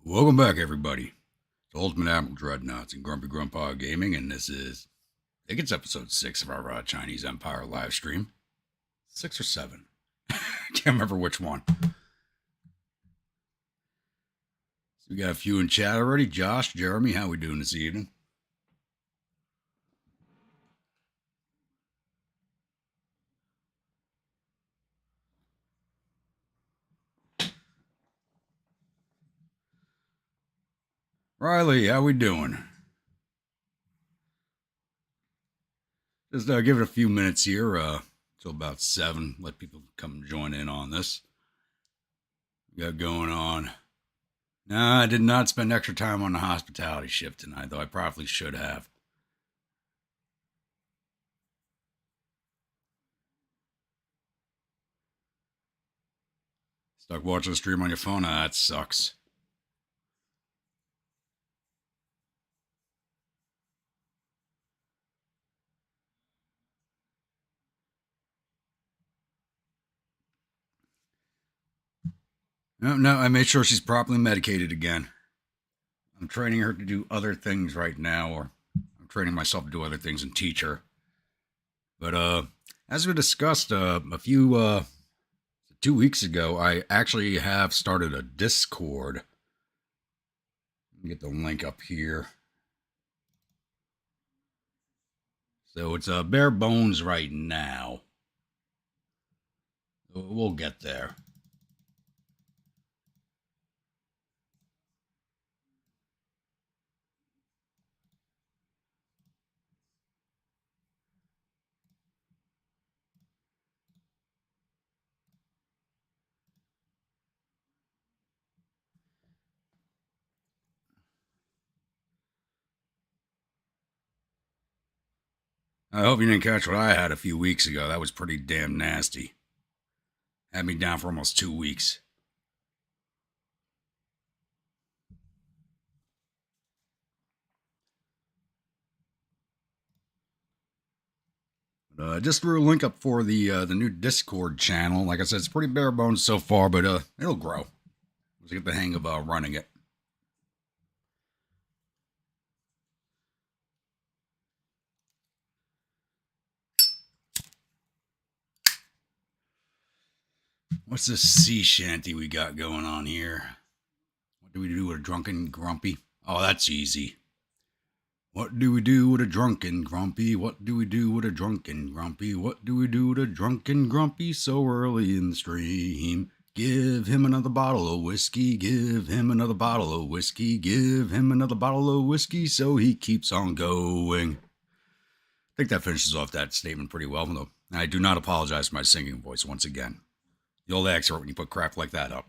Welcome back, everybody. It's Ultimate Admiral Dreadnaughts and Grumpy Grandpa Gaming, and this is, I think it's episode 6 of our Chinese Empire live stream. 6 or 7. Can't remember which one. So we got a few in chat already. Josh, Jeremy, how we doing this evening? Riley, how we doing? Just give it a few minutes here, till about 7. Let people come join in on this. We got going on. Nah, I did not spend extra time on the hospitality shift tonight, though I probably should have. Stuck watching the stream on your phone? That sucks. No, I made sure she's properly medicated again. I'm training her to do other things right now, or I'm training myself to do other things and teach her. But as we discussed a few 2 weeks ago, I actually have started a Discord. Let me get the link up here. So it's bare bones right now. We'll get there. I hope you didn't catch what I had a few weeks ago. That was pretty damn nasty. Had me down for almost 2 weeks. Just threw a link up for the new Discord channel. Like I said, it's pretty bare bones so far, but it'll grow. Let's get the hang of running it. What's this sea shanty we got going on here? What do we do with a drunken grumpy? Oh, that's easy. What do we do with a drunken grumpy? What do we do with a drunken grumpy? What do we do with a drunken grumpy so early in the stream? Give him another bottle of whiskey. Give him another bottle of whiskey. Give him another bottle of whiskey so he keeps on going. I think that finishes off that statement pretty well, though. I do not apologize for my singing voice once again. The old accent when you put crap like that up.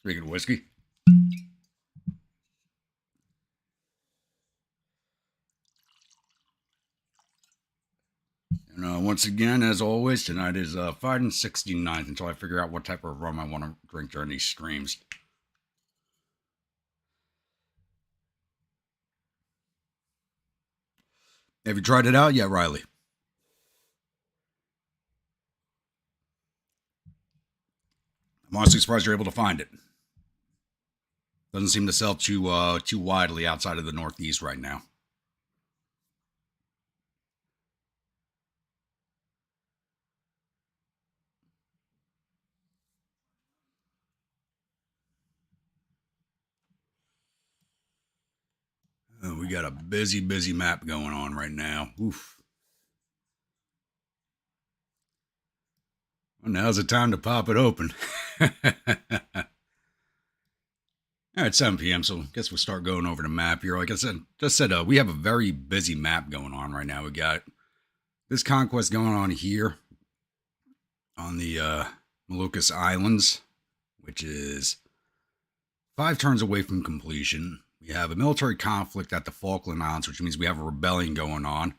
Speaking of whiskey. And once again, as always, tonight is 569th until I figure out what type of rum I want to drink during these streams. Have you tried it out yet, Riley? I'm honestly surprised you're able to find it. Doesn't seem to sell too widely outside of the Northeast right now. We got a busy map going on right now. Oof. Well, now's the time to pop it open. All right, 7 p.m. So I guess we'll start going over the map here. Like I said, we have a very busy map going on right now. We got this conquest going on here on the Moluccas Islands, which is 5 turns away from completion. We have a military conflict at the Falkland Islands, which means we have a rebellion going on.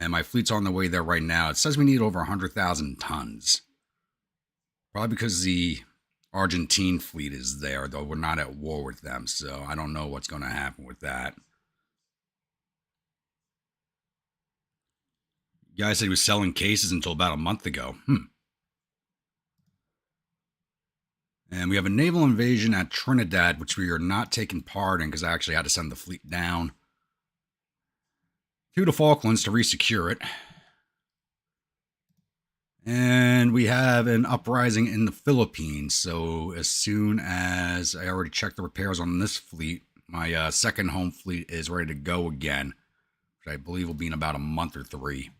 And my fleet's on the way there right now. It says we need over 100,000 tons. Probably because the Argentine fleet is there, though we're not at war with them. So I don't know what's going to happen with that. guy said he was selling cases until about a month ago. And we have a naval invasion at Trinidad, which we are not taking part in because I actually had to send the fleet down to the Falklands to resecure it. And we have an uprising in the Philippines. So as soon as I already checked the repairs on this fleet, my second home fleet is ready to go again, which I believe will be in about a month or 3.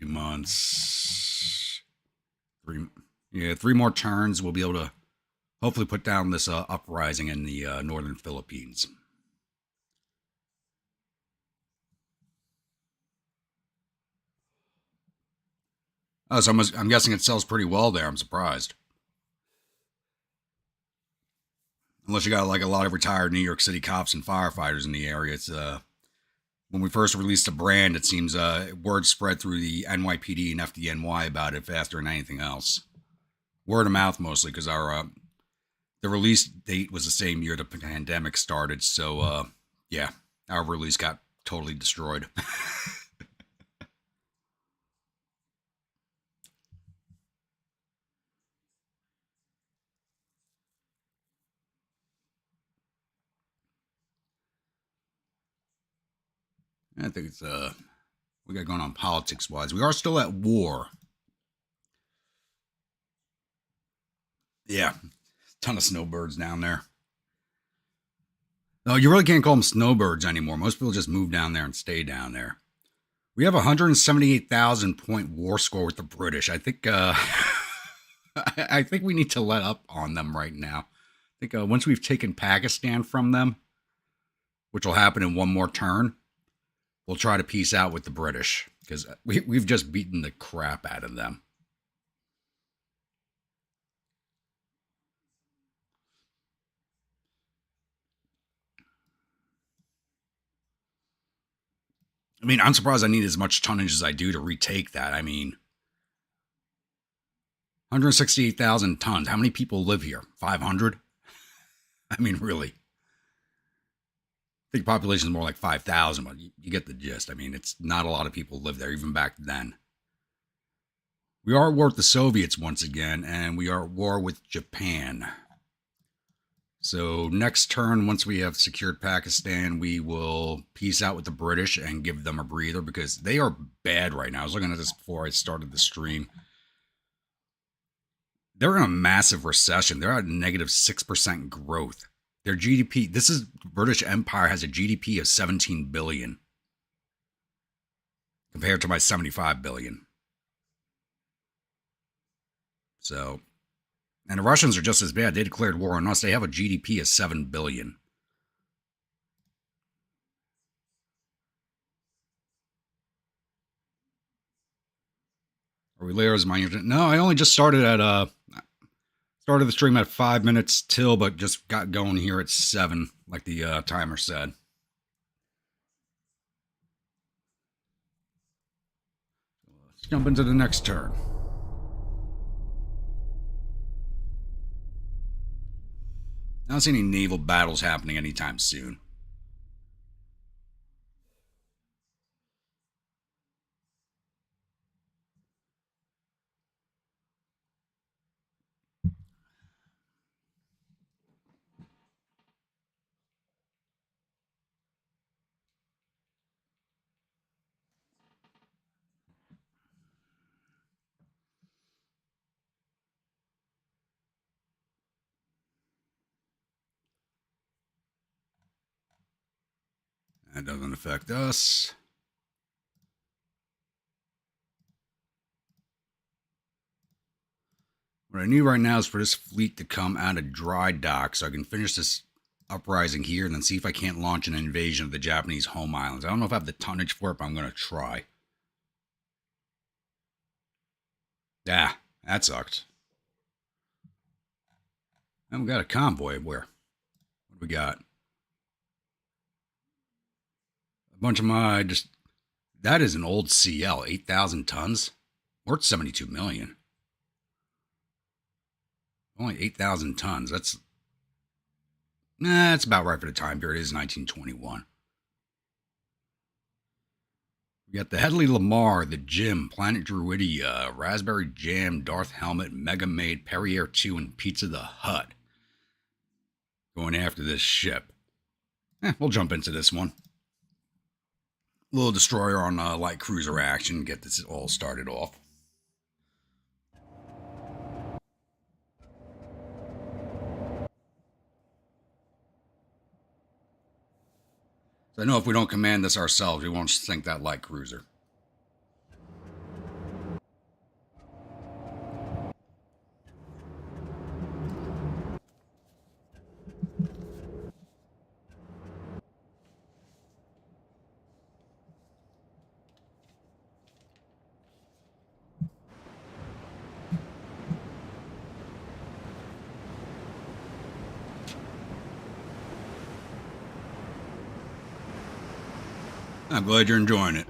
2 months. 3 more turns. We'll be able to hopefully put down this uprising in the northern Philippines. Oh, so I'm guessing it sells pretty well there. I'm surprised. Unless you got like a lot of retired New York City cops and firefighters in the area. It's when we first released the brand, it seems word spread through the NYPD and FDNY about it faster than anything else. Word of mouth mostly, because our the release date was the same year the pandemic started. So yeah, our release got totally destroyed. I think it's we got going on politics wise. We are still at war. Yeah, ton of snowbirds down there. No, you really can't call them snowbirds anymore. Most people just move down there and stay down there. We have a 178,000 point war score with the British. I think I think we need to let up on them right now. I think once we've taken Pakistan from them, which will happen in one more turn, we'll try to peace out with the British because we've just beaten the crap out of them. I mean, I'm surprised I need as much tonnage as I do to retake that. I mean, 168,000 tons. How many people live here? 500? I mean, really. I think population is more like 5,000, but you get the gist. I mean, it's not a lot of people live there, even back then. We are at war with the Soviets once again, and we are at war with Japan. So next turn, once we have secured Pakistan, we will peace out with the British and give them a breather because they are bad right now. I was looking at this before I started the stream. They're in a massive recession. They're at negative 6% growth. Their GDP, this is British Empire has a GDP of 17 billion compared to my 75 billion. So, and the Russians are just as bad. They declared war on us. They have a GDP of 7 billion. Are we layers my internet? No, I only just started at started the stream at 5 minutes till, but just got going here at 7, like the timer said. Let's jump into the next turn. I don't see any naval battles happening anytime soon. That doesn't affect us. What I need right now is for this fleet to come out of dry dock so I can finish this uprising here and then see if I can't launch an invasion of the Japanese home islands. I don't know if I have the tonnage for it, but I'm going to try. Yeah, that sucked. And we got a convoy. Where? What do we got? A bunch of my just... That is an old CL. 8,000 tons. Worth 72 million. Only 8,000 tons. That's... Nah, that's about right for the time period. It is 1921. We got the Headley Lamar, the Jim, Planet Druidia, Raspberry Jam, Darth Helmet, Mega Maid, Perrier 2, and Pizza the Hut. Going after this ship. We'll jump into this one. Little destroyer on light cruiser action. Get this all started off. So I know if we don't command this ourselves, we won't sink that light cruiser. I'm glad you're enjoying it.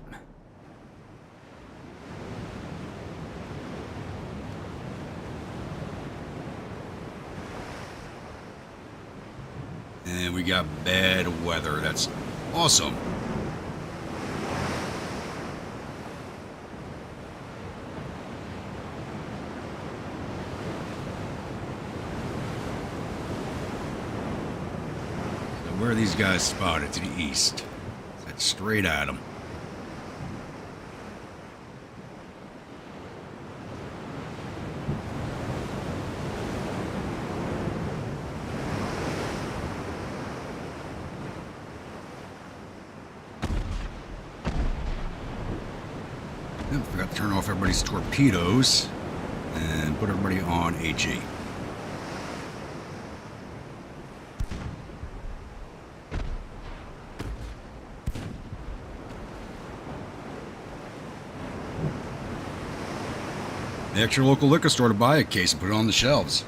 And we got bad weather. That's awesome. So where are these guys spotted? To the east. That's straight at them. Forgot to turn off everybody's torpedoes and put everybody on HE. The extra local liquor store to buy a case and put it on the shelves.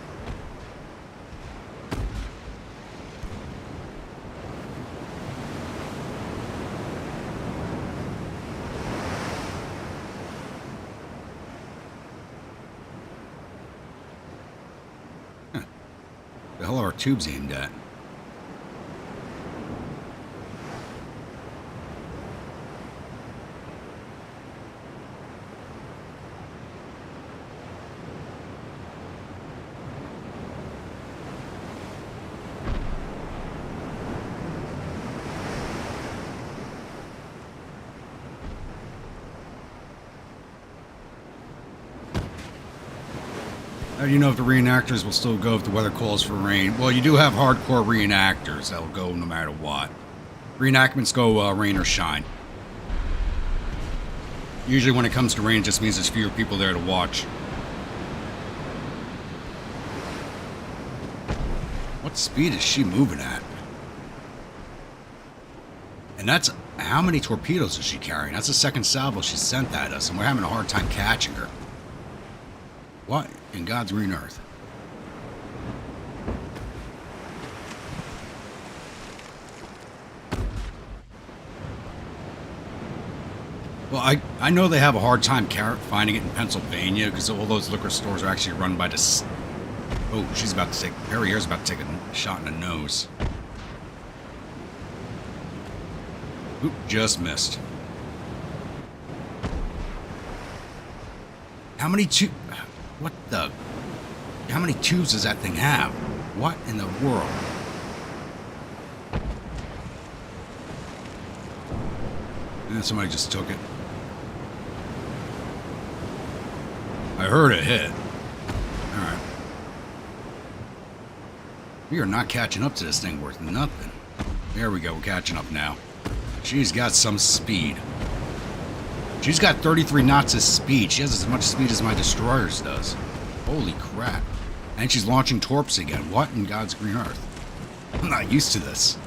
The hell are our tubes aimed at? How do you know if the reenactors will still go if the weather calls for rain? Well, you do have hardcore reenactors that'll go no matter what. Reenactments go rain or shine. Usually when it comes to rain, it just means there's fewer people there to watch. What speed is she moving at? And that's... how many torpedoes is she carrying? That's the second salvo she sent at us, and we're having a hard time catching her. What in God's green earth? Well, I know they have a hard time finding it in Pennsylvania because all those liquor stores are actually run by the... Oh, she's about to take... Perrier's about to take a shot in the nose. Oop, just missed. How many what the... how many tubes does that thing have? What in the world? And somebody just took it. I heard it hit. Alright. We are not catching up to this thing worth nothing. There we go, we're catching up now. She's got some speed. She's got 33 knots of speed. She has as much speed as my destroyers does. Holy crap. And she's launching torps again. What in God's green earth? I'm not used to this.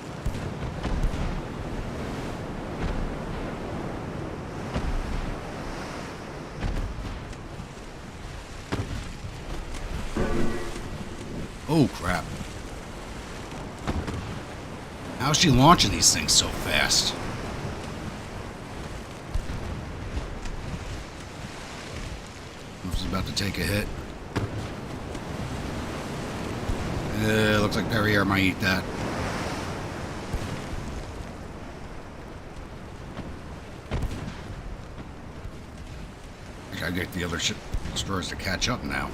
Oh crap. How's she launching these things so fast? She's about to take a hit. Looks like Perrier might eat that. Gotta get the other ship destroyers to catch up now.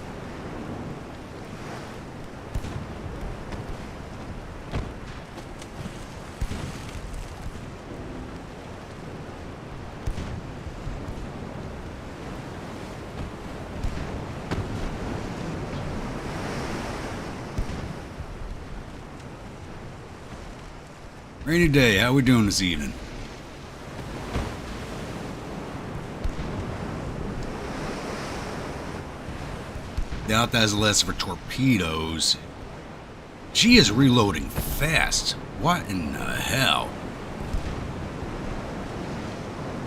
Rainy day, how we doing this evening? Doubt that has less for torpedoes. She is reloading fast. What in the hell?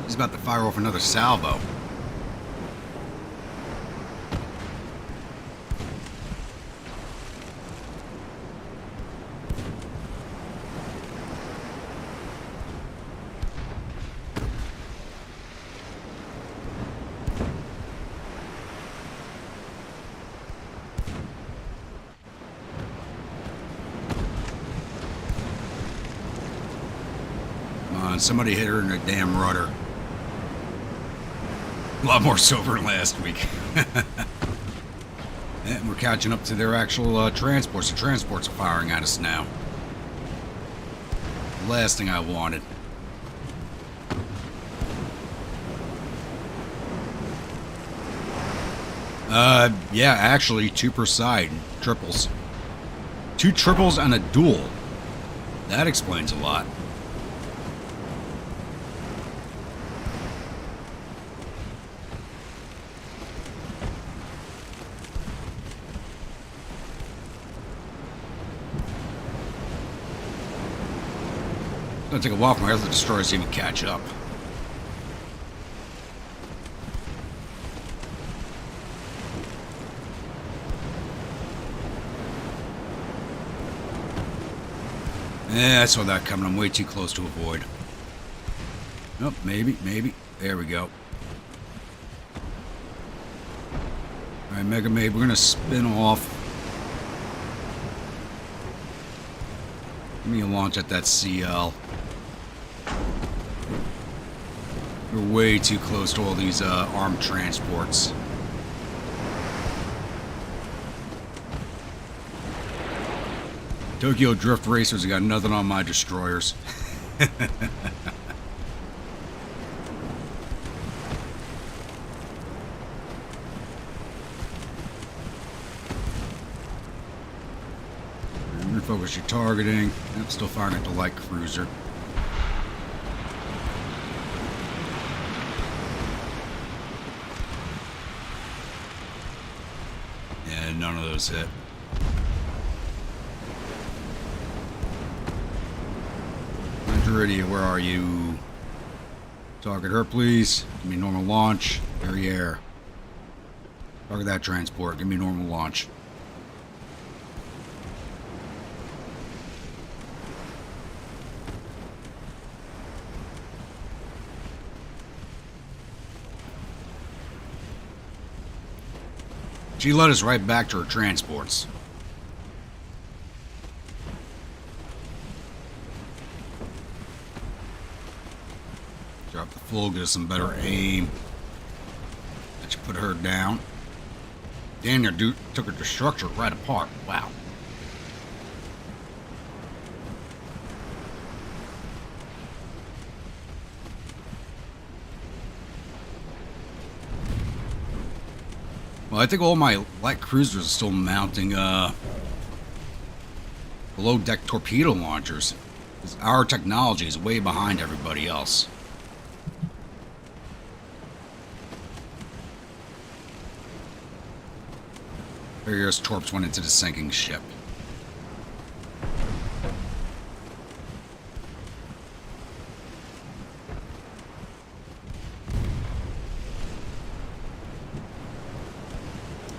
He's about to fire off another salvo. Somebody hit her in the damn rudder. A lot more silver than last week. And we're catching up to their actual transports. The transports are firing at us now. The last thing I wanted. Yeah, actually, 2 per side. Triples. 2 triples and a duel. That explains a lot. It's gonna take a while for my other destroyers to even catch up. Yeah, I saw that coming. I'm way too close to avoid. Nope, maybe. There we go. Alright, Mega Maid, we're gonna spin off. Give me a launch at that CL. We're way too close to all these armed transports. Tokyo Drift Racers have got nothing on my destroyers. Refocus your targeting. I'm still firing at the light cruiser. Yeah, none of those hit. Viridia, where are you? Target her, please. Give me normal launch. Derriere. Target that transport. Give me normal launch. She led us right back to her transports. Drop the full, get us some better aim. That should put her down. Daniel dude took her destructor right apart. Wow. Well, I think all my light cruisers are still mounting below deck torpedo launchers. Because our technology is way behind everybody else. Various torps went into the sinking ship.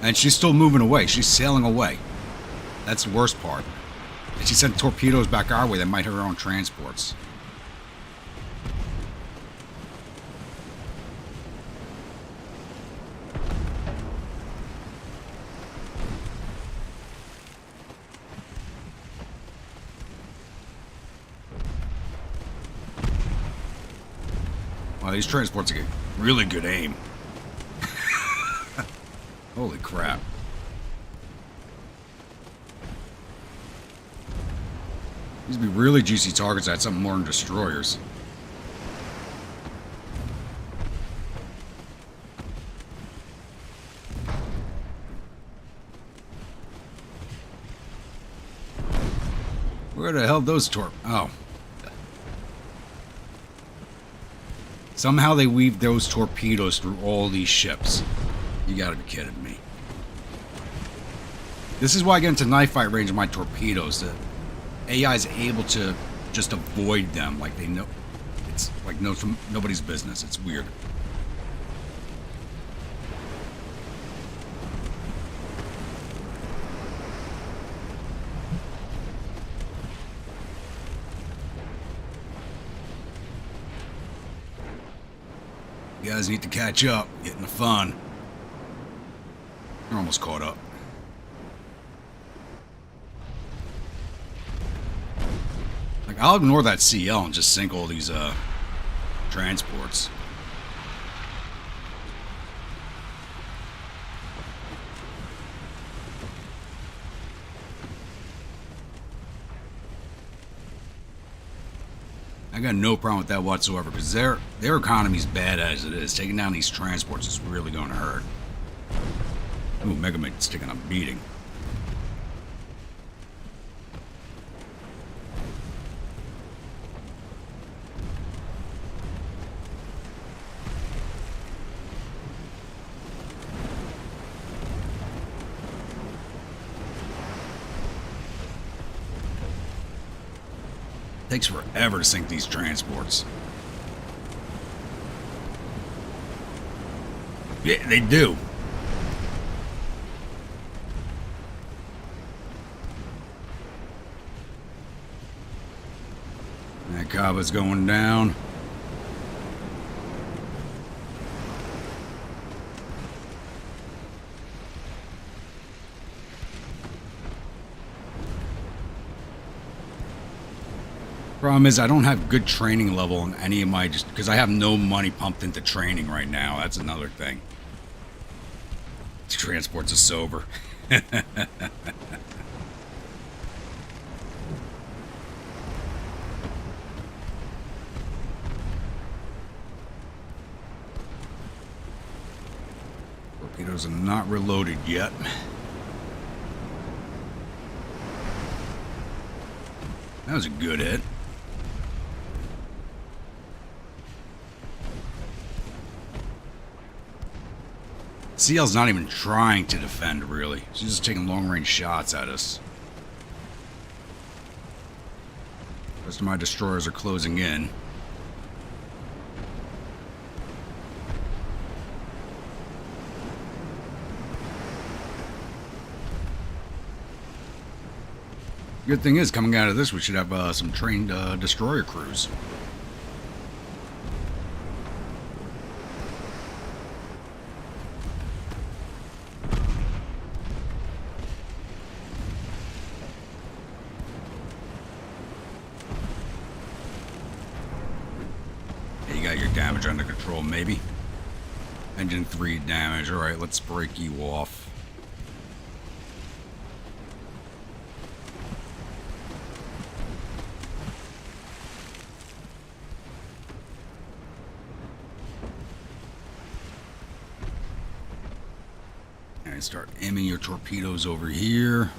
And she's still moving away. She's sailing away. That's the worst part. And she sent torpedoes back our way that might hit her own transports. Wow, these transports get really good aim. Holy crap. These would be really juicy targets that had something more than destroyers. Where the hell those Oh. Somehow they weave those torpedoes through all these ships. You gotta be kidding me. This is why I get into knife fight range of my torpedoes. The AI is able to just avoid them like they know. It's like nobody's business. It's weird. You guys need to catch up. Getting the fun. You're almost caught up. Like, I'll ignore that CL and just sink all these transports. I got no problem with that whatsoever, because their economy's bad as it is. Taking down these transports is really going to hurt. Ooh, Megamate's taking a beating. Takes forever to sink these transports. Yeah, they do. That Kaba's going down. Problem is, I don't have good training level in any of my, just because I have no money pumped into training right now. That's another thing. Transports are sober. Torpedoes are not reloaded yet. That was a good hit. CL's not even trying to defend, really. She's just taking long-range shots at us. The rest of my destroyers are closing in. Good thing is, coming out of this, we should have some trained destroyer crews. Damage under control, maybe. Engine 3 damage. Alright, let's break you off. And start aiming your torpedoes over here.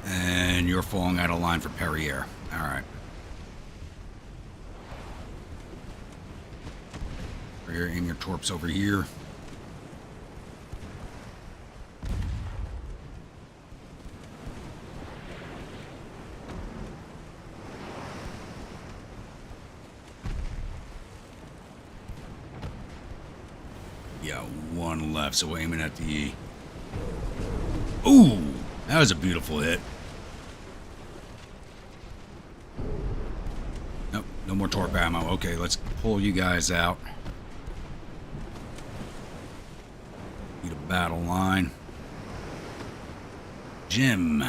And you're falling out of line for Perrier. Alright. Perrier, aim your torps over here. Yeah, one left, so aiming at the... Ooh! That was a beautiful hit. Nope, no more torp ammo. Okay, let's pull you guys out. Need a battle line. Jim.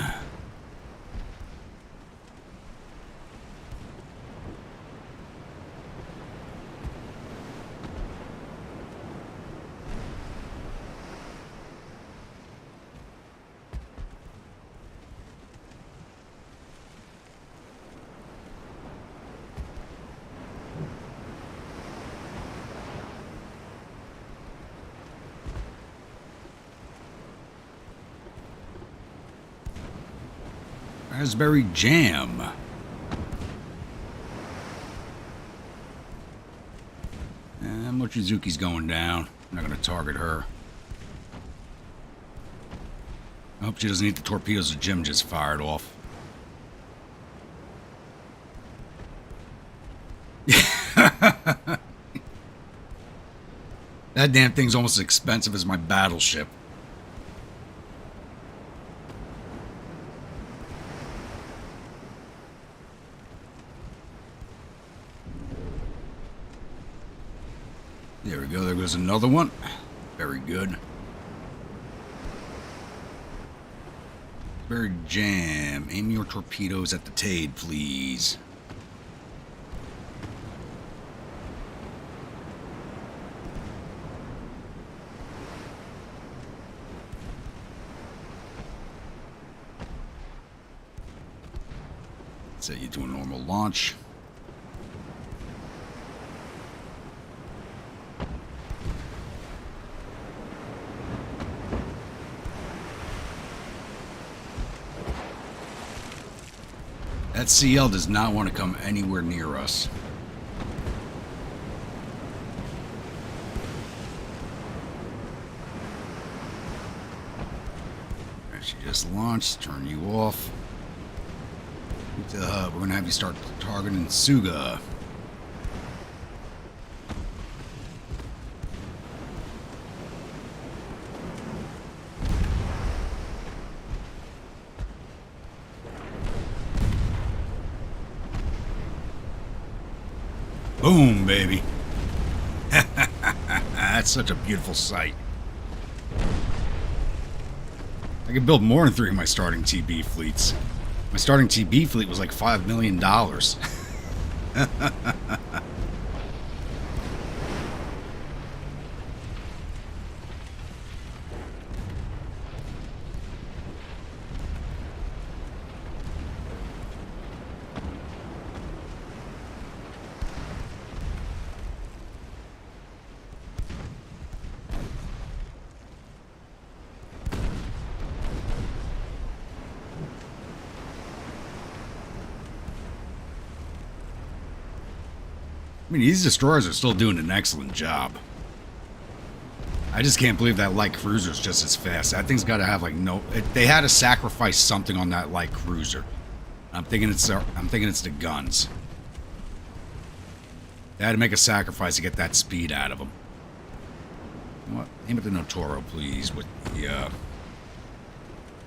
Raspberry jam. Mochizuki's going down. I'm not going to target her. I hope she doesn't eat the torpedoes the Jim just fired off. That damn thing's almost as expensive as my battleship. There we go, there goes another one. Very good. Very jam. Aim your torpedoes at the Tade, please. Set you to a normal launch. That CL does not want to come anywhere near us. Alright, she just launched. Turn you off. We're going to have you start targeting Suga. Boom, baby. That's such a beautiful sight. I could build more than 3 of my starting TB fleets. My starting TB fleet was like $5 million. I mean, these destroyers are still doing an excellent job. I just can't believe that light cruiser's just as fast. That thing's got to have like no. They had to sacrifice something on that light cruiser. I'm thinking it's the guns. They had to make a sacrifice to get that speed out of them. You know what? Aim at the Notoro, please, with the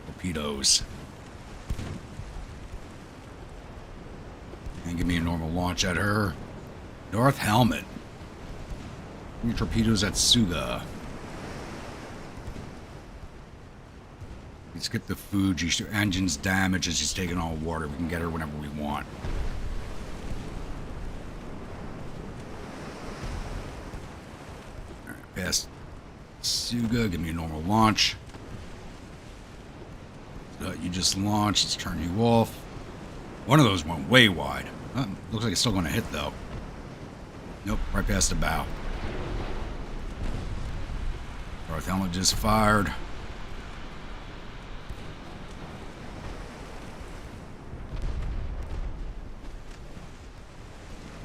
torpedoes. And give me a normal launch at her. North Helmet. Your torpedoes at Suga. Let's get the Fuji. Her engine's damaged as she's taking all water. We can get her whenever we want. Alright, past Suga. Give me a normal launch. You just launched. Let's turn you off. One of those went way wide. Looks like it's still going to hit, though. Nope, right past the bow. North Helmet just fired.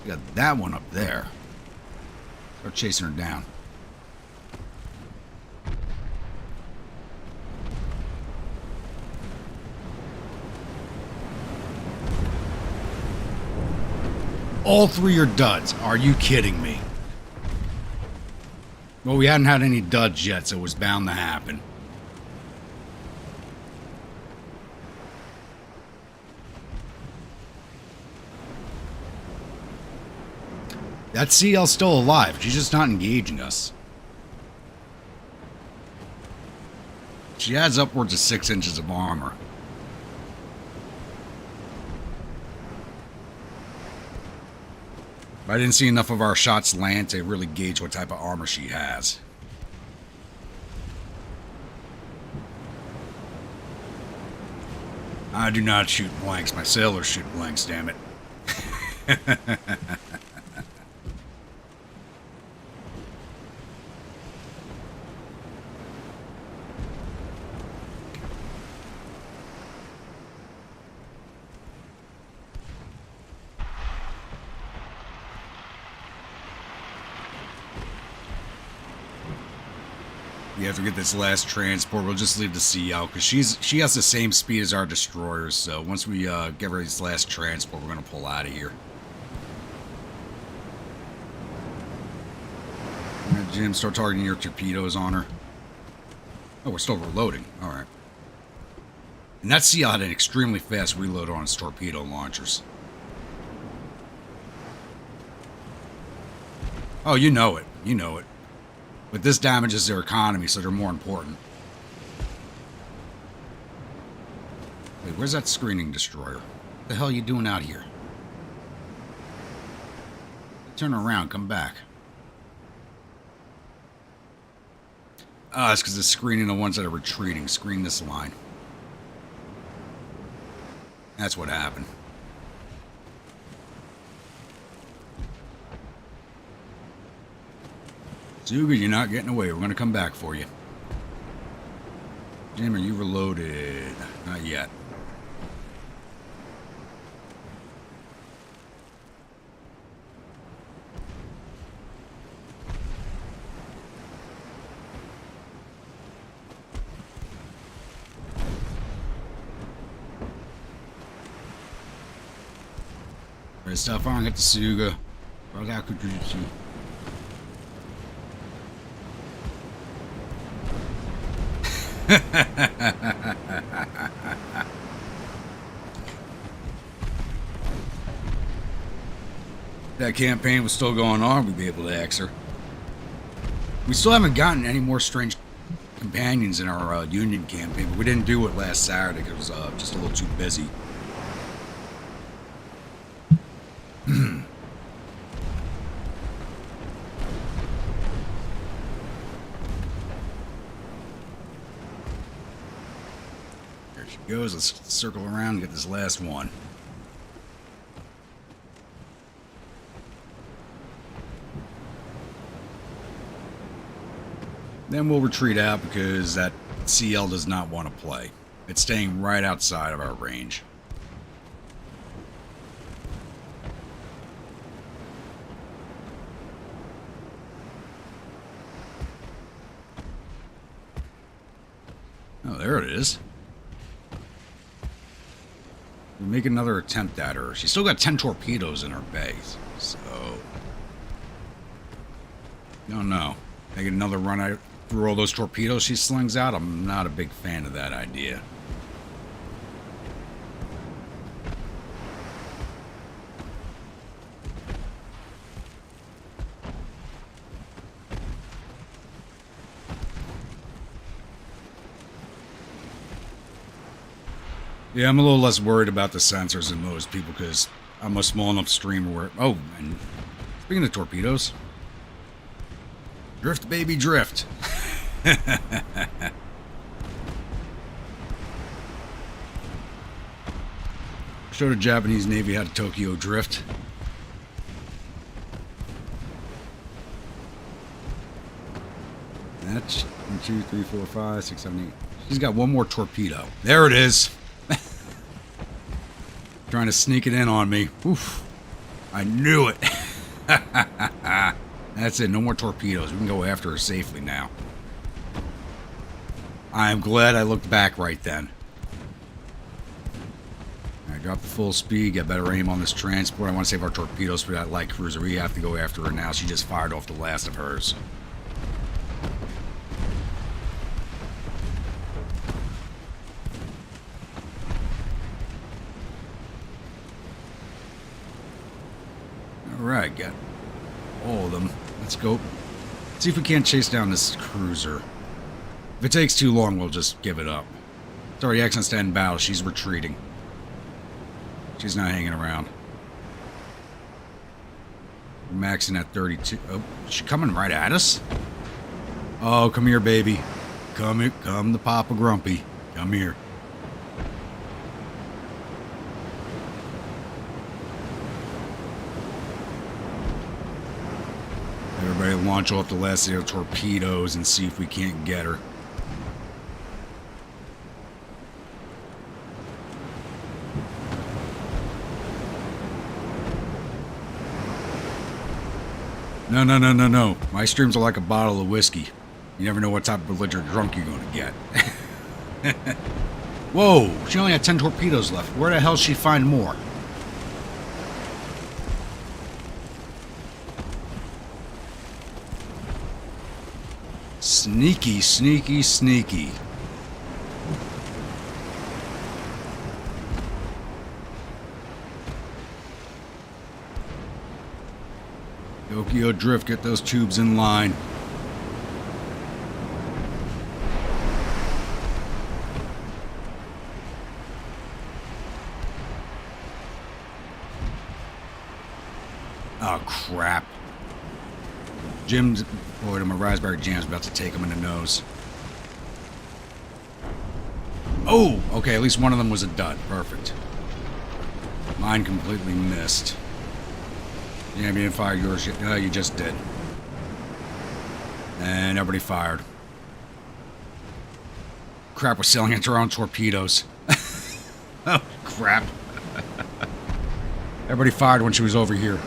We got that one up there. Start chasing her down. All 3 are duds. Are you kidding me? Well, we hadn't had any duds yet, so it was bound to happen. That CL's still alive. She's just not engaging us. She has upwards of 6 inches of armor. I didn't see enough of our shots land to really gauge what type of armor she has. I do not shoot blanks. My sailors shoot blanks, damn it. We have to get this last transport. We'll just leave the sea out because she has the same speed as our destroyers. So once we get rid of this last transport, we're gonna pull out of here. All right, Jim, start targeting your torpedoes on her. Oh, we're still reloading. All right. And that sea had an extremely fast reload on its torpedo launchers. Oh, you know it. You know it. But this damages their economy, so they're more important. Wait, where's that screening destroyer? What the hell are you doing out here? Turn around, come back. Ah, it's because it's screening the ones that are retreating. Screen this line. That's what happened. Zuga, you're not getting away. We're going to come back for you. Jim, are you reloaded? Not yet. Right, stop firing at the Suga. Right out, could you see? That campaign was still going on, we'd be able to axe her. We still haven't gotten any more strange companions in our Union campaign, but we didn't do it last Saturday because it was just a little too busy. There she goes. Let's circle around and get this last one. Then we'll retreat out because that CL does not want to play. It's staying right outside of our range. Oh, there it is. We'll make another attempt at her. She's still got 10 torpedoes in her base, so... No. Make another run out through all those torpedoes she slings out. I'm not a big fan of that idea. Yeah, I'm a little less worried about the sensors than most people because I'm a small enough streamer where... Oh, and speaking of torpedoes... Drift, baby, drift. Showed the Japanese Navy how to Tokyo drift. That's 1, 2, 3, 4, 5, 6, 7, 8. She's got one more torpedo. There it is. Trying to sneak it in on me. Oof. I knew it. That's it. No more torpedoes. We can go after her safely now. I'm glad I looked back right then. Alright, drop the full speed. Get better aim on this transport. I want to save our torpedoes for that light cruiser. We have to go after her now. She just fired off the last of hers. Alright, got all of them. Let's go. See if we can't chase down this cruiser. If it takes too long, we'll just give it up. It's already excellent stand battle. She's retreating. She's not hanging around. We're maxing at 32. Oh, is she coming right at us? Oh, come here, baby. Come here. Come to Papa Grumpy. Come here. Everybody launch off the last of their torpedoes and see if we can't get her. No. My streams are like a bottle of whiskey. You never know what type of belligerent drunk you're going to get. Whoa, she only had 10 torpedoes left. Where the hell she find more? Sneaky, sneaky, sneaky. Tokyo Drift, get those tubes in line. Oh, crap. Jim's... Boy, my raspberry jam's about to take him in the nose. Oh! Okay, at least one of them was a dud. Perfect. Mine completely missed. Yeah, you didn't fire yours yet. No, you just did. And everybody fired. Crap, we're selling into our own torpedoes. Oh, crap. Everybody fired when she was over here.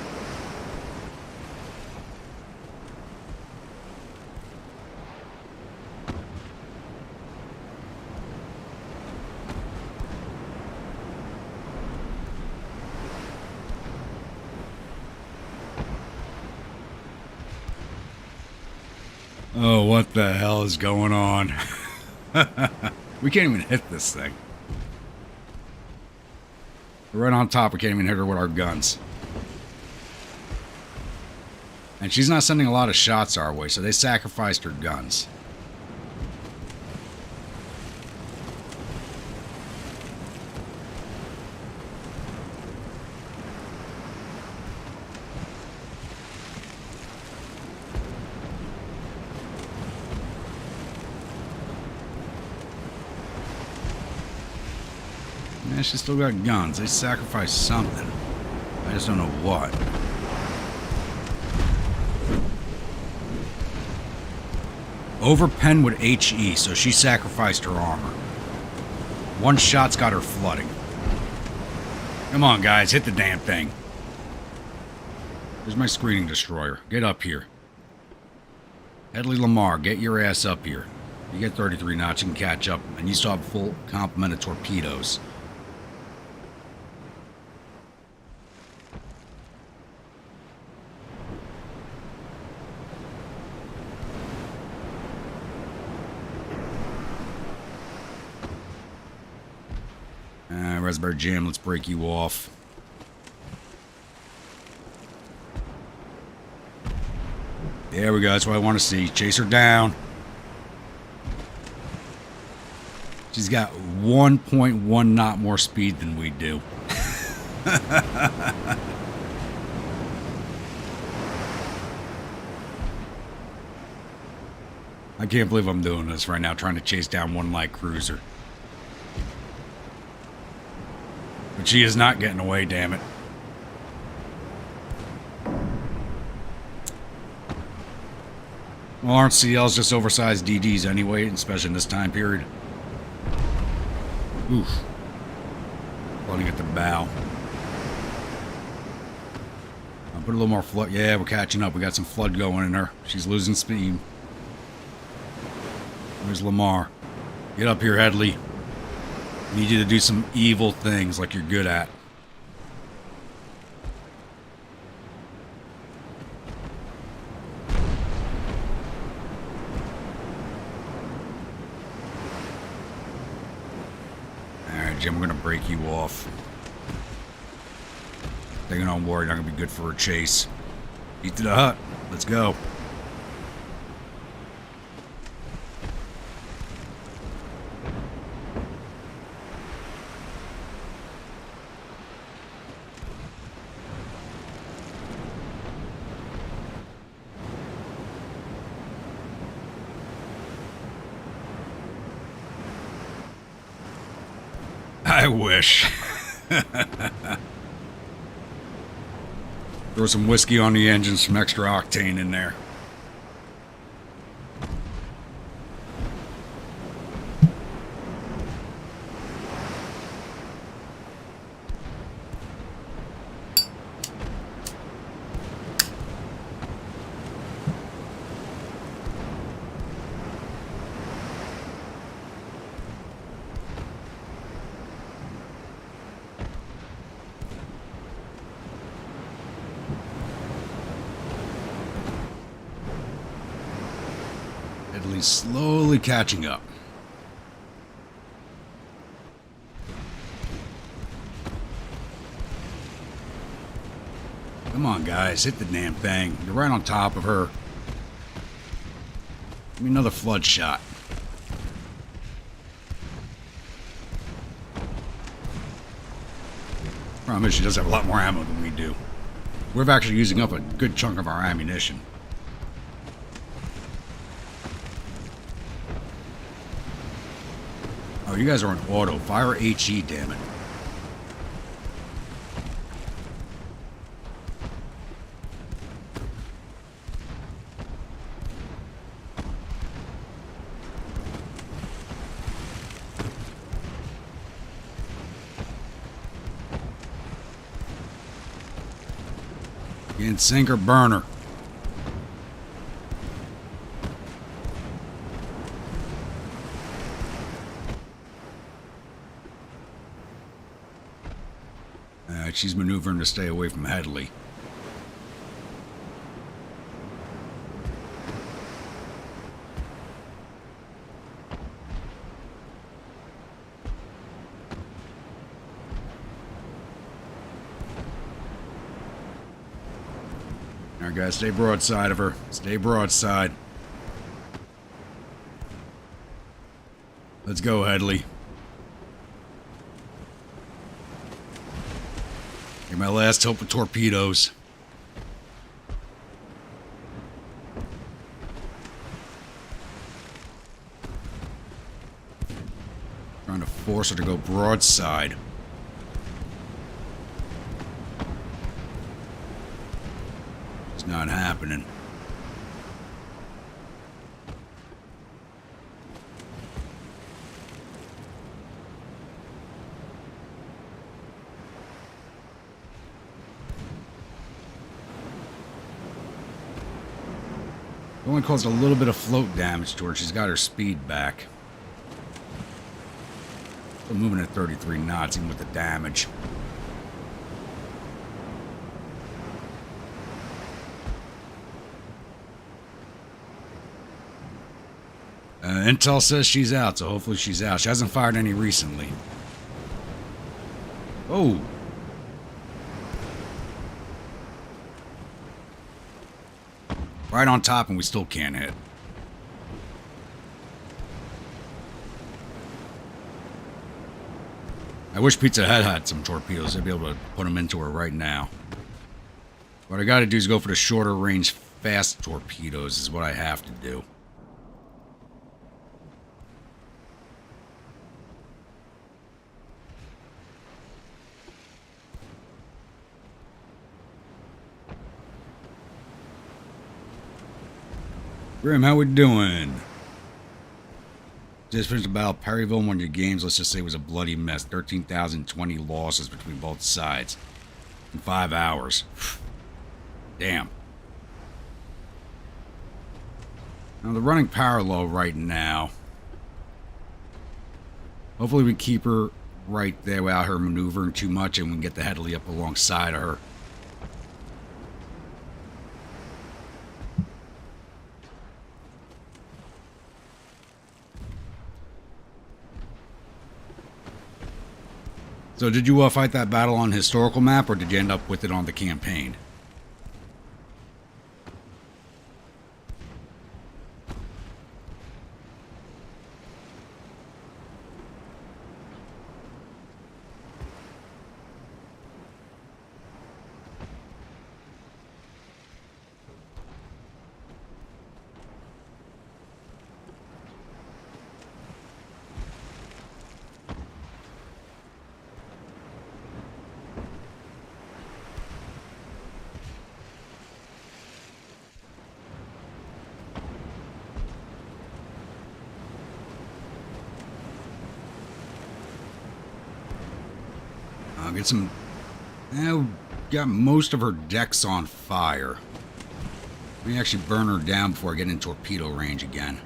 Oh, what the hell is going on? We can't even hit this thing. We're right on top, we can't even hit her with our guns. And she's not sending a lot of shots our way, so they sacrificed her guns. Yeah, she's still got guns. They sacrificed something. I just don't know what. Overpen with HE, so she sacrificed her armor. One shot's got her flooding. Come on, guys, hit the damn thing. There's my screening destroyer. Get up here. Headley Lamar, get your ass up here. You get 33 knots, you can catch up, and you still have a full complement of torpedoes. Raspberry Jam, let's break you off. There we go, that's what I want to see. Chase her down. She's got 1.1 knot more speed than we do. I can't believe I'm doing this right now, trying to chase down one light cruiser. But she is not getting away, damn it. Well, aren't CLs just oversized DDs anyway, especially in this time period? Oof. Flooding at the bow. I'll put a little more flood. Yeah, we're catching up. We got some flood going in her. She's losing speed. Where's Lamar? Get up here, Headley. I need you to do some evil things like you're good at. Alright, Jim, we're going to break you off. Taking on board, not going to be good for a chase. Eat to the hut. Let's go. I wish. Throw some whiskey on the engine, some extra octane in there. he's slowly catching up. Come on, guys. Hit the damn thing. You're right on top of her. Give me another flood shot. Problem is, she does have a lot more ammo than we do. We're actually using up a good chunk of our ammunition. Oh, you guys are on auto. Fire HE, damn it. Again, sink or burn her. She's maneuvering to stay away from Headley. Alright guys, stay broadside of her. Stay broadside. Let's go, Headley. You're my last hope with torpedoes. Trying to force her to go broadside. It's not happening. Only caused a little bit of float damage to her. She's got her speed back. Still moving at 33 knots, even with the damage. Intel says she's out, so hopefully she's out. She hasn't fired any recently. Oh! Right on top, and we still can't hit. I wish Pizza Hut had some torpedoes. I'd be able to put them into her right now. What I gotta do is go for the shorter range, fast torpedoes is what I have to do. Grim, how we doing? Just finished about Perryville. One of your games, let's just say, was a bloody mess. 13,020 losses between both sides in 5 hours. Damn. Now they're running parallel right now. Hopefully we keep her right there without her maneuvering too much, and we can get the Headley up alongside of her. So did you fight that battle on historical map, or did you end up with it on the campaign? I'll get some... got most of her decks on fire. Let me actually burn her down before I get in torpedo range again.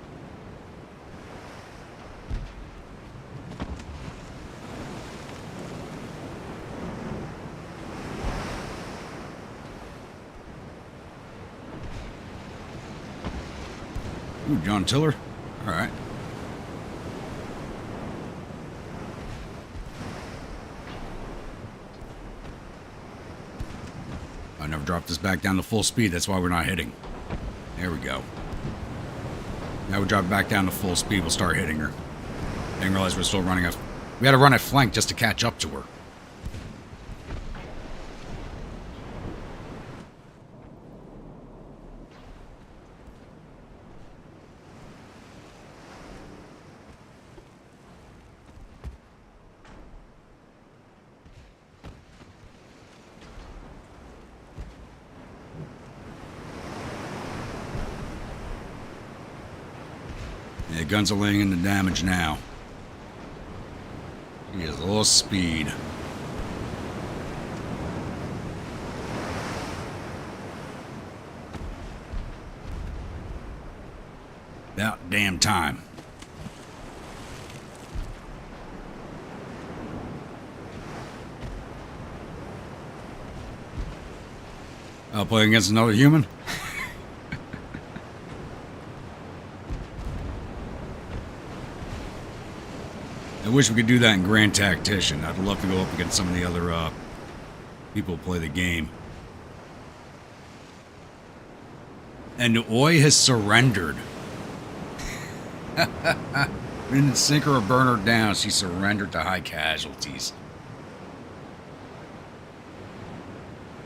Ooh, John Tiller. All right. I never dropped this back down to full speed. That's why we're not hitting. There we go. Now we drop it back down to full speed. We'll start hitting her. Didn't realize we're still running a... We had to run a flank just to catch up to her. The guns are laying into damage now. He has a little speed. About damn time. I'll play against another human. I wish we could do that in Grand Tactician. I'd love to go up against some of the other people who play the game. And Oi has surrendered. We didn't sink her or burn her down. She surrendered to high casualties.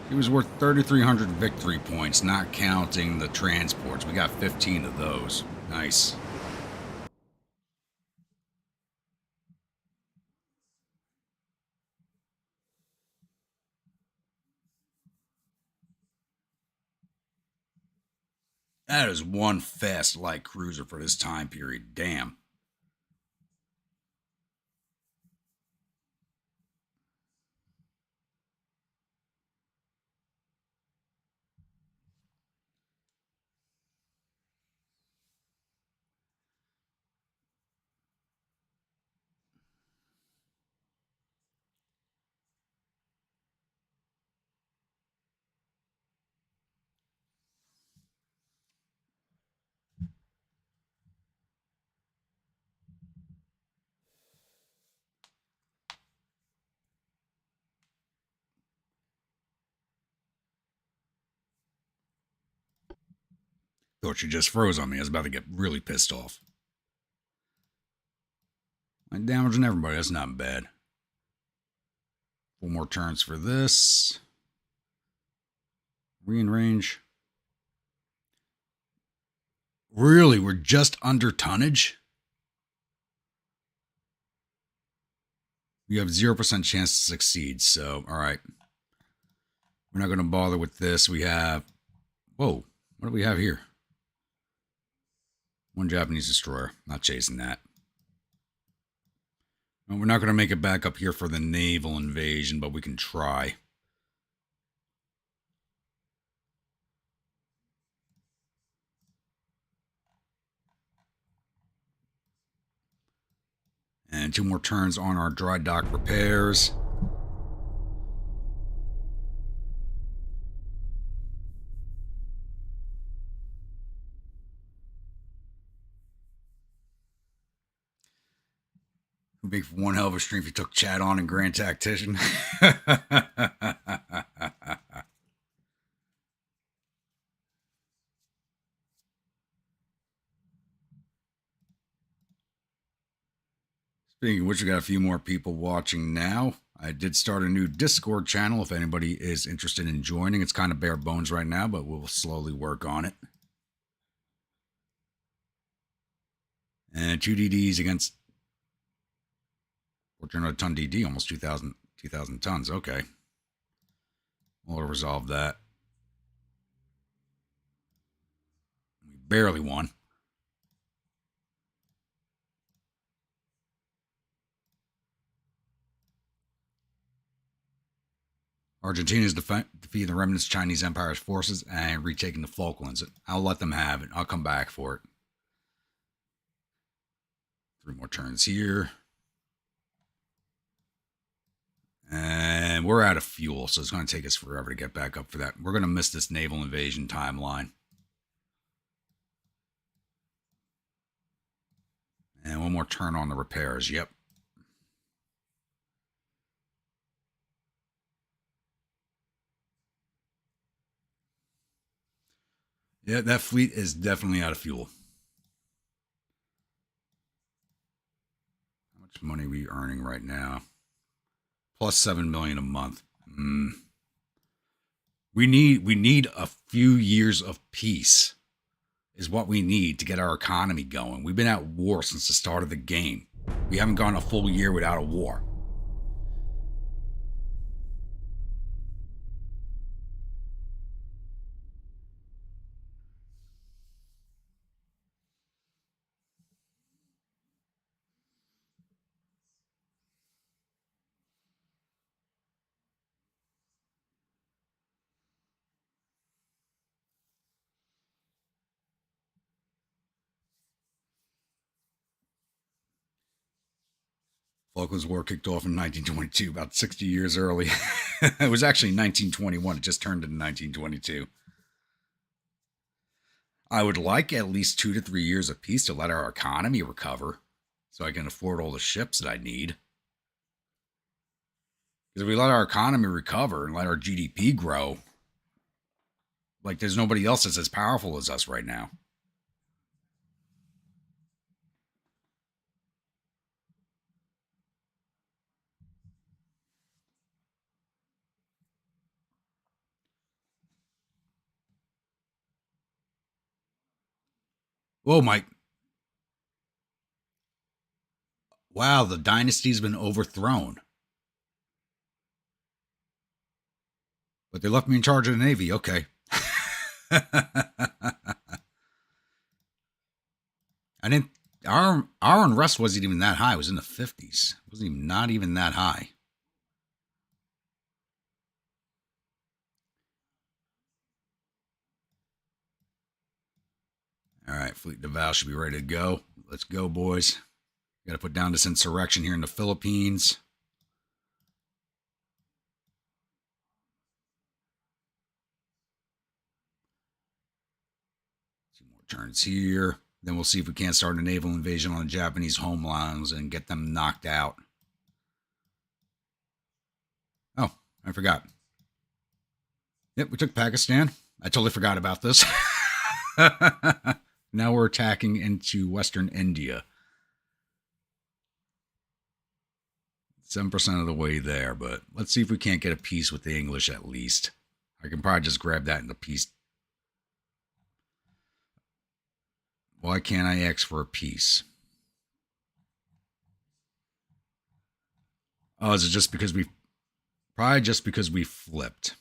She was worth 3,300 victory points, not counting the transports. We got 15 of those. Nice. That is one fast light cruiser for this time period. Damn. Thought she just froze on me. I was about to get really pissed off. I'm damaging everybody. That's not bad. 4 more turns for this. In range. Really? We're just under tonnage? You have 0% chance to succeed. So, all right. We're not going to bother with this. We have... Whoa. What do we have here? 1 Japanese destroyer. Not chasing that. Well, we're not going to make it back up here for the naval invasion, but we can try. And 2 more turns on our dry dock repairs. Would make for one hell of a stream if you took chat on in Grand Tactician. Speaking of which, we got a few more people watching now. I did start a new Discord channel if anybody is interested in joining. It's kind of bare bones right now, but we'll slowly work on it. And 2 DDs against 1,400 ton DD, almost 2,000 tons. Okay. We'll resolve that. We barely won. Argentina's defeating the remnants of Chinese Empire's forces and retaking the Falklands. I'll let them have it. I'll come back for it. 3 more turns here. And we're out of fuel, so it's going to take us forever to get back up for that. We're going to miss this naval invasion timeline. And one more turn on the repairs. Yep. Yeah, that fleet is definitely out of fuel. How much money are we earning right now? Plus 7 million a month. We need a few years of peace is what we need to get our economy going. We've been at war since the start of the game. We haven't gone a full year without a war. Falklands War kicked off in 1922, about 60 years early. It was actually 1921. It just turned into 1922. I would like at least 2 to 3 years of peace to let our economy recover so I can afford all the ships that I need. Because if we let our economy recover and let our GDP grow, like there's nobody else that's as powerful as us right now. Whoa, Mike. Wow, the dynasty's been overthrown. But they left me in charge of the Navy. Okay. I didn't. Our unrest wasn't even that high. It was in the 50s. It wasn't even not even that high. All right, Fleet Deval should be ready to go. Let's go, boys. Got to put down this insurrection here in the Philippines. Two more turns here. Then we'll see if we can't start a naval invasion on the Japanese homelands and get them knocked out. Oh, I forgot. Yep, we took Pakistan. I totally forgot about this. Now we're attacking into Western India. 7% of the way there, but let's see if we can't get a peace with the English at least. I can probably just grab that in the peace. Why can't I ask for a peace? Oh, is it just because we... Probably just because we flipped.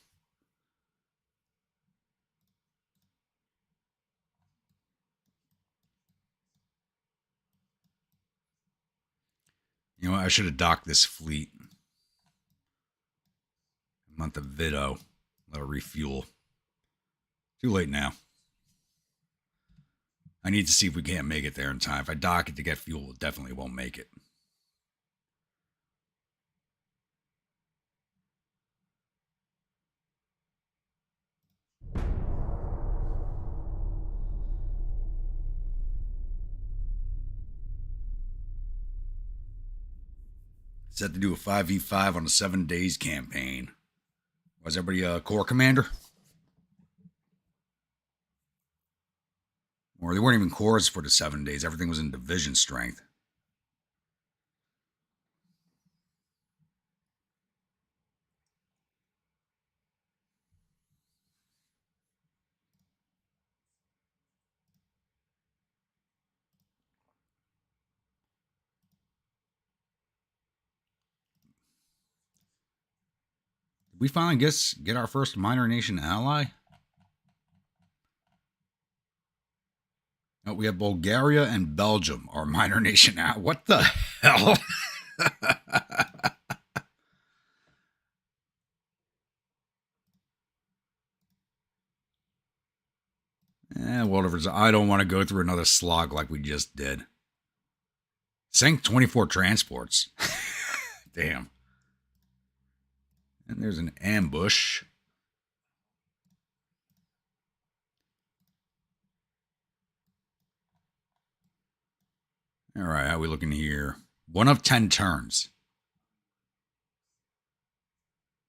You know what? I should have docked this fleet. Montevideo. Let it refuel. Too late now. I need to see if we can't make it there in time. If I dock it to get fuel, it definitely won't make it. Set to do a 5v5 on a 7 days campaign. Was everybody a corps commander? Or they weren't even corps for the 7 days. Everything was in division strength. Did we finally get our first minor nation ally? No, we have Bulgaria and Belgium, our minor nation ally. What the hell? Whatever. I don't want to go through another slog like we just did. Sank 24 transports. Damn. And there's an ambush. All right, how are we looking here? 1 of 10 turns.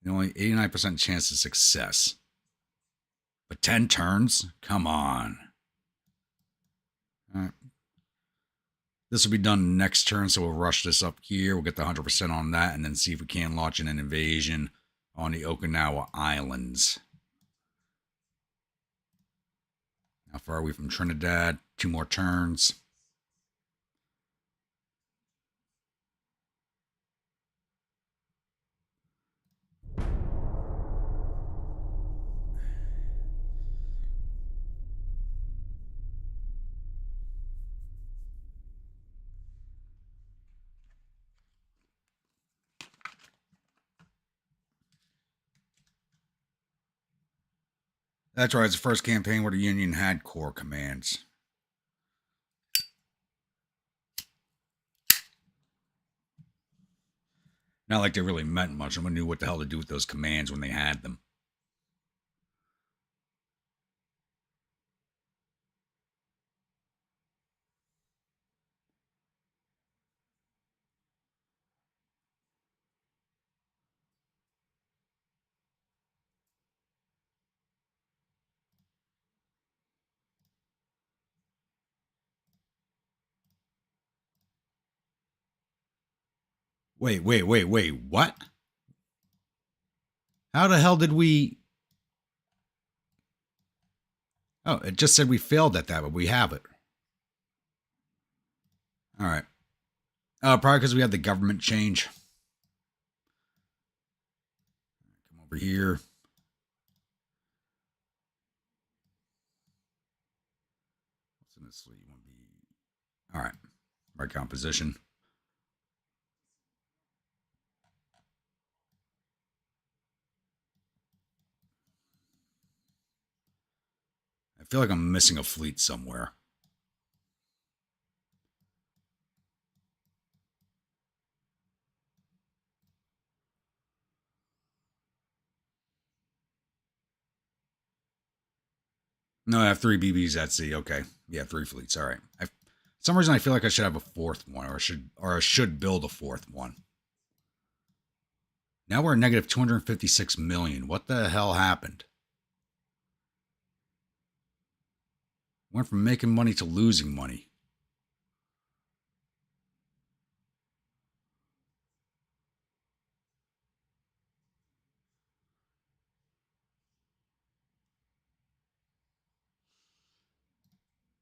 Only 89% chance of success. But 10 turns? Come on. All right. This will be done next turn, so we'll rush this up here. We'll get the 100% on that, and then see if we can launch an invasion on the Okinawa Islands. How far are we from Trinidad? 2 more turns. That's right, it's the first campaign where the Union had core commands. Not like they really meant much. No one knew what the hell to do with those commands when they had them. Wait, what? How the hell did we... Oh, it just said we failed at that, but we have it. All right. Probably because we had the government change. Come over here. What's in this? You want to be... All right. Right composition. I feel like I'm missing a fleet somewhere. No, I have 3 BBs at sea. Okay. Yeah, 3 fleets. All right. For some reason I feel like I should have a 4th one, or I should build a 4th one. Now we're at negative 256 million. What the hell happened? Went from making money to losing money.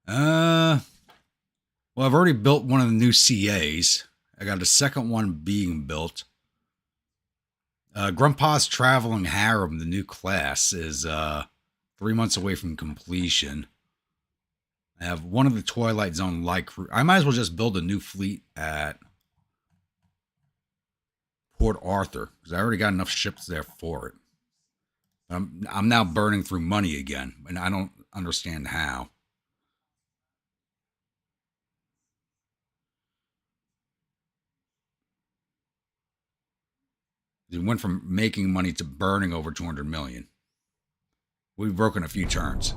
Well, I've already built one of the new CAs. I got a second one being built. Grandpa's Traveling Harem, the new class, is 3 months away from completion. I have one of the Twilight Zone light crew. I might as well just build a new fleet at Port Arthur because I already got enough ships there for it. I'm now burning through money again, and I don't understand how. It went from making money to burning over 200 million. We've broken a few turns.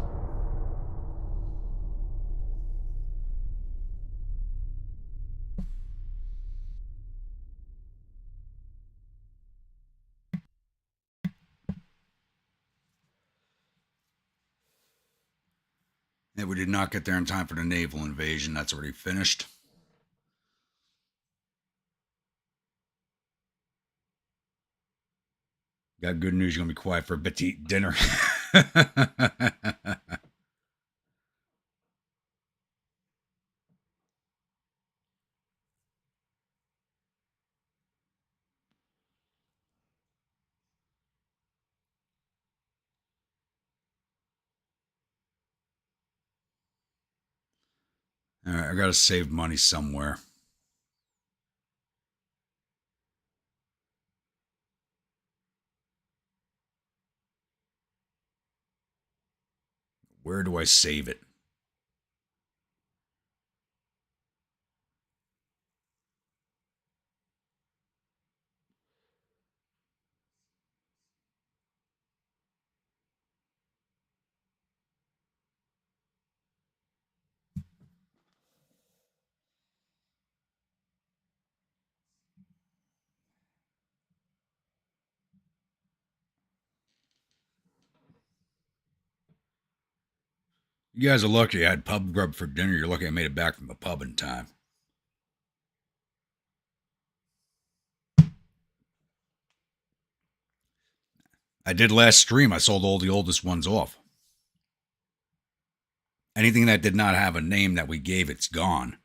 And we did not get there in time for the naval invasion. That's already finished. Got good news. You're going to be quiet for a bit to eat dinner. All right, I got to save money somewhere. Where do I save it? You guys are lucky I had pub grub for dinner. You're lucky I made it back from the pub in time. I did last stream. I sold all the oldest ones off. Anything that did not have a name that we gave, it's gone.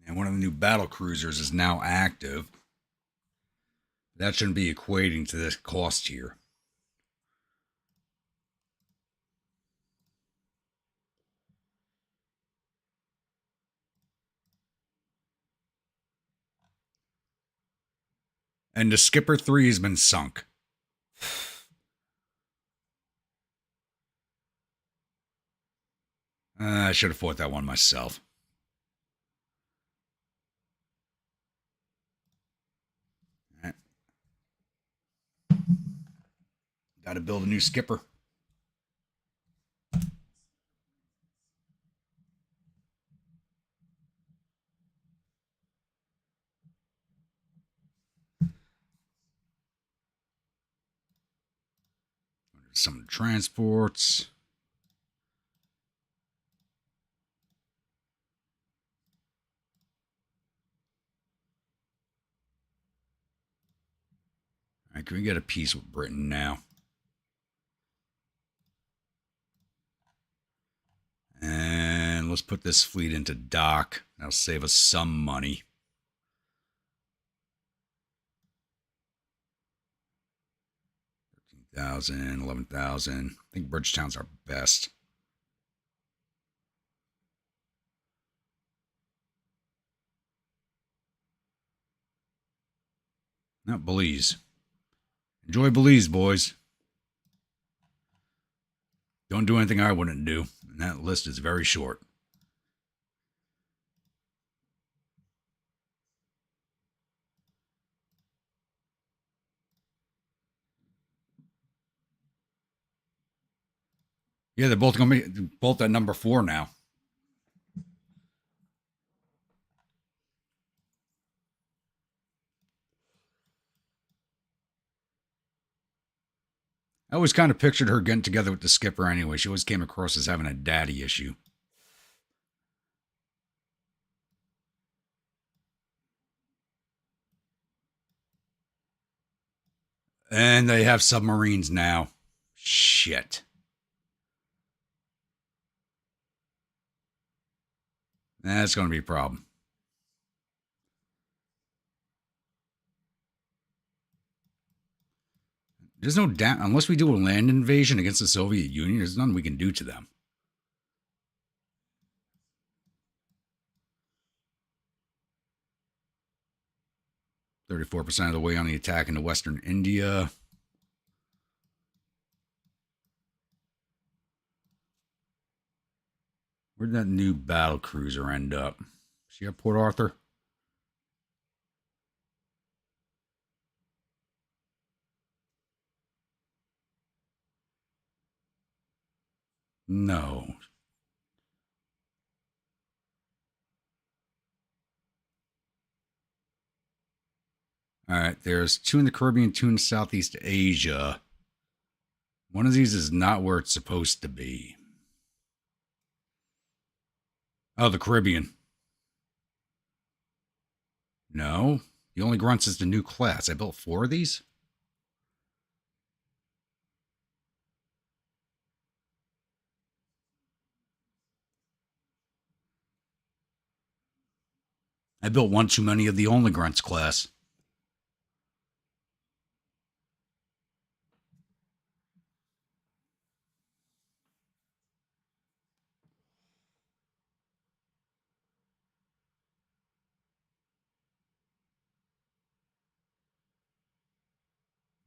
And one of the new battle cruisers is now active. That shouldn't be equating to this cost here. And the Skipper 3 has been sunk. I should have fought that one myself. All right. Got to build a new skipper. Some transports. All right, can we get a peace with Britain now? And let's put this fleet into dock. That'll save us some money. 13,000, 11,000. I think Bridgetown's our best. Not Belize. Enjoy Belize, boys. Don't do anything I wouldn't do. And that list is very short. Yeah, they're both going to be both at number 4 now. I always kind of pictured her getting together with the skipper anyway. She always came across as having a daddy issue. And they have submarines now. Shit. That's going to be a problem. There's no doubt, unless we do a land invasion against the Soviet Union, there's nothing we can do to them. %34% of the way on the attack into Western India. Where'd that new battle cruiser end up? She at Port Arthur? No. All right, there's 2 in the Caribbean, 2 in Southeast Asia. One of these is not where it's supposed to be. Oh, the Caribbean. No. The only grunts is the new class. I built 4 of these? I built one too many of the only grunts class.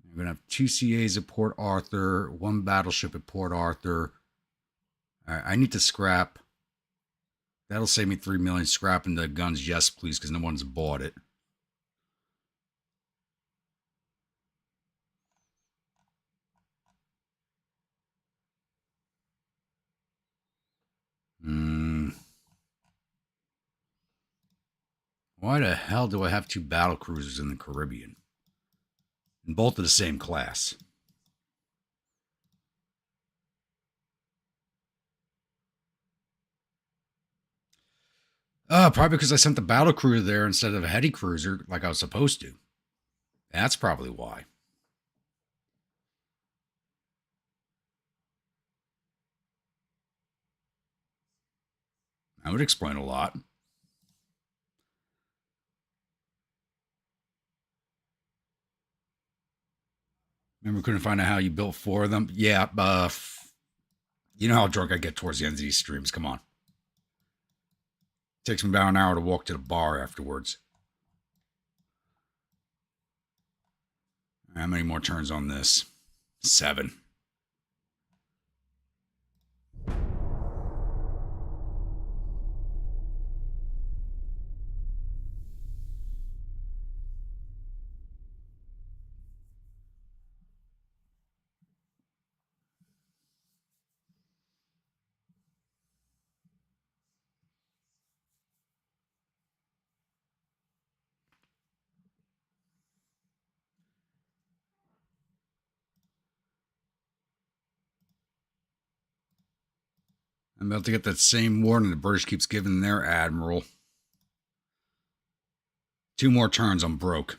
We're going to have 2 CAs at Port Arthur, 1 battleship at Port Arthur. All right, I need to scrap. That'll save me 3 million scrapping the guns. Yes, please, because no one's bought it. Why the hell do I have 2 battle cruisers in the Caribbean? And both of the same class. Probably because I sent the battle cruiser there instead of a heavy cruiser like I was supposed to. That's probably why. That would explain a lot. Remember, couldn't find out how you built 4 of them? Yeah, you know how drunk I get towards the end of these streams. Come on. It takes me about an hour to walk to the bar afterwards. How many more turns on this? 7. I'm about to get that same warning the British keeps giving their Admiral. 2 more turns, I'm broke.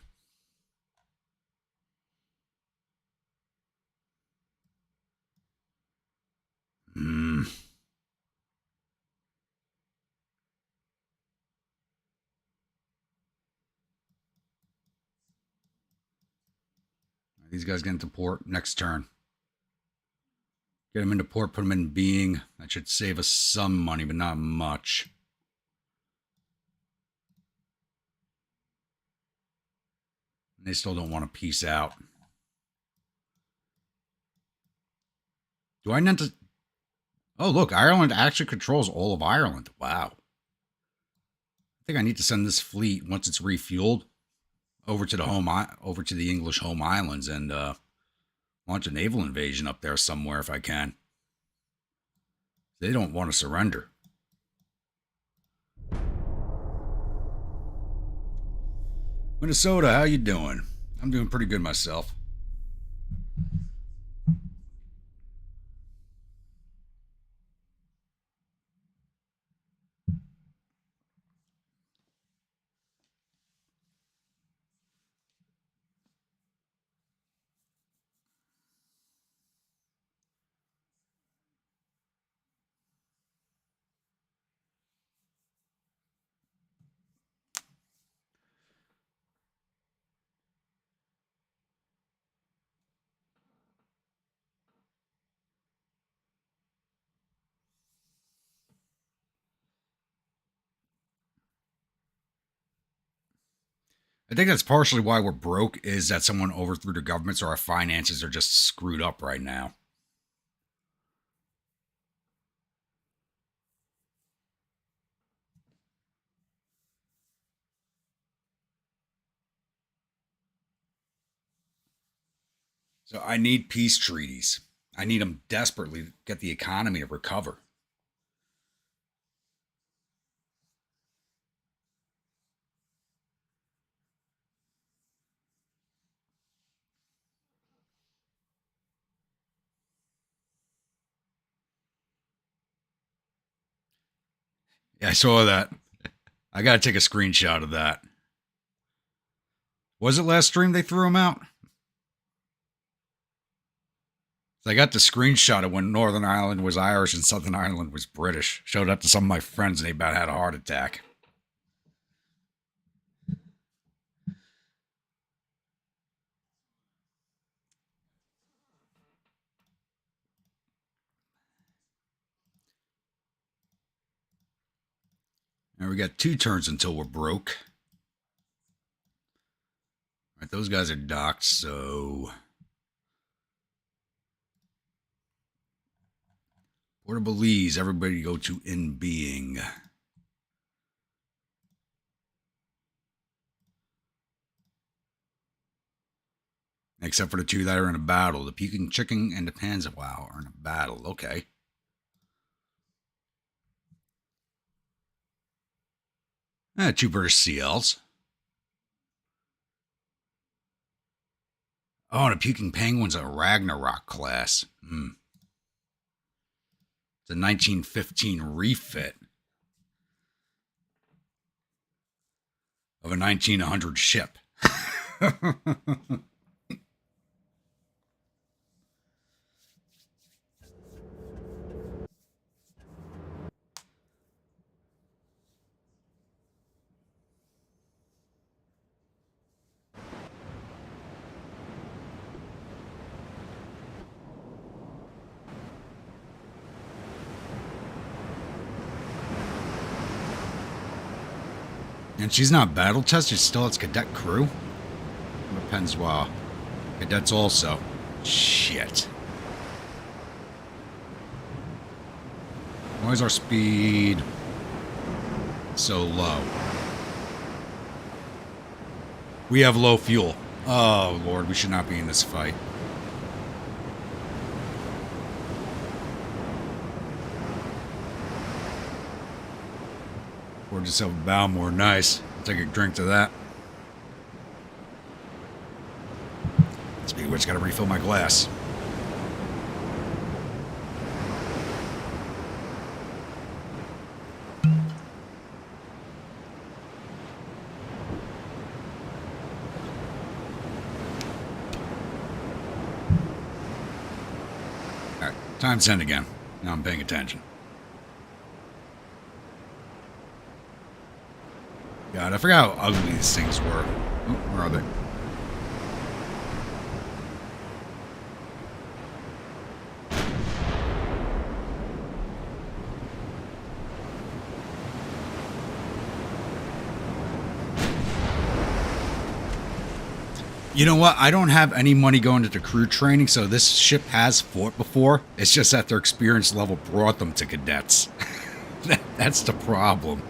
These guys get into port next turn. Get them into port, put them in being. That should save us some money, but not much. They still don't want to peace out. Do I need to... Oh, look, Ireland actually controls all of Ireland. Wow. I think I need to send this fleet, once it's refueled, over to the English home islands and launch a naval invasion up there somewhere if I can. They don't want to surrender. Minnesota, how you doing? I'm doing pretty good myself. I think that's partially why we're broke, is that someone overthrew the government, so our finances are just screwed up right now. So I need peace treaties. I need them desperately to get the economy to recover. Yeah, I saw that. I got to take a screenshot of that. Was it last stream they threw him out? I got the screenshot of when Northern Ireland was Irish and Southern Ireland was British. Showed that to some of my friends and they about had a heart attack. And we got 2 turns until we're broke. All right, those guys are docked, so... Port of Belize, everybody go to in being. Except for the 2 that are in a battle. The Peking Chicken and the Panza Wow are in a battle. Okay. 2 British CLs. Oh, and a Puking Penguin's a Ragnarok class. It's a 1915 refit of a 1900 ship. And she's not battle tested, she still has cadet crew? Depends, well, cadets also. Shit. Why is our speed so low? We have low fuel. Oh, Lord, we should not be in this fight. Or just have a bow more. Nice. I'll take a drink to that. Speaking of which, gotta refill my glass. Alright, time to send again. Now I'm paying attention. God, I forgot how ugly these things were. Oh, where are they? You know what? I don't have any money going into crew training, so this ship has fought before. It's just that their experience level brought them to cadets. That's the problem.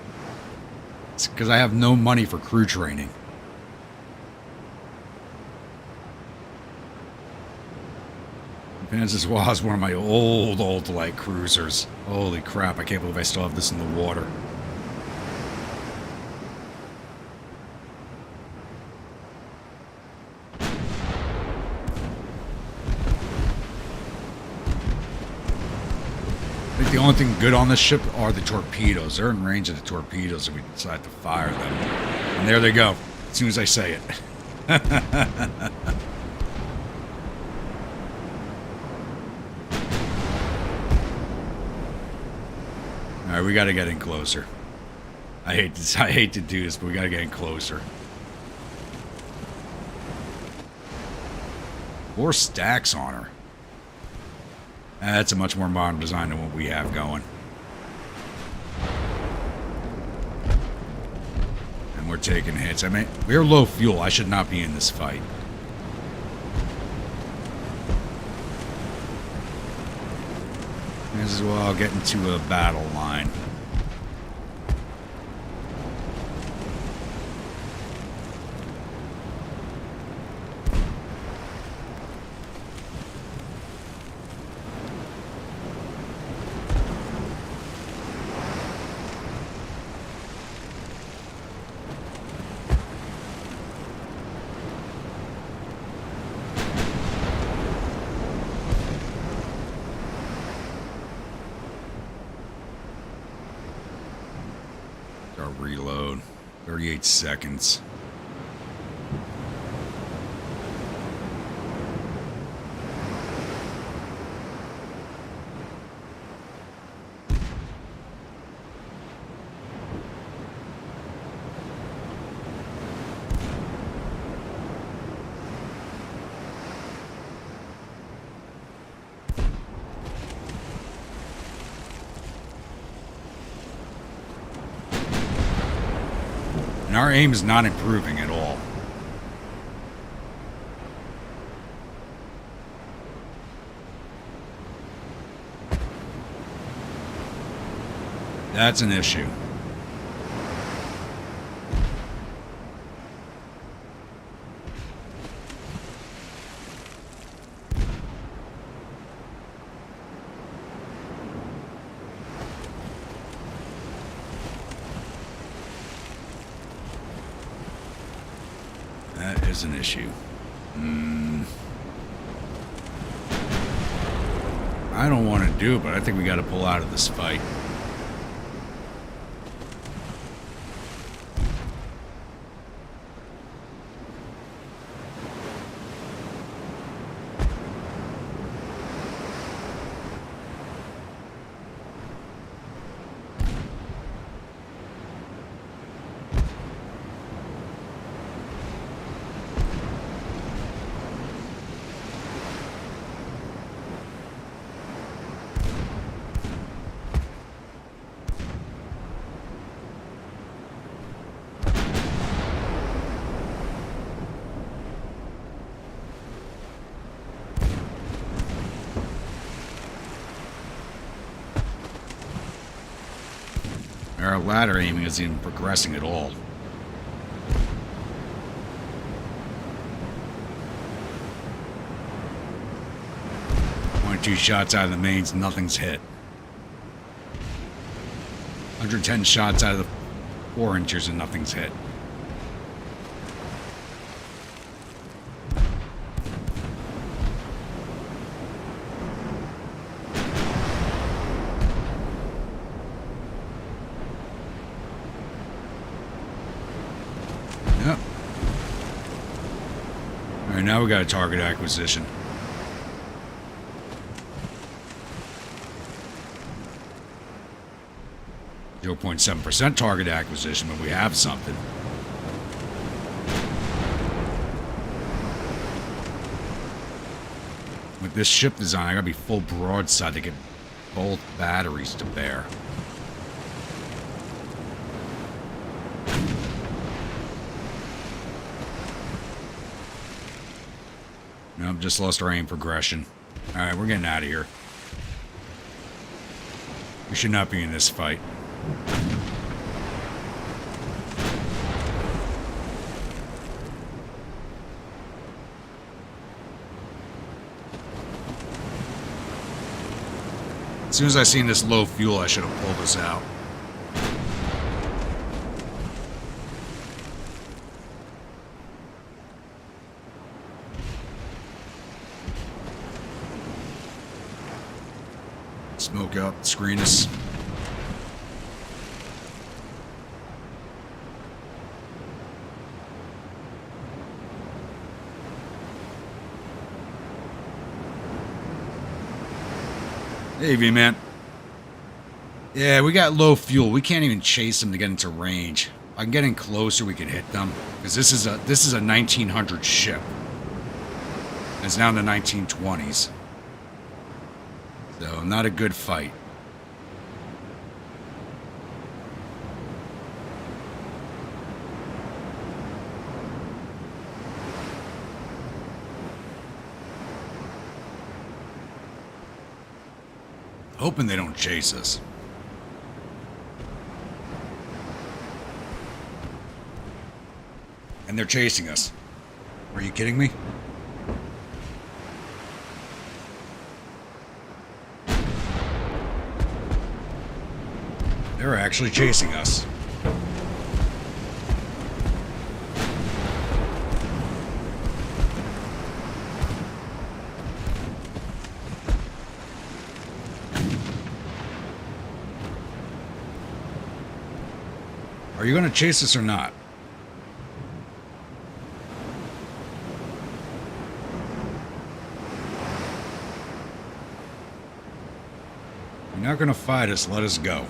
Because I have no money for crew training. Panzer's was one of my old light cruisers. Holy crap, I can't believe I still have this in the water. I think the only thing good on this ship are the torpedoes. They're in range of the torpedoes if we decide to fire them. And there they go, as soon as I say it. Alright, we gotta get in closer. I hate to do this, but we gotta get in closer. 4 stacks on her. That's a much more modern design than what we have going. And we're taking hits. I mean, we're low fuel. I should not be in this fight. As well, get into a battle line. Reload. 38 seconds. And our aim is not improving at all. That's an issue. is an issue. I don't want to do it, but I think we got to pull out of this fight. Our ladder aiming isn't even progressing at all. .2 shots out of the mains, nothing's hit. 110 shots out of the 4 inchers and nothing's hit. Yep. Alright, now we got a target acquisition. .7% target acquisition, but we have something. With this ship design, I gotta be full broadside to get both batteries to bear. Nope, just lost our aim progression. Alright, we're getting out of here. We should not be in this fight. As soon as I seen this low fuel, I should have pulled this out. Smoke up, screen us. Hey, V-Man. Yeah, we got low fuel. We can't even chase them to get into range. If I can get in closer, we can hit them. Because this is a 1900 ship. It's now in the 1920s. So, not a good fight. Hoping they don't chase us. And they're chasing us. Are you kidding me? They're actually chasing us. Are you going to chase us or not? You're not going to fight us, let us go.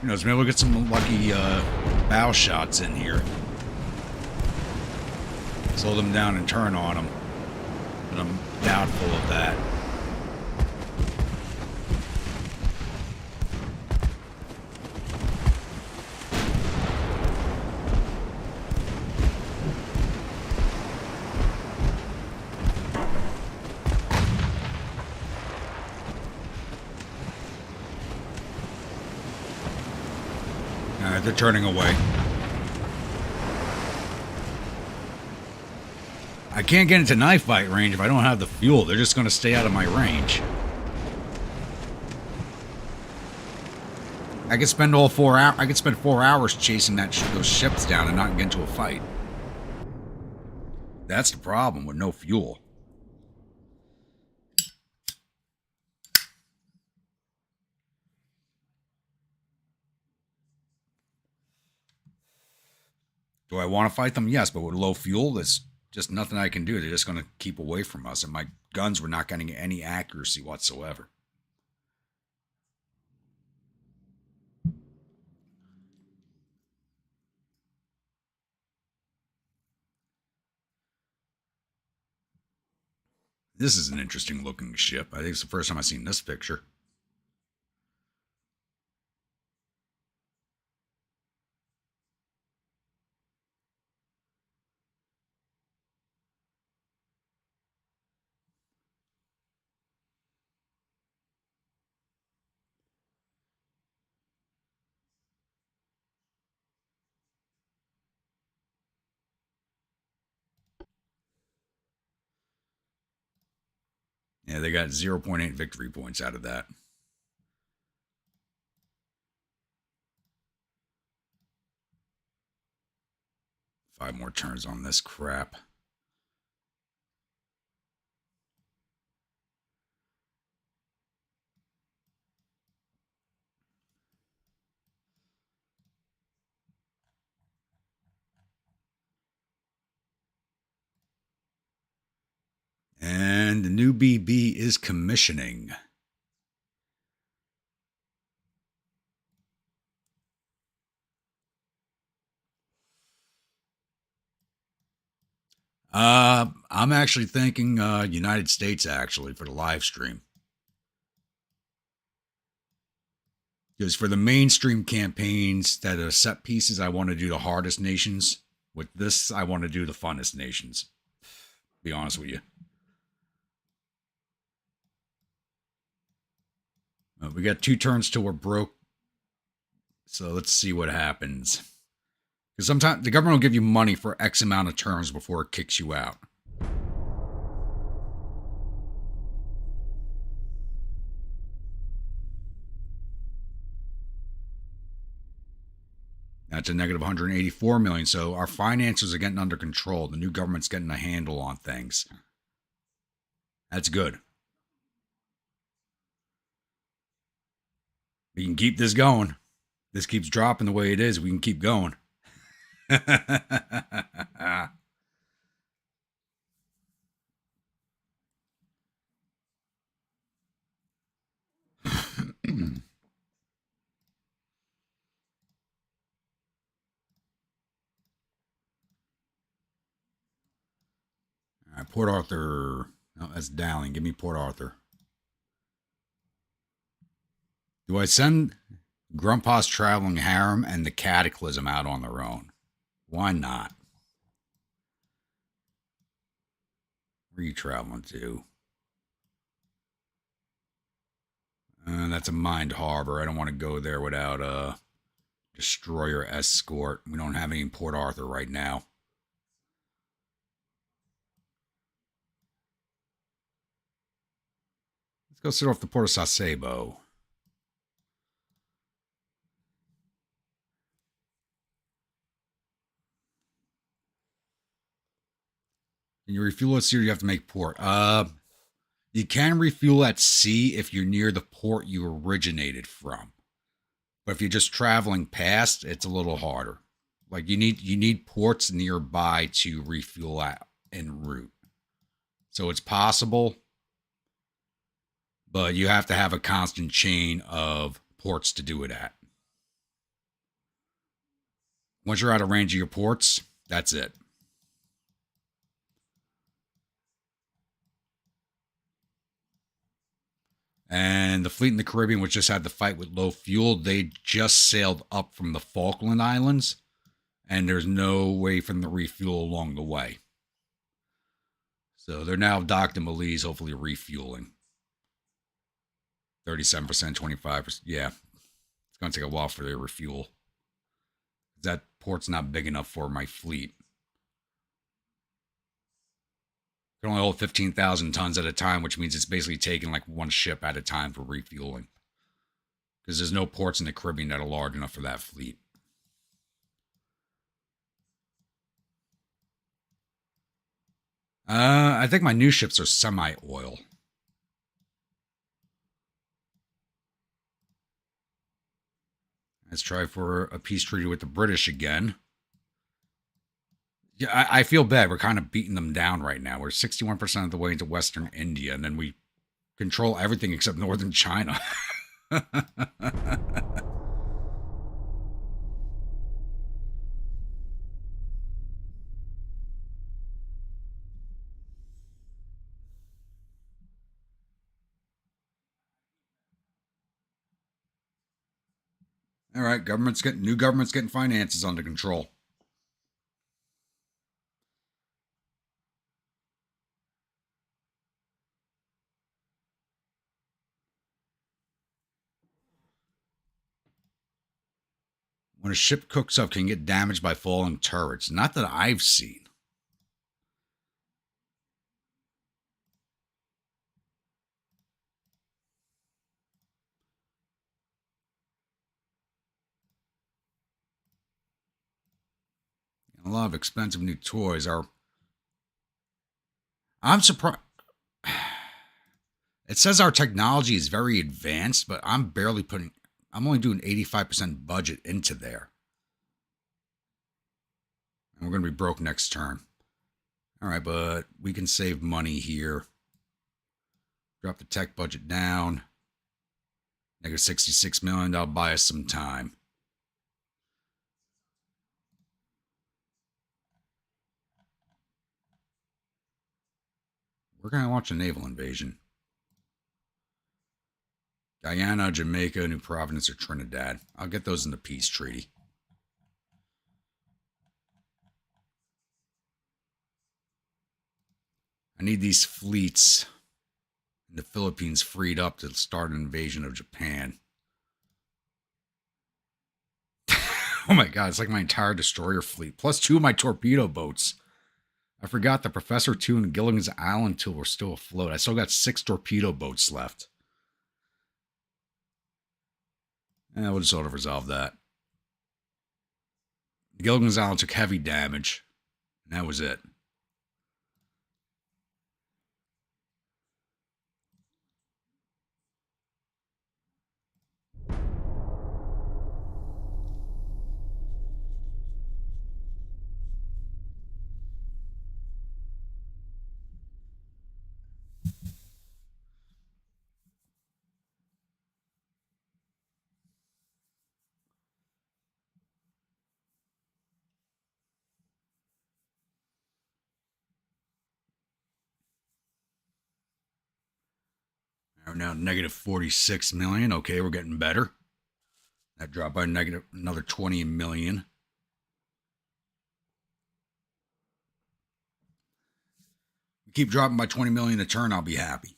Who knows, maybe we'll get some lucky bow shots in here. Slow them down and turn on them. But I'm doubtful of that. Alright, they're turning away. I can't get into knife fight range if I don't have the fuel. They're just going to stay out of my range. I could spend all 4 hours. I could spend 4 hours chasing those ships down and not get into a fight. That's the problem with no fuel. Do I want to fight them? Yes, but with low fuel, there's just nothing I can do. They're just going to keep away from us, and my guns were not getting any accuracy whatsoever. This is an interesting looking ship. I think it's the first time I've seen this picture. Yeah, they got 0.8 victory points out of that. Five more turns on this crap. And the new BB is commissioning. I'm actually thinking United States, actually, for the live stream. Because for the mainstream campaigns that are set pieces, I want to do the hardest nations. With this, I want to do the funnest nations. Be honest with you. We got 2 turns till we're broke. So let's see what happens. Because sometimes the government will give you money for X amount of turns before it kicks you out. That's a negative 184 million. So our finances are getting under control. The new government's getting a handle on things. That's good. We can keep this going. This keeps dropping the way it is. We can keep going. All right, Port Arthur. No, that's Dowling. Give me Port Arthur. Do I send Grumpa's Traveling Harem and the Cataclysm out on their own? Why not? Where are you traveling to? That's a mined harbor. I don't want to go there without a destroyer escort. We don't have any in Port Arthur right now. Let's go sit off the Port of Sasebo. Can you refuel at sea or you have to make port? You can refuel at sea if you're near the port you originated from. But if you're just traveling past, it's a little harder. Like you need ports nearby to refuel at en route. So it's possible, but you have to have a constant chain of ports to do it at. Once you're out of range of your ports, that's it. And the fleet in the Caribbean, which just had to fight with low fuel, they just sailed up from the Falkland Islands, and there's no way for them to refuel along the way. So they're now docked in Belize, hopefully refueling. 37%, 25%. Yeah, it's going to take a while for their refuel. That port's not big enough for my fleet. It can only hold 15,000 tons at a time, which means it's basically taking like one ship at a time for refueling. Because there's no ports in the Caribbean that are large enough for that fleet. I think my new ships are semi-oil. Let's try for a peace treaty with the British again. Yeah, I feel bad. We're kind of beating them down right now. We're 61% of the way into Western India, and then we control everything except northern China. All right, new government's getting finances under control. When a ship cooks up, can get damaged by falling turrets. Not that I've seen. A lot of expensive new toys are. I'm surprised. It says our technology is very advanced, but I'm only doing 85% budget into there. And we're going to be broke next turn. All right, but we can save money here. Drop the tech budget down. Negative 66 million. That'll buy us some time. We're going to launch a naval invasion. Guyana, Jamaica, New Providence, or Trinidad. I'll get those in the peace treaty. I need these fleets in the Philippines freed up to start an invasion of Japan. Oh my god, it's like my entire destroyer fleet, plus 2 of my torpedo boats. I forgot the Professor 2 and Gilligan's Island 2 were still afloat. I still got 6 torpedo boats left. We'll just auto-resolve that. Gilligan's Island took heavy damage. And that was it. We're now negative 46 million. Okay, we're getting better. That dropped by another 20 million. We keep dropping by 20 million a turn, I'll be happy.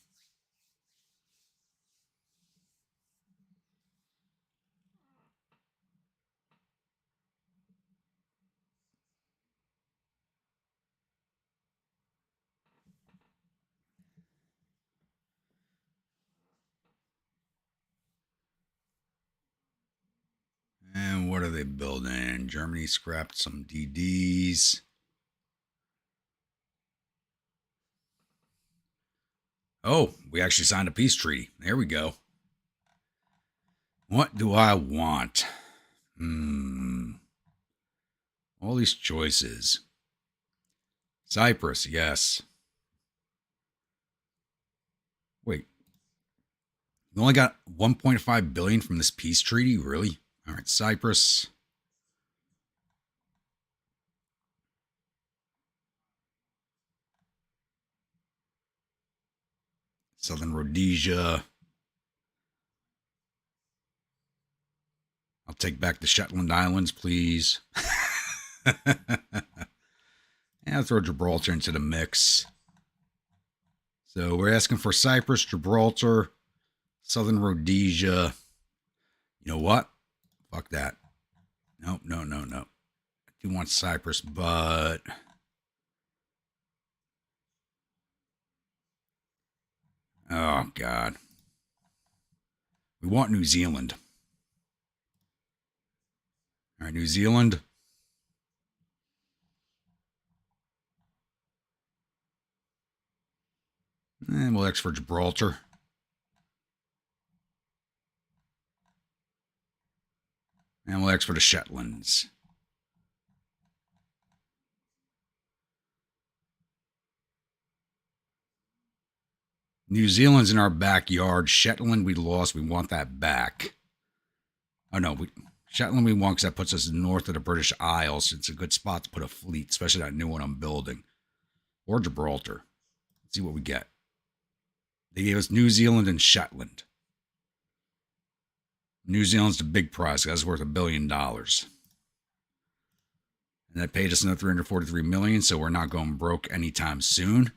And what are they building? Germany scrapped some DDs. Oh, we actually signed a peace treaty. There we go. What do I want? All these choices. Cyprus, yes. Wait. We only got 1.5 billion from this peace treaty? Really? All right, Cyprus. Southern Rhodesia. I'll take back the Shetland Islands, please. I'll throw Gibraltar into the mix. So we're asking for Cyprus, Gibraltar, Southern Rhodesia. You know what? Fuck that. Nope, no, no, no. I do want Cyprus, but oh God. We want New Zealand. All right, New Zealand. And we'll X for Gibraltar. And we'll X for the Shetlands. New Zealand's in our backyard. Shetland we lost. We want that back. Oh, no. Shetland we want because that puts us north of the British Isles. It's a good spot to put a fleet, especially that new one I'm building. Or Gibraltar. Let's see what we get. They gave us New Zealand and Shetland. New Zealand's the big prize. That's worth $1 billion. And that paid us another $343 million, so we're not going broke anytime soon.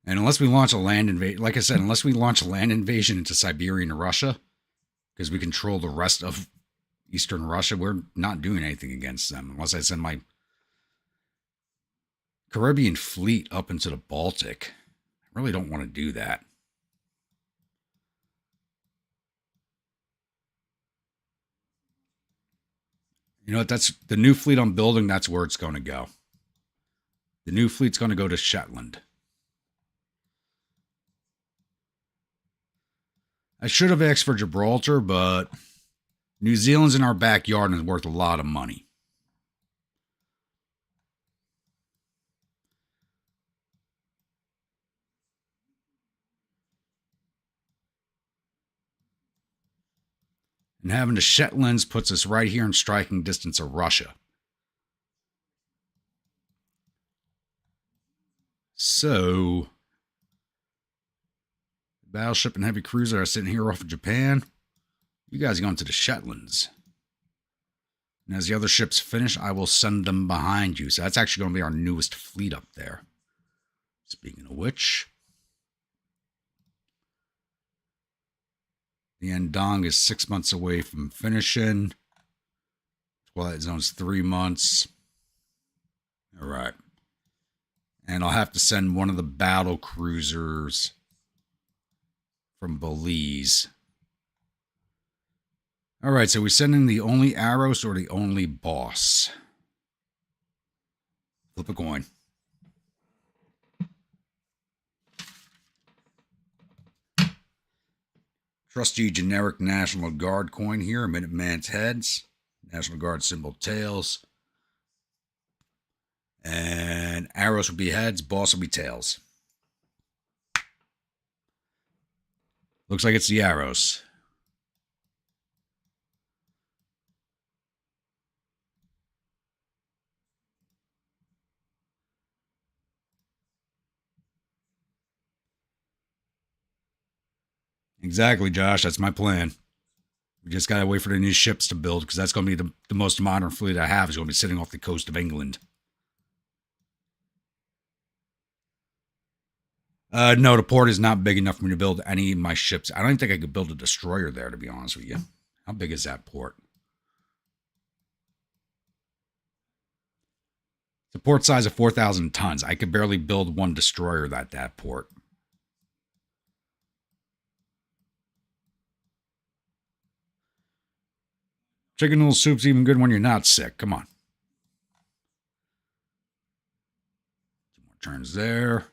And unless we launch a land invasion, like I said, unless we launch a land invasion into Siberia and Russia, because we control the rest of Eastern Russia, we're not doing anything against them. Unless I send my Caribbean fleet up into the Baltic. I really don't want to do that. You know what? That's the new fleet I'm building. That's where it's going to go. The new fleet's going to go to Shetland. I should have asked for Gibraltar, but New Zealand's in our backyard and is worth a lot of money. And having the Shetlands puts us right here in striking distance of Russia. So, battleship and heavy cruiser are sitting here off of Japan. You guys are going to the Shetlands. And as the other ships finish, I will send them behind you. So that's actually going to be our newest fleet up there. Speaking of which, the Endong is 6 months away from finishing. Twilight Zone's 3 months. All right. And I'll have to send one of the battle cruisers from Belize. All right, so we sending the only Aros or the only boss? Flip a coin. Trusty generic National Guard coin here. Minuteman's heads. National Guard symbol tails. And Aros will be heads. Boss will be tails. Looks like it's the Aros. Exactly, Josh. That's my plan. We just got to wait for the new ships to build because that's going to be the most modern fleet I have is going to be sitting off the coast of England. No, the port is not big enough for me to build any of my ships. I don't even think I could build a destroyer there, to be honest with you. How big is that port? It's a port size of 4,000 tons. I could barely build one destroyer at that port. Chicken noodle soup's even good when you're not sick. Come on. 2 more turns there.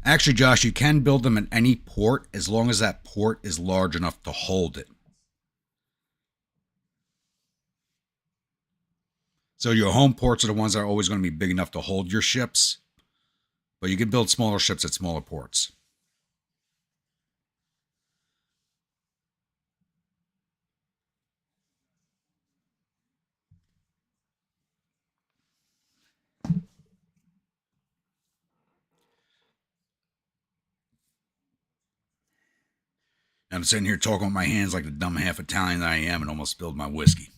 Actually, Josh, you can build them in any port as long as that port is large enough to hold it. So your home ports are the ones that are always going to be big enough to hold your ships. But you can build smaller ships at smaller ports. I'm sitting here talking with my hands like the dumb half Italian that I am and almost spilled my whiskey.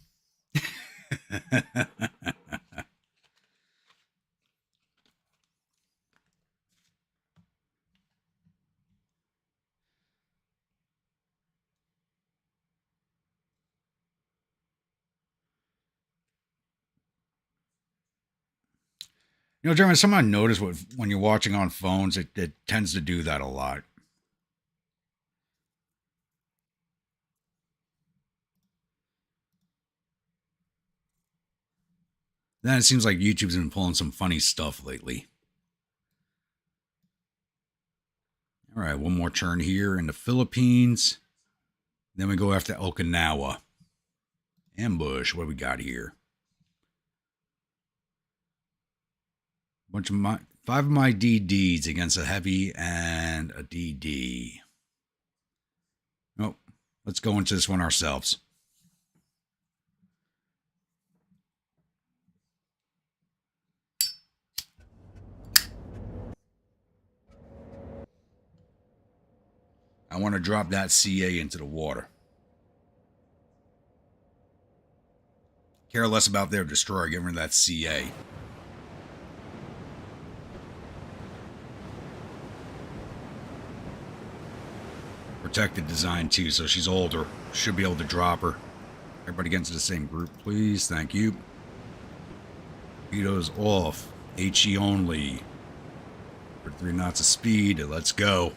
You know, Jeremy, something I noticed when you're watching on phones, it tends to do that a lot. Then it seems like YouTube's been pulling some funny stuff lately. All right, one more turn here in the Philippines. Then we go after Okinawa. Ambush, what do we got here? Bunch of 5 of my DDs against a heavy and a DD. Oh, let's go into this one ourselves. I want to drop that CA into the water. Care less about their destroyer, get rid of that CA. Protected design too, so she's older. Should be able to drop her. Everybody get into the same group, please. Thank you. Torpedoes off. HE only. For 3 knots of speed. Let's go.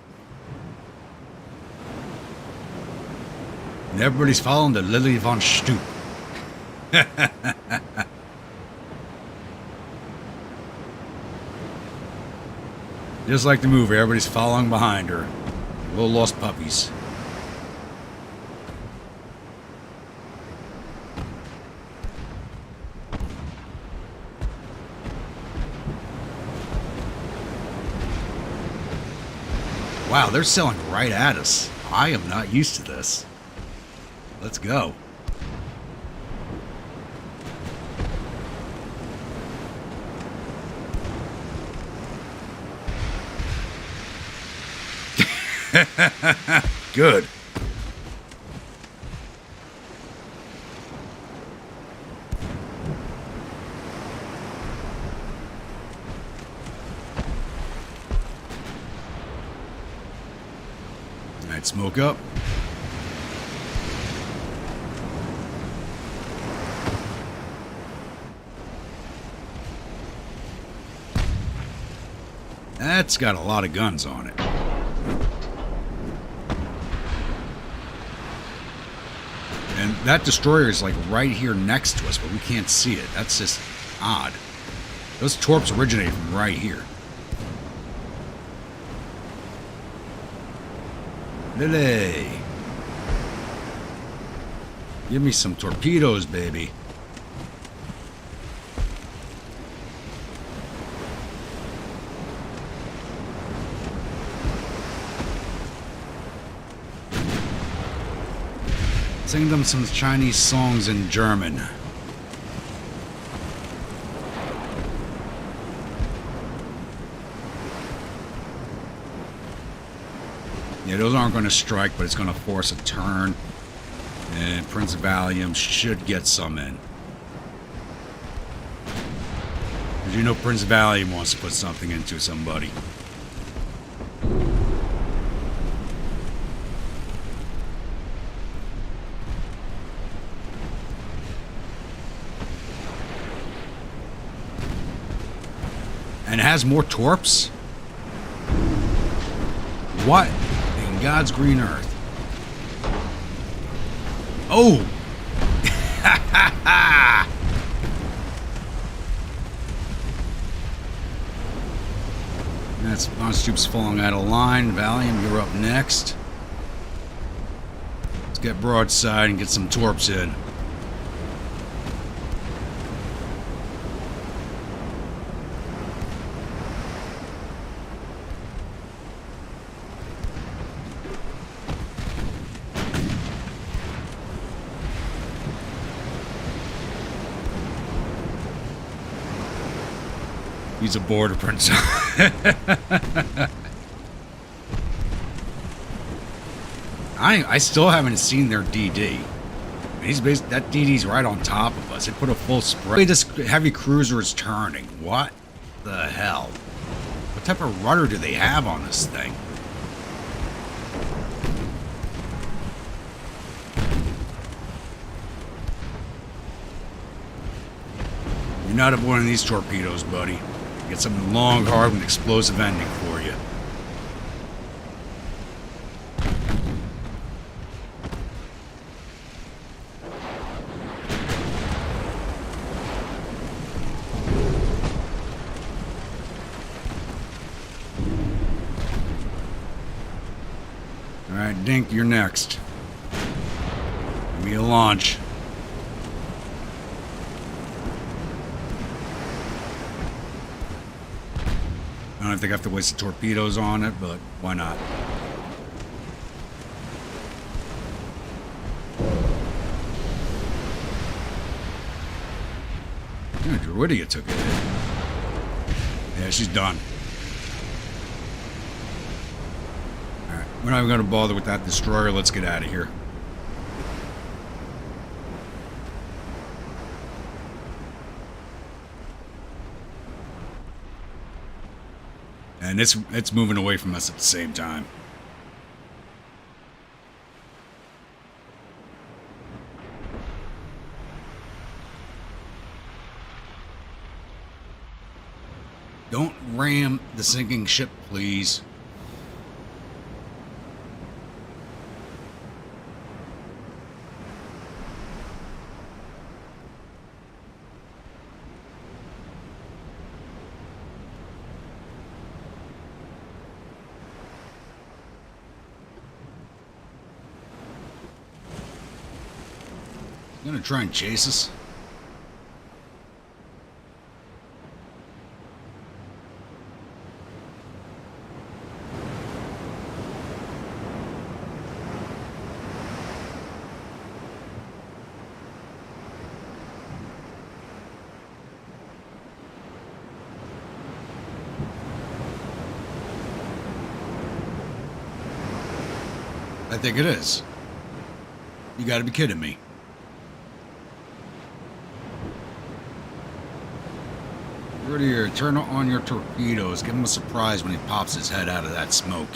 And everybody's following the Lily von Stoop. Just like the movie, everybody's following behind her. Little lost puppies. Wow, they're selling right at us. I am not used to this. Let's go. Good. All right, smoke up. That's got a lot of guns on it. And that destroyer is like right here next to us, but we can't see it. That's just odd. Those torps originate from right here. Lily. Give me some torpedoes, baby. Sing them some Chinese songs in German. Yeah, those aren't going to strike, but it's going to force a turn. And Prince Valium should get some in. Because you know Prince Valium wants to put something into somebody. And it has more torps? What in God's green earth? Oh! That's Monstoop's falling out of line. Valium, you're up next. Let's get broadside and get some torps in. He's a border prince. I still haven't seen their DD. That DD's right on top of us. It put a full spray. This heavy cruiser is turning. What the hell? What type of rudder do they have on this thing? You're not avoiding these torpedoes, buddy. Get something long, hard, with an explosive ending for you. Alright, Dink, you're next. Give me a launch. I don't think I have to waste the torpedoes on it, but why not? Yeah, Druidia took it. Yeah, she's done. Alright, we're not even going to bother with that destroyer. Let's get out of here. And it's moving away from us at the same time. Don't ram the sinking ship, please. You gonna try and chase us? I think it is. You gotta be kidding me. Here, turn on your torpedoes. Give him a surprise when he pops his head out of that smoke.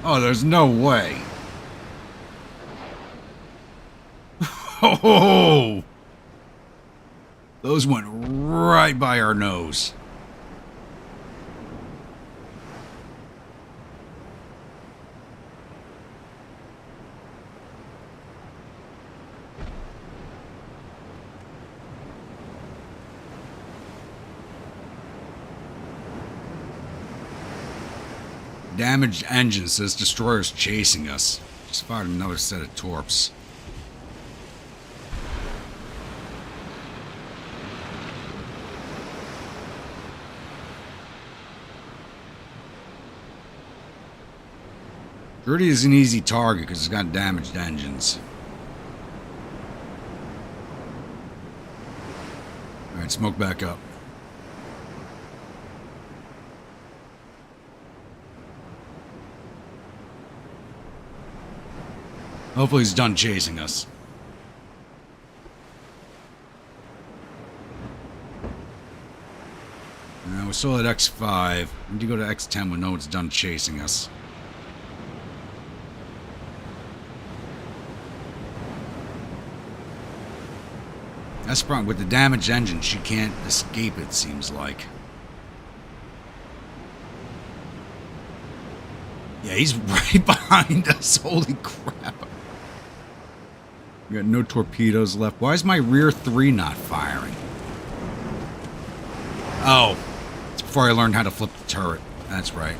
Oh, there's no way. Oh! Those went right by our nose. Damaged engine, says destroyer's chasing us. Just fired another set of torps. Gertie is an easy target because it's got damaged engines. Alright, smoke back up. Hopefully he's done chasing us. Now we're still at X5. We need to go to X10 when no one's done chasing us. That's probably with the damaged engine, she can't escape, it seems like. Yeah, he's right behind us. Holy crap. We got no torpedoes left. Why is my rear 3 not firing? Oh, it's before I learned how to flip the turret. That's right.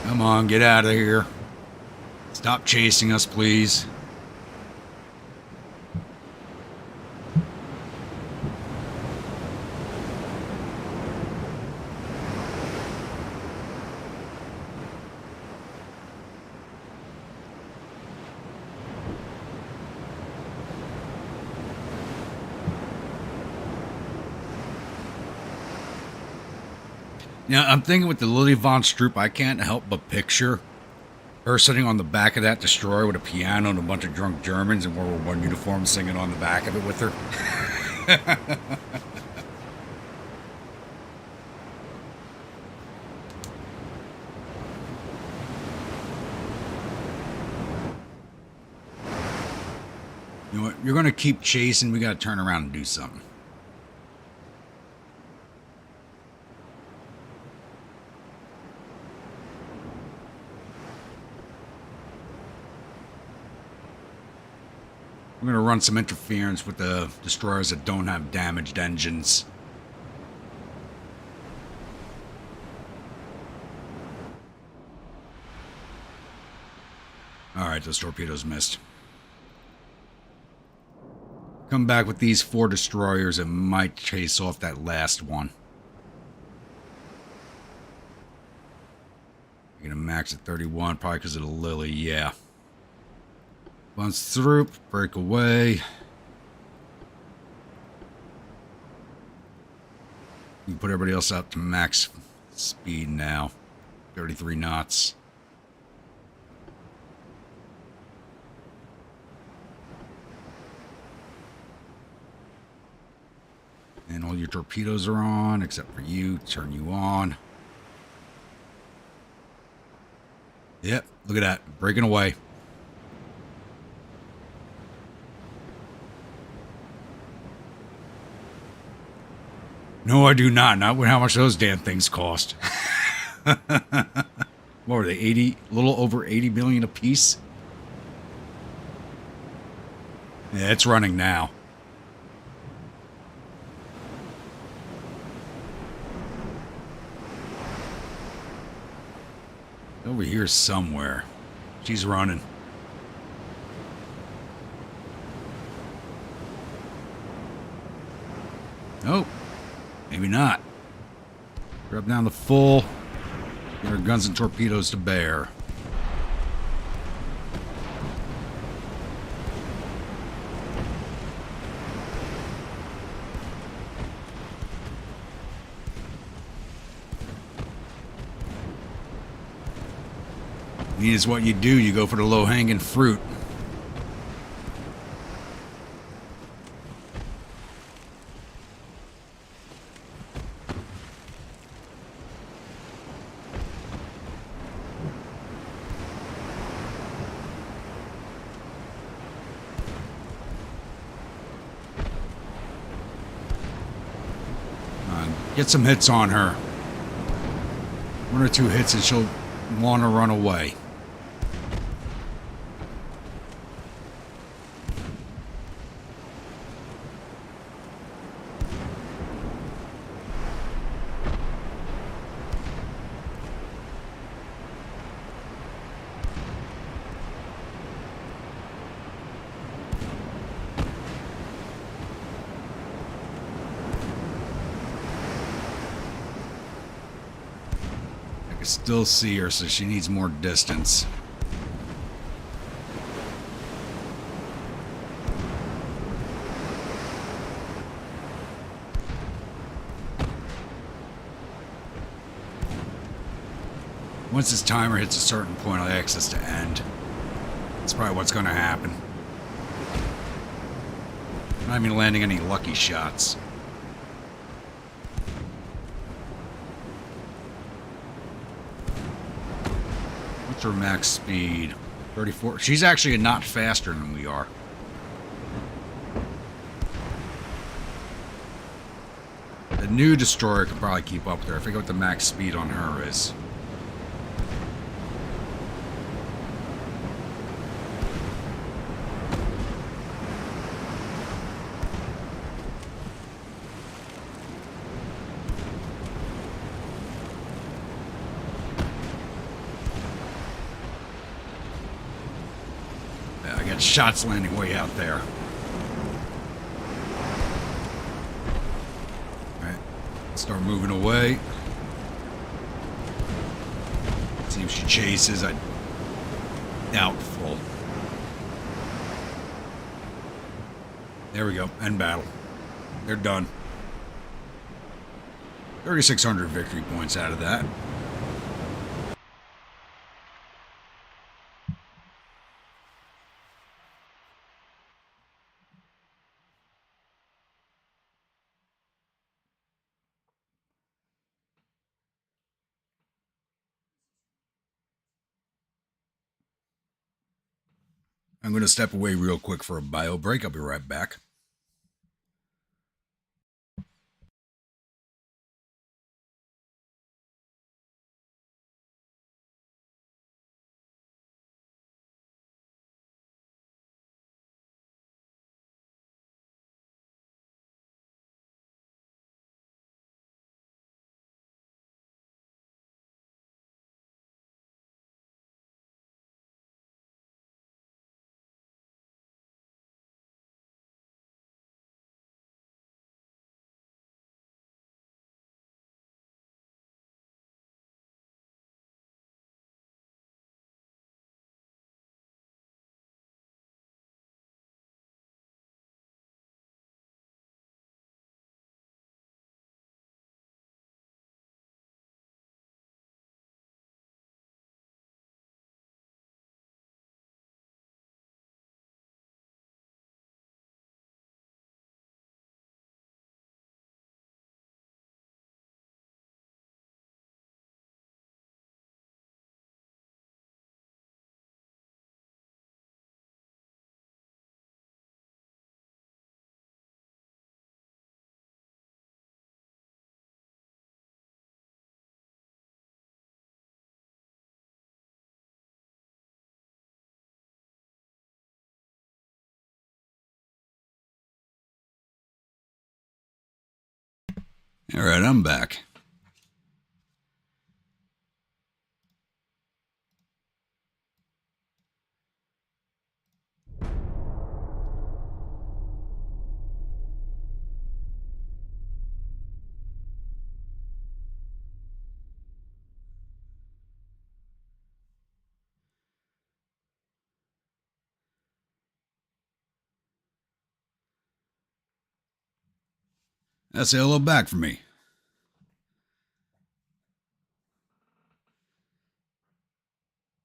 Come on, get out of here. Stop chasing us, please. Yeah, I'm thinking with the Lily Von Stroop, I can't help but picture her sitting on the back of that destroyer with a piano and a bunch of drunk Germans in World War I uniforms singing on the back of it with her. You know what? You're going to keep chasing. We got to turn around and do something. We're going to run some interference with the destroyers that don't have damaged engines. Alright, those torpedoes missed. Come back with these 4 destroyers and might chase off that last one. You're going to max at 31, probably because of the Lily, yeah. Once through, break away. You put everybody else up to max speed now. 33 knots. And all your torpedoes are on, except for you. Turn you on. Yep, look at that. Breaking away. No, I do not. Not with how much those damn things cost. What were they? 80, a little over 80 million a piece? Yeah, it's running now. Over here somewhere. She's running. Nope. Maybe not. Drop down to full. Get our guns and torpedoes to bear. I mean, it's what you do. You go for the low-hanging fruit. Get some hits on her. 1 or 2 hits and she'll want to run away. Still see her, so she needs more distance. Once this timer hits a certain point, I'll access to end. That's probably what's going to happen. I'm not even landing any lucky shots. Her max speed 34. She's actually a knot faster than we are. The new destroyer could probably keep up with her. I forget what the max speed on her is. Shots landing way out there. Alright, start moving away. See if she chases. I doubtful. There we go. End battle. They're done. 3,600 victory points out of that. I'm going to step away real quick for a bio break. I'll be right back. All right, I'm back. That's a hello back for me.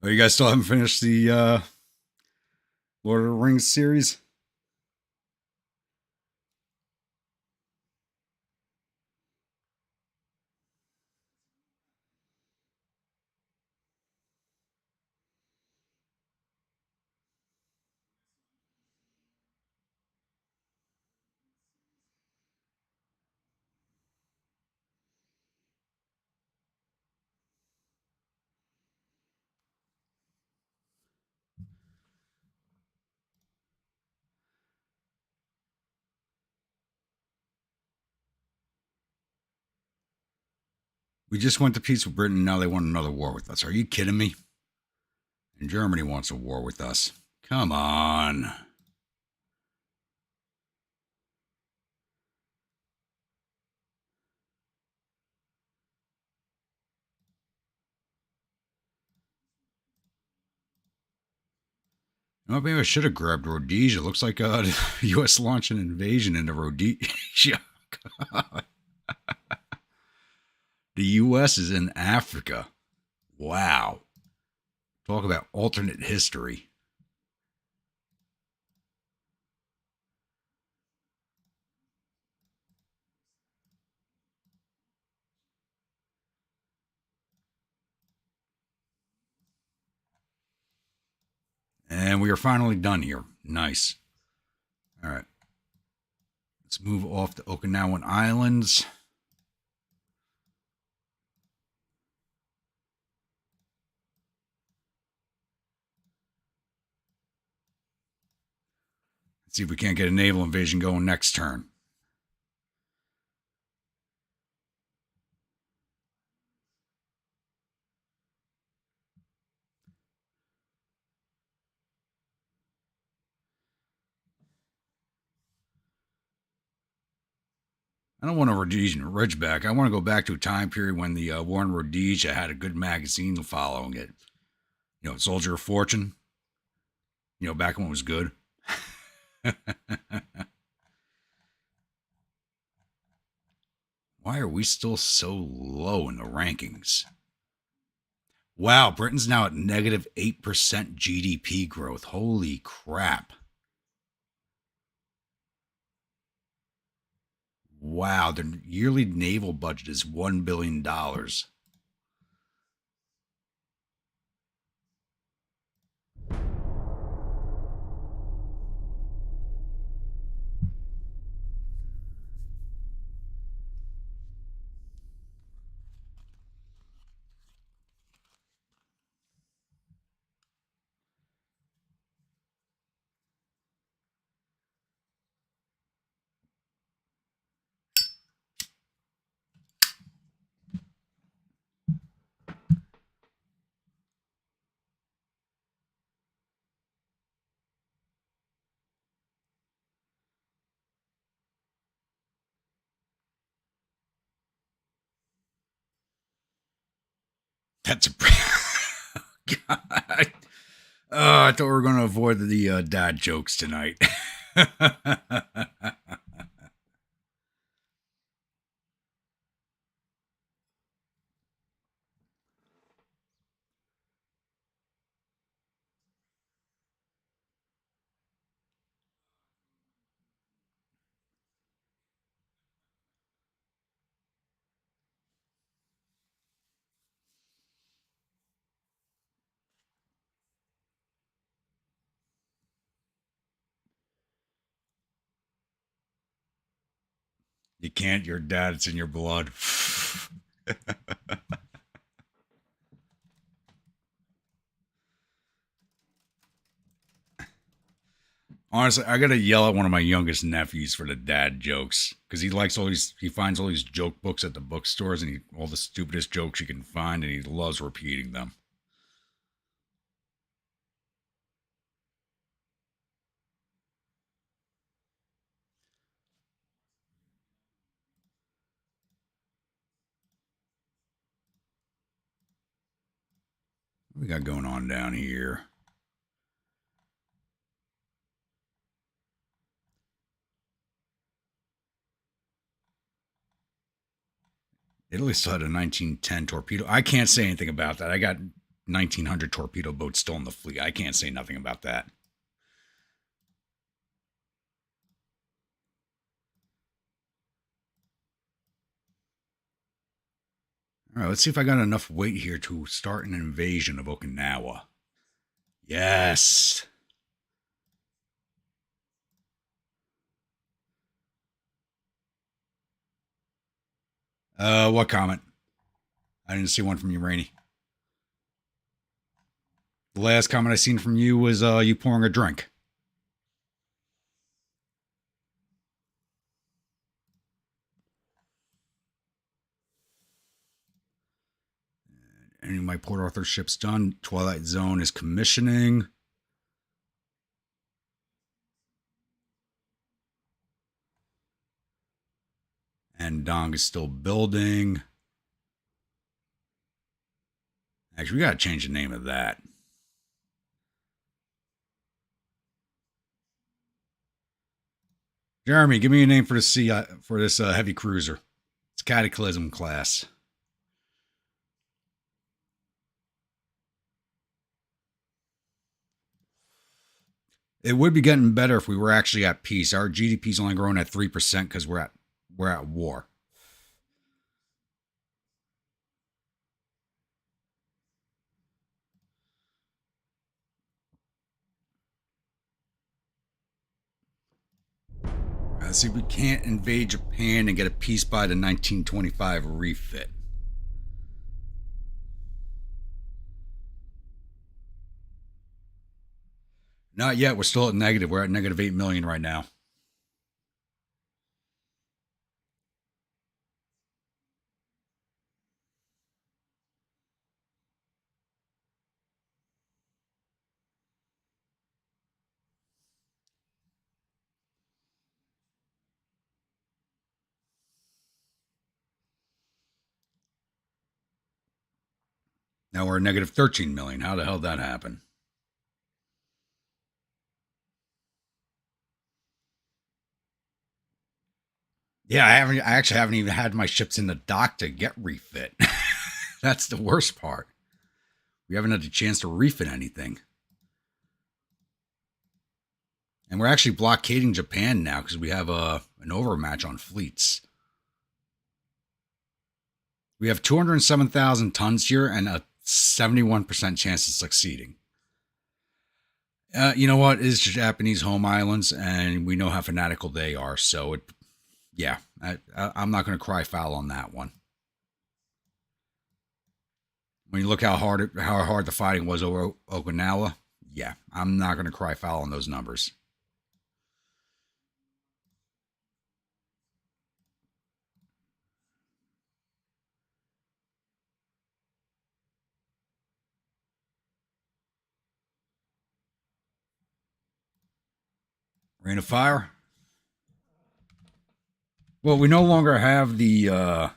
Oh, you guys still haven't finished the Lord of the Rings series? We just went to peace with Britain, and now they want another war with us. Are you kidding me? And Germany wants a war with us. Come on. Well, maybe I should have grabbed Rhodesia. Looks like the U.S. launched an invasion into Rhodesia. The U.S. is in Africa. Wow. Talk about alternate history. And we are finally done here. Nice. All right. Let's move off the Okinawan Islands. Let's see if we can't get a naval invasion going next turn. I don't want a Rhodesian Ridgeback. I want to go back to a time period when the war in Rhodesia had a good magazine following it. You know, Soldier of Fortune. You know, back when it was good. Why Why are we still so low in the rankings? Wow, Britain's now at negative 8% GDP growth. Holy crap. Wow, their yearly naval budget is $1 billion. That's a... God. Oh, I thought we were going to avoid the dad jokes tonight. You can't. Your dad, it's in your blood. Honestly, I gotta yell at one of my youngest nephews for the dad jokes because he finds all these joke books at the bookstores and all the stupidest jokes you can find, and he loves repeating them. What we got going on down here? Italy still had a 1910 torpedo. I can't say anything about that. I got 1900 torpedo boats still in the fleet. I can't say nothing about that. All right, let's see if I got enough weight here to start an invasion of Okinawa. Yes. What comment? I didn't see one from you, Rainey. The last comment I seen from you was you pouring a drink. Any of my Port Arthur ships done. Twilight Zone is commissioning. And Dong is still building. Actually, we got to change the name of that. Jeremy, give me a name for this heavy cruiser. It's Cataclysm class. It would be getting better if we were actually at peace. Our GDP is only growing at 3% because we're at war. Let's see if we can't invade Japan and get a peace by the 1925 refit. Not yet. We're still at negative. We're at negative 8 million right now. Now we're at negative 13 million. How the hell did that happen? Yeah, I actually haven't even had my ships in the dock to get refit. That's the worst part. We haven't had a chance to refit anything. And we're actually blockading Japan now because we have an overmatch on fleets. We have 207,000 tons here and a 71% chance of succeeding. You know what? It's Japanese home islands, and we know how fanatical they are. So, yeah, I'm not going to cry foul on that one. When you look how hard the fighting was over Okinawa, yeah, I'm not going to cry foul on those numbers. Rain of Fire. Well, we no longer have the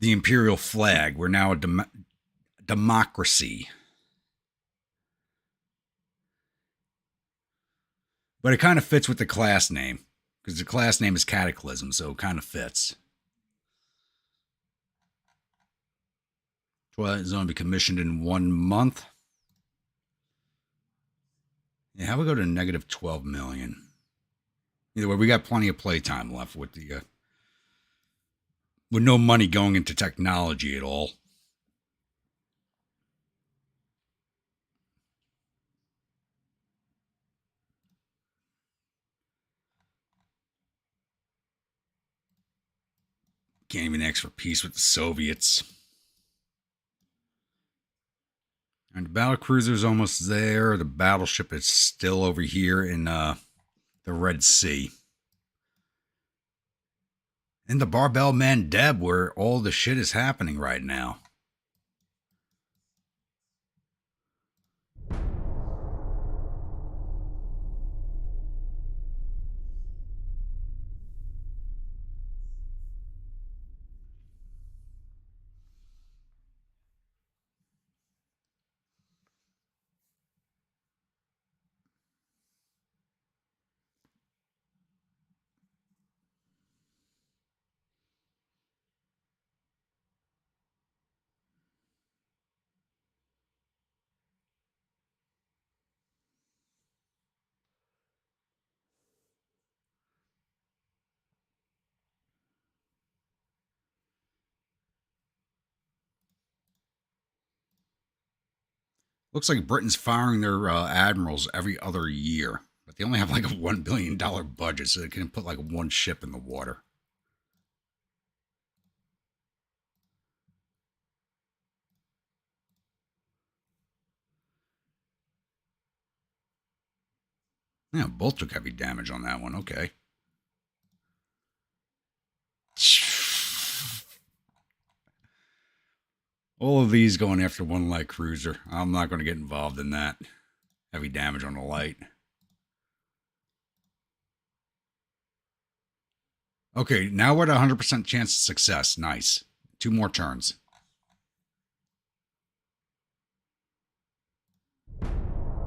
imperial flag. We're now a democracy. But it kind of fits with the class name because the class name is Cataclysm, so it kind of fits. Twilight Zone will be commissioned in 1 month. Yeah, how we go to negative 12 million? Either way, we got plenty of playtime left with the with no money going into technology at all. Can't even ask for peace with the Soviets. And the battle cruiser's almost there. The battleship is still over here in the Red Sea. In the Barbel Mandeb, where all the shit is happening right now. Looks like Britain's firing their admirals every other year, but they only have like a $1 billion budget, so they can put like one ship in the water. Yeah, both took heavy damage on that one. Okay. All of these going after one light cruiser. I'm not going to get involved in that. Heavy damage on the light. Okay, now we're at 100% chance of success. Nice. 2 more turns.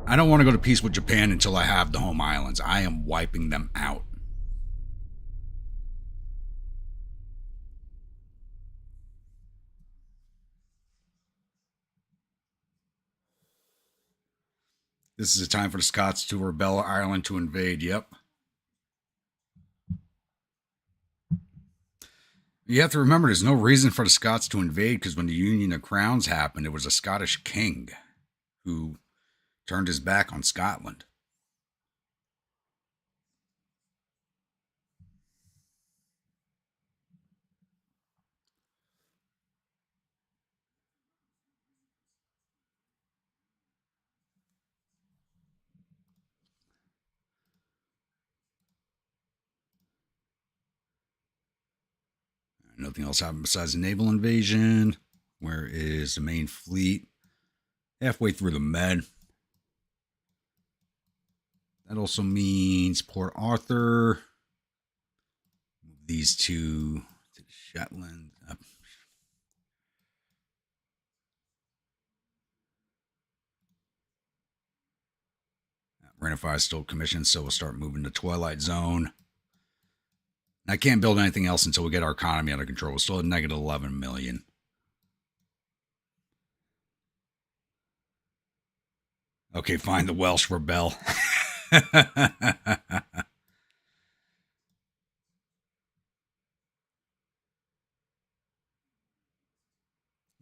I don't want to go to peace with Japan until I have the home islands. I am wiping them out. This is a time for the Scots to rebel, Ireland to invade. Yep. You have to remember there's no reason for the Scots to invade because when the Union of Crowns happened, it was a Scottish king who turned his back on Scotland. Nothing else happened besides the naval invasion. Where is the main fleet? Halfway through the Med. That also means Port Arthur. Move these two to Shetland. Rain of Fire still commissioned, so we'll start moving to Twilight Zone. I can't build anything else until we get our economy under control. We're still at negative 11 million. Okay, find the Welsh rebel.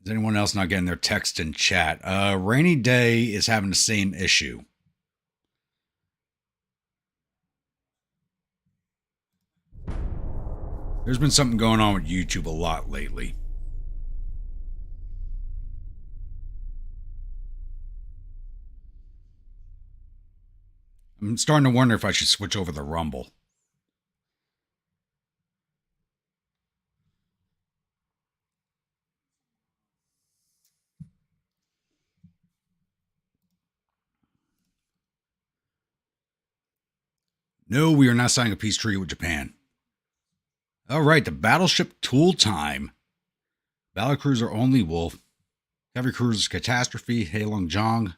Is anyone else not getting their text in chat? Rainy Day is having the same issue. There's been something going on with YouTube a lot lately. I'm starting to wonder if I should switch over to Rumble. No, we are not signing a peace treaty with Japan. All right, the battleship tool time. Battlecruiser only Wolf. Heavy cruisers Catastrophe, Heilong Jong.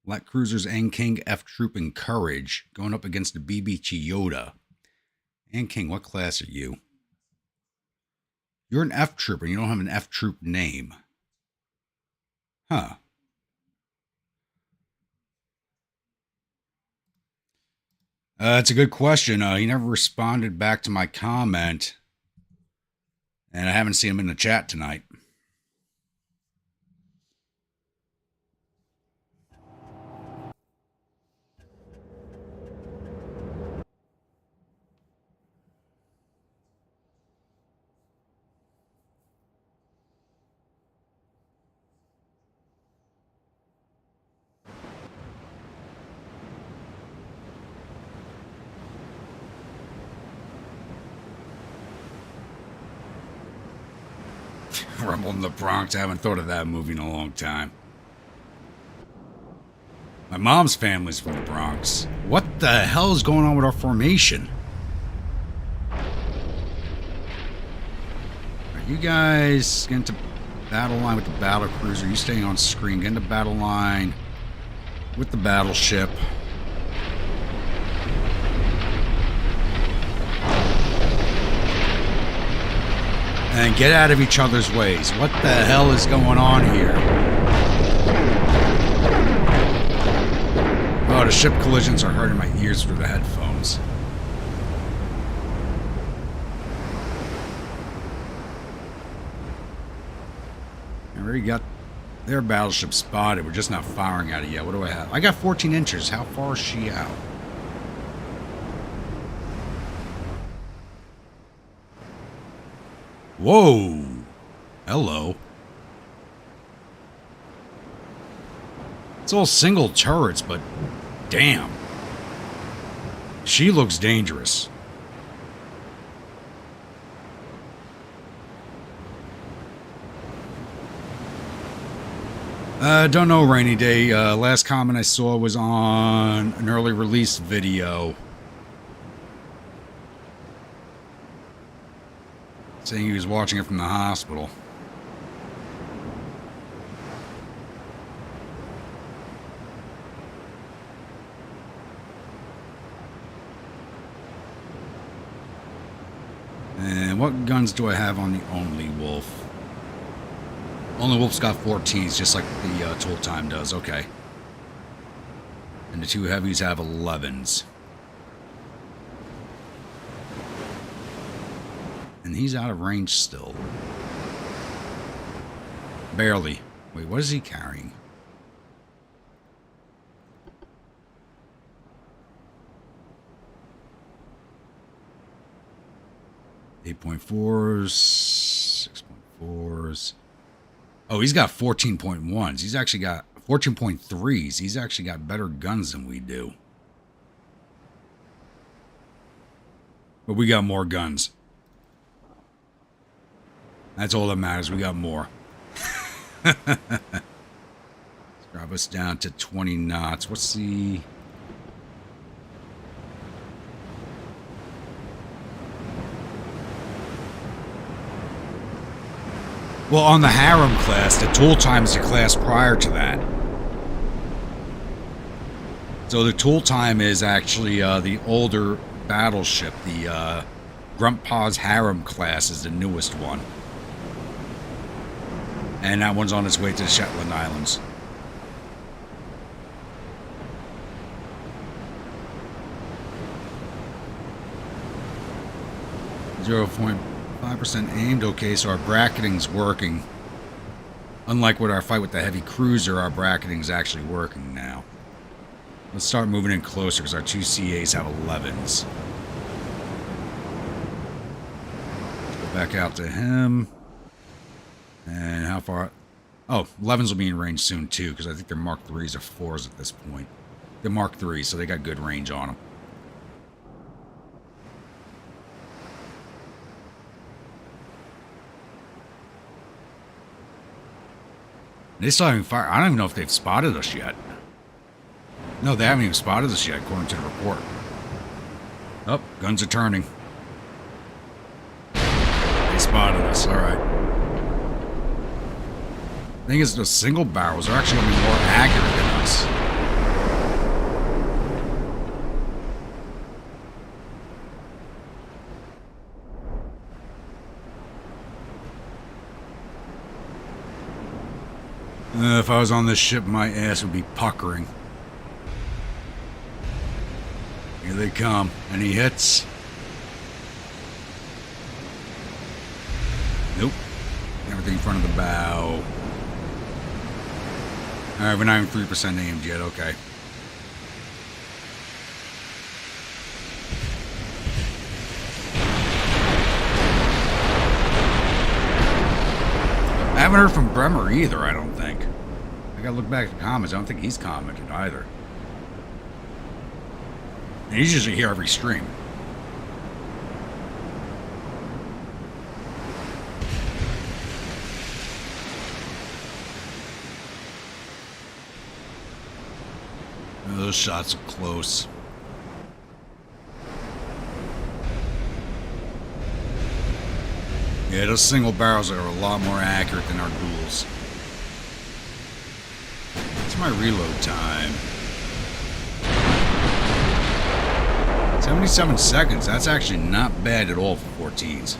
Light cruisers An King, F Troop, and Courage. Going up against the BB Chiyoda. An King, what class are you? You're an F Trooper and you don't have an F Troop name. Huh. That's a good question. He never responded back to my comment. And I haven't seen him in the chat tonight. Rumble in the Bronx. I haven't thought of that movie in a long time. My mom's family's from the Bronx. What the hell is going on with our formation? Are you guys getting to battle line with the battle cruiser? Are you staying on screen? Get into battle line with the battleship. And get out of each other's ways. What the hell is going on here? Oh, the ship collisions are hurting my ears through the headphones. I already got their battleship spotted. We're just not firing at it yet. What do I have? I got 14 inches. How far is she out? Whoa. Hello. It's all single turrets, but damn. She looks dangerous. Don't know, Rainy Day. Last comment I saw was on an early release video. Saying he was watching it from the hospital. And what guns do I have on the Only Wolf? Only Wolf's got 14s, just like the tool time does. Okay. And the two heavies have 11s. And he's out of range still. Barely. Wait, what is he carrying? .4s, 6.4s. Oh, he's got 14.1s. He's actually got 14.3s. He's actually got better guns than we do. But we got more guns. That's all that matters. We got more. Let's drop us down to 20 knots. What's the... Well, on the Harem class, the tool time is the class prior to that. So the tool time is actually the older battleship. The Grunt Paw's Harem class is the newest one. And that one's on its way to the Shetland Islands. .5% aimed. Okay, so our bracketing's working. Unlike with our fight with the heavy cruiser, our bracketing's actually working now. Let's start moving in closer because our two CAs have 11s. Go back out to him. And how far? Oh, 11s will be in range soon too because I think they're Mark 3s or 4s at this point. They're Mark 3s, so they got good range on them. They still haven't fired. I don't even know if they've spotted us yet. No, they haven't even spotted us yet, according to the report. Oh, guns are turning. They spotted us. All right. The thing is, the single barrels are actually going to be more accurate than us. If I was on this ship, my ass would be puckering. Here they come. Any hits? Nope. Everything in front of the bow. Alright, we're not even 3% aimed yet. Okay. I haven't heard from Bremer either, I don't think. I gotta look back at the comments. I don't think he's commented either. And he's usually here every stream. Those shots are close. Yeah, those single barrels are a lot more accurate than our duels. What's my reload time? 77 seconds. That's actually not bad at all for 14s.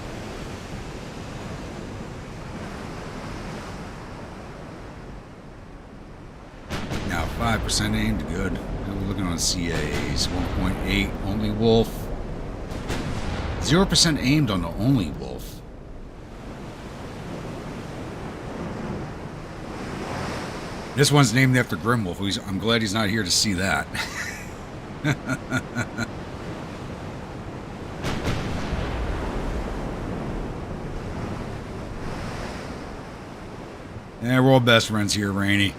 Now 5% aimed, good. Now we're looking on CAs. 1.8 only wolf. 0% aimed on the only wolf. This one's named after Grimwolf. I'm glad he's not here to see that. Yeah, we're all best friends here, Rainy.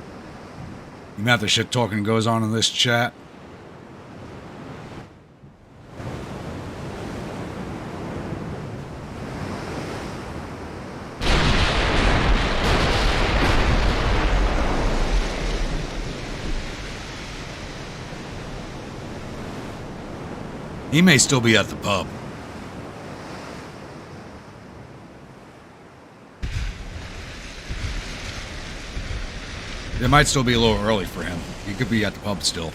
The amount of shit talking goes on in this chat. He may still be at the pub. It might still be a little early for him. He could be at the pub still.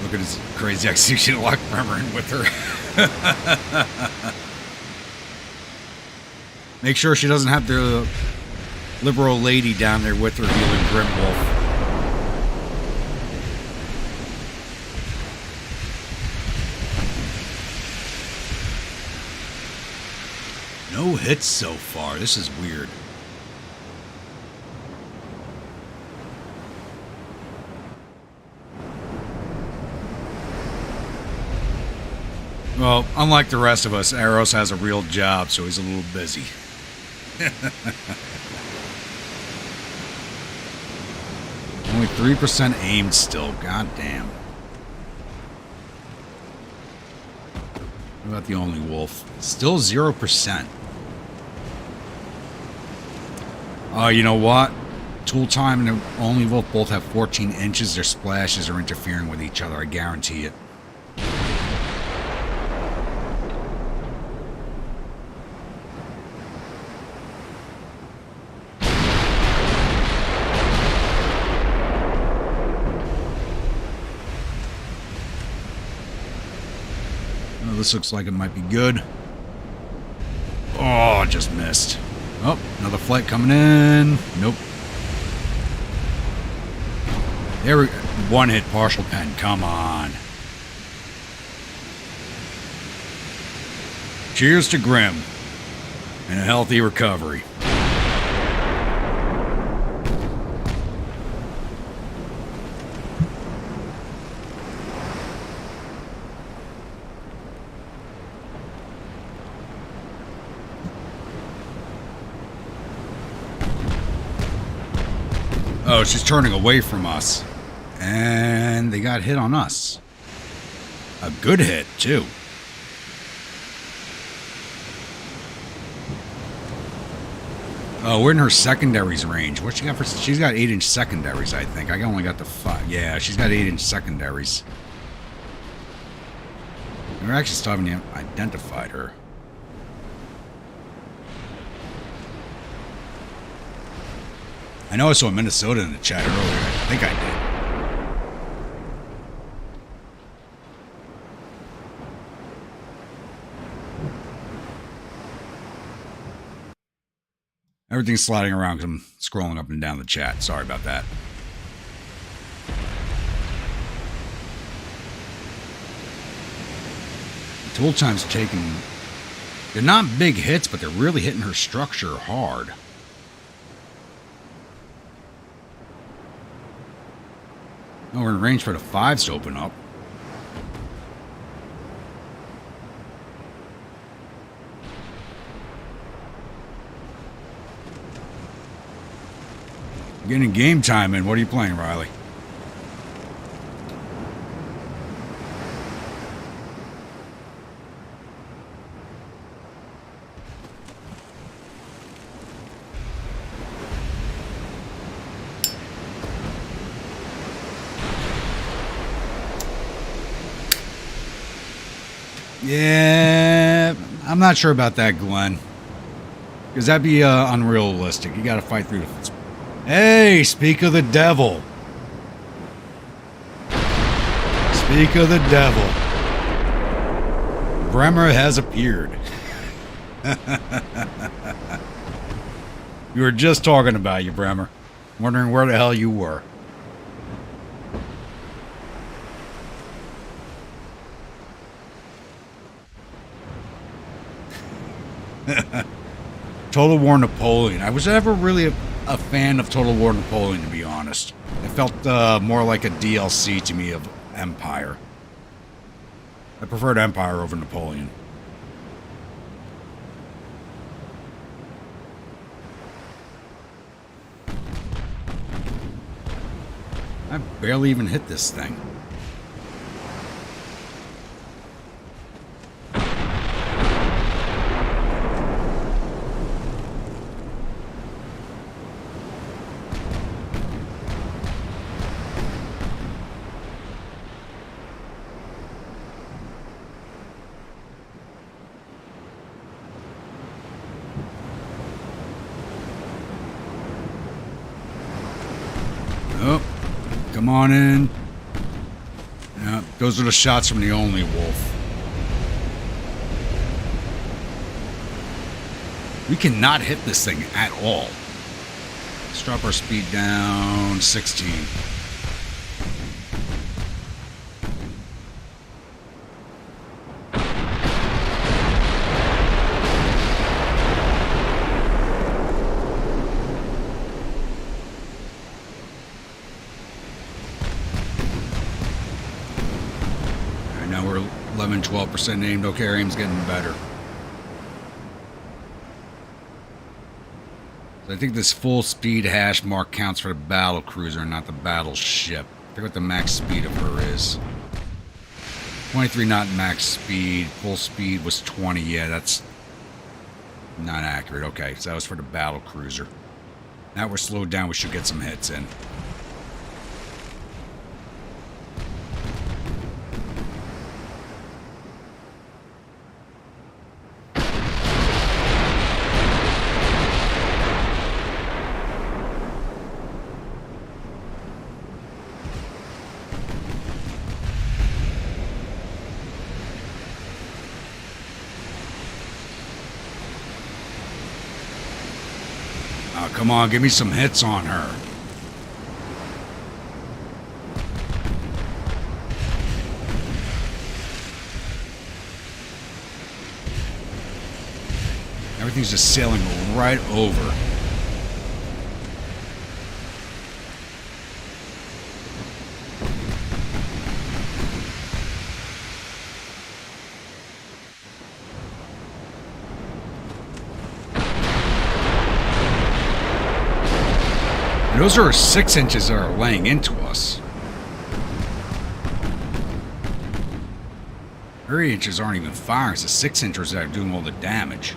Look at his crazy execution lock Bremer in with her. Make sure she doesn't have the liberal lady down there with her healing Grimwolf. No hits so far. This is weird. Well, unlike the rest of us, Eros has a real job, so he's a little busy. Only 3% aimed still. God damn. What about the only wolf? Still 0%. You know what? Tool time and the only wolf both have 14 inches. Their splashes are interfering with each other. I guarantee it. this looks like it might be good. Oh, just missed. Oh, another flight coming in. Nope. There we go. One hit partial pen. Come on. Cheers to Grim and a healthy recovery. Oh, she's turning away from us. And they got hit on us. A good hit, too. Oh, we're in her secondaries range. What she got for? She's got 8-inch secondaries, I think. I only got the 5. Yeah, she's got 8-inch secondaries. We're actually still haven't identified her. I know I saw Minnesota in the chat earlier. I think I did. Everything's sliding around because I'm scrolling up and down the chat. Sorry about that. Tool time's taking... They're not big hits, but they're really hitting her structure hard. Oh, we're in range for the 5s to open up. Getting game time in. What are you playing, Riley? Yeah, I'm not sure about that, Glenn. Because that'd be unrealistic. You got to fight through the... Hey, speak of the devil. Speak of the devil. Bremer has appeared. You were just talking about you, Bremer. Wondering where the hell you were. Total War Napoleon. I was never really a fan of Total War Napoleon, to be honest. It felt more like a DLC to me of Empire. I preferred Empire over Napoleon. I barely even hit this thing. Come on in. Yeah, those are the shots from the only wolf. We cannot hit this thing at all. Let's drop our speed down 16. Now we're 11-12% aimed. Okay, our aim's getting better. So I think this full speed hash mark counts for the battle cruiser, not the battleship. I forget what the max speed of her is. 23 knot max speed. Full speed was 20. Yeah, that's not accurate. Okay, so that was for the battle cruiser. Now we're slowed down. We should get some hits in. Oh, come on, give me some hits on her. Everything's just sailing right over. And those are 6 inches that are laying into us. 3 inches aren't even firing. It's the 6 inches that are doing all the damage.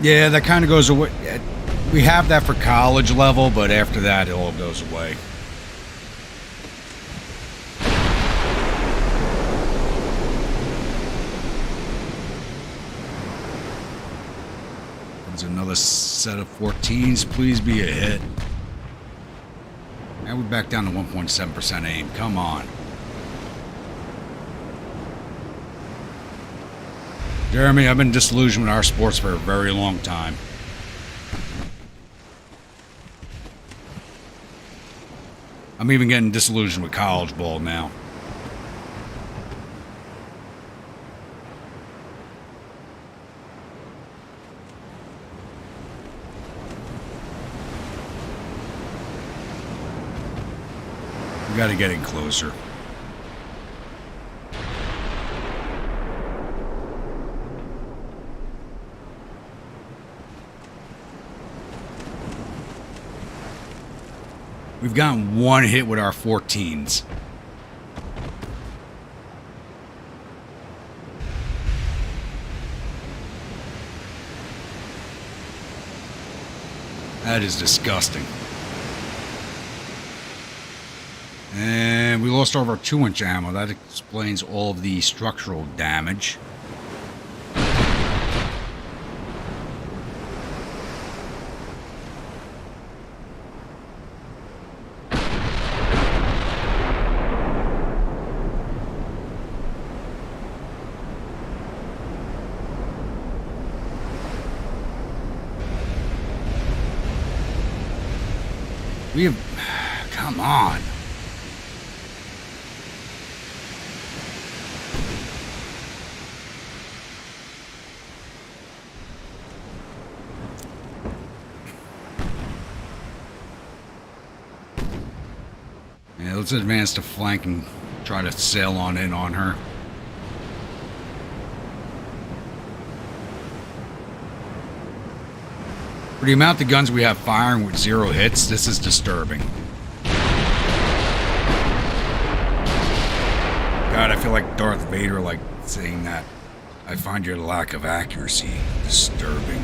Yeah, that kind of goes away. We have that for college level, but after that, it all goes away. There's another set of 14s. Please be a hit. Now we're back down to 1.7% aim. Come on. Jeremy, I've been disillusioned with our sports for a very long time. I'm even getting disillusioned with college ball now. We gotta get in closer. We've gotten one hit with our 14s. That is disgusting. And we lost over 2-inch ammo. That explains all of the structural damage. We have... Come on. Yeah, let's advance to flank and try to sail on in on her. For the amount of guns we have firing with 0 hits, this is disturbing. God, I feel like Darth Vader, like, saying that. I find your lack of accuracy disturbing.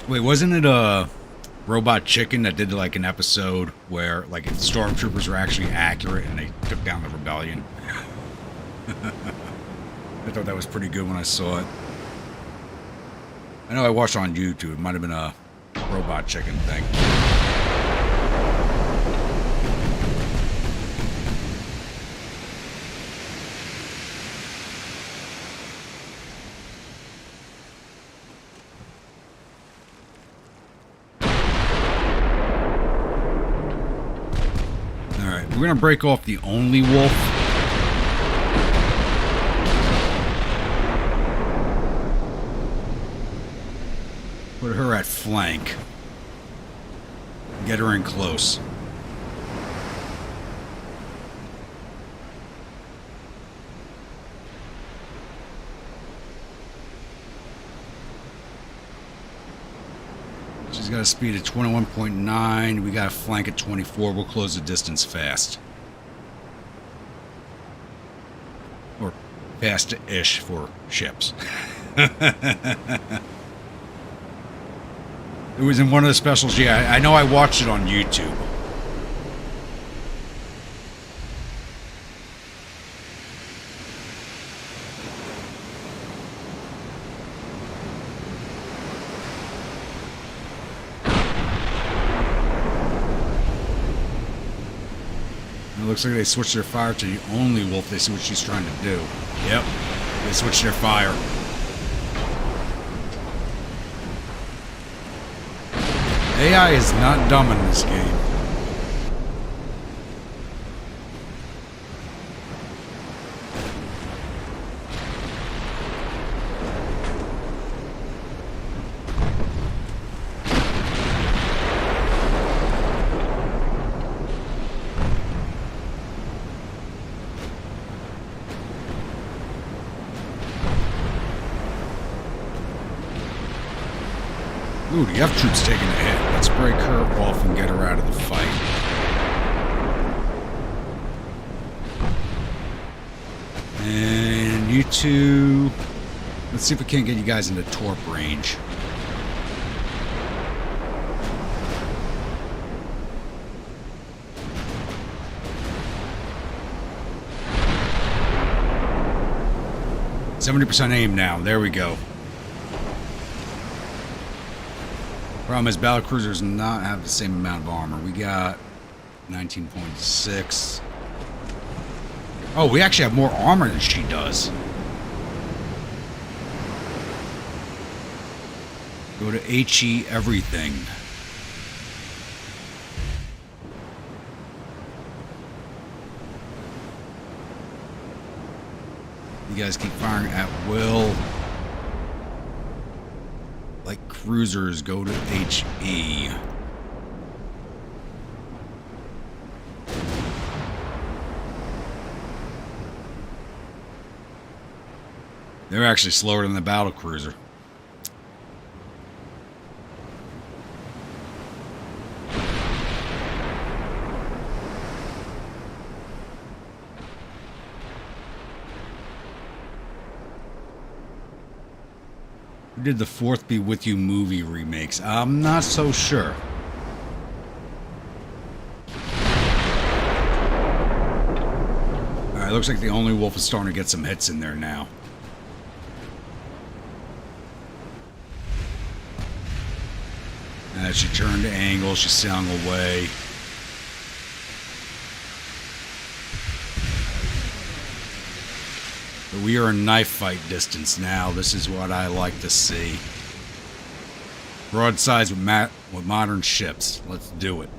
Wait, wasn't it a Robot Chicken that did like an episode where like stormtroopers were actually accurate and they took down the rebellion? I thought that was pretty good when I saw it. I know I watched it on YouTube. It might have been a Robot Chicken thing. We're going to break off the only wolf. Put her at flank. Get her in close. She's got a speed of 21.9. We got a flank at 24. We'll close the distance fast. Or Pasta-ish for ships. It was in one of the specials. Yeah, I know I watched it on YouTube. It looks like they switched their fire to the only wolf. They see what she's trying to do. Yep, they switched their fire. AI is not dumb in this game. Ooh, the F troop's taking a hit. Let's break her off and get her out of the fight. And you two... Let's see if we can't get you guys into torp range. %70 aim now. There we go. Problem is, battlecruisers not have the same amount of armor. We got 19.6. Oh, we actually have more armor than she does. Go to HE everything. You guys keep firing at will. Like cruisers, go to HE. They're actually slower than the battle cruiser. Who did the Fourth Be With You movie remakes? I'm not so sure. Alright, looks like the only wolf is starting to get some hits in there now. She turned to angle, she's sailing away. But we are in knife fight distance now. This is what I like to see. Broadsides with modern ships. Let's do it.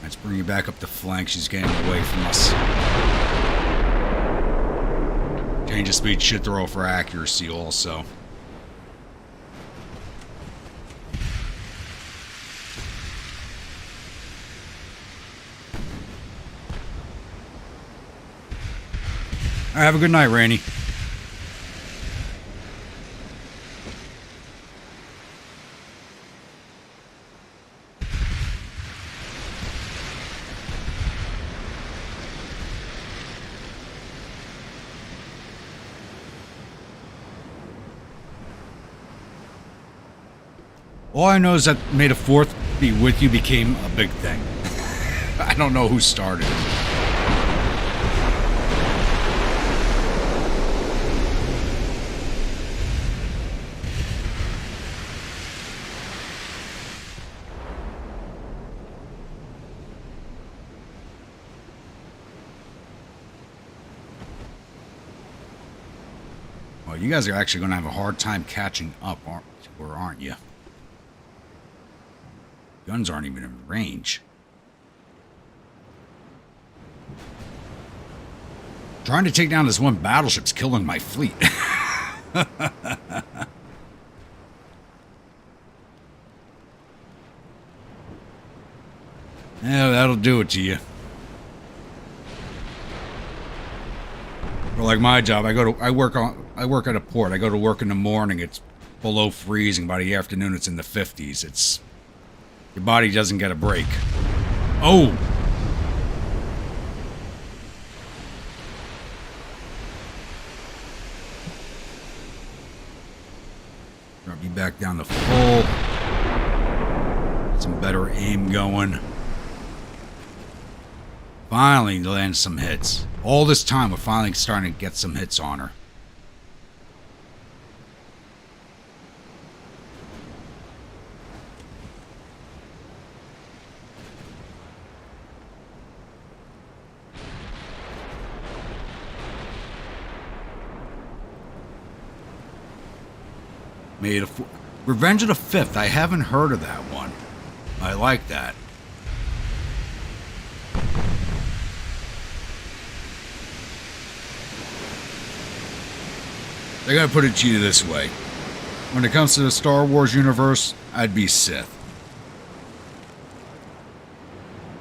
Let's bring you back up the flank. She's getting away from us. Change of speed should throw for accuracy also. All right, have a good night, Randy. All I know is that May the 4th Be With You became a big thing. I don't know who started it. Well, you guys are actually going to have a hard time catching up, aren't you? Guns aren't even in range. Trying to take down this one battleship's killing my fleet. Yeah, that'll do it to you. Or like my job, I work at a port. I go to work in the morning. It's below freezing. By the afternoon, it's in the 50s. Your body doesn't get a break. Oh! down to full. Get some better aim going. Finally land some hits. All this time, we're finally starting to get some hits on her. Made a Revenge of the Fifth. I haven't heard of that one. I like that. I gotta put it to you this way. When it comes to the Star Wars universe, I'd be Sith.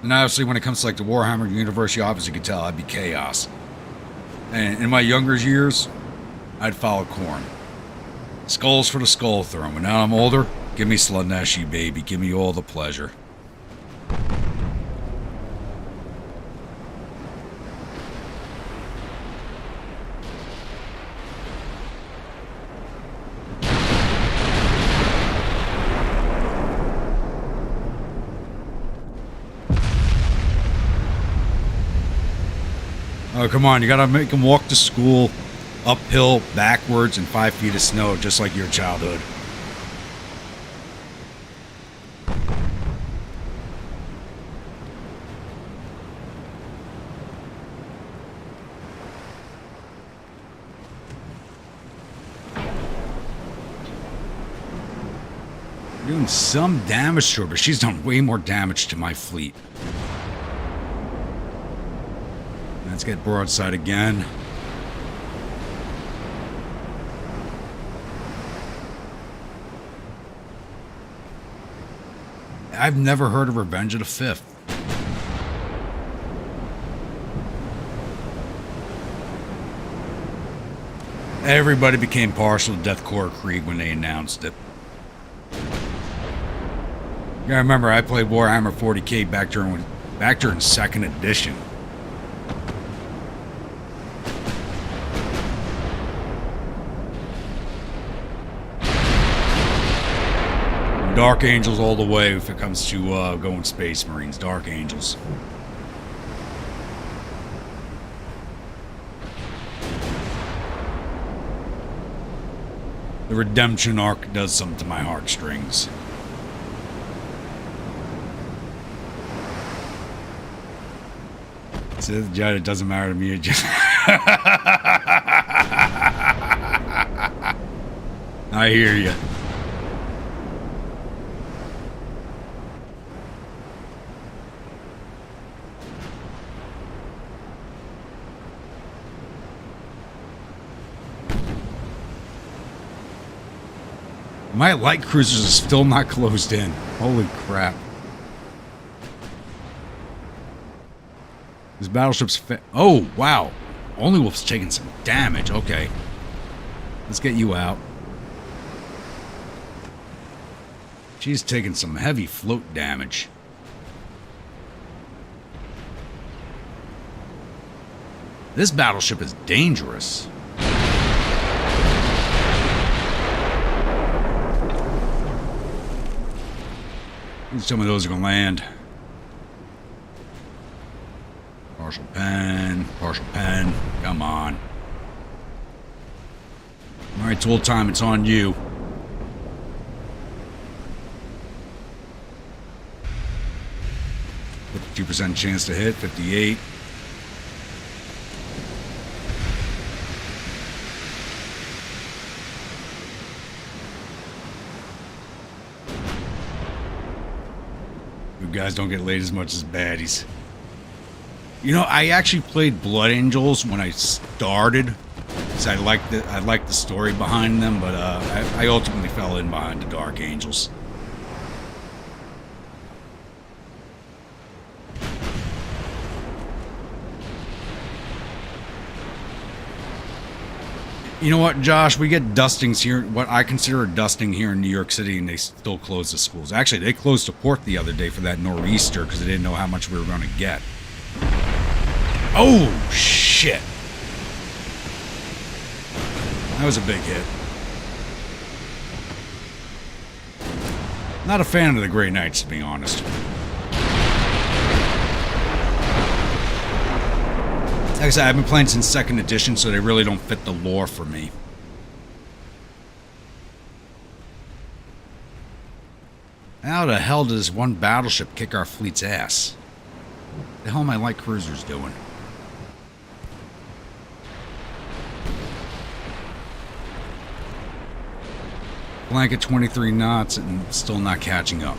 And obviously when it comes to like the Warhammer universe, you obviously could tell I'd be Chaos. And in my younger years, I'd follow Khorne. Skulls for the Skull Throne. But now I'm older, give me Slaaneshi, baby. Give me all the pleasure. Oh, come on. You gotta make them walk to school uphill, backwards, in 5 feet of snow, just like your childhood. Doing some damage to her, but she's done way more damage to my fleet. Let's get broadside again. I've never heard of Revenge of the Fifth. Everybody became partial to Deathcore Krieg when they announced it. Yeah, I remember I played Warhammer 40k back during 2nd edition. Dark Angels all the way if it comes to going Space Marines. Dark Angels. The redemption arc does something to my heartstrings. So, Jed, it doesn't matter to me. It just I hear you. My light cruisers are still not closed in. Holy crap. This battleship's oh, wow. Only Wolf's taking some damage. Okay. Let's get you out. She's taking some heavy float damage. This battleship is dangerous. Some of those are going to land. Partial pen. Come on. Alright, tool time. It's on you. %2 chance to hit. 58. Guys don't get laid as much as baddies. You know, I actually played Blood Angels when I started, because I liked the story behind them, but I ultimately fell in behind the Dark Angels. You know what, Josh? We get dustings here, what I consider a dusting here in New York City, and they still close the schools. Actually, they closed the port the other day for that nor'easter because they didn't know how much we were going to get. Oh, shit. That was a big hit. Not a fan of the Grey Knights, to be honest. Like I said, I've been playing since 2nd edition, so they really don't fit the lore for me. How the hell does one battleship kick our fleet's ass? What the hell are my light cruisers doing? Blank at 23 knots and still not catching up.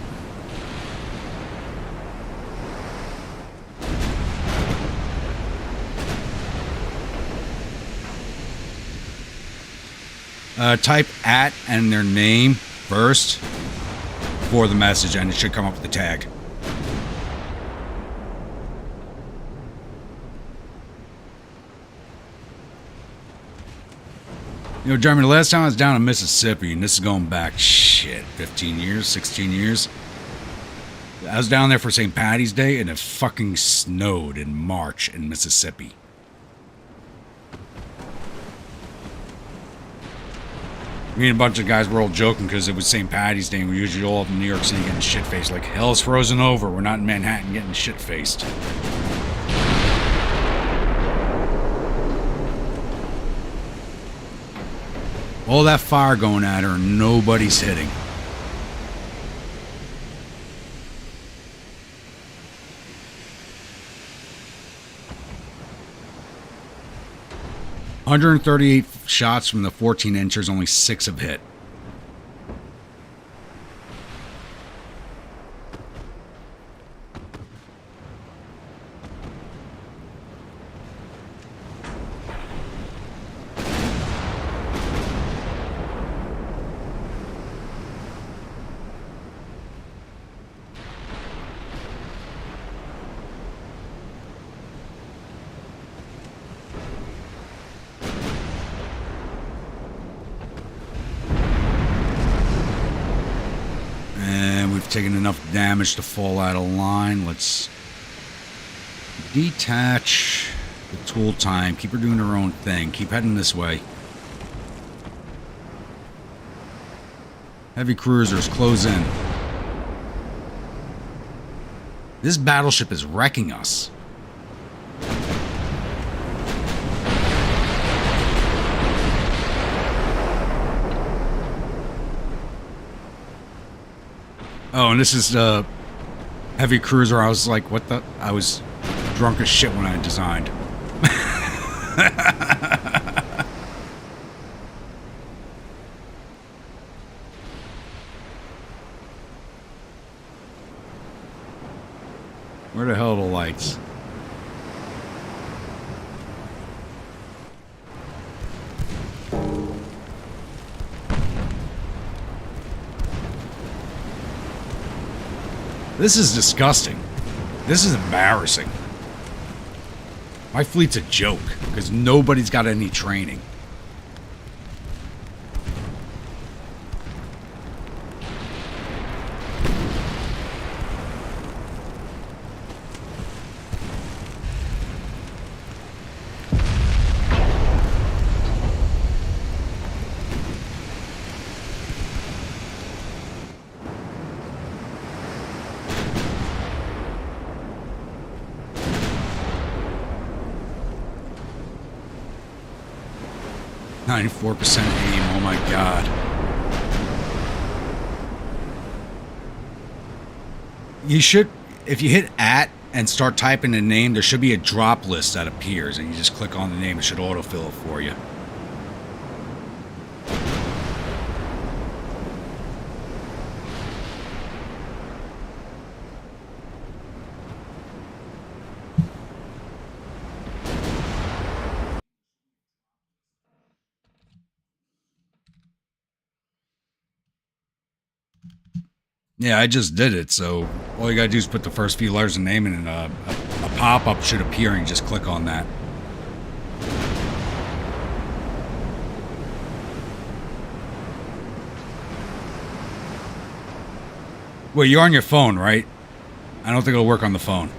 Type at and their name first for the message, and it should come up with the tag. You know, Jeremy, the last time I was down in Mississippi, and this is going back, shit, 15 years, 16 years. I was down there for St. Patty's Day, and it fucking snowed in March in Mississippi. Me and a bunch of guys were all joking because it was St. Patty's Day, and we usually all up in New York City getting shit-faced. Like, hell's frozen over. We're not in Manhattan getting shit-faced. All that fire going at her, and nobody's hitting. "138 shots from the 14 inchers, only 6 have hit." Taking enough damage to fall out of line. Let's detach the tool time. Keep her doing her own thing. Keep heading this way. Heavy cruisers, close in. This battleship is wrecking us. Oh, and this is the heavy cruiser. I was like, what the? I was drunk as shit when I designed. Where the hell are the lights? This is disgusting. This is embarrassing. My fleet's a joke because nobody's got any training. .94% aim, oh my god. You should, if you hit at and start typing the name, there should be a drop list that appears, and you just click on the name, it should autofill it for you. Yeah, I just did it, so all you gotta do is put the first few letters of the name in, and a pop-up should appear, and you just click on that. Well, you're on your phone, right? I don't think it'll work on the phone.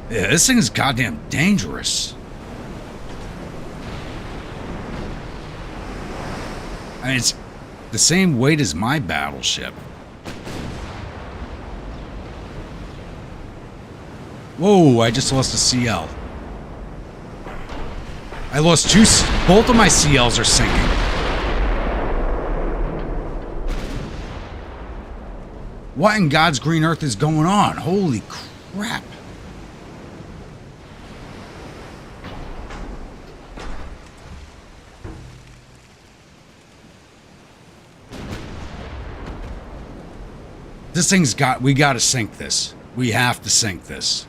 Yeah, this thing is goddamn dangerous. I mean, it's the same weight as my battleship. Whoa, I just lost a CL. I lost two. Both of my CLs are sinking. What in God's green earth is going on? Holy crap. This thing's we gotta sink this. We have to sink this.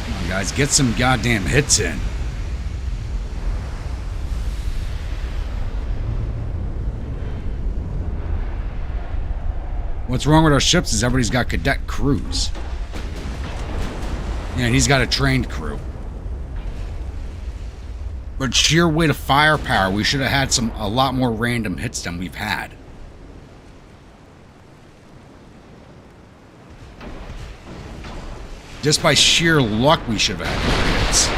Come on, guys, get some goddamn hits in. What's wrong with our ships is everybody's got cadet crews. Yeah, and he's got a trained crew. But sheer weight of firepower, we should have had a lot more random hits than we've had. Just by sheer luck, we should have had more hits.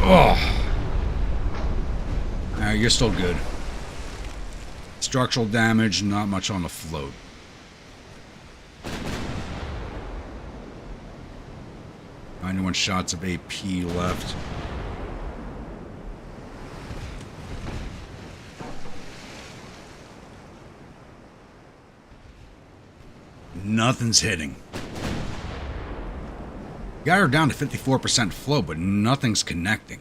Oh. You're still good. Structural damage, not much on the float. One shots of AP left. Nothing's hitting. Got her down to 54% flow, but nothing's connecting.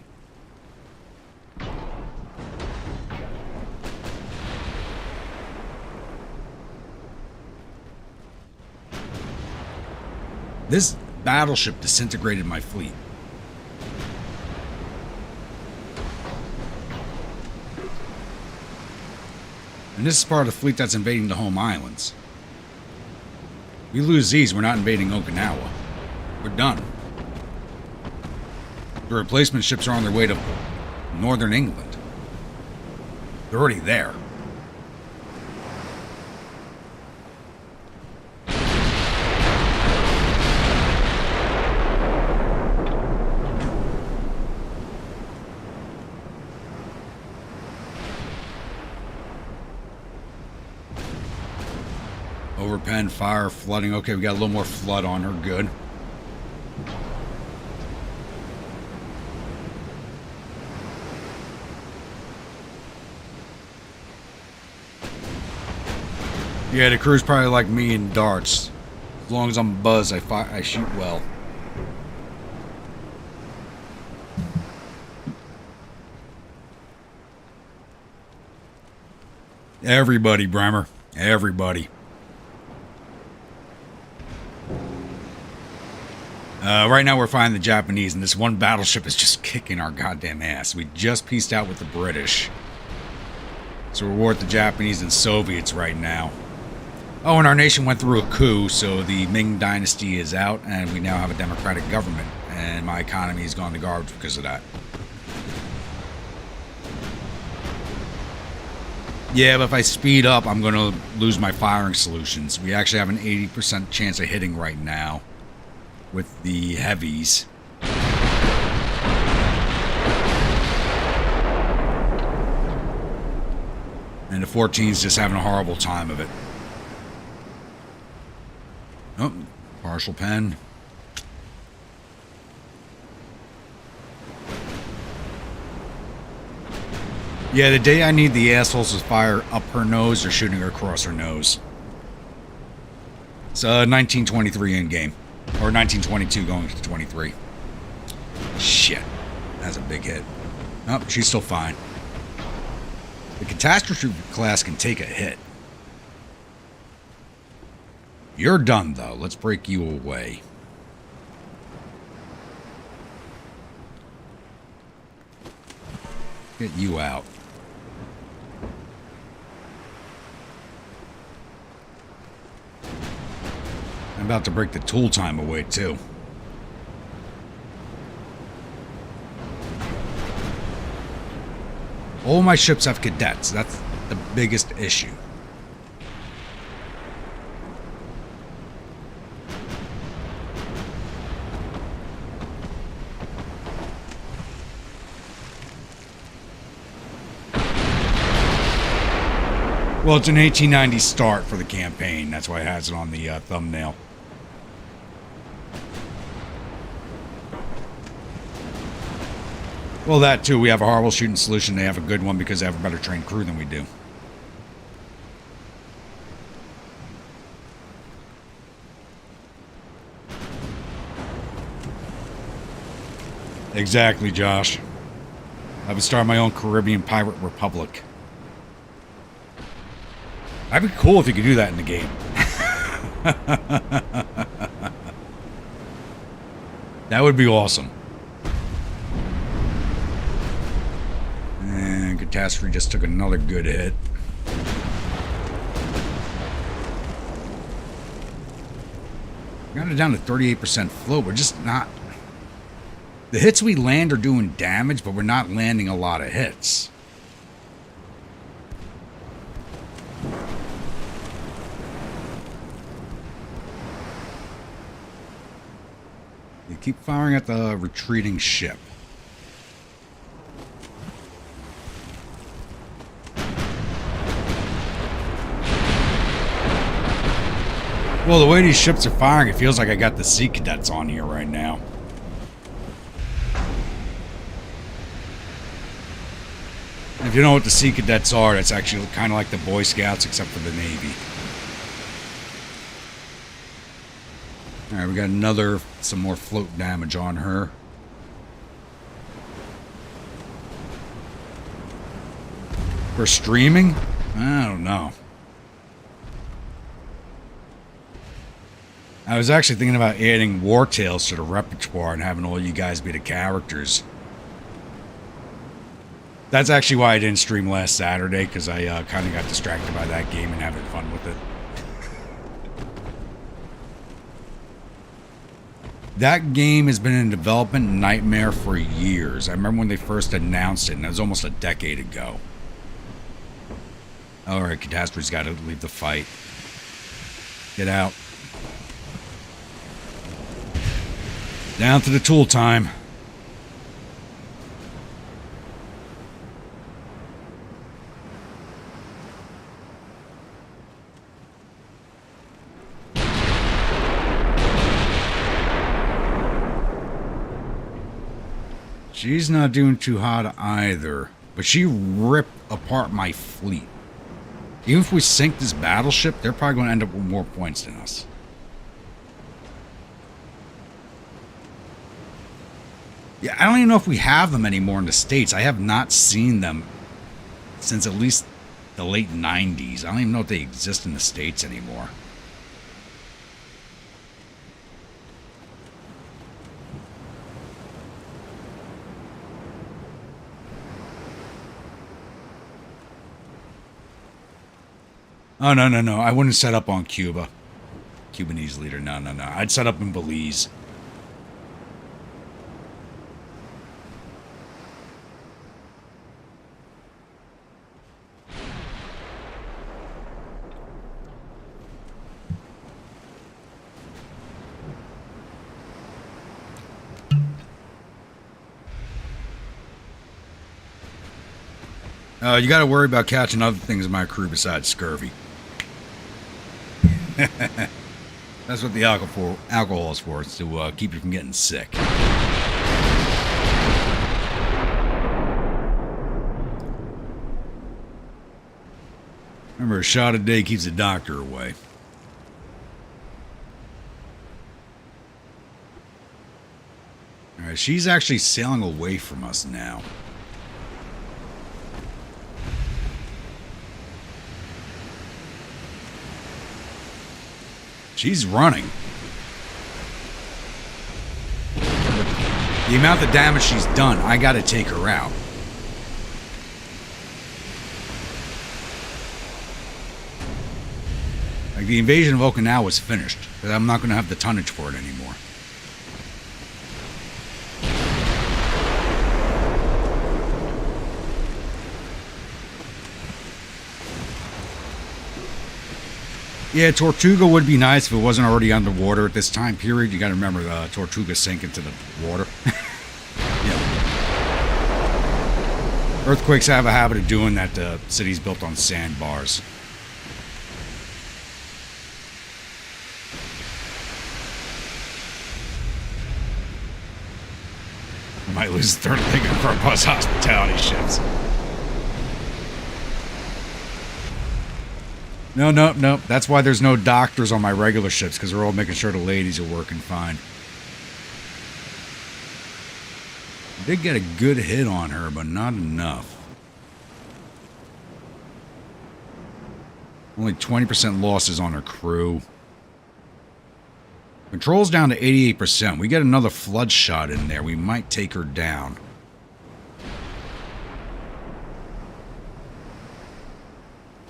This battleship disintegrated my fleet. And this is part of the fleet that's invading the home islands. We lose these, we're not invading Okinawa. We're done. The replacement ships are on their way to northern England. They're already there. Overpen, fire, flooding. Okay, we got a little more flood on her. Good. Yeah, the crew's probably like me in darts. As long as I'm buzzed, I shoot well. Everybody, Bremer. Everybody. Right now we're fighting the Japanese, and this one battleship is just kicking our goddamn ass. We just pieced out with the British. So we're with the Japanese and Soviets right now. Oh, and our nation went through a coup, so the Ming Dynasty is out, and we now have a democratic government. And my economy has gone to garbage because of that. Yeah, but if I speed up, I'm going to lose my firing solutions. We actually have an 80% chance of hitting right now with the heavies. And the 14's just having a horrible time of it. Oh, partial pen. Yeah, the day I need the assholes to fire up her nose, they're shooting her across her nose. It's 1923 in game. Or 1922 going to 23. Shit. That's a big hit. Oh, she's still fine. The catastrophe class can take a hit. You're done, though. Let's break you away. Get you out. I'm about to break the tool time away, too. All my ships have cadets. That's the biggest issue. Well, it's an 1890 start for the campaign. That's why it has it on the thumbnail. Well, that too. We have a horrible shooting solution. They have a good one because they have a better trained crew than we do. Exactly, Josh. I would start my own Caribbean pirate republic. That'd be cool if you could do that in the game. That would be awesome. And Catastrophe just took another good hit. Got it down to 38% float. We're just not... The hits we land are doing damage, but we're not landing a lot of hits. You keep firing at the retreating ship. Well, the way these ships are firing, it feels like I got the Sea Cadets on here right now. And if you know what the Sea Cadets are, that's actually kind of like the Boy Scouts, except for the Navy. Alright, we got some more float damage on her. For streaming? I don't know. I was actually thinking about adding War Tales to the repertoire and having all you guys be the characters. That's actually why I didn't stream last Saturday, because I kind of got distracted by that game and having fun with it. That game has been in development nightmare for years. I remember when they first announced it, and it was almost a decade ago. Alright, Catastrophe's got to leave the fight. Get out. Down to the tool time. She's not doing too hot either, but she ripped apart my fleet. Even if we sink this battleship, they're probably going to end up with more points than us. Yeah, I don't even know if we have them anymore in the States. I have not seen them since at least the late 90s. I don't even know if they exist in the States anymore. Oh, no, no, no. I wouldn't set up on Cuba. Cubanese leader. No, no, no. I'd set up in Belize. You got to worry about catching other things in my crew besides scurvy. That's what the alcohol is for. It's to keep you from getting sick. Remember, a shot a day keeps the doctor away. Alright, she's actually sailing away from us now. She's running. The amount of damage she's done, I gotta take her out. Like, the invasion of Okinawa is finished. Because I'm not going to have the tonnage for it anymore. Yeah, Tortuga would be nice if it wasn't already underwater at this time period. You got to remember the Tortuga sank into the water. Yeah. Earthquakes have a habit of doing that to cities built on sandbars. We might lose the third leg of our bus hospitality ships. No. That's why there's no doctors on my regular ships, because they're all making sure the ladies are working fine. I did get a good hit on her, but not enough. Only 20% losses on her crew. Control's down to 88%. We get another flood shot in there. We might take her down.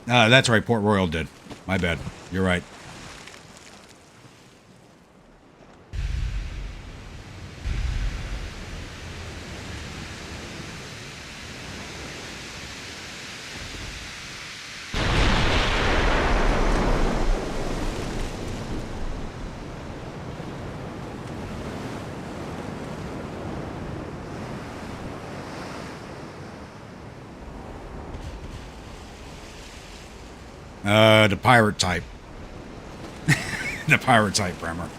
That's right, Port Royal did. My bad. You're right. The pirate type. The pirate type, Bremer.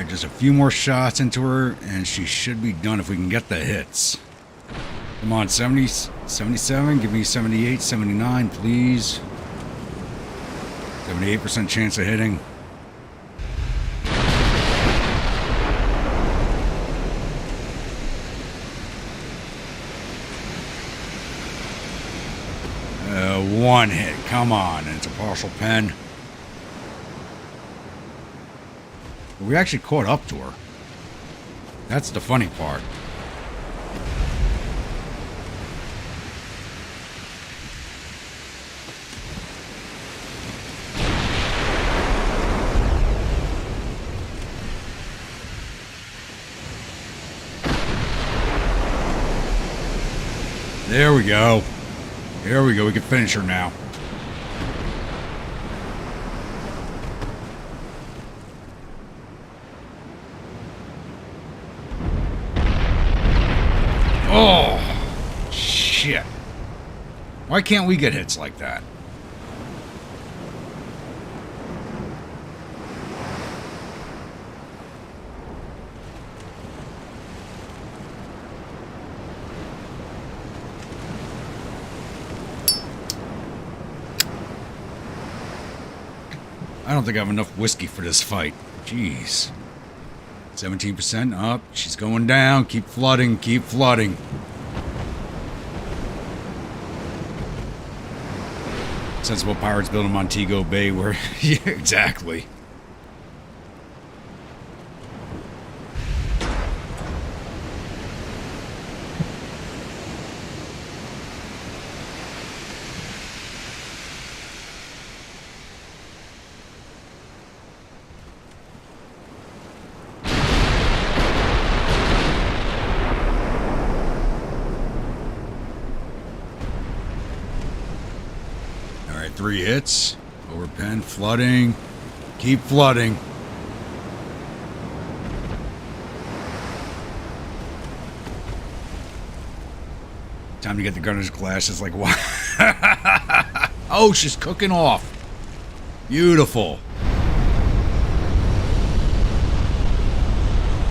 Just a few more shots into her, and she should be done if we can get the hits. Come on, 70, 77, give me 78, 79, please. 78% chance of hitting. One hit, come on, and it's a partial pen. We actually caught up to her. That's the funny part. There we go. There we go. We can finish her now. Oh, shit. Why can't we get hits like that? I don't think I have enough whiskey for this fight. Jeez. 17% up. She's going down. Keep flooding. Keep flooding. Sensible pirates built in Montego Bay where... yeah, exactly. Alright, 3 hits. Overpen, flooding. Keep flooding. Time to get the gunner's glasses, like, what? Oh, she's cooking off. Beautiful.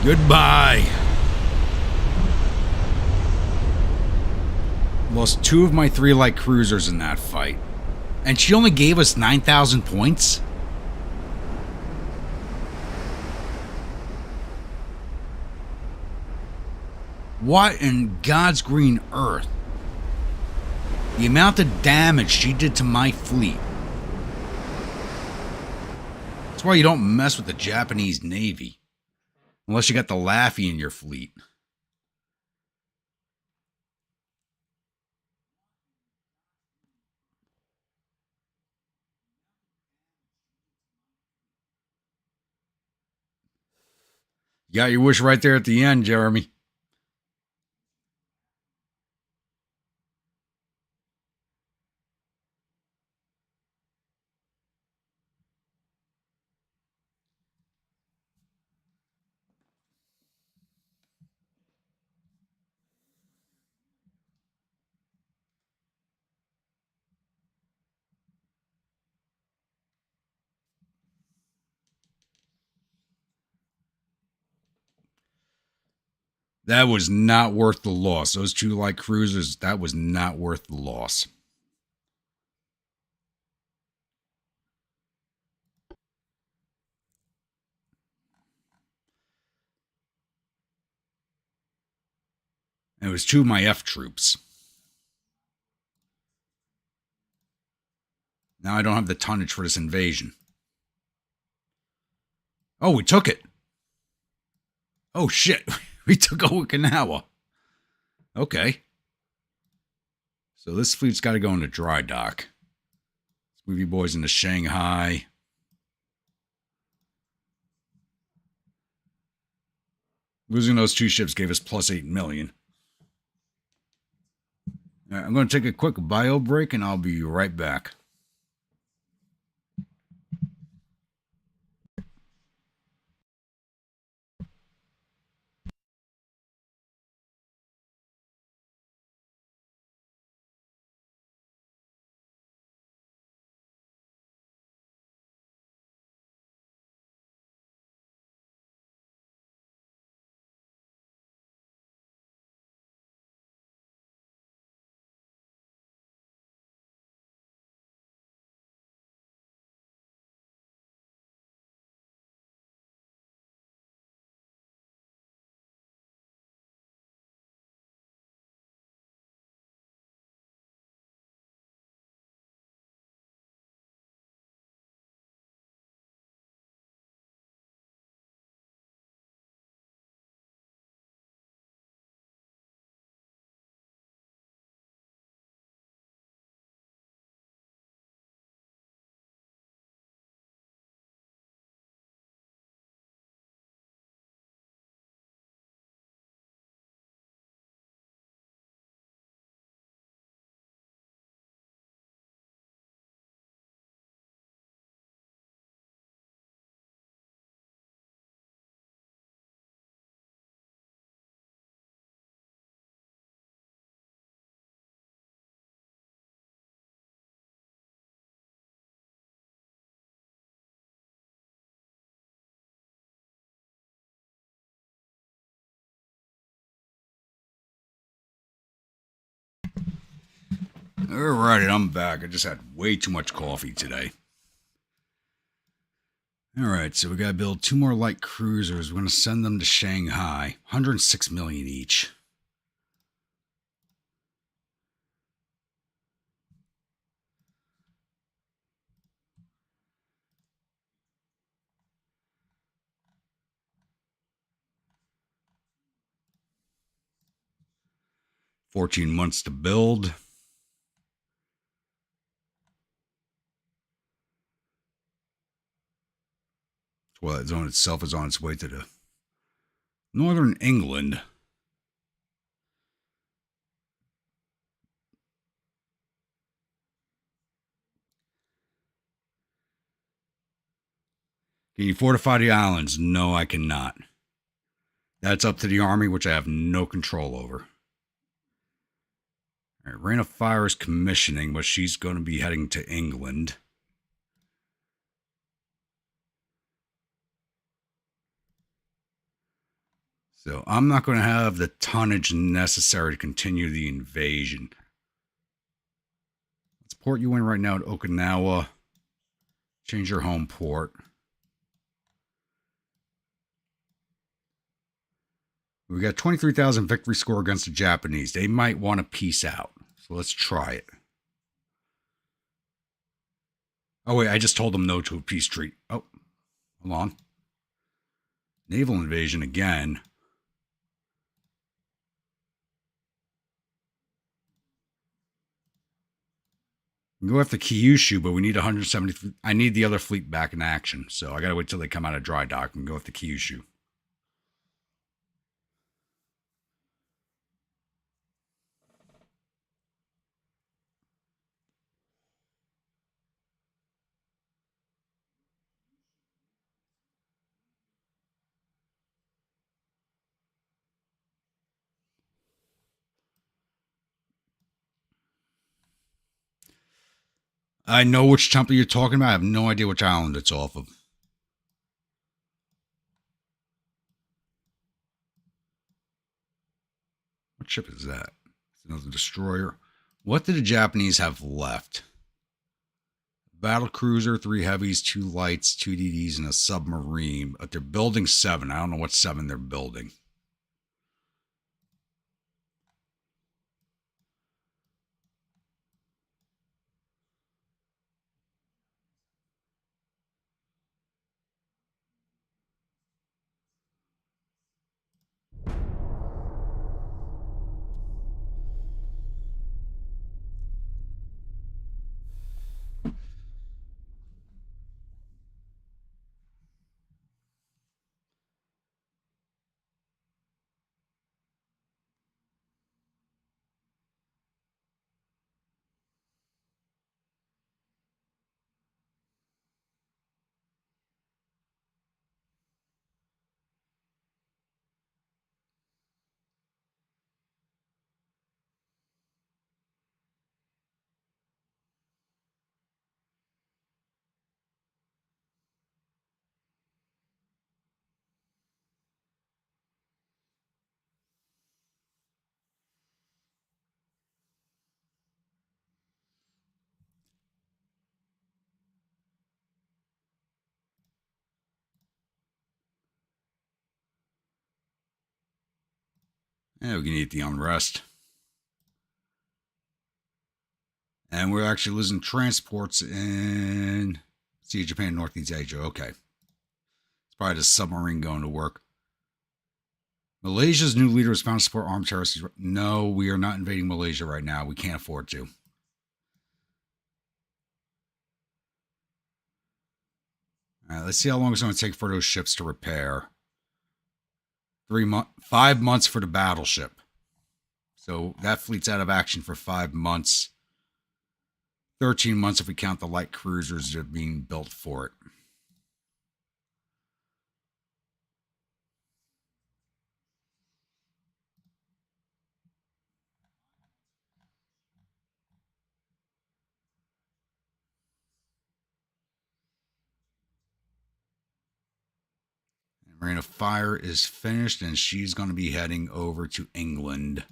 Goodbye. Lost 2 of my 3 light cruisers in that fight. And she only gave us 9,000 points? What in God's green earth? The amount of damage she did to my fleet. That's why you don't mess with the Japanese Navy. Unless you got the Laffy in your fleet. You got your wish right there at the end, Jeremy. That was not worth the loss. Those 2 light cruisers, that was not worth the loss. And it was 2 of my F troops. Now I don't have the tonnage for this invasion. Oh, we took it. Oh, shit. We took Okinawa. Okay. So this fleet's got to go into dry dock. Let's move you boys into Shanghai. Losing those 2 ships gave us plus 8 million. All right, I'm going to take a quick bio break, and I'll be right back. Alrighty, I'm back. I just had way too much coffee today. Alright, so we gotta build 2 more light cruisers. We're gonna send them to Shanghai. 106 million each. $14 months to build. Twilight Zone itself is on its way to the northern England. Can you fortify the islands? No, I cannot. That's up to the army, which I have no control over. All right, Rain of Fire is commissioning, but she's going to be heading to England. So I'm not going to have the tonnage necessary to continue the invasion. Let's port you in right now to Okinawa. Change your home port. We got 23,000 victory score against the Japanese. They might want to peace out. So let's try it. Oh, wait, I just told them no to a peace treaty. Oh, hold on. Naval invasion again. We can go after Kyushu, but we need 170. I need the other fleet back in action. So I got to wait till they come out of dry dock and go after Kyushu. I know which temple you're talking about. I have no idea which island it's off of. What ship is that? It's another destroyer. What did the Japanese have left? Battle cruiser, 3 heavies, 2 lights, 2 DDs, and a submarine. But they're building 7. I don't know what 7 they're building. Yeah, we can eat the unrest. And we're actually losing transports in Sea of Japan, Northeast Asia. Okay. It's probably the submarine going to work. Malaysia's new leader is found to support armed terrorists. No, we are not invading Malaysia right now. We can't afford to. All right, let's see how long it's going to take for those ships to repair. 5 months for the battleship. So that fleet's out of action for 5 months. 13 months if we count the light cruisers that are being built for it. Reign of Fire is finished, and she's going to be heading over to England.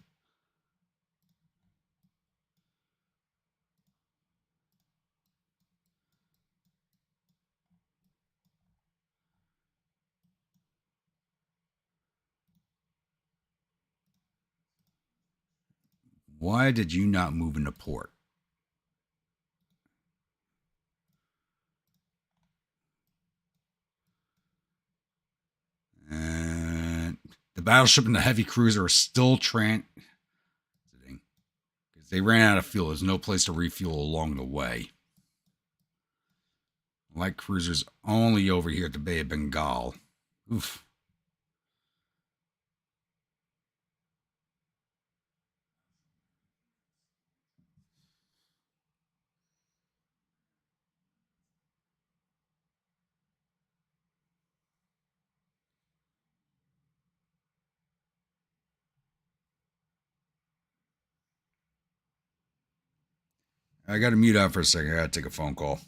Why did you not move into port? And the battleship and the heavy cruiser are still transiting because they ran out of fuel. There's no place to refuel along the way. Light cruisers only over here at the Bay of Bengal. Oof. I got to mute out for a second. I got to take a phone call.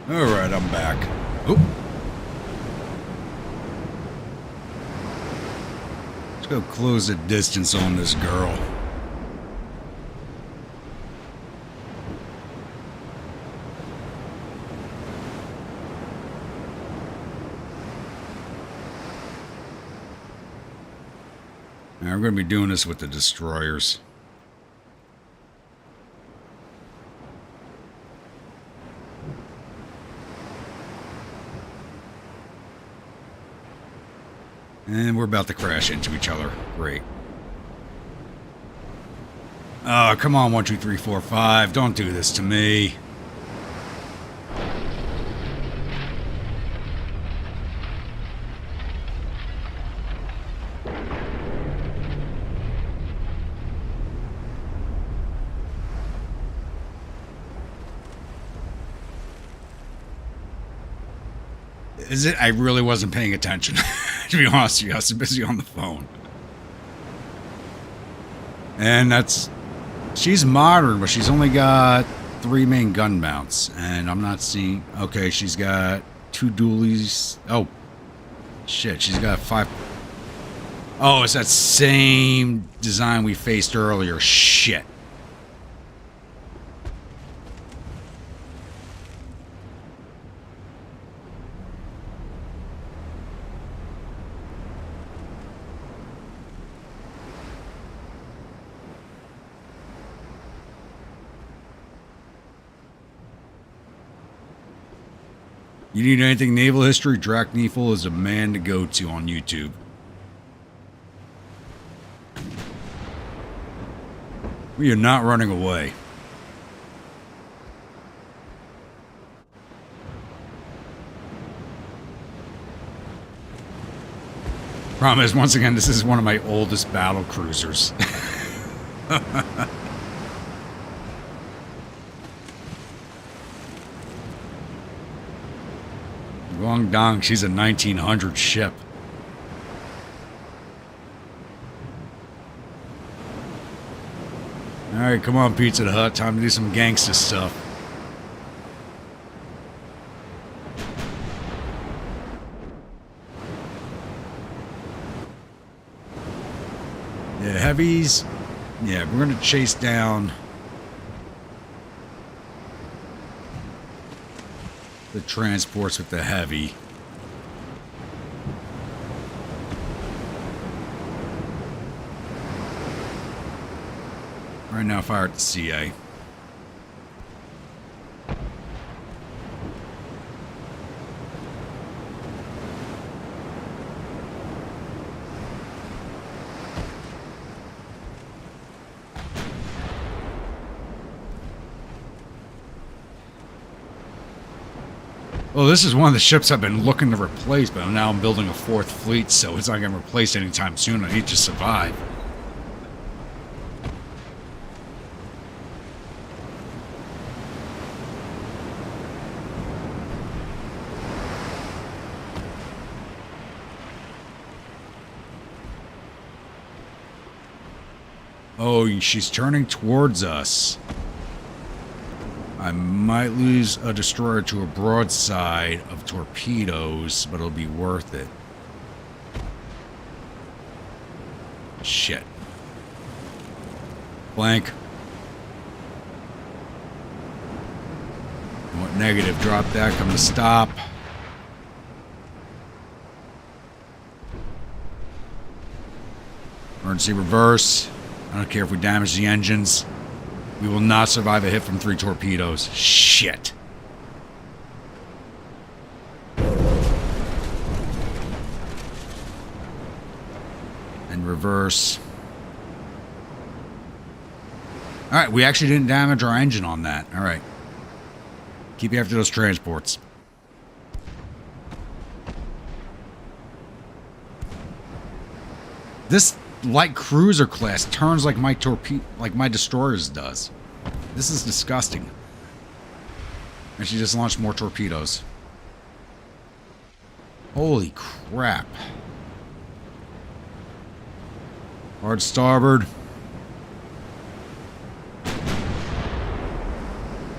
Alright, I'm back. Oop. Let's go close the distance on this girl. Now, we're going to be doing this with the destroyers. And we're about to crash into each other. Great. Oh, come on, 1, 2, 3, 4, 5. Don't do this to me. Is it? I really wasn't paying attention. To be honest with you, I was busy on the phone. And that's... She's modern, but she's only got 3 main gun mounts. And I'm not seeing... Okay, she's got 2 dualies. Oh. Shit, she's got 5... Oh, it's that same design we faced earlier. Shit. You need anything naval history? Dreadnaughts is a man to go to on YouTube. We are not running away. Problem is, once again, this is one of my oldest battle cruisers. Guangdong, she's a 1900 ship. Alright, come on, Pizza Hut. Time to do some gangsta stuff. Yeah, heavies. Yeah, we're going to chase down the transports with the heavy. Right now, fire at the CA. Well, this is one of the ships I've been looking to replace, but now I'm building a 4th fleet, so it's not going to replace anytime soon. I need to survive. Oh, she's turning towards us. I might lose a destroyer to a broadside of torpedoes, but it'll be worth it. Shit. Blank. What negative? Drop that. Come to stop. Emergency reverse. I don't care if we damage the engines. We will not survive a hit from 3 torpedoes. Shit. And reverse. Alright, we actually didn't damage our engine on that. Alright. Keep after those transports. This light cruiser class turns like my destroyers does. This is disgusting. And she just launched more torpedoes. Holy crap. Hard starboard.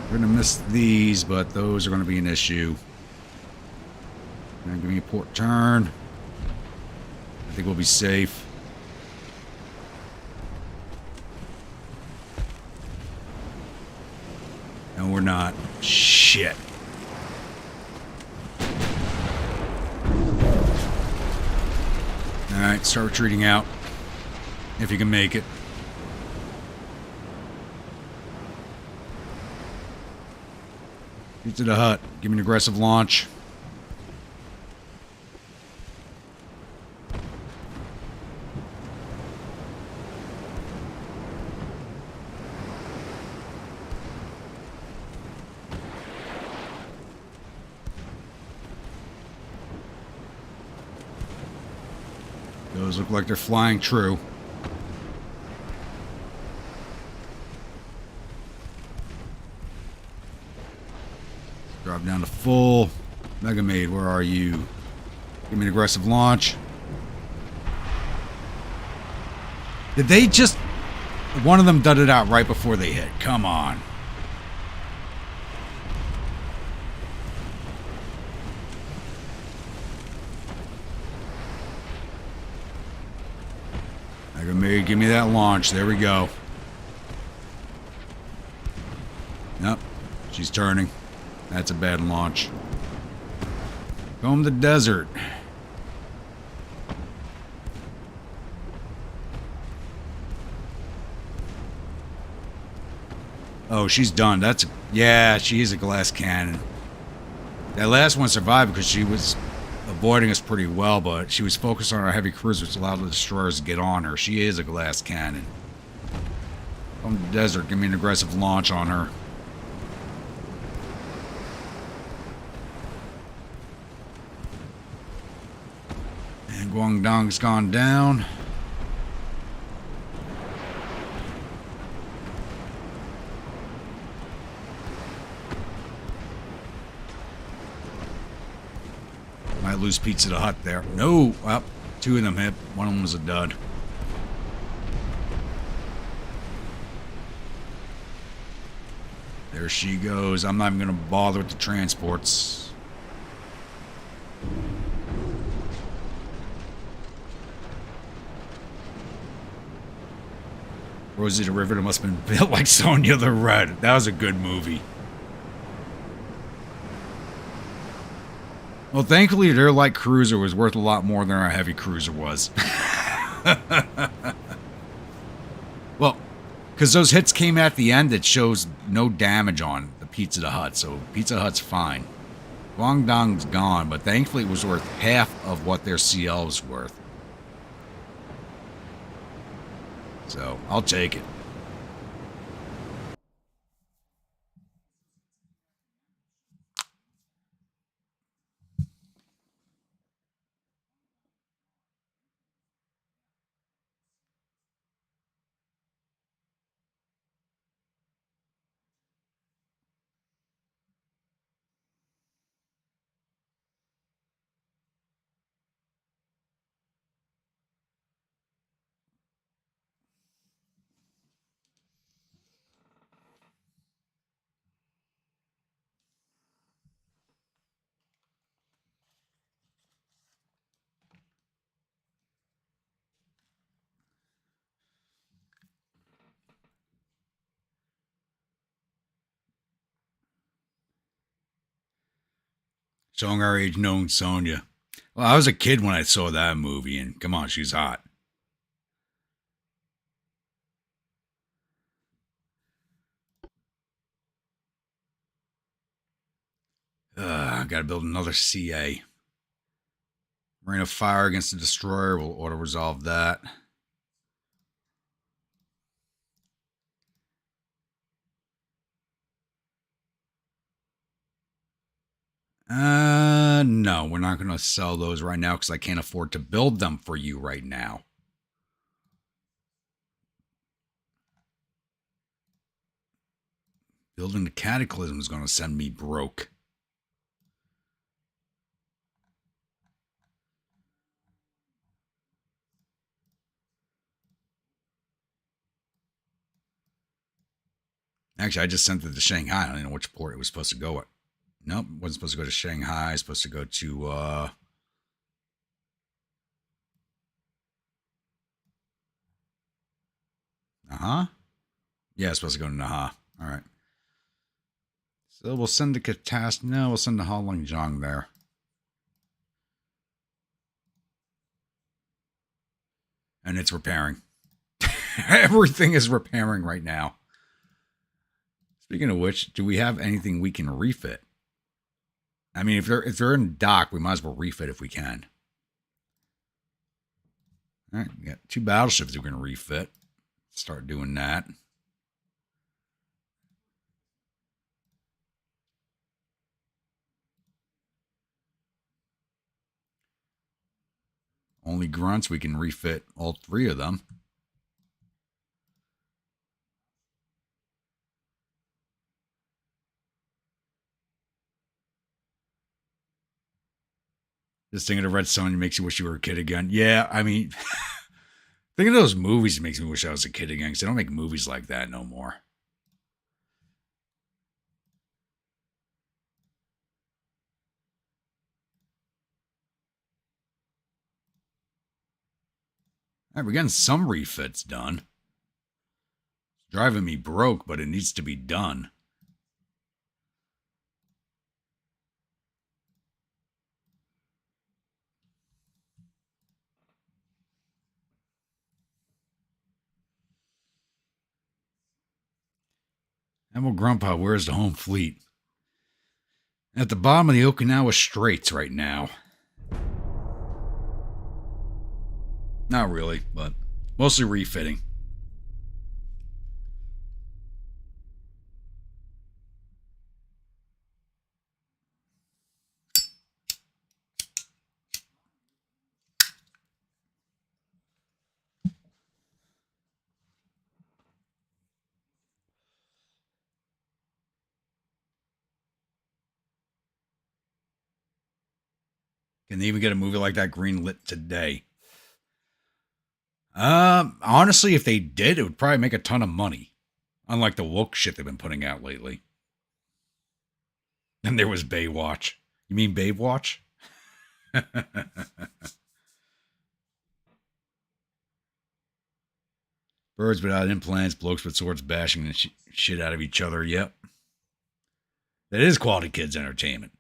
We're going to miss these, but those are going to be an issue. Give me a port turn. I think we'll be safe. No, we're not. Shit. Alright, start retreating out. If you can make it. Get to the hut. Give me an aggressive launch. Those look like they're flying true. Drop down to full. Mega Maid, where are you? Give me an aggressive launch. Did they just... One of them dudded out right before they hit. Come on. Mega Maid, give me that launch. There we go. Nope. She's turning. That's a bad launch. Comb the desert. Oh, she's done. That's... Yeah, she is a glass cannon. That last one survived because she was avoiding us pretty well, but she was focused on our heavy cruiser, which allowed the destroyers to get on her. She is a glass cannon. Comb the desert. Give me an aggressive launch on her. Guangdong's gone down. Might lose Pizza the Hut there. No! Well, two of them hit. One of them was a dud. There she goes. I'm not even going to bother with the transports. Rosie the Riveter must have been built like Sonya the Red. That was a good movie. Well, thankfully, their light cruiser was worth a lot more than our heavy cruiser was. Well, because those hits came at the end that shows no damage on the Pizza Hut, so Pizza Hut's fine. Guangdong's gone, but thankfully it was worth half of what their CL was worth. So, I'll take it. Showing our age, knowing Sonya. Well, I was a kid when I saw that movie, and come on, she's hot. I gotta build another CA. Rain of Fire against the Destroyer will auto-resolve that. No, we're not going to sell those right now because I can't afford to build them for you right now. Building the Cataclysm is going to send me broke. Actually, I just sent it to Shanghai. I don't know which port it was supposed to go at. Nope, wasn't supposed to go to Shanghai. It's supposed to go to Naha. Yeah, it's supposed to go to Naha. All right. So we'll send the Catast. No, we'll send the Heilongjiang there. And it's repairing. Everything is repairing right now. Speaking of which, do we have anything we can refit? I mean, if they're in dock, we might as well refit if we can. All right, we got 2 battleships we're going to refit. Start doing that. Only grunts, we can refit all 3 of them. Just thinking of Red Sonja makes you wish you were a kid again. Yeah, I mean, thinking of those movies makes me wish I was a kid again because they don't make movies like that no more. All right, we're getting some refits done. It's driving me broke, but it needs to be done. Admiral Grandpa, where's the home fleet? At the bottom of the Okinawa Straits right now. Not really, but mostly refitting. Can they even get a movie like that greenlit today? Honestly, if they did, it would probably make a ton of money. Unlike the woke shit they've been putting out lately. And there was Baywatch. You mean Baywatch? Birds without implants, blokes with swords bashing the shit out of each other. Yep. That is quality kids entertainment.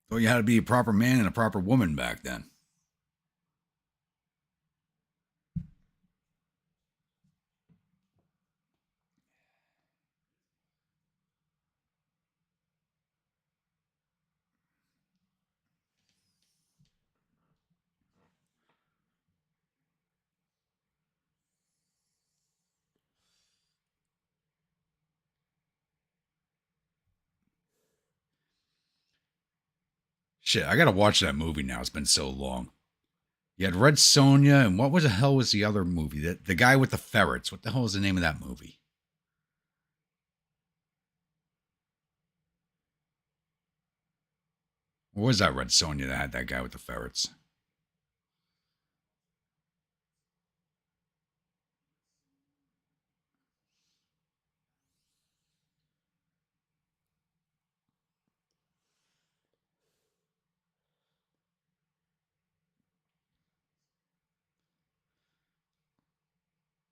So you had to be a proper man and a proper woman back then. Shit, I gotta watch that movie now. It's been so long. You had Red Sonja, and what was the hell was the other movie? The guy with the ferrets. What the hell was the name of that movie? What was that Red Sonja that had that guy with the ferrets?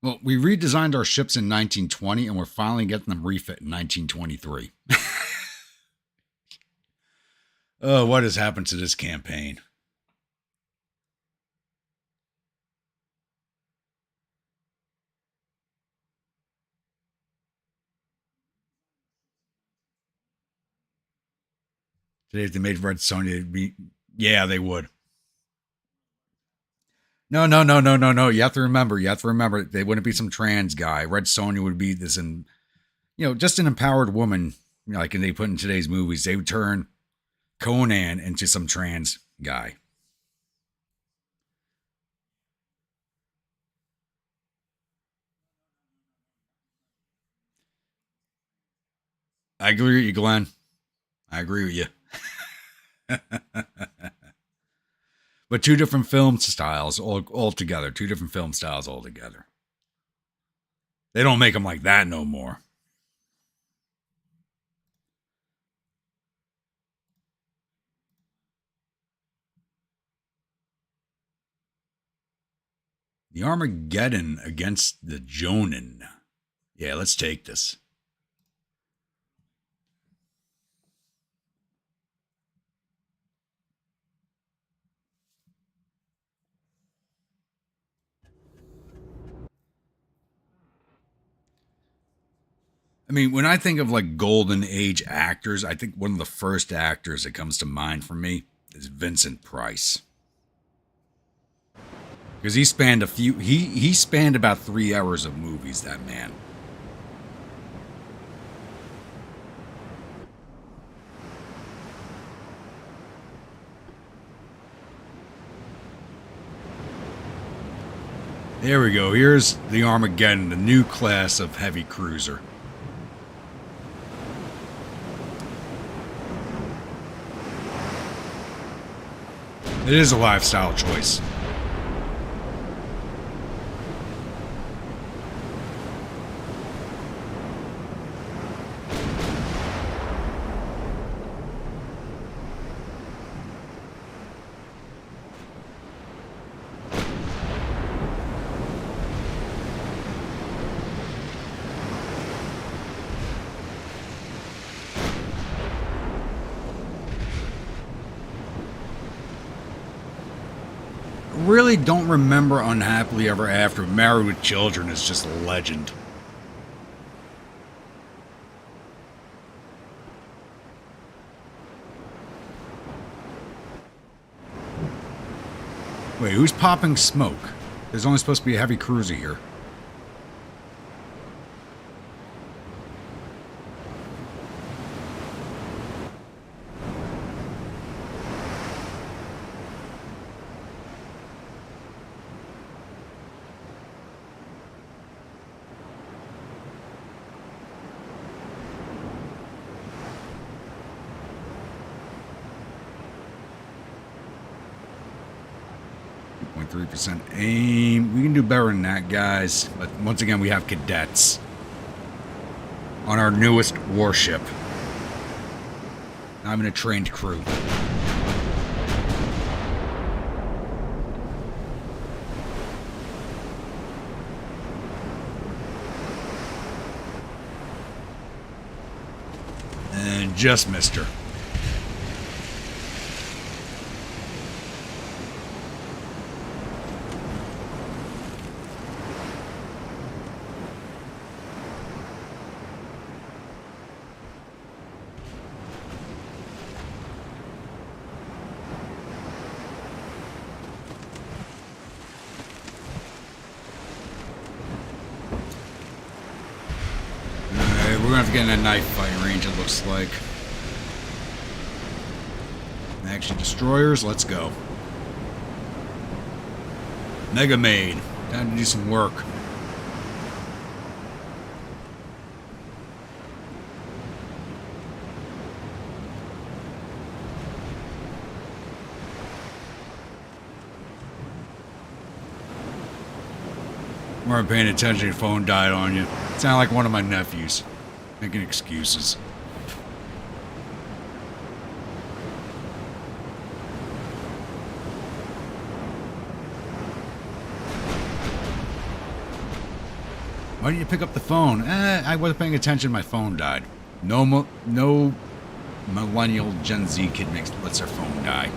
Well, we redesigned our ships in 1920, and we're finally getting them refit in 1923. Oh, what has happened to this campaign? Today, if they made Red Sonja, it'd be, yeah, they would. No, no, no, no, no, no. You have to remember, they wouldn't be some trans guy. Red Sonja would be this, and just an empowered woman, like they put in today's movies. They would turn Conan into some trans guy. I agree with you, Glenn. I agree with you. But two different film styles all together. Two different film styles all together. They don't make them like that no more. The Armageddon against the Jonin. Yeah, let's take this. I mean, when I think of like golden age actors, I think one of the first actors that comes to mind for me is Vincent Price. Because he spanned he spanned about 3 hours of movies, that man. There we go. Here's the Armageddon, the new class of heavy cruiser. It is a lifestyle choice. Really don't remember Unhappily Ever After. Married with Children is just a legend. Wait, who's popping smoke? There's only supposed to be a heavy cruiser here. Aim. We can do better than that, guys. But once again, we have cadets on our newest warship. I'm in a trained crew. And just missed her. We're going to have to get in a knife fighting range, it looks like. Action destroyers, let's go. Mega Maid, time to do some work. Weren't paying attention, your phone died on you. Sound like one of my nephews. Making excuses. Why didn't you pick up the phone? I wasn't paying attention, my phone died. No millennial Gen Z kid lets their phone die.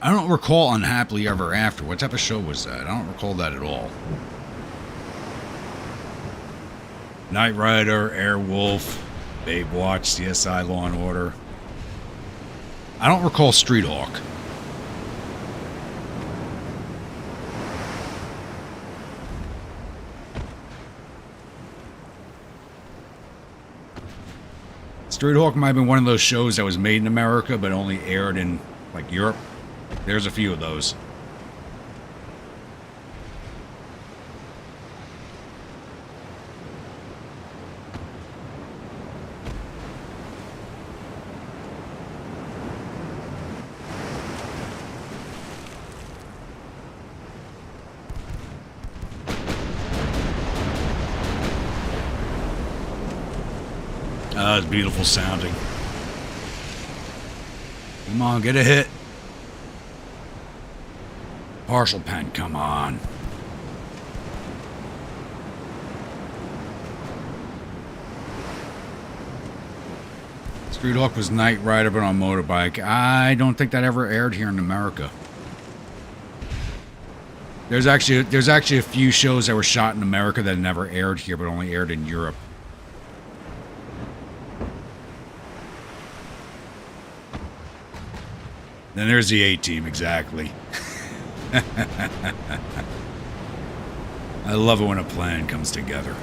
I don't recall Unhappily Ever After. What type of show was that? I don't recall that at all. Knight Rider, Airwolf, Babe Watch, CSI Law and Order. I don't recall Street Hawk. Street Hawk might have been one of those shows that was made in America but only aired in, like, Europe. There's a few of those. It's beautiful sounding. Come on, get a hit. Partial pen, come on. Street Hawk was Knight Rider, but on motorbike. I don't think that ever aired here in America. There's actually a few shows that were shot in America that never aired here, but only aired in Europe. Then there's the A-Team, exactly. I love it when a plan comes together.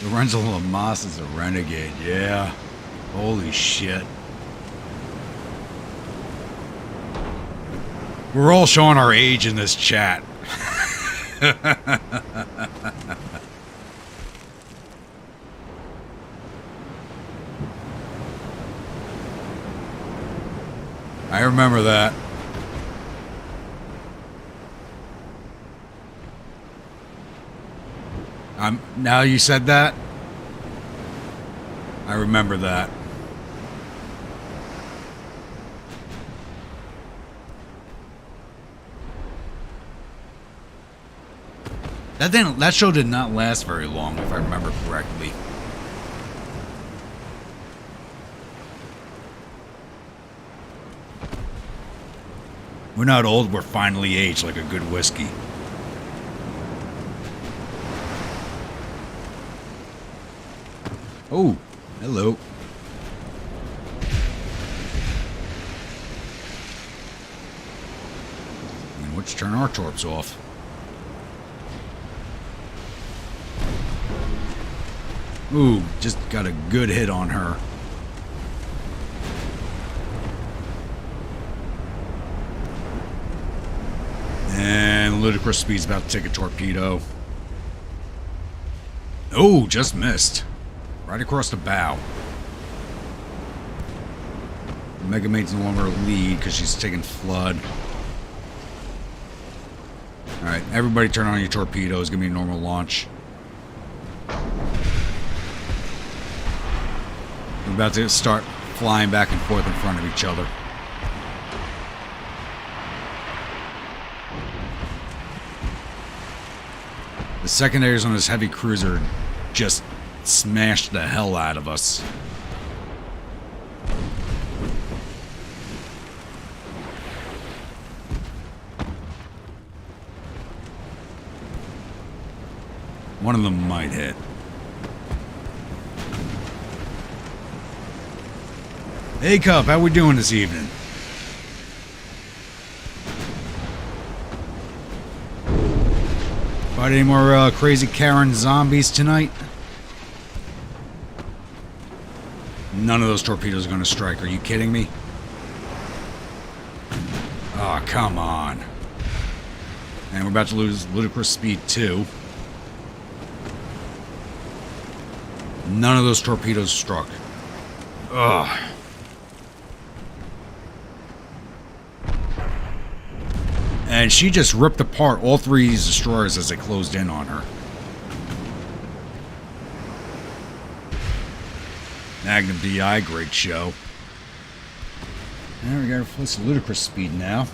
Lorenzo Lamas is a renegade, yeah. Holy shit. We're all showing our age in this chat. I remember that. Now you said that, I remember that. That show did not last very long, if I remember correctly. We're not old, we're finally aged like a good whiskey. Oh, hello. And let's turn our torps off. Ooh, just got a good hit on her. And Ludicrous Speed's about to take a torpedo. Oh, just missed. Right across the bow. Mega Maid's no longer lead because she's taking flood. Alright, everybody turn on your torpedoes. Give me a normal launch. We're about to start flying back and forth in front of each other. The secondaries on this heavy cruiser just smashed the hell out of us. One of them might hit. Hey, Cup, how we doing this evening? Fight any more crazy Karen zombies tonight? None of those torpedoes are going to strike. Are you kidding me? Oh, come on. And we're about to lose Ludicrous Speed too. None of those torpedoes struck. Ugh. And she just ripped apart all three of these destroyers as they closed in on her. Magnum DI, great show. Now we gotta replace Ludicrous Speed now.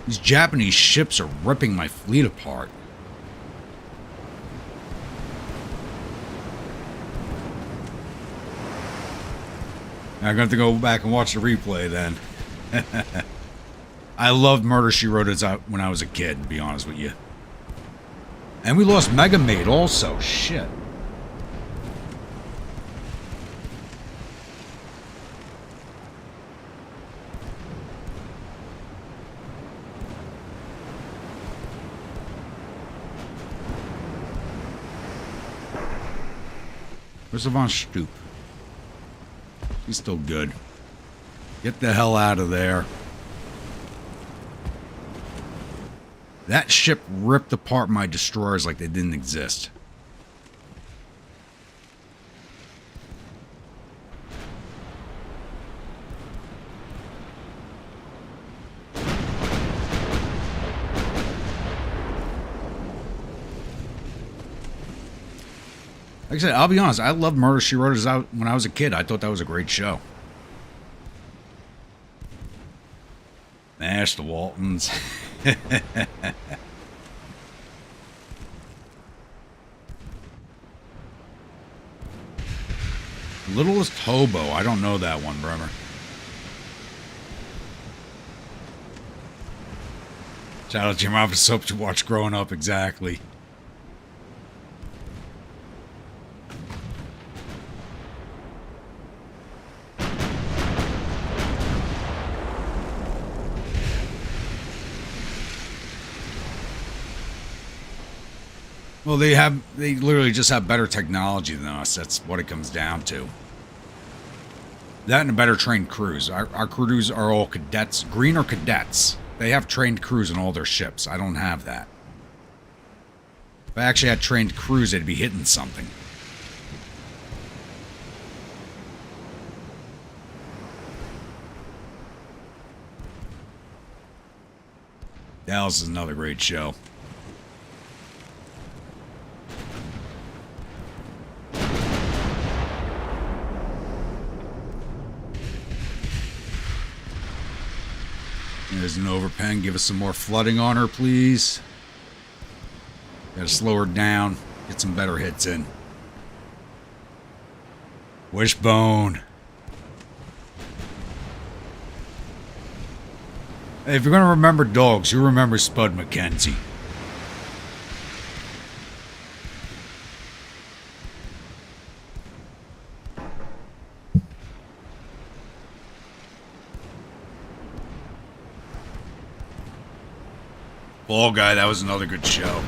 These Japanese ships are ripping my fleet apart. I'm going to have to go back and watch the replay then. I loved Murder, She Wrote when I was a kid, to be honest with you. And we lost Mega Maid also. Shit. Where's the Von Stoop? He's still good. Get the hell out of there. That ship ripped apart my destroyers like they didn't exist. Like I said, I'll be honest, I loved Murder, She Wrote when I was a kid. I thought that was a great show. Nash the Waltons. Littlest Hobo. I don't know that one, brother. Shout out to your mom for soap to watch growing up, exactly. Well, they literally just have better technology than us. That's what it comes down to. That and a better trained crews. Our crews are all cadets. Green are cadets. They have trained crews in all their ships. I don't have that. If I actually had trained crews, they'd be hitting something. Dallas is another great show. There's an overpen. Give us some more flooding on her, please. Gotta slow her down. Get some better hits in. Wishbone. Hey, if you're gonna remember dogs, you remember Spud McKenzie. Ball Guy, that was another good show.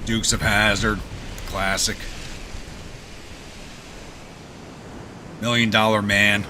Dukes of Hazzard, classic. $1 Million Man.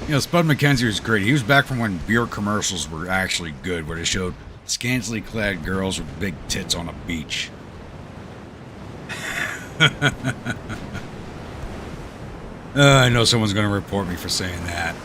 You know, Spud McKenzie was great. He was back from when beer commercials were actually good, where they showed scantily clad girls with big tits on a beach. I know someone's going to report me for saying that.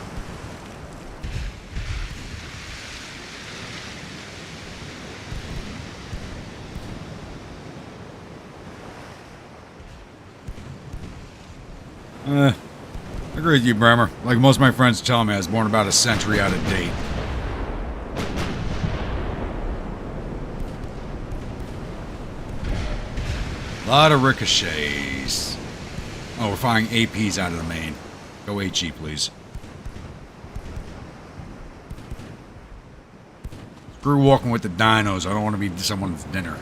I agree with you, Bremer. Like most of my friends tell me, I was born about a century out of date. A lot of ricochets. Oh, we're firing APs out of the main. Go HE, please. Screw walking with the dinos. I don't want to be someone's dinner.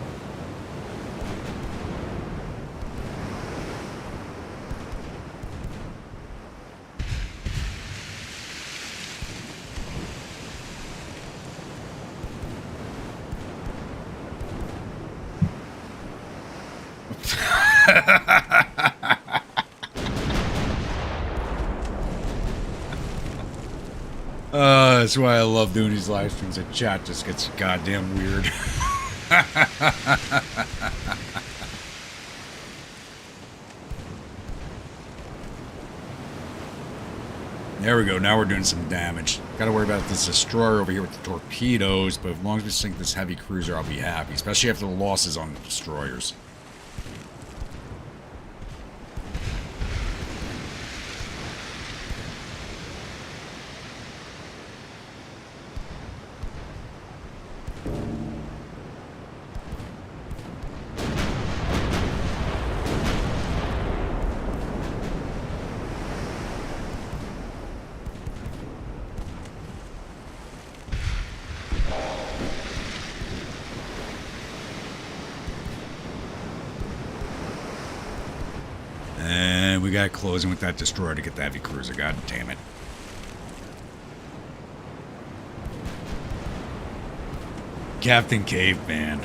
That's why I love doing these live streams. The chat just gets goddamn weird. There we go. Now we're doing some damage. Got to worry about this destroyer over here with the torpedoes, but as long as we sink this heavy cruiser, I'll be happy, especially after the losses on the destroyers. And we got closing with that destroyer to get the heavy cruiser. God damn it. Captain Caveman.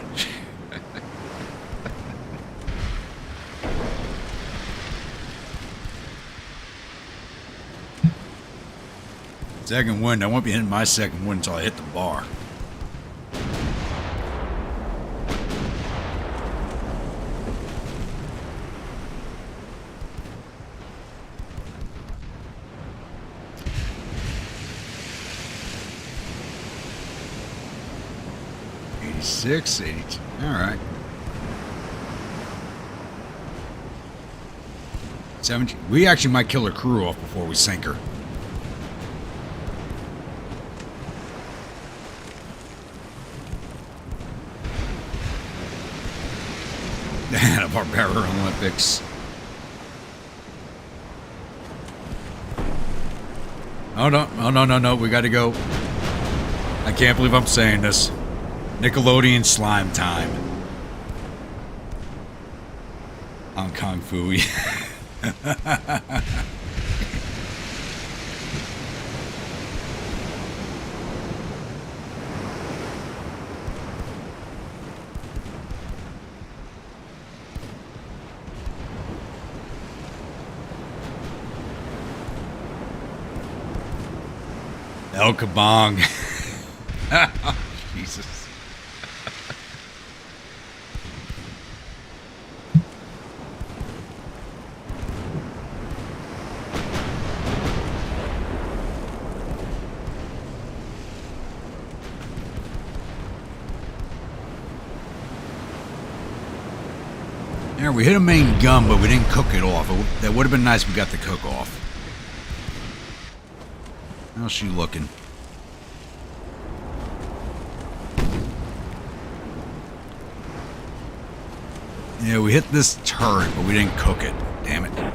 Second wind. I won't be hitting my second wind until I hit the bar. Six, 82. All right. 17. We actually might kill her crew off before we sink her. And a Barbarian Olympics. Oh no! Oh no! No! No! We got to go. I can't believe I'm saying this. Nickelodeon slime time. On Kung Fu. El Kabong. Oh, Jesus. Yeah, we hit a main gun, but we didn't cook it off. That would have been nice if we got the cook off. How's she looking? Yeah, we hit this turret, but we didn't cook it. Damn it.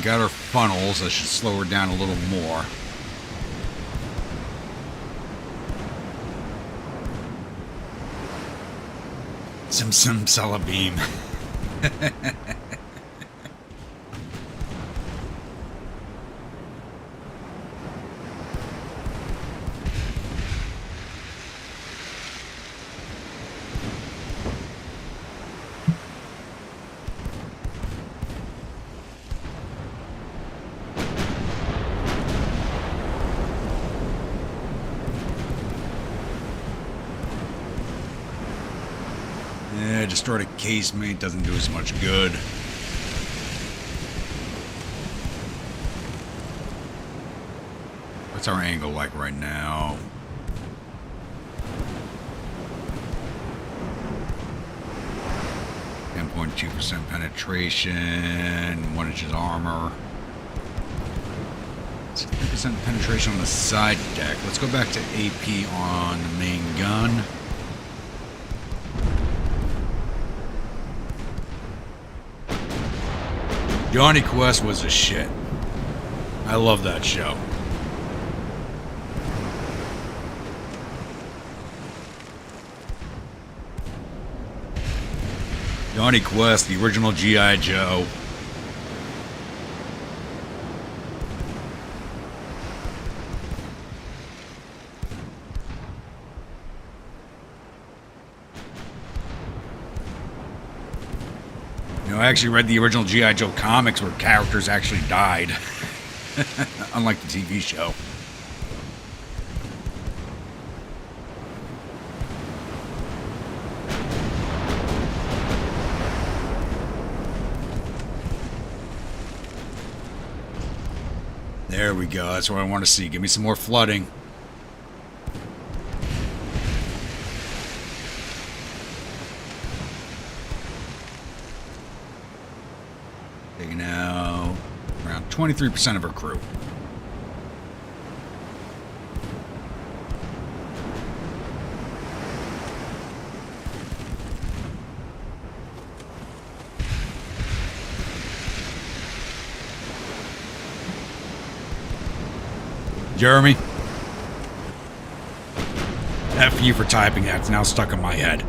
Got her funnels. I should slow her down a little more. Sim Salabeam. Destroyed a casemate, doesn't do as much good. What's our angle like right now? .2% penetration, 1 inches armor. 60% penetration on the side deck. Let's go back to AP on the main gun. Johnny Quest was a shit. I love that show. Johnny Quest, the original G.I. Joe. You know, I actually read the original G.I. Joe comics where characters actually died. Unlike the TV show. There we go. That's what I want to see. Give me some more flooding. Taking out around 23% of her crew. Jeremy, F you for typing that. It's now stuck in my head.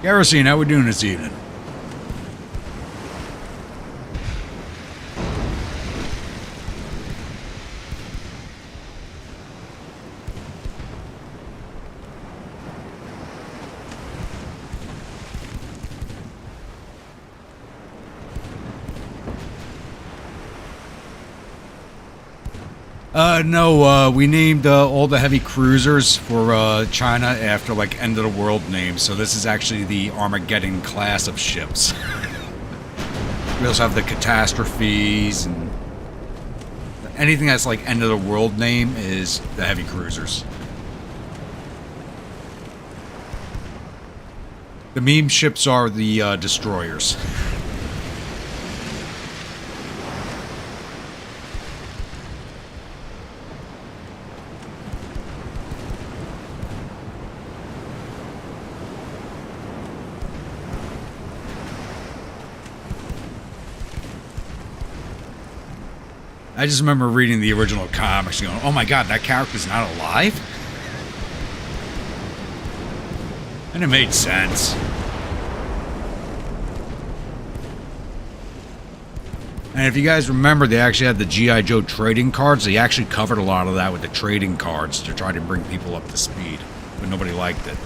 Kerosene, how we doing this evening? No, we named all the heavy cruisers for China after like end of the world names. So this is actually the Armageddon class of ships. We also have the catastrophes and anything that's like end of the world name is the heavy cruisers. The meme ships are the destroyers. I just remember reading the original comics and going, oh my god, that character's not alive? And it made sense. And if you guys remember, they actually had the G.I. Joe trading cards. They actually covered a lot of that with the trading cards to try to bring people up to speed. But nobody liked it.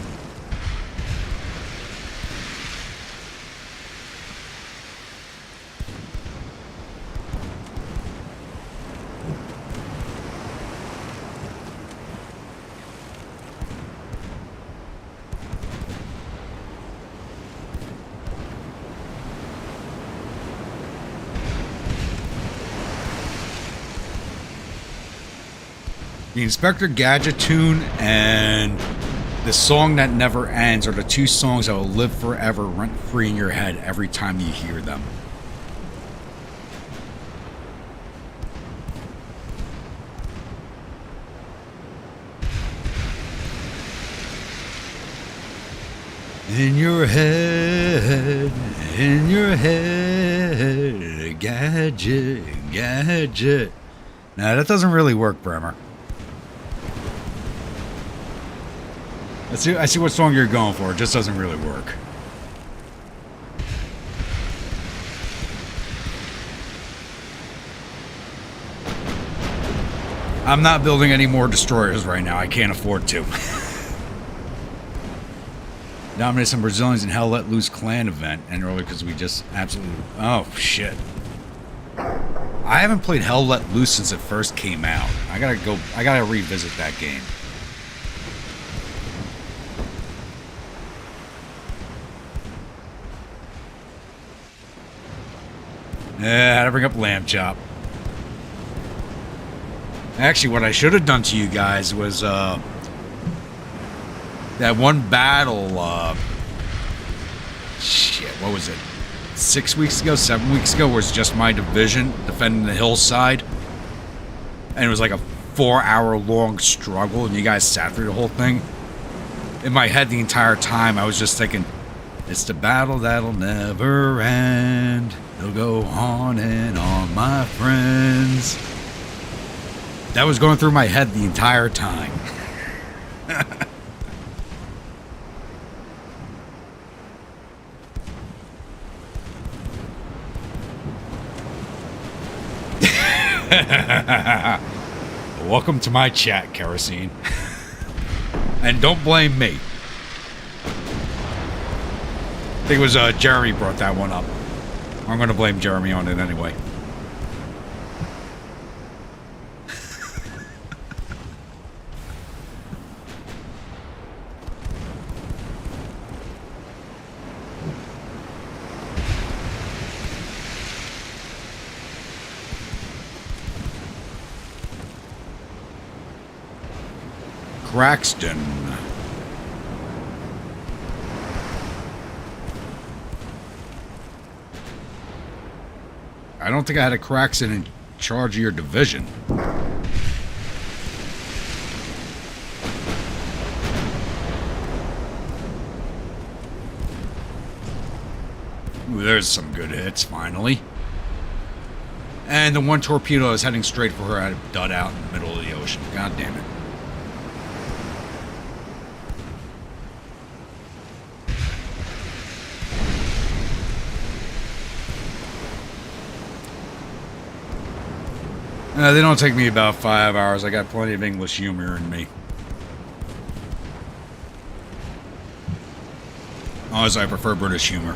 The Inspector Gadget tune and the Song That Never Ends are the two songs that will live forever rent-free in your head every time you hear them. In your head, gadget, gadget. Now that doesn't really work, Bremer. I see what song you're going for. It just doesn't really work. I'm not building any more destroyers right now. I can't afford to. Dominate some Brazilians in Hell Let Loose clan event. And earlier because we just absolutely... Oh, shit. I haven't played Hell Let Loose since it first came out. I gotta revisit that game. Yeah, I had to bring up Lamb Chop. Actually, what I should have done to you guys was that one battle. Shit, what was it? 6 weeks ago, 7 weeks ago, was just my division defending the hillside, and it was like a 4-hour long struggle, and you guys sat through the whole thing. In my head, the entire time, I was just thinking, It's the battle that'll never end. It'll go on and on, my friends. That was going through my head the entire time. Welcome to my chat, Kerosene. And don't blame me. I think it was Jeremy brought that one up. I'm going to blame Jeremy on it anyway. Craxton. I don't think I had a Craxton in charge of your division. Ooh, there's some good hits, finally. And the one torpedo is heading straight for her. I had dud out in the middle of the ocean. God damn it. They don't take me about 5 hours. I got plenty of English humor in me. Honestly, I prefer British humor.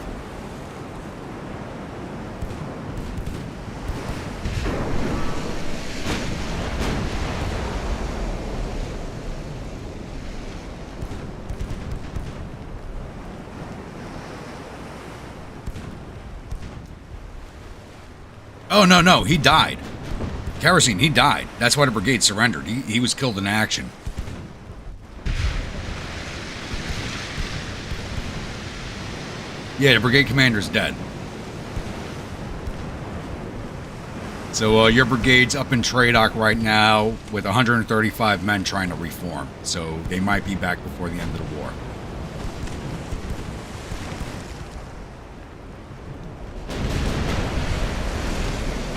Oh, no, he died. Kerosene, he died. That's why the brigade surrendered. He was killed in action. Yeah, the brigade commander's dead. So your brigade's up in Tradoc right now with 135 men trying to reform. So they might be back before the end of the war.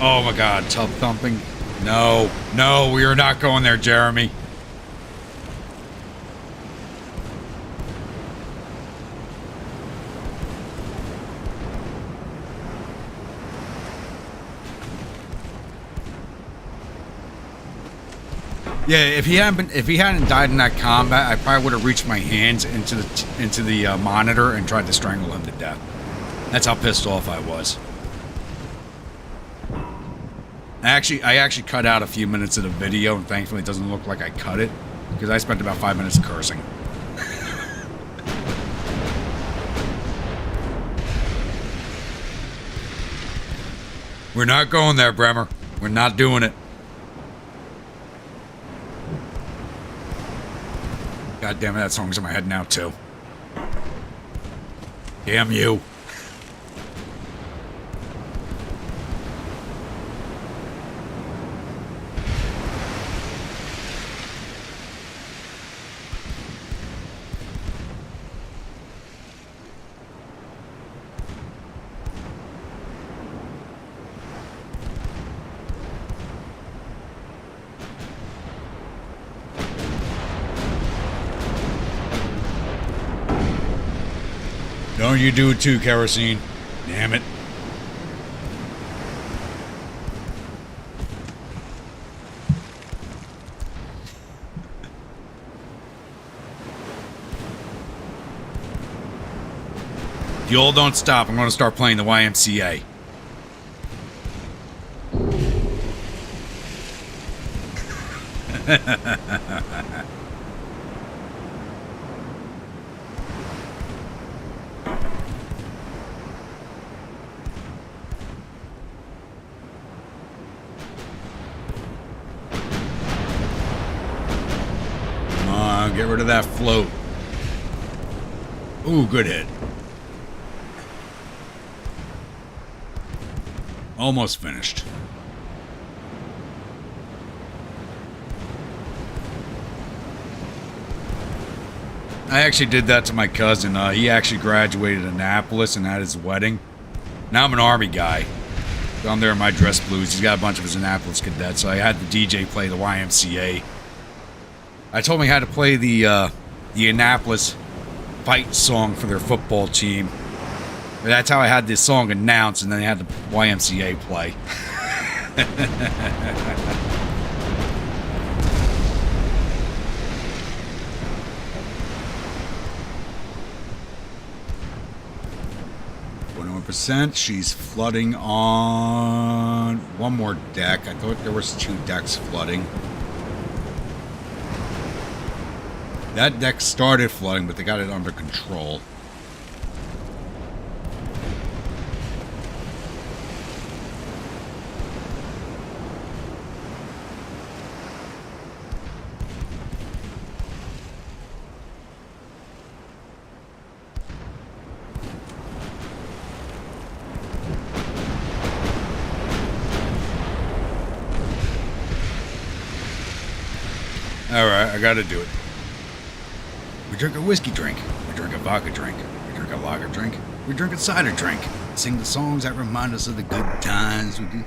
Oh my god, tub thumping. No, we are not going there, Jeremy. Yeah, if he hadn't died in that combat, I probably would have reached my hands into the monitor and tried to strangle him to death. That's how pissed off I was. I actually cut out a few minutes of the video, and thankfully it doesn't look like I cut it, because I spent about 5 minutes cursing. We're not going there, Bremer. We're not doing it. God damn it, that song's in my head now, too. Damn you. Don't you do it too, Kerosene. Damn it. If you all don't stop, I'm going to start playing the YMCA. Get rid of that float. Ooh, good hit. Almost finished. I actually did that to my cousin. He actually graduated Annapolis and had his wedding. Now I'm an Army guy. Down there in my dress blues. He's got a bunch of his Annapolis cadets, so I had the DJ play the YMCA. I told him he had to play the Annapolis fight song for their football team. But that's how I had this song announced, and then I had the YMCA play. %. She's flooding on one more deck. I thought there was 2 decks flooding. That deck started flooding, but they got it under control. Alright, I gotta do it. We drink a whiskey drink. We drink a vodka drink. We drink a lager drink. We drink a cider drink. Sing the songs that remind us of the good times we do.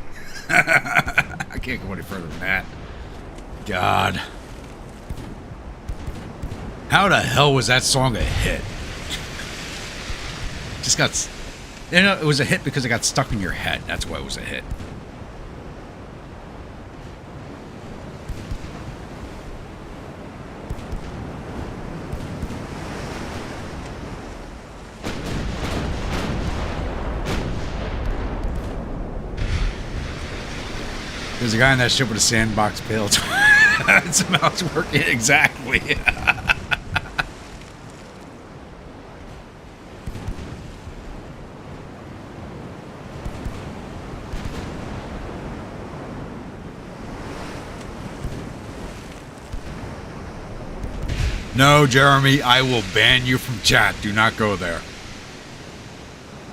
I can't go any further than that. God. How the hell was that song a hit? Just got... You know, it was a hit because it got stuck in your head. That's why it was a hit. There's a guy in that ship with a sandbox build. Somehow it's working exactly. No, Jeremy, I will ban you from chat. Do not go there.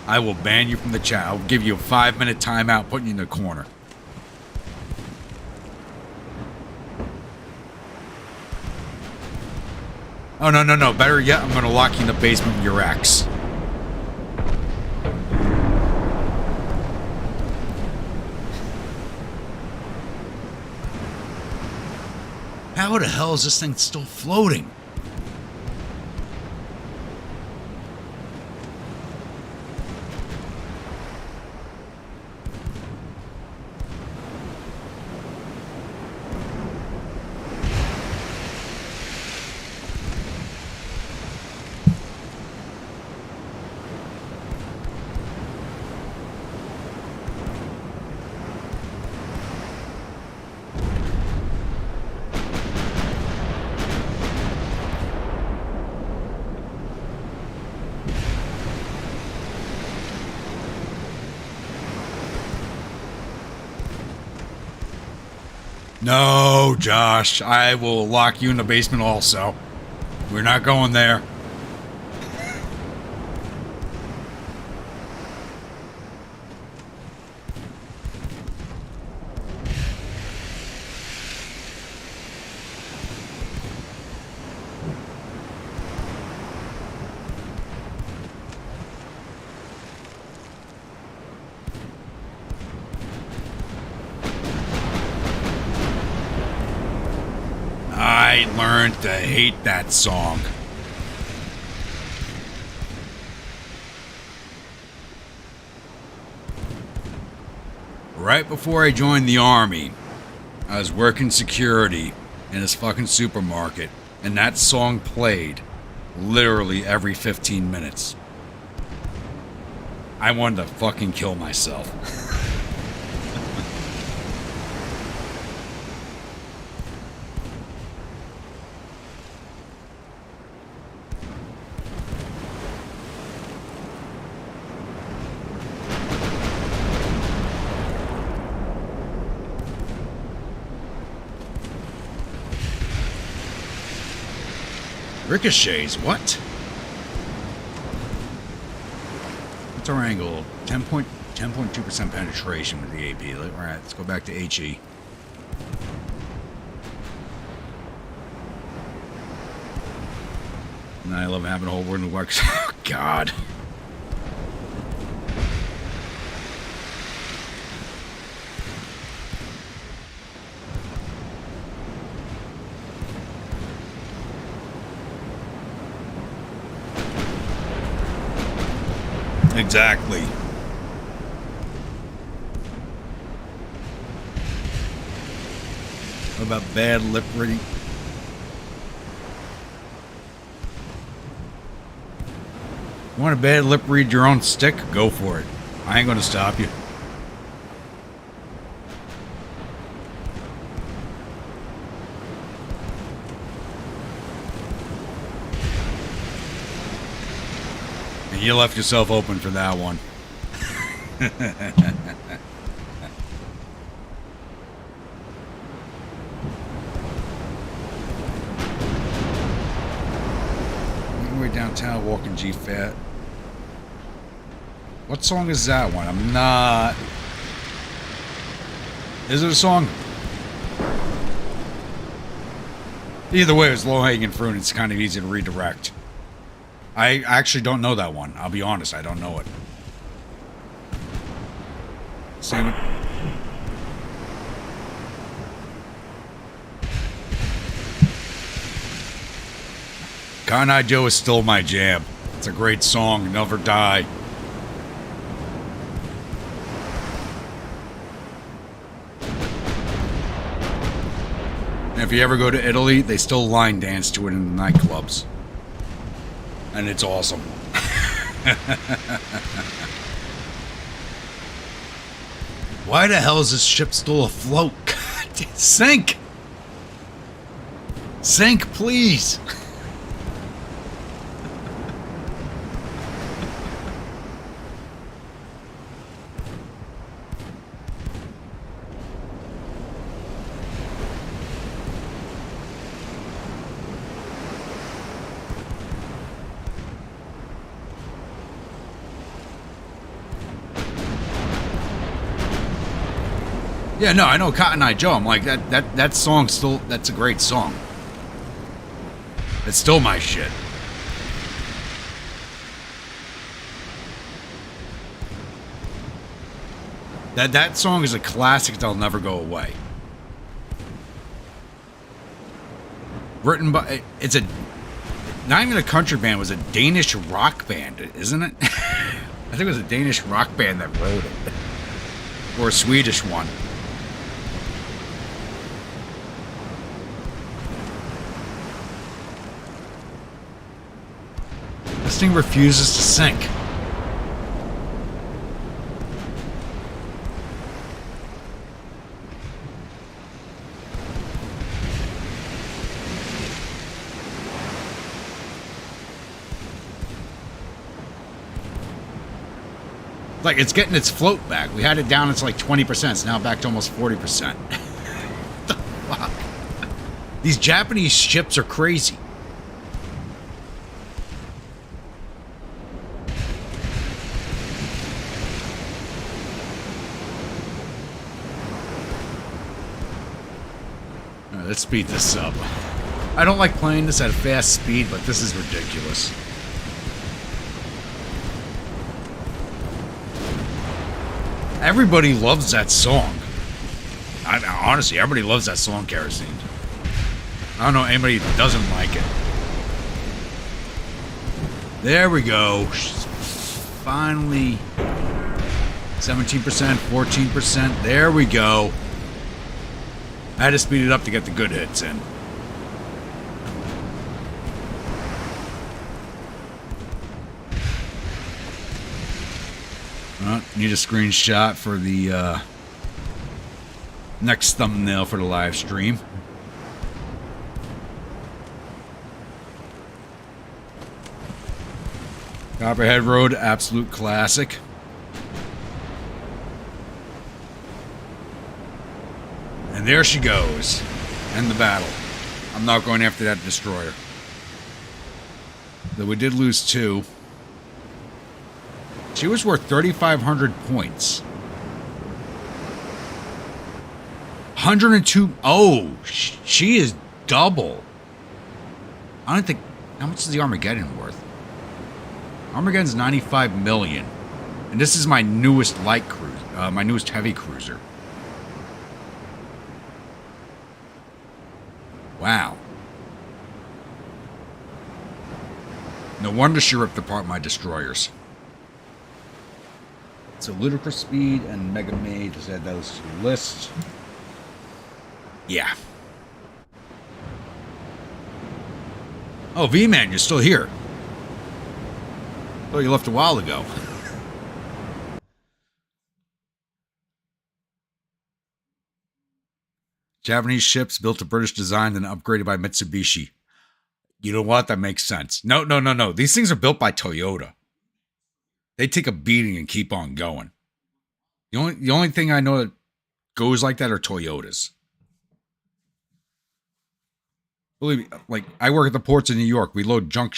I will ban you from the chat. I'll give you a 5-minute timeout, putting you in the corner. Oh, no, no, no. Better yet, I'm going to lock you in the basement with your ex. How the hell is this thing still floating? No, Josh, I will lock you in the basement also. We're not going there. I learned to hate that song. Right before I joined the army, I was working security in this fucking supermarket, and that song played literally every 15 minutes. I wanted to fucking kill myself. Ricochets, what? What's our angle? 10.2% penetration with the AP. Alright, let's go back to HE. And I love having a whole world of works. Oh, God. Exactly. What about bad lip reading? You want a bad lip read your own stick? Go for it. I ain't gonna stop you. And you left yourself open for that one. Downtown walking G-Fat. What song is that one? I'm not... Is it a song? Either way, it was low-hanging fruit. It's kind of easy to redirect. I actually don't know that one. I'll be honest, I don't know it. Sing it. Cotton Eye Joe is still my jam. It's a great song, Never Die. And if you ever go to Italy, they still line dance to it in the nightclubs. And it's awesome. Why the hell is this ship still afloat? Sink! Sink, please! Yeah, no, I know Cotton Eye Joe. I'm like, that song still, that's a great song. It's still my shit. That song is a classic that'll never go away. Written by, it's a, not even a country band, it was a Danish rock band, isn't it? I think it was a Danish rock band that wrote it. Or a Swedish one. This thing refuses to sink. Like, it's getting its float back. We had it down, it's like 20%. It's now back to almost 40%. What the fuck? These Japanese ships are crazy. Alright, let's speed this up. I don't like playing this at a fast speed, but this is ridiculous. Everybody loves that song. Honestly, everybody loves that song, Kerosene. I don't know anybody that doesn't like it. There we go. Finally. 17%, 14%. There we go. I had to speed it up to get the good hits in. Need a screenshot for the next thumbnail for the live stream. Copperhead Road, absolute classic. And there she goes. End the battle. I'm not going after that destroyer. Though we did lose 2. She was worth 3,500 points. 102. Oh, she is double. I don't think How much is the Armageddon worth? Armageddon's 95 million. And this is my newest light cruiser, my newest heavy cruiser. Wow. No wonder she ripped apart my destroyers. So Ludicrous Speed and Mega Mage, just add those to the list. Yeah. Oh, V-Man, you're still here. Oh, you left a while ago. Japanese ships built to British design, then upgraded by Mitsubishi. You know what? That makes sense. No. These things are built by Toyota. They take a beating and keep on going. The only thing I know that goes like that are Toyotas. Believe me, like I work at the ports in New York. We load junk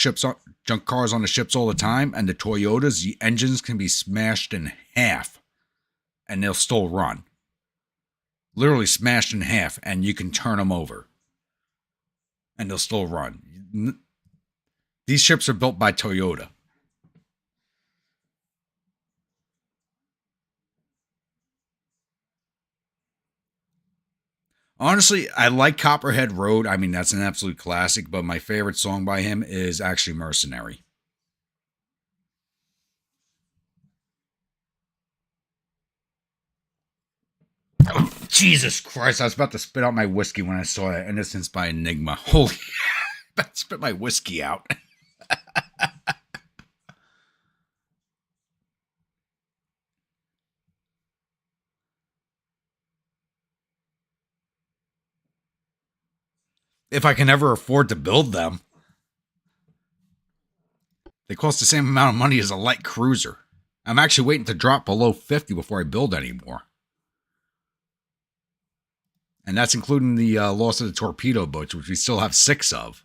cars on the ships all the time, and the Toyotas, the engines can be smashed in half, and they'll still run. Literally smashed in half, and you can turn them over, and they'll still run. These ships are built by Toyota. Honestly, I like Copperhead Road. I mean, that's an absolute classic, but my favorite song by him is actually Mercenary. Oh, Jesus Christ. I was about to spit out my whiskey when I saw that Innocence by Enigma. Holy, I about to spit my whiskey out. If I can ever afford to build them. They cost the same amount of money as a light cruiser. I'm actually waiting to drop below 50 before I build anymore. And that's including the loss of the torpedo boats, which we still have 6 of.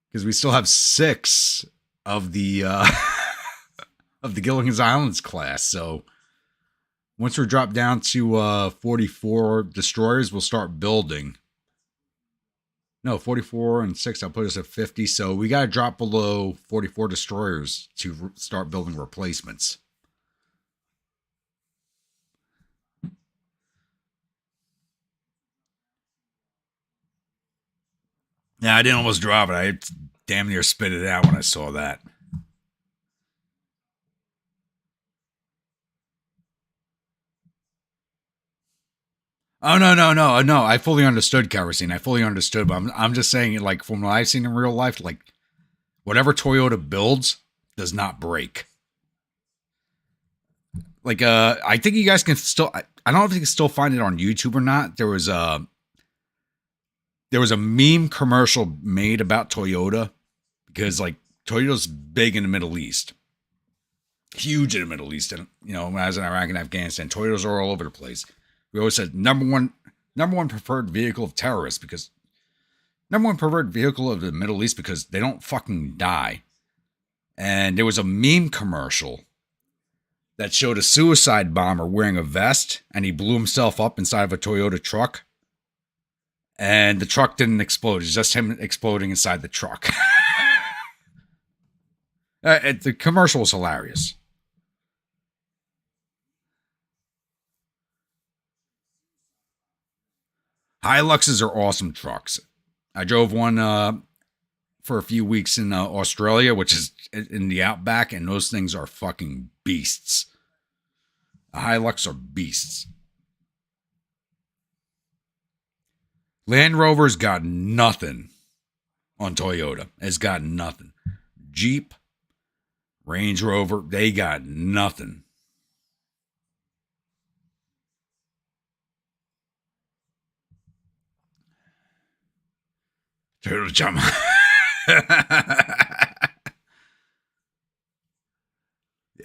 Because we still have 6 of the of the Gilligan's Islands class. So once we're dropped down to 44 destroyers, we'll start building. No, 44 and 6, I'll put us at 50. So we got to drop below 44 destroyers to start building replacements. Yeah, I didn't almost drop it. I damn near spit it out when I saw that. Oh, no. I fully understood kerosene. I fully understood, but I'm just saying, like, from what I've seen in real life, like, whatever Toyota builds does not break. Like, I think you guys can still, I don't know if you can still find it on YouTube or not. There was a meme commercial made about Toyota because, like, Toyota's big in the Middle East. Huge in the Middle East. And, you know, when I was in Iraq and Afghanistan, Toyotas are all over the place. We always said number one preferred vehicle of terrorists because number one preferred vehicle of the Middle East because they don't fucking die. And there was a meme commercial that showed a suicide bomber wearing a vest and he blew himself up inside of a Toyota truck. And the truck didn't explode. It's just him exploding inside the truck. The commercial was hilarious. Hiluxes are awesome trucks. I drove one for a few weeks in Australia, which is in the outback, and those things are fucking beasts. The Hilux are beasts. Land Rover's got nothing on Toyota. It's got nothing. Jeep, Range Rover, they got nothing. Turtle jump.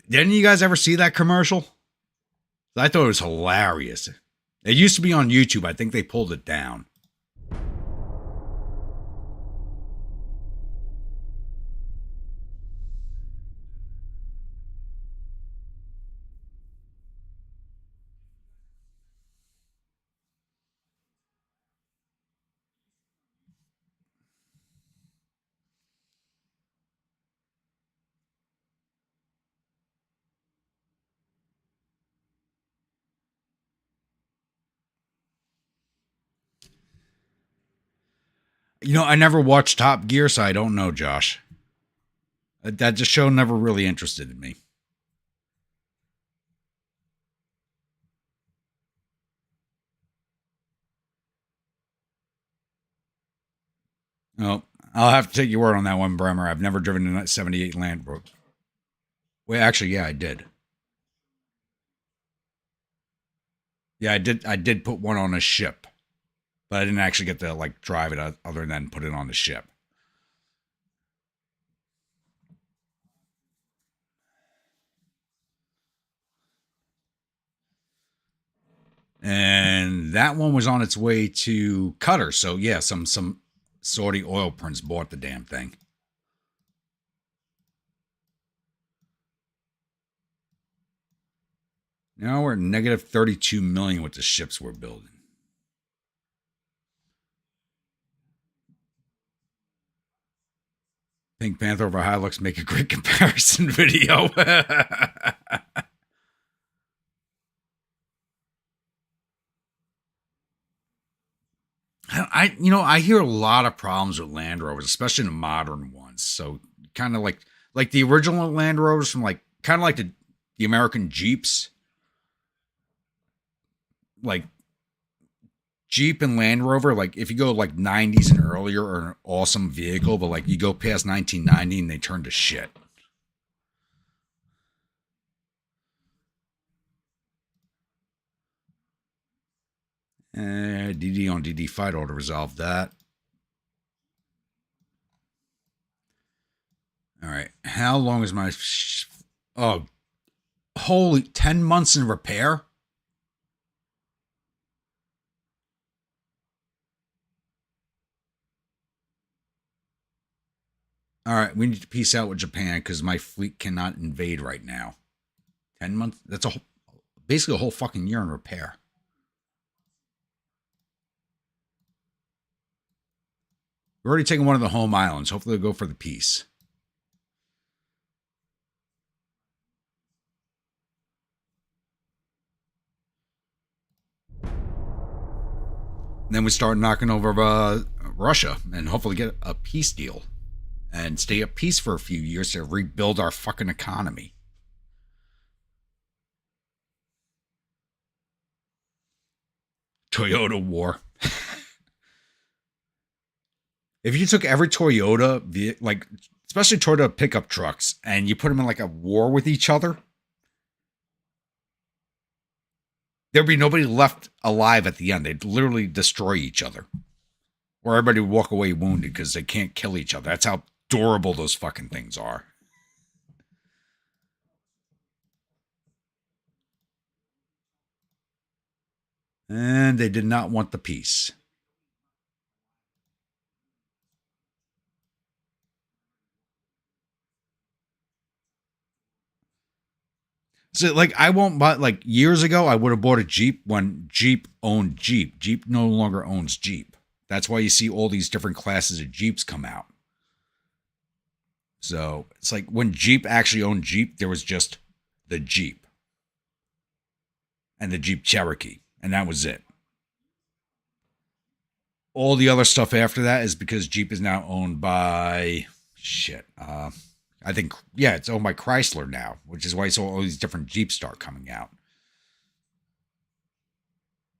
Didn't you guys ever see that commercial? I thought it was hilarious. It used to be on YouTube. I think they pulled it down. I never watched Top Gear, so I don't know, Josh. That show never really interested in me. Oh, I'll have to take your word on that one, Bremer. I've never driven a 78 Land Rover. Wait, actually, yeah, I did. Yeah, I did. I did put one on a ship, but I didn't actually get to like drive it other than put it on the ship. And that one was on its way to Qatar. So yeah, some Saudi oil prince bought the damn thing. Now we're at negative 32 million with the ships we're building. Pink Panther over Hilux make a great comparison video. I hear a lot of problems with Land Rovers, especially the modern ones. So kind of like the original Land Rovers from like kind of like the American Jeeps. Like Jeep and Land Rover, like if you go like 90s and earlier are an awesome vehicle, but like you go past 1990 and they turn to shit. DD on DD fight ought to resolve that. All right. How long is my... Oh, holy 10 months in repair? All right, we need to peace out with Japan because my fleet cannot invade right now. 10 months? That's basically a whole fucking year in repair. We're already taking one of the home islands. Hopefully they'll go for the peace. And then we start knocking over Russia and hopefully get a peace deal and stay at peace for a few years to rebuild our fucking economy. Toyota war. If you took every Toyota, like especially Toyota pickup trucks, and you put them in like a war with each other, there'd be nobody left alive at the end. They'd literally destroy each other. Or everybody would walk away wounded because they can't kill each other. That's how durable those fucking things are. And they did not want the peace. So, like, I won't buy, like, years ago, I would have bought a Jeep when Jeep owned Jeep. Jeep no longer owns Jeep. That's why you see all these different classes of Jeeps come out. So, it's like when Jeep actually owned Jeep, there was just the Jeep and the Jeep Cherokee, and that was it. All the other stuff after that is because Jeep is now owned by, I think, yeah, it's owned by Chrysler now, which is why you saw all these different Jeeps start coming out.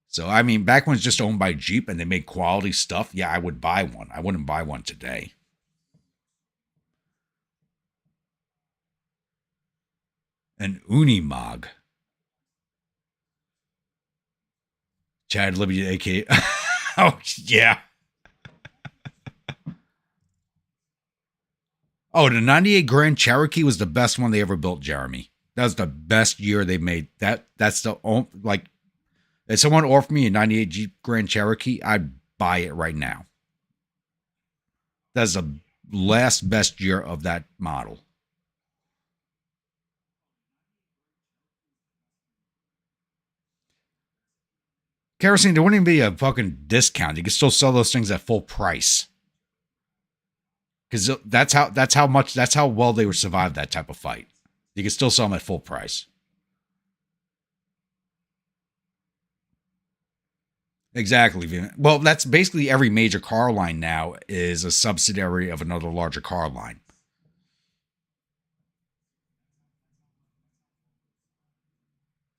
So, I mean, back when it's just owned by Jeep and they made quality stuff, yeah, I would buy one. I wouldn't buy one today. An Unimog. Chad Libby, a.k.a. Oh, yeah. Oh, the 98 Grand Cherokee was the best one they ever built, Jeremy. That was the best year they made. That's the only, like, if someone offered me a 98 Jeep Grand Cherokee, I'd buy it right now. That's the last best year of that model. Kerosene, there wouldn't even be a fucking discount. You could still sell those things at full price. Because that's how well they would survive that type of fight. You can still sell them at full price. Exactly. Well, that's basically every major car line now is a subsidiary of another larger car line.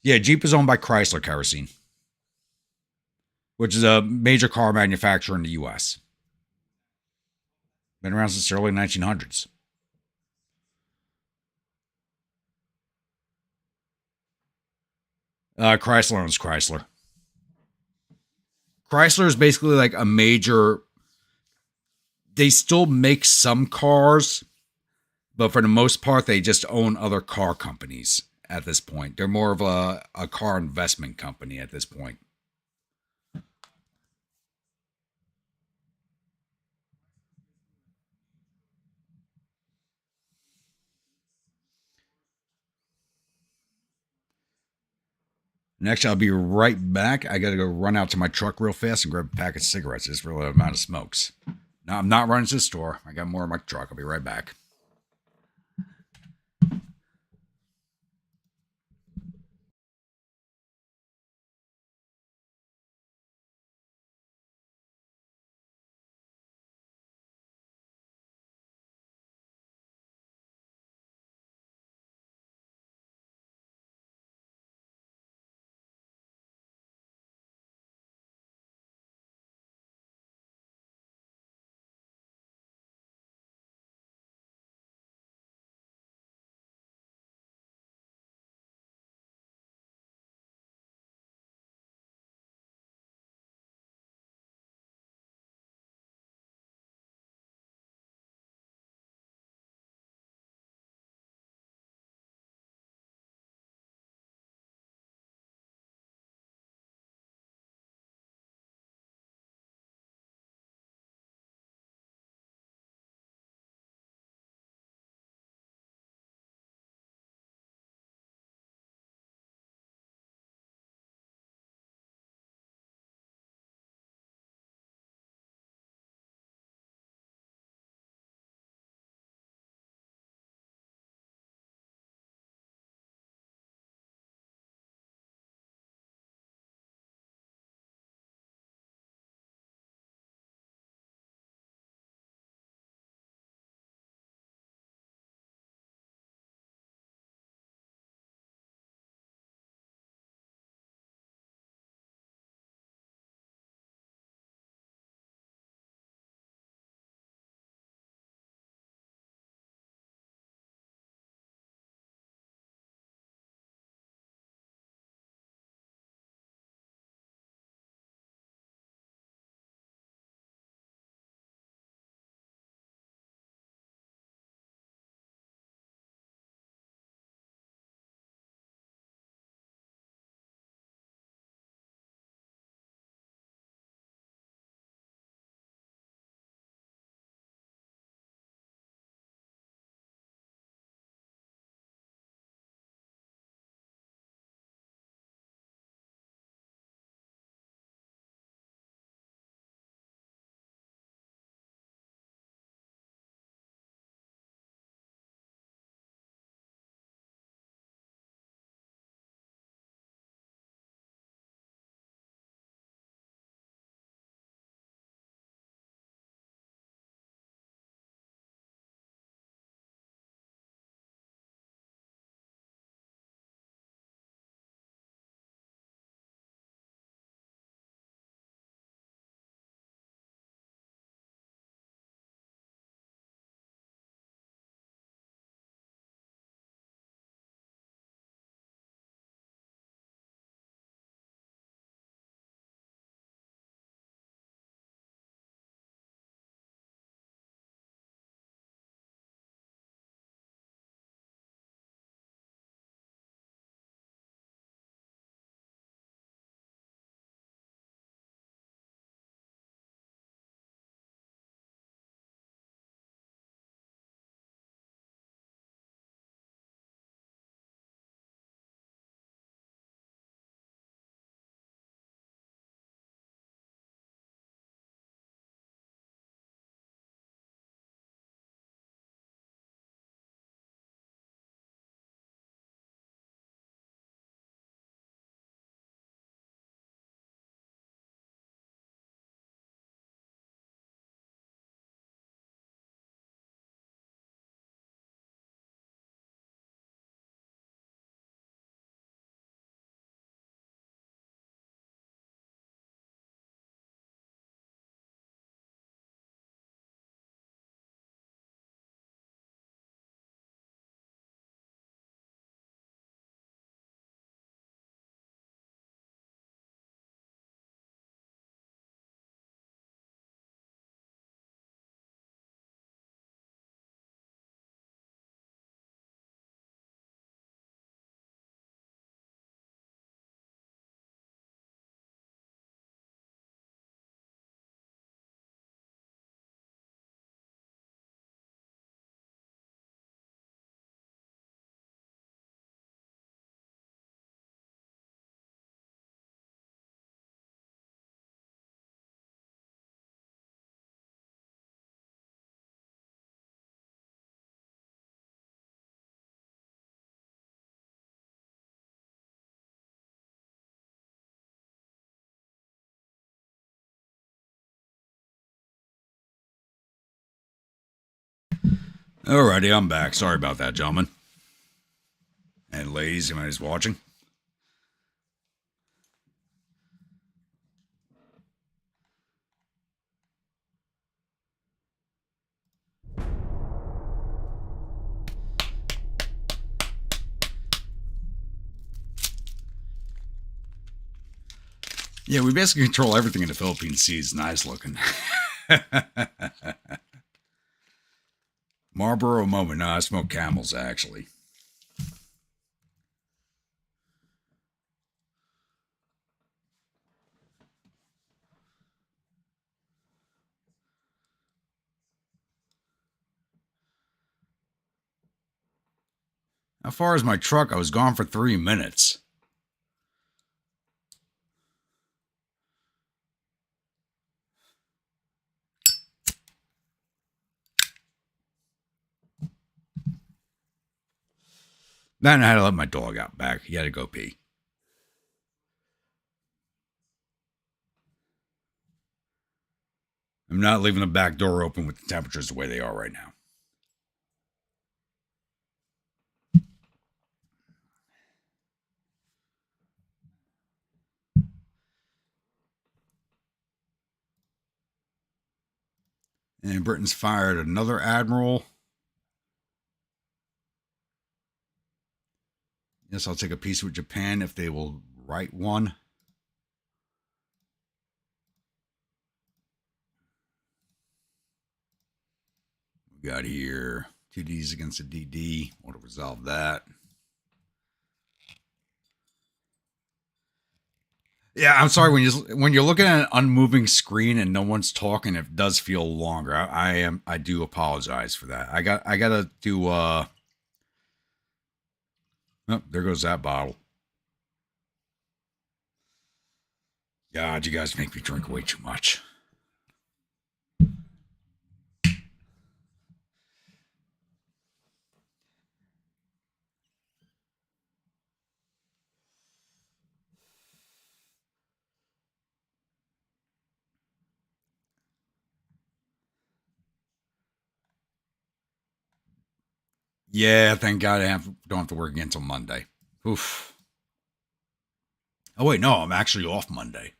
Yeah, Jeep is owned by Chrysler Kerosene, which is a major car manufacturer in the U.S. Been around since the early 1900s. Chrysler owns Chrysler. Chrysler is basically like a major. They still make some cars, but for the most part, they just own other car companies at this point. They're more of a car investment company at this point. Next, I'll be right back. I got to go run out to my truck real fast and grab a pack of cigarettes. Just really I'm out of smokes. No, I'm not running to the store. I got more in my truck. I'll be right back. Alrighty, I'm back. Sorry about that, gentlemen. And ladies, anybody's watching? Yeah, we basically control everything in the Philippine Seas. Nice looking. Marlboro moment. No, I smoke Camels, actually. How far is my truck? I was gone for 3 minutes. Then I had to let my dog out back. He had to go pee. I'm not leaving the back door open with the temperatures the way they are right now. And Britain's fired another Admiral. Yes, I'll take a peace with Japan if they will write one. We got here 2Ds against a DD. Want to resolve that. Yeah, I'm sorry when you're looking at an unmoving screen and no one's talking, it does feel longer. I do apologize for that. I gotta do oh, there goes that bottle. God, you guys make me drink way too much. Yeah, thank God don't have to work again until Monday. Oof. Oh wait, no, I'm actually off Monday.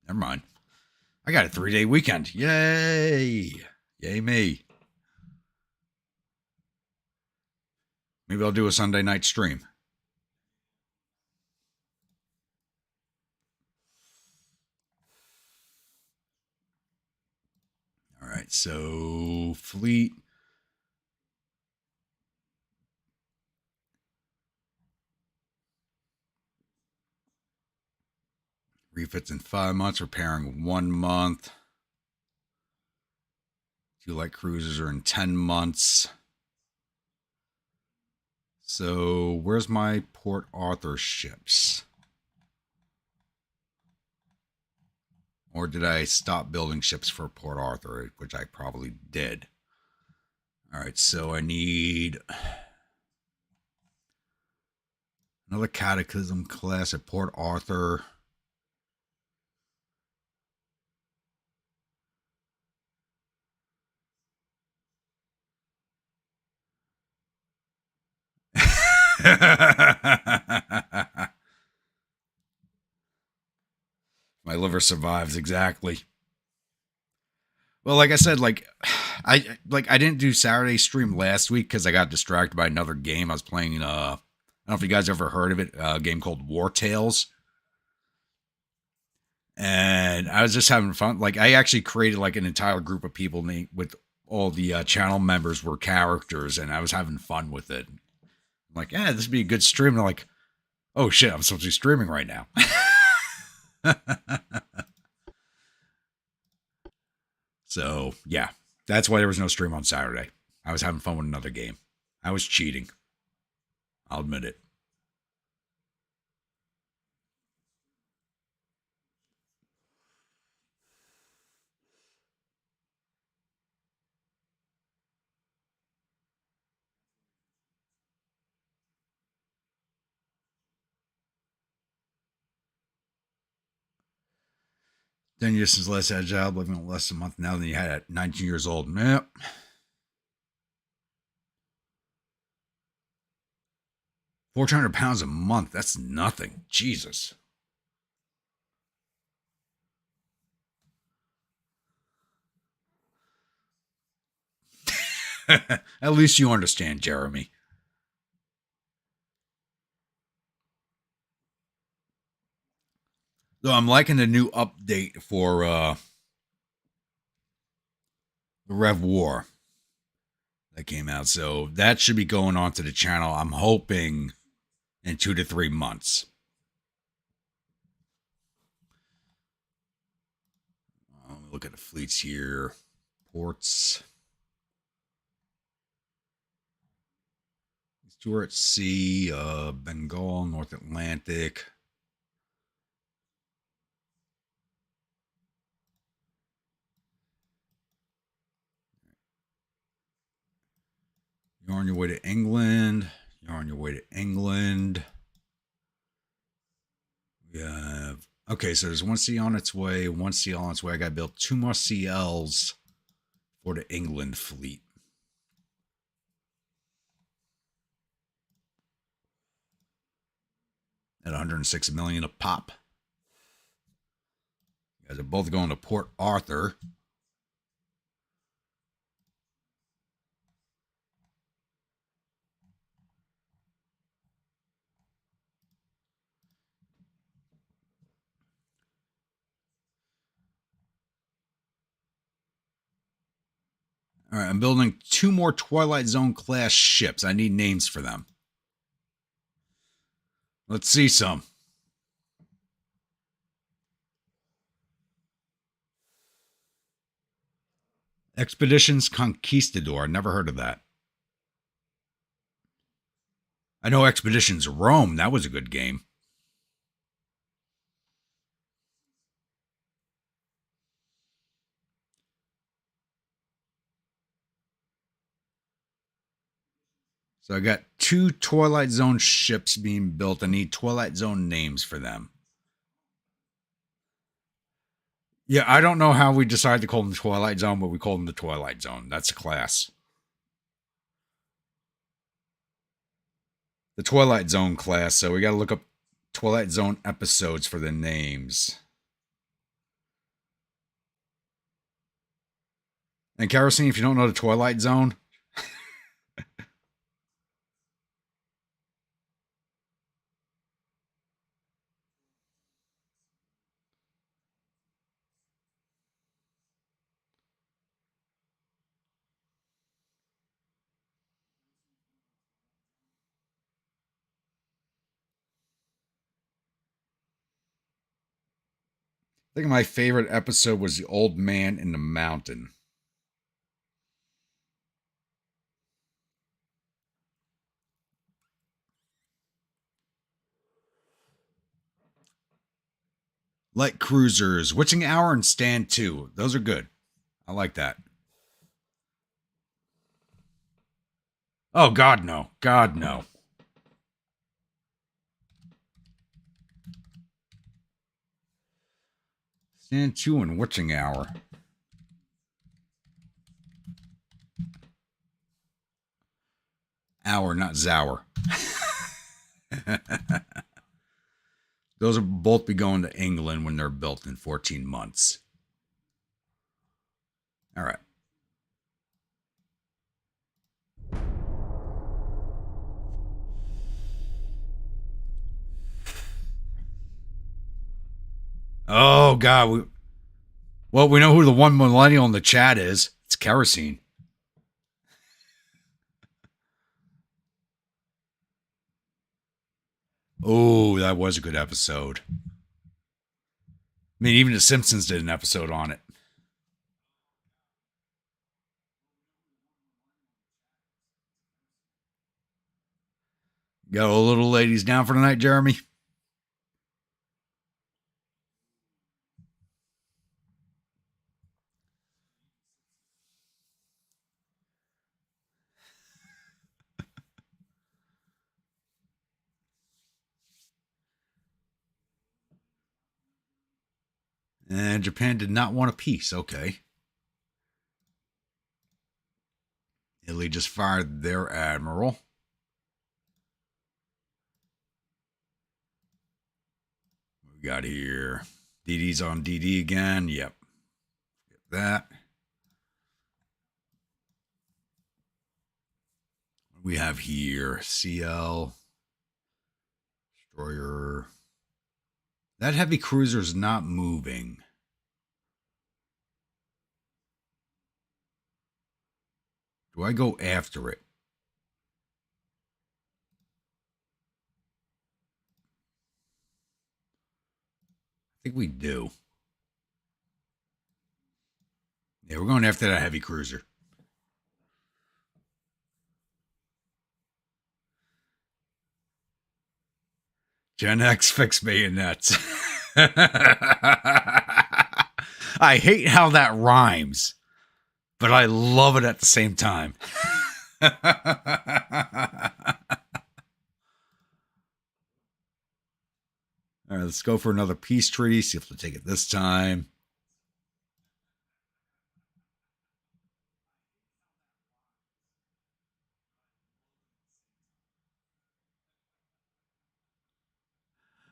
Never mind. I got a 3-day weekend. Yay! Yay me. Maybe I'll do a Sunday night stream. All right, so fleet. Refits in 5 months, repairing 1 month. 2 light cruisers are in 10 months. So where's my Port Arthur ships? Or did I stop building ships for Port Arthur, which I probably did? All right, so I need another Cataclysm class at Port Arthur. My liver survives, exactly. Well, like I said, I didn't do Saturday stream last week because I got distracted by another game. I was playing I don't know if you guys ever heard of it, a game called War Tales. And I was just having fun. Like I actually created like an entire group of people with all the channel members were characters, and I was having fun with it. I'm like, yeah, this would be a good stream. And I'm like, oh shit, I'm supposed to be streaming right now. So yeah, that's why there was no stream on Saturday. I was having fun with another game. I was cheating. I'll admit it. Then years since last had a job, living less than a month now than you had at 19 years old. Yep. £1,400 a month. That's nothing. Jesus. At least you understand, Jeremy. So I'm liking the new update for the Rev War that came out. So that should be going on to the channel, I'm hoping, in 2 to 3 months. Let me look at the fleets here. Ports. These two are at sea. Bengal, North Atlantic. You're on your way to England. You're on your way to England. We have... Okay, so there's one CL on its way, one CL on its way. I got to build 2 more CLs for the England fleet. At 106 million a pop. You guys are both going to Port Arthur. All right, I'm building 2 more Twilight Zone class ships. I need names for them. Let's see some. Expeditions Conquistador. Never heard of that. I know Expeditions Rome. That was a good game. So I got 2 Twilight Zone ships being built. I need Twilight Zone names for them. Yeah, I don't know how we decided to call them Twilight Zone, but we called them the Twilight Zone. That's a class. The Twilight Zone class. So we got to look up Twilight Zone episodes for the names. And Kerosene, if you don't know the Twilight Zone, I think my favorite episode was The Old Man in the Mountain. Light Cruisers, Witching Hour, and Stand 2. Those are good. I like that. Oh, God, no. God, no. Stand 2 and Witching Hour. Hour, not Zour. Those will both be going to England when they're built in 14 months. All right. Oh, God. We know who the one millennial in the chat is. It's Kerosene. Oh, that was a good episode. I mean, even The Simpsons did an episode on it. Got a little ladies down for tonight, Jeremy? And Japan did not want a peace. Okay. Italy just fired their admiral. We got here. DD's on DD again. Yep. Get that. What do we have here? CL. Destroyer. That heavy cruiser's not moving. Do I go after it? I think we do. Yeah, we're going after that heavy cruiser. Gen X fix bayonets. I hate how that rhymes, but I love it at the same time. All right, let's go for another peace treaty. See if we'll take it this time.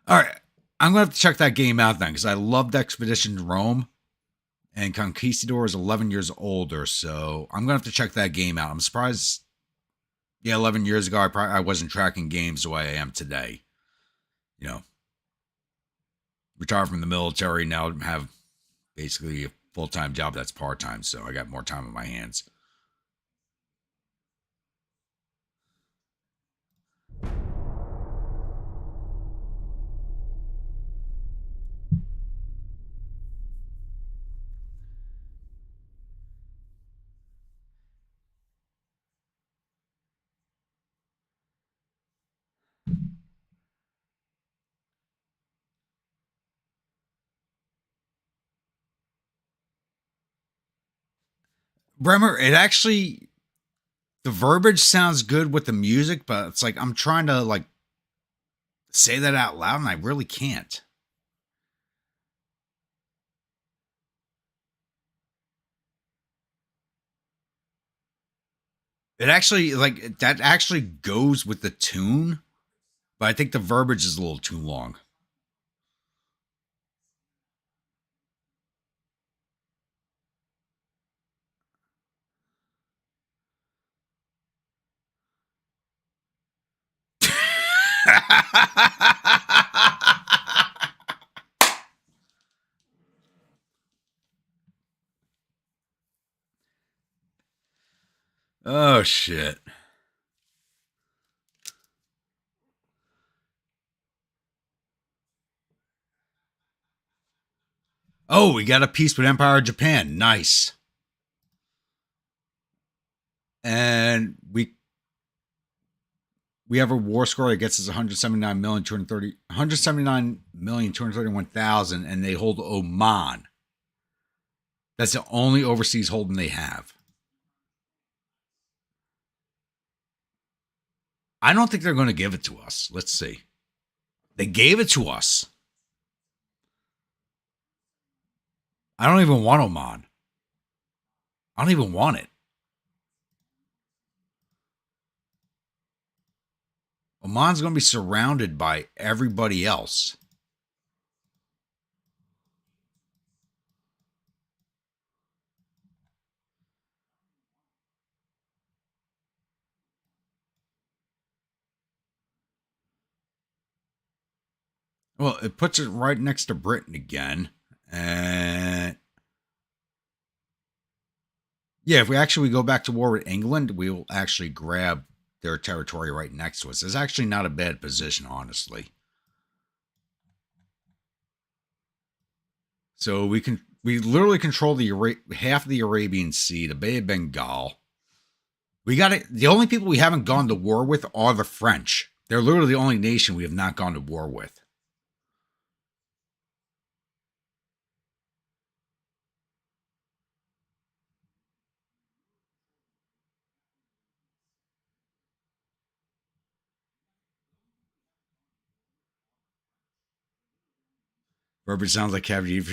All right, I'm going to have to check that game out then because I loved Expedition to Rome. And Conquistador is 11 years older, so I'm going to have to check that game out. I'm surprised. Yeah, 11 years ago, I wasn't tracking games the way I am today. You know, retired from the military, now have basically a full-time job that's part-time, so I got more time on my hands. Bremer, it actually, the verbiage sounds good with the music, but it's like I'm trying to like say that out loud and I really can't. It actually, like, that actually goes with the tune, but I think the verbiage is a little too long. Oh, shit. Oh, we got a peace with Empire of Japan. Nice. And we have a war score that gets us 179,231,000, and they hold Oman. That's the only overseas holding they have. I don't think they're going to give it to us. Let's see. They gave it to us. I don't even want Oman. I don't even want it. Oman's going to be surrounded by everybody else. Well, it puts it right next to Britain again. And yeah, if we actually go back to war with England, we will actually grab their territory right next to us. It's actually not a bad position, honestly. So we literally control the half of the Arabian Sea, the Bay of Bengal. We got it. The only people we haven't gone to war with are the French. They're literally the only nation we have not gone to war with. Verbiage sounds like cavity. It's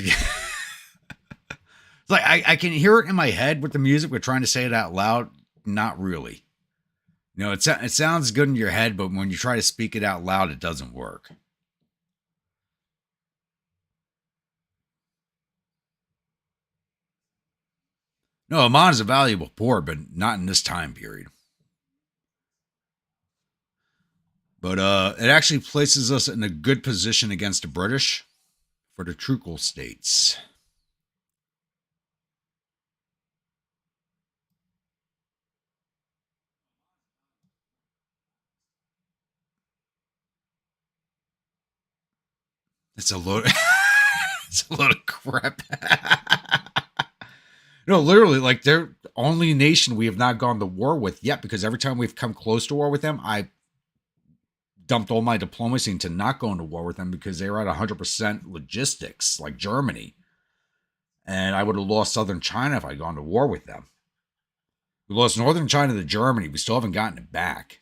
like I can hear it in my head with the music, but trying to say it out loud, not really. You know, it sounds good in your head, but when you try to speak it out loud, it doesn't work. No, Oman is a valuable port, but not in this time period. But it actually places us in a good position against the British for the Trucal states. It's a load. It's a load of crap. No, literally, like they're the only nation we have not gone to war with yet. Because every time we've come close to war with them, I dumped all my diplomacy into not going to war with them because they were at 100% logistics, like Germany. And I would have lost southern China if I'd gone to war with them. We lost northern China to Germany. We still haven't gotten it back.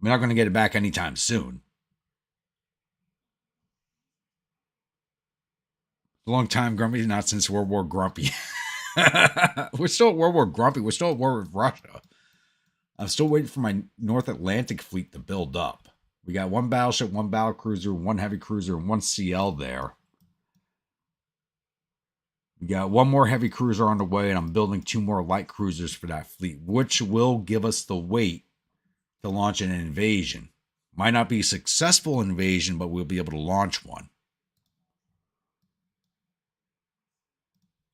We're not going to get it back anytime soon. A long time, Grumpy, not since World War Grumpy. We're still at World War Grumpy. We're still at war with Russia. I'm still waiting for my North Atlantic fleet to build up. We got one battleship, one battlecruiser, one heavy cruiser, and one CL there. We got one more heavy cruiser on the way, and I'm building 2 more light cruisers for that fleet, which will give us the weight to launch an invasion. Might not be a successful invasion, but we'll be able to launch one.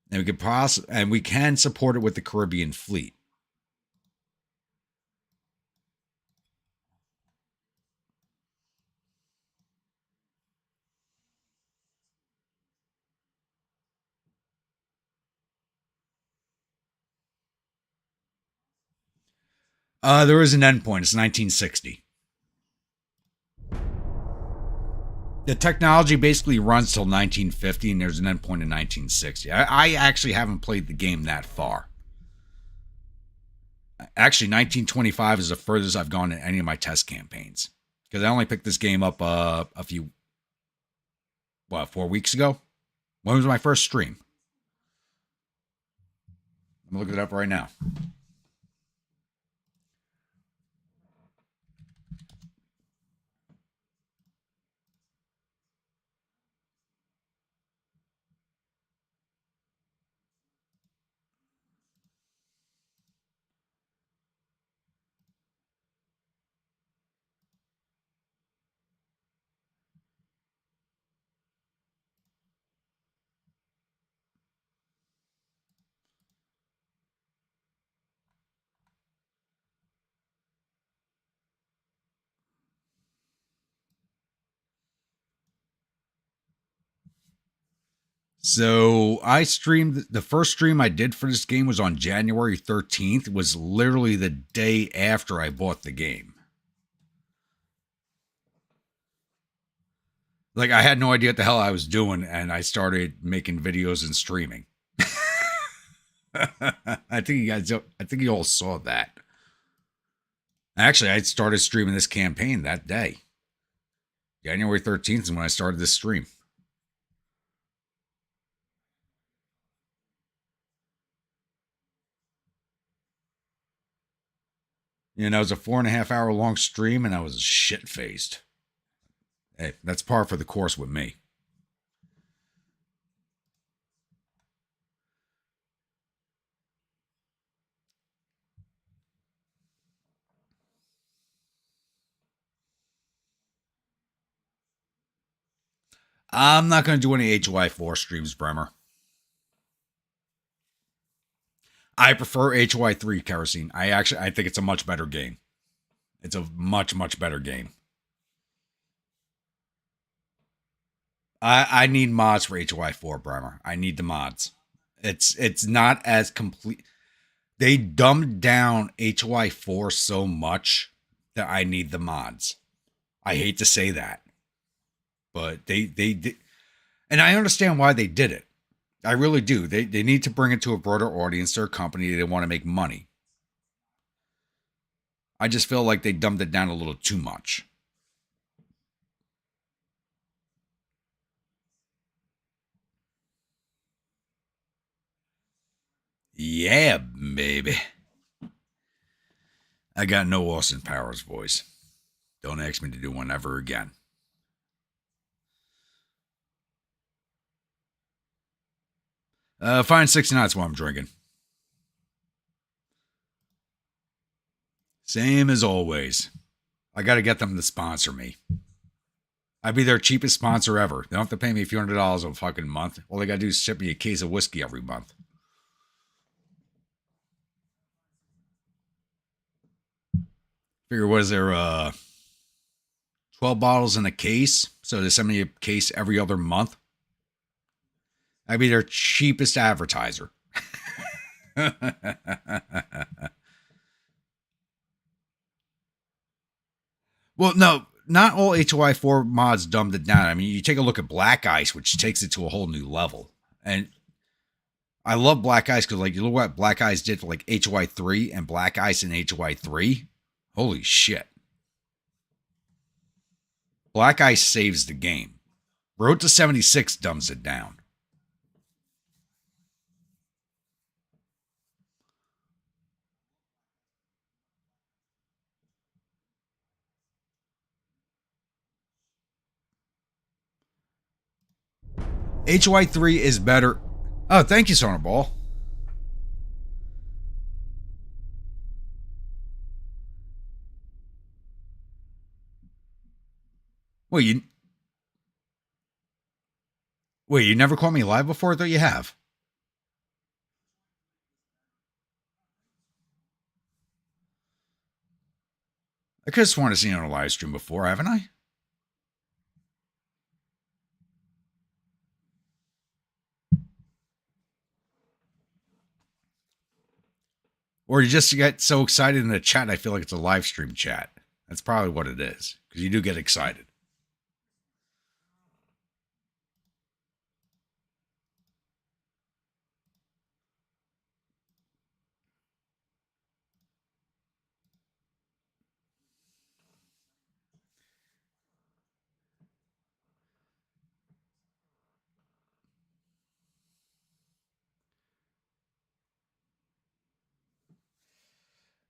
And we can support it with the Caribbean fleet. There is an endpoint. It's 1960. The technology basically runs till 1950, and there's an endpoint in 1960. I actually haven't played the game that far. Actually, 1925 is the furthest I've gone in any of my test campaigns. Because I only picked this game up a few, 4 weeks ago? When was my first stream? I'm looking it up right now. So I streamed, the first stream I did for this game was on January 13th. It was literally the day after I bought the game. Like, I had no idea what the hell I was doing, and I started making videos and streaming. I think you all saw that. Actually, I started streaming this campaign that day. January 13th is when I started this stream. You know, it was a 4.5 hour long stream, and I was shit faced. Hey, that's par for the course with me. I'm not going to do any HY4 streams, Bremer. I prefer HY3 Kerosene. I think it's a much better game. It's a much, much better game. I need mods for HY4, Bremer. I need the mods. It's not as complete. They dumbed down HY4 so much that I need the mods. I hate to say that, but they did, and I understand why they did it. I really do. They need to bring it to a broader audience. They're a company. They want to make money. I just feel like they dumbed it down a little too much. Yeah, baby. I got no Austin Powers voice. Don't ask me to do one ever again. Fine 69, that's what I'm drinking. Same as always. I got to get them to sponsor me. I'd be their cheapest sponsor ever. They don't have to pay me a few $100s a fucking month. All they got to do is ship me a case of whiskey every month. Figure, what is there, 12 bottles in a case? So they send me a case every other month. I'd be their cheapest advertiser. Well, no, not all HOI 4 mods dumbed it down. I mean, you take a look at Black Ice, which takes it to a whole new level. And I love Black Ice because, like, you look what Black Ice did for, like, HOI 3 and Black Ice in HOI 3. Holy shit. Black Ice saves the game. Road to 76 dumbs it down. HOI 3 is better. Oh, thank you, Sonar Ball. Wait, you never called me live before? I thought you have. I could have sworn to see you on a live stream before, haven't I? Or you just get so excited in the chat, I feel like it's a live stream chat. That's probably what it is, because you do get excited.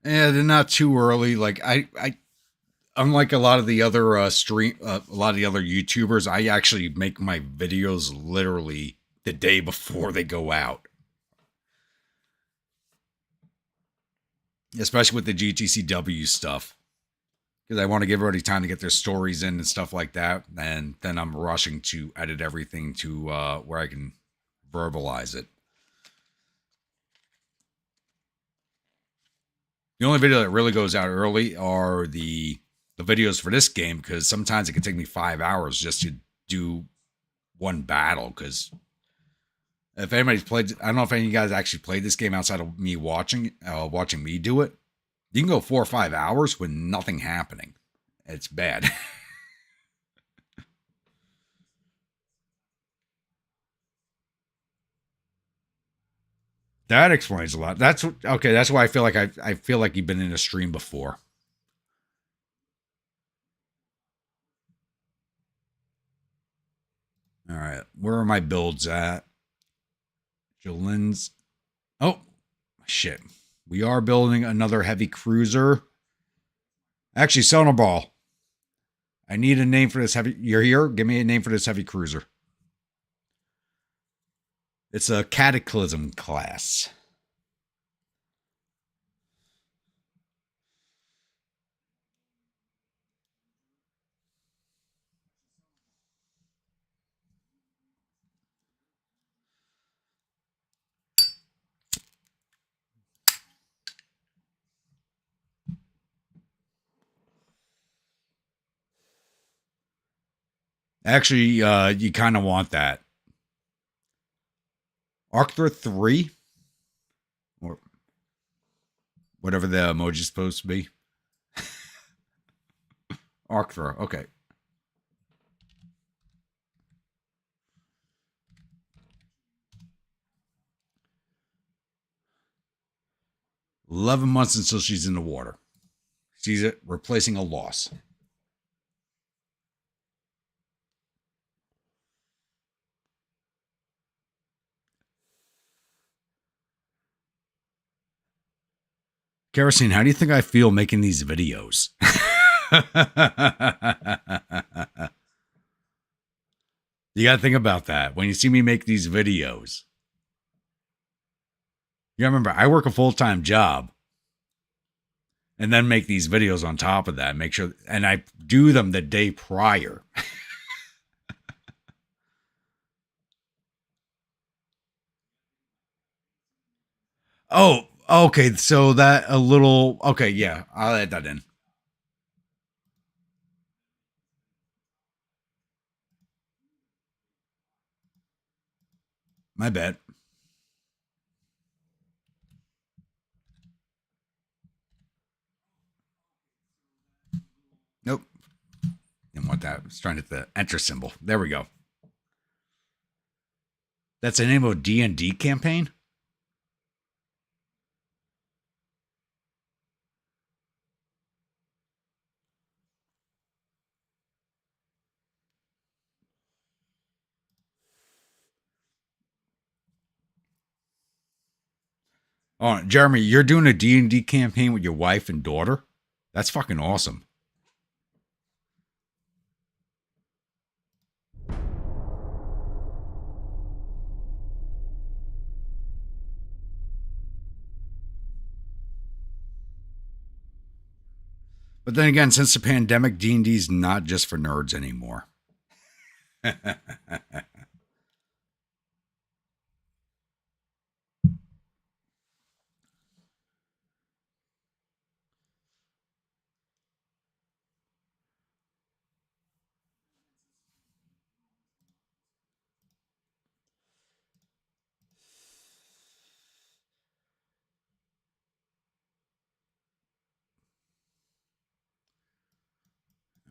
Yeah, they're not too early. Like I unlike a lot of the other a lot of the other YouTubers, I actually make my videos literally the day before they go out. Especially with the GTCW stuff. Because I want to give everybody time to get their stories in and stuff like that. And then I'm rushing to edit everything to where I can verbalize it. The only video that really goes out early are the videos for this game, because sometimes it can take me 5 hours just to do one battle. Because if anybody's played, I don't know if any of you guys actually played this game outside of me watching me do it. You can go 4 or 5 hours with nothing happening. It's bad. That explains a lot. That's okay. That's why I feel like I feel like you've been in a stream before. All right, where are my builds at? Jolin's. Oh, shit. We are building another heavy cruiser. Actually, Sonar Ball. I need a name for this heavy. You're here? Give me a name for this heavy cruiser. It's a Cataclysm class. Actually, you kind of want that. Arcthra 3? Or whatever the emoji's supposed to be. Arcthra, okay. $11 months until she's in the water. She's replacing a loss. Kerosene, how do you think I feel making these videos? You got to think about that when you see me make these videos. You remember, I work a full-time job and then make these videos on top of that. Make sure, and I do them the day prior. Oh, okay. So that a little, okay, yeah, I'll add that in. My bad. Nope. Didn't want that. I was trying to hit the enter symbol. There we go. That's the name of a D&D campaign? Oh, Jeremy, you're doing a D&D campaign with your wife and daughter? That's fucking awesome. But then again, since the pandemic, D&D's not just for nerds anymore.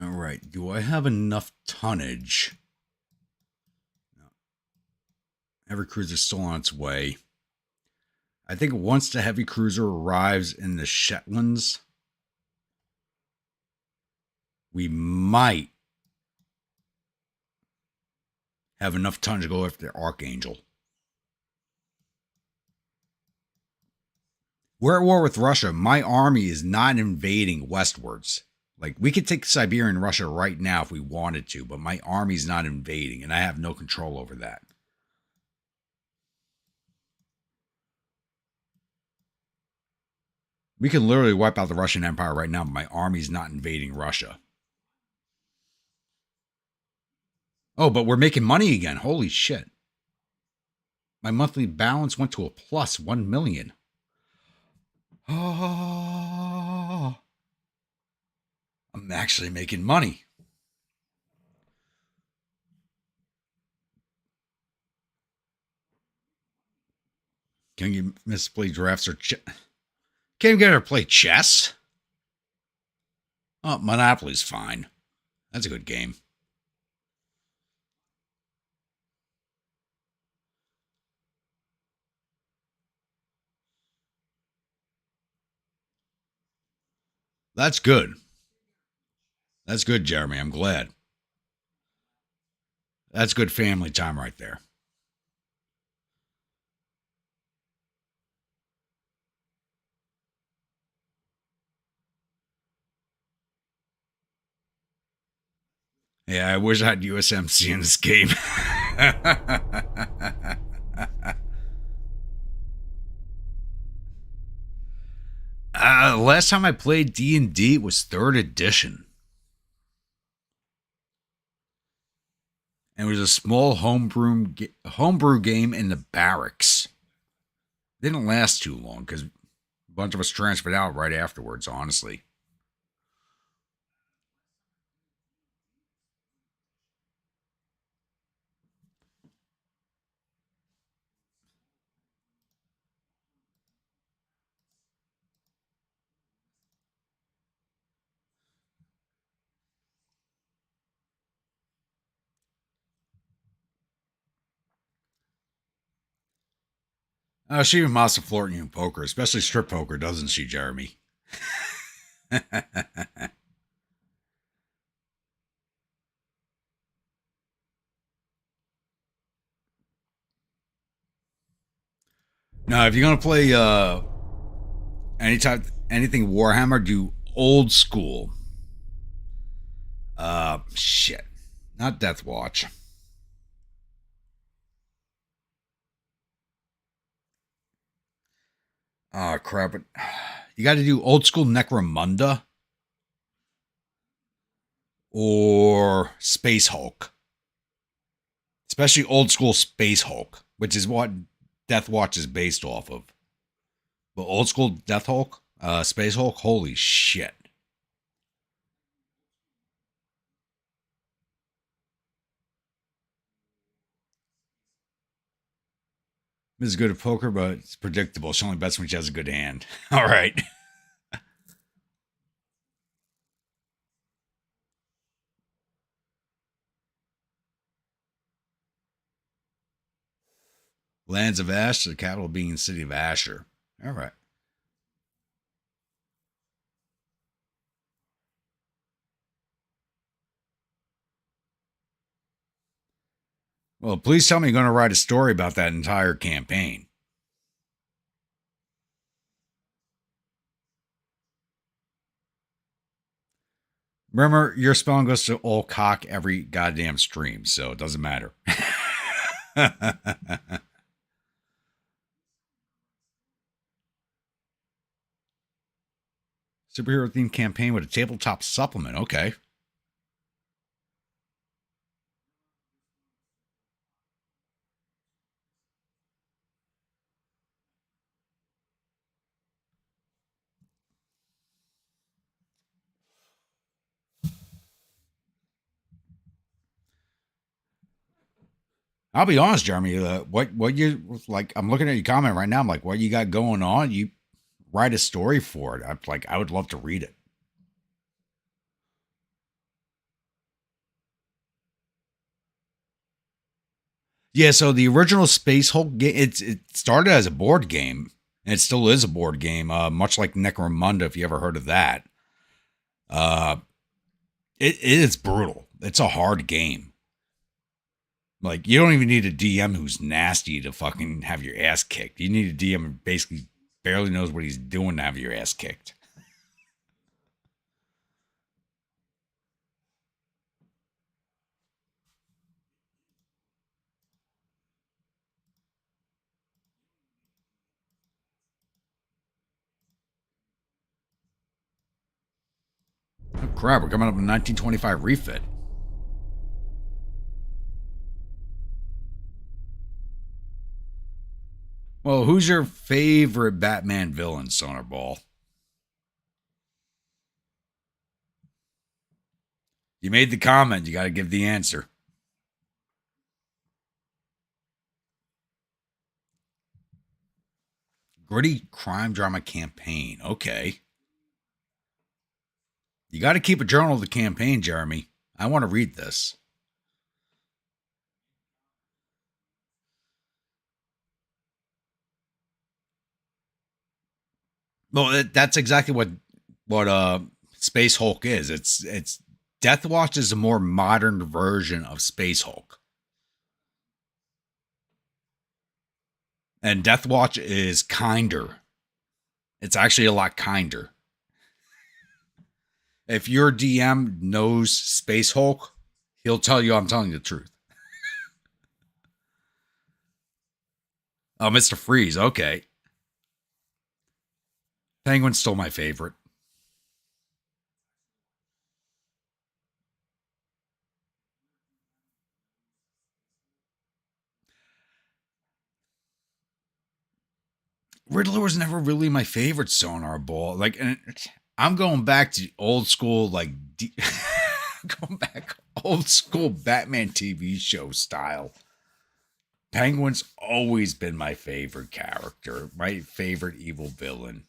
All right. Do I have enough tonnage? No. Heavy cruiser's still on its way. I think once the heavy cruiser arrives in the Shetlands, we might have enough tonnage to go after the Archangel. We're at war with Russia. My army is not invading westwards. Like, we could take Siberian Russia right now if we wanted to, but my army's not invading, and I have no control over that. We can literally wipe out the Russian Empire right now, but my army's not invading Russia. Oh, but we're making money again. Holy shit. My monthly balance went to a plus 1 million. Oh, I'm actually making money. Can you misplay drafts or can't even get her to play chess? Oh, Monopoly's fine. That's a good game. That's good. That's good, Jeremy. I'm glad. That's good family time right there. Yeah, I wish I had USMC in this game. Last time I played D&D was 3rd edition. And it was a small homebrew game in the barracks. Didn't last too long because a bunch of us transferred out right afterwards, honestly. She even must have flirting in poker, especially strip poker, doesn't she, Jeremy? Now, if you're gonna play anything Warhammer, do old school. Shit, not Death Watch. Oh, crap. You got to do old school Necromunda or Space Hulk. Especially old school Space Hulk, which is what Death Watch is based off of. But old school Death Hulk, Space Hulk, holy shit. This is good at poker, but it's predictable. She only bets when she has a good hand. All right. Lands of Ash, the capital being the city of Asher. All right. Well, please tell me you're going to write a story about that entire campaign. Remember, your spelling goes to all cock every goddamn stream, so it doesn't matter. Superhero themed campaign with a tabletop supplement. Okay. I'll be honest, Jeremy. What you like? I'm looking at your comment right now. I'm like, what you got going on? You write a story for it. I'm like, I would love to read it. Yeah. So the original Space Hulk game, it started as a board game, and it still is a board game. Much like Necromunda, if you ever heard of that. Uh, it is brutal. It's a hard game. Like, you don't even need a DM who's nasty to fucking have your ass kicked. You need a DM who basically barely knows what he's doing to have your ass kicked. Oh, crap, we're coming up with 1925 refit. Well, who's your favorite Batman villain, Sonar Ball? You made the comment. You got to give the answer. Gritty crime drama campaign. Okay. You got to keep a journal of the campaign, Jeremy. I want to read this. Well, that's exactly what Space Hulk is. It's Death Watch is a more modern version of Space Hulk. And Death Watch is kinder. It's actually a lot kinder. If your DM knows Space Hulk, he'll tell you I'm telling you the truth. Oh, Mr. Freeze. Okay. Penguin's still my favorite. Riddler was never really my favorite Sonar Ball. Like, and I'm going back to old school, like, going back old school Batman TV show style. Penguin's always been my favorite character, my favorite evil villain.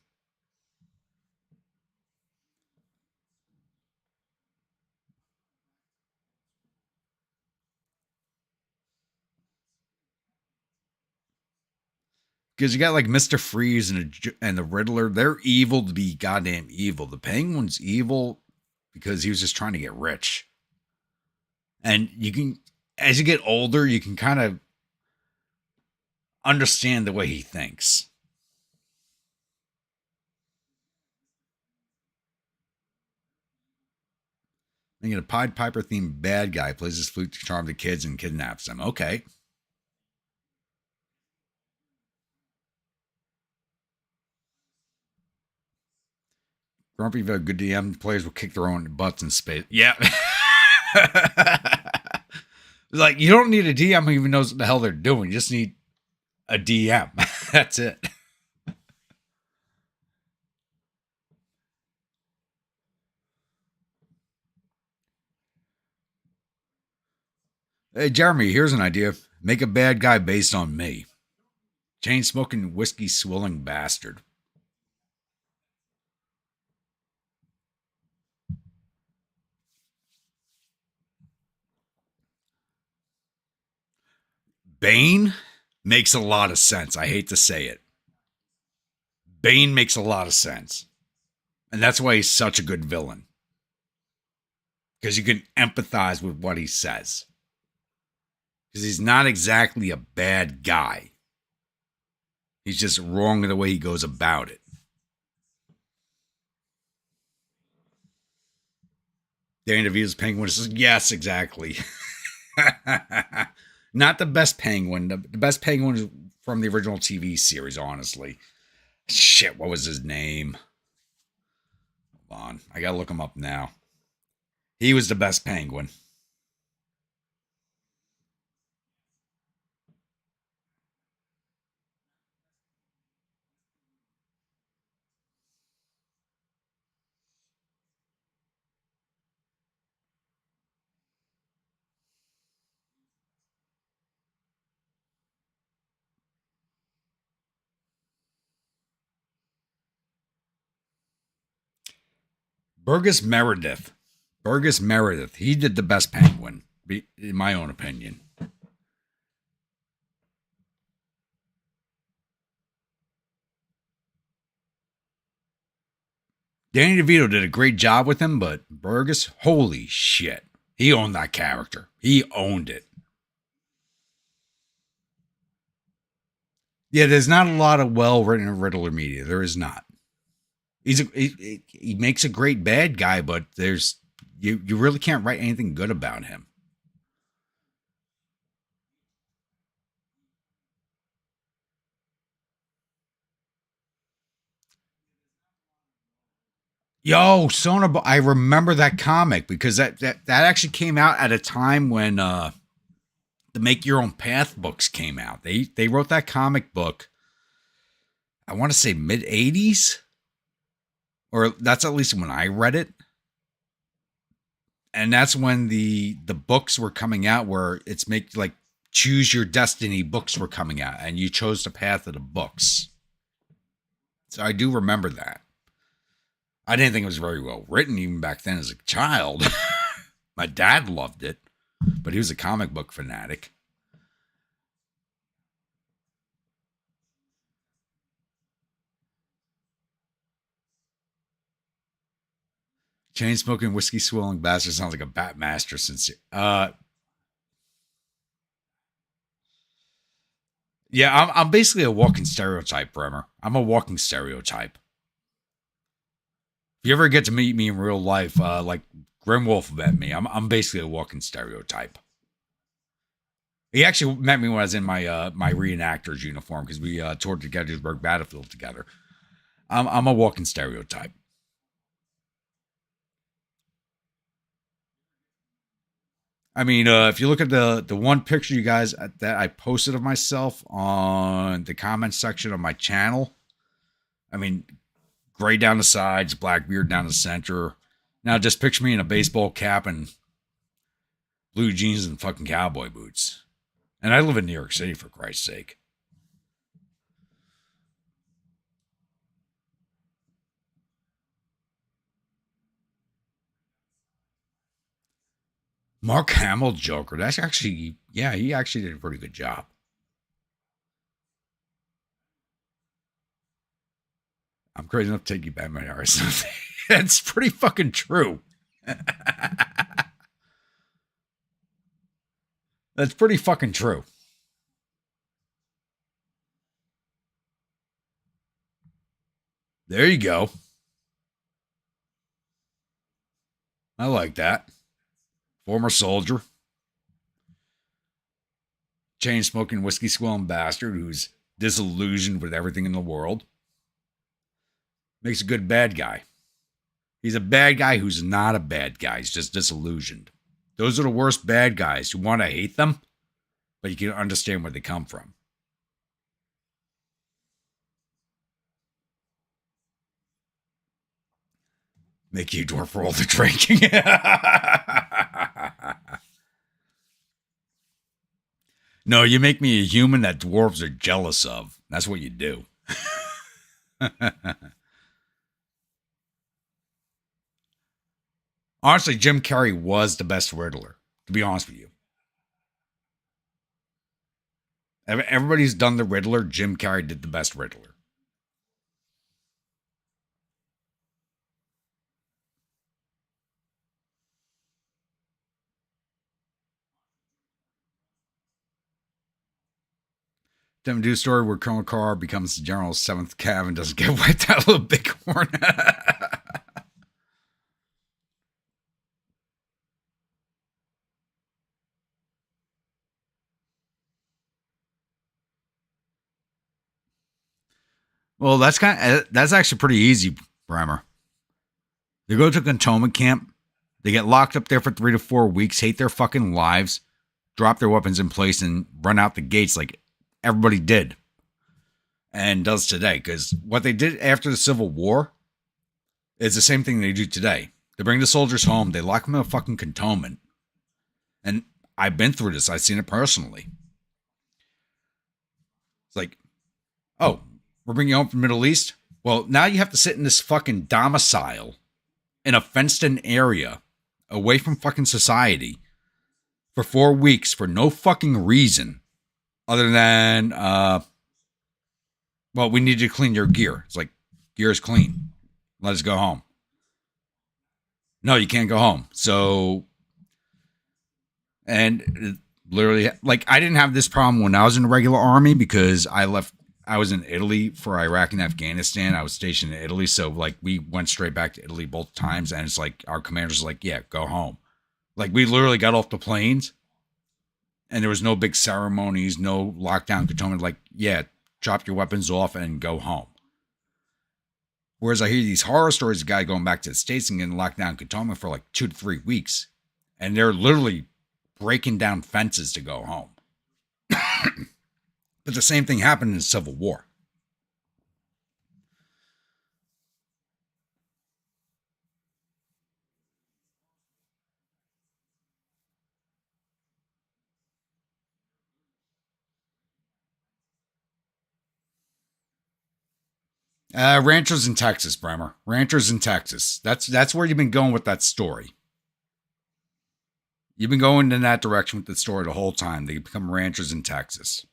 Because you got like Mr. Freeze and the Riddler. They're evil to be goddamn evil. The Penguin's evil because he was just trying to get rich. And you can, as you get older, you can kind of understand the way he thinks. And you get a Pied Piper themed bad guy plays his flute to charm the kids and kidnaps them. Okay. Grumpy, good DM players will kick their own butts in space. Yeah. Like, you don't need a DM who even knows what the hell they're doing. You just need a DM. That's it. Hey, Jeremy, here's an idea. Make a bad guy based on me. Chain smoking, whiskey swilling bastard. Bane makes a lot of sense. I hate to say it. Bane makes a lot of sense. And that's why he's such a good villain. Because you can empathize with what he says. Because he's not exactly a bad guy. He's just wrong in the way he goes about it. Danny DeVito's Penguin says, yes, exactly. Not the best Penguin. The best Penguin is from the original TV series, honestly. Shit, what was his name? Hold on. I gotta look him up now. He was the best Penguin. Burgess Meredith. Burgess Meredith. He did the best Penguin, in my own opinion. Danny DeVito did a great job with him, but Burgess, holy shit. He owned that character. He owned it. Yeah, there's not a lot of well-written Riddler media. There is not. He makes a great bad guy, but you really can't write anything good about him. Yo, Sonar, I remember that comic because that actually came out at a time when the Make Your Own Path books came out. They wrote that comic book, I want to say mid 80s, or that's at least when I read it. And that's when the books were coming out where it's like Choose Your Destiny books were coming out and you chose the path of the books. So I do remember that. I didn't think it was very well written even back then as a child. My dad loved it, but he was a comic book fanatic. Chain smoking, whiskey swilling bastard sounds like a Batmaster sincere. Yeah, I'm basically a walking stereotype, Bremer. I'm a walking stereotype. If you ever get to meet me in real life, like Grimwolf met me, I'm basically a walking stereotype. He actually met me when I was in my my reenactor's uniform because we toured the Gettysburg Battlefield together. I'm a walking stereotype. I mean, if you look at the one picture you guys that I posted of myself on the comments section of my channel, I mean, gray down the sides, black beard down the center. Now just picture me in a baseball cap and blue jeans and fucking cowboy boots. And I live in New York City, for Christ's sake. Mark Hamill Joker. That's actually, yeah, he actually did a pretty good job. I'm crazy enough to take you back my hours. That's pretty fucking true. That's pretty fucking true. There you go. I like that. Former soldier. Chain smoking, whiskey swilling bastard who's disillusioned with everything in the world. Makes a good bad guy. He's a bad guy who's not a bad guy. He's just disillusioned. Those are the worst bad guys. You want to hate them, but you can understand where they come from. Make you a dwarf for all the drinking. No, you make me a human that dwarves are jealous of. That's what you do. Honestly, Jim Carrey was the best Riddler, to be honest with you. Everybody's done the Riddler. Jim Carrey did the best Riddler. Then we do a story where Colonel Carr becomes the General's 7th Cav and doesn't get wiped out with a bighorn. Well, that's actually pretty easy, Bremer. They go to a cantonment camp. They get locked up there for 3 to 4 weeks, hate their fucking lives, drop their weapons in place, and run out the gates like everybody did and does today. Because what they did after the Civil War is the same thing they do today. They bring the soldiers home. They lock them in a fucking cantonment. And I've been through this. I've seen it personally. It's like, oh, we're bringing you home from the Middle East? Well, now you have to sit in this fucking domicile in a fenced-in area away from fucking society for 4 weeks for no fucking reason other than, well, we need you to clean your gear. It's like, gear is clean. Let us go home. No, you can't go home. So, and literally, like, I didn't have this problem when I was in the regular army because I was in Italy for Iraq and Afghanistan. I was stationed in Italy. So, like, we went straight back to Italy both times. And it's like, our commanders like, yeah, go home. Like, we literally got off the planes and there was no big ceremonies, no lockdown cantonment. Like, yeah, drop your weapons off and go home. Whereas I hear these horror stories of a guy going back to the States and getting locked down cantonment for like 2 to 3 weeks. And they're literally breaking down fences to go home. But the same thing happened in the Civil War. Ranchers in Texas, Bremer. Ranchers in Texas. That's where you've been going with that story. You've been going in that direction with the story the whole time. They become ranchers in Texas.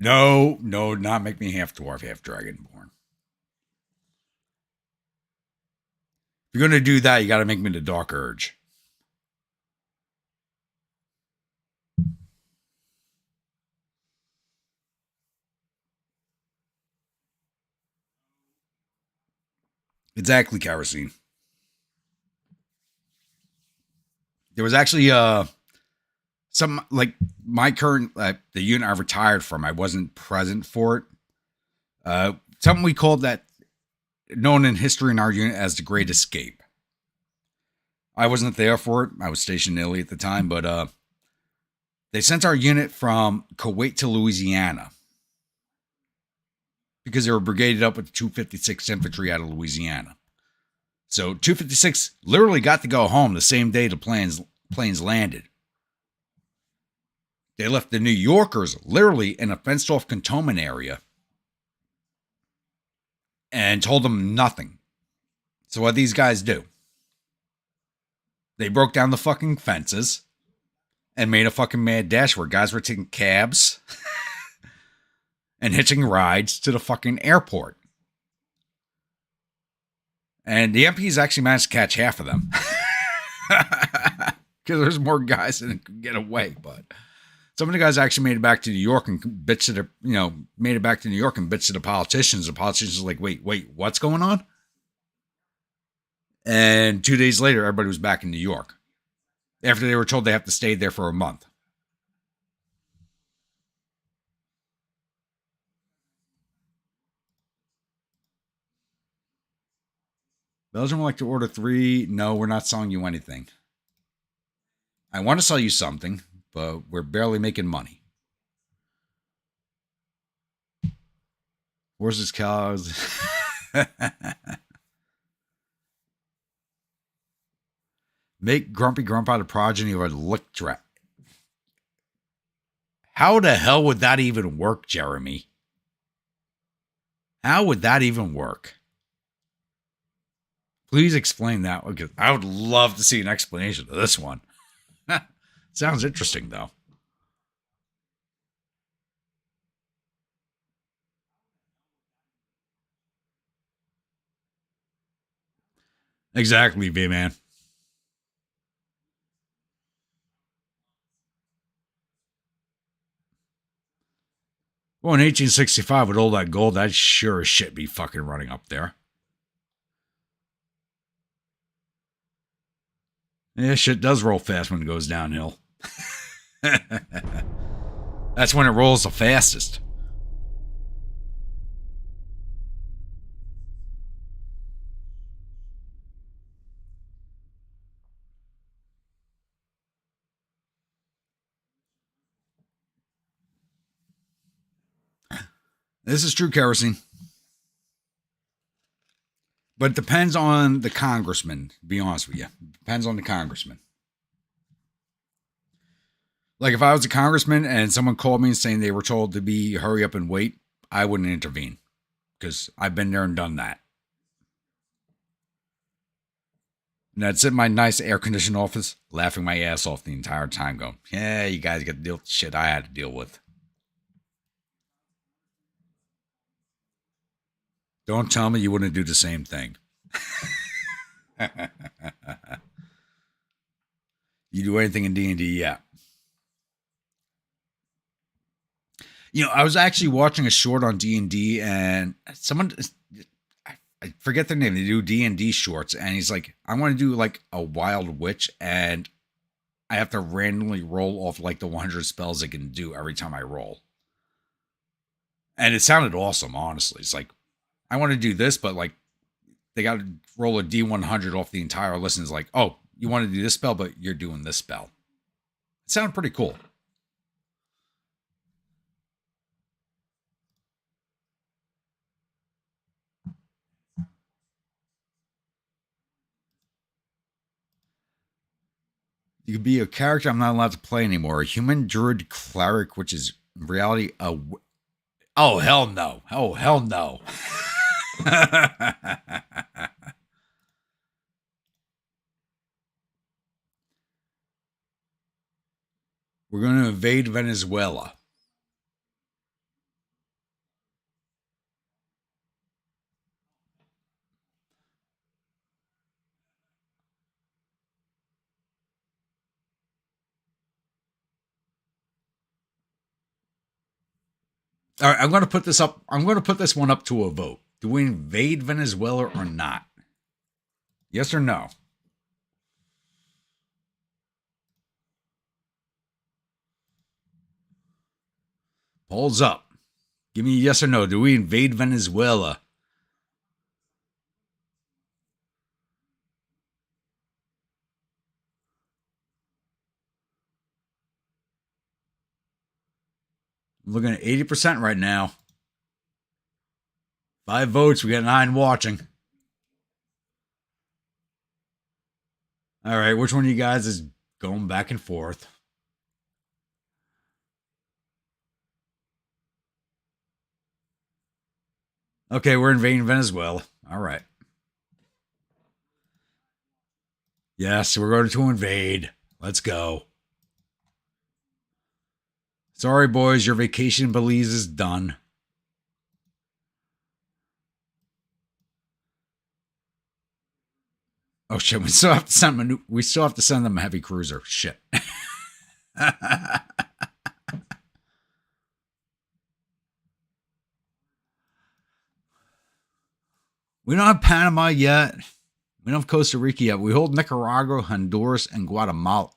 No, not make me half dwarf, half dragonborn. If you're going to do that, you got to make me the Dark Urge. Exactly, kerosene. There was actually some, like, my current, the unit I retired from, I wasn't present for it. Something we called that, known in history in our unit as the Great Escape. I wasn't there for it. I was stationed in Italy at the time, but they sent our unit from Kuwait to Louisiana because they were brigaded up with 256th Infantry out of Louisiana. So 256 literally got to go home the same day the planes landed. They left the New Yorkers literally in a fenced-off cantonment area and told them nothing. So what these guys do? They broke down the fucking fences and made a fucking mad dash where guys were taking cabs and hitching rides to the fucking airport. And the MPs actually managed to catch half of them. Because there's more guys than could get away. But some of the guys actually made it back to New York and bitched to the politicians. The politicians were like, wait, what's going on? And 2 days later, everybody was back in New York. after they were told they have to stay there for a month. Belgium would like to order 3. No, we're not selling you anything. I want to sell you something, but we're barely making money. Horses, cows. Make Grumpy Grump the progeny of a lick trap. How the hell would that even work, Jeremy? How would that even work? Please explain that, because I would love to see an explanation of this one. Sounds interesting, though. Exactly, V-Man. Well, in 1865, with all that gold, that sure as shit be fucking running up there. Yeah, shit does roll fast when it goes downhill. That's when it rolls the fastest. This is true, kerosene. But it depends on the congressman, to be honest with you. It depends on the congressman. Like, if I was a congressman and someone called me saying they were told to be hurry up and wait, I wouldn't intervene, because I've been there and done that. And I'd sit in my nice air-conditioned office, laughing my ass off the entire time, going, yeah, you guys got to deal with the shit I had to deal with. Don't tell me you wouldn't do the same thing. You do anything in D&D, yeah. You know, I was actually watching a short on D&D, and someone, I forget their name, they do D&D shorts, and he's like, I want to do like a wild witch, and I have to randomly roll off like the 100 spells I can do every time I roll. And it sounded awesome, honestly. It's like, I want to do this, but like, they got to roll a D100 off the entire list, and it's like, oh, you want to do this spell, but you're doing this spell. It sounded pretty cool. You could be a character I'm not allowed to play anymore. A human druid cleric, which is in reality a... Oh, hell no. Oh, hell no. We're going to invade Venezuela. All right, I'm going to put this up. I'm going to put this one up to a vote. Do we invade Venezuela or not? Yes or no? Polls up. Give me a yes or no. Do we invade Venezuela? I'm looking at 80% right now. 5 votes. We got 9 watching. All right, which one of you guys is going back and forth? Okay, we're invading Venezuela. All right. Yes, we're going to invade. Let's go. Sorry, boys, your vacation in Belize is done. Oh shit, we still have to send them a heavy cruiser. Shit. We don't have Panama yet. We don't have Costa Rica yet. We hold Nicaragua, Honduras, and Guatemala.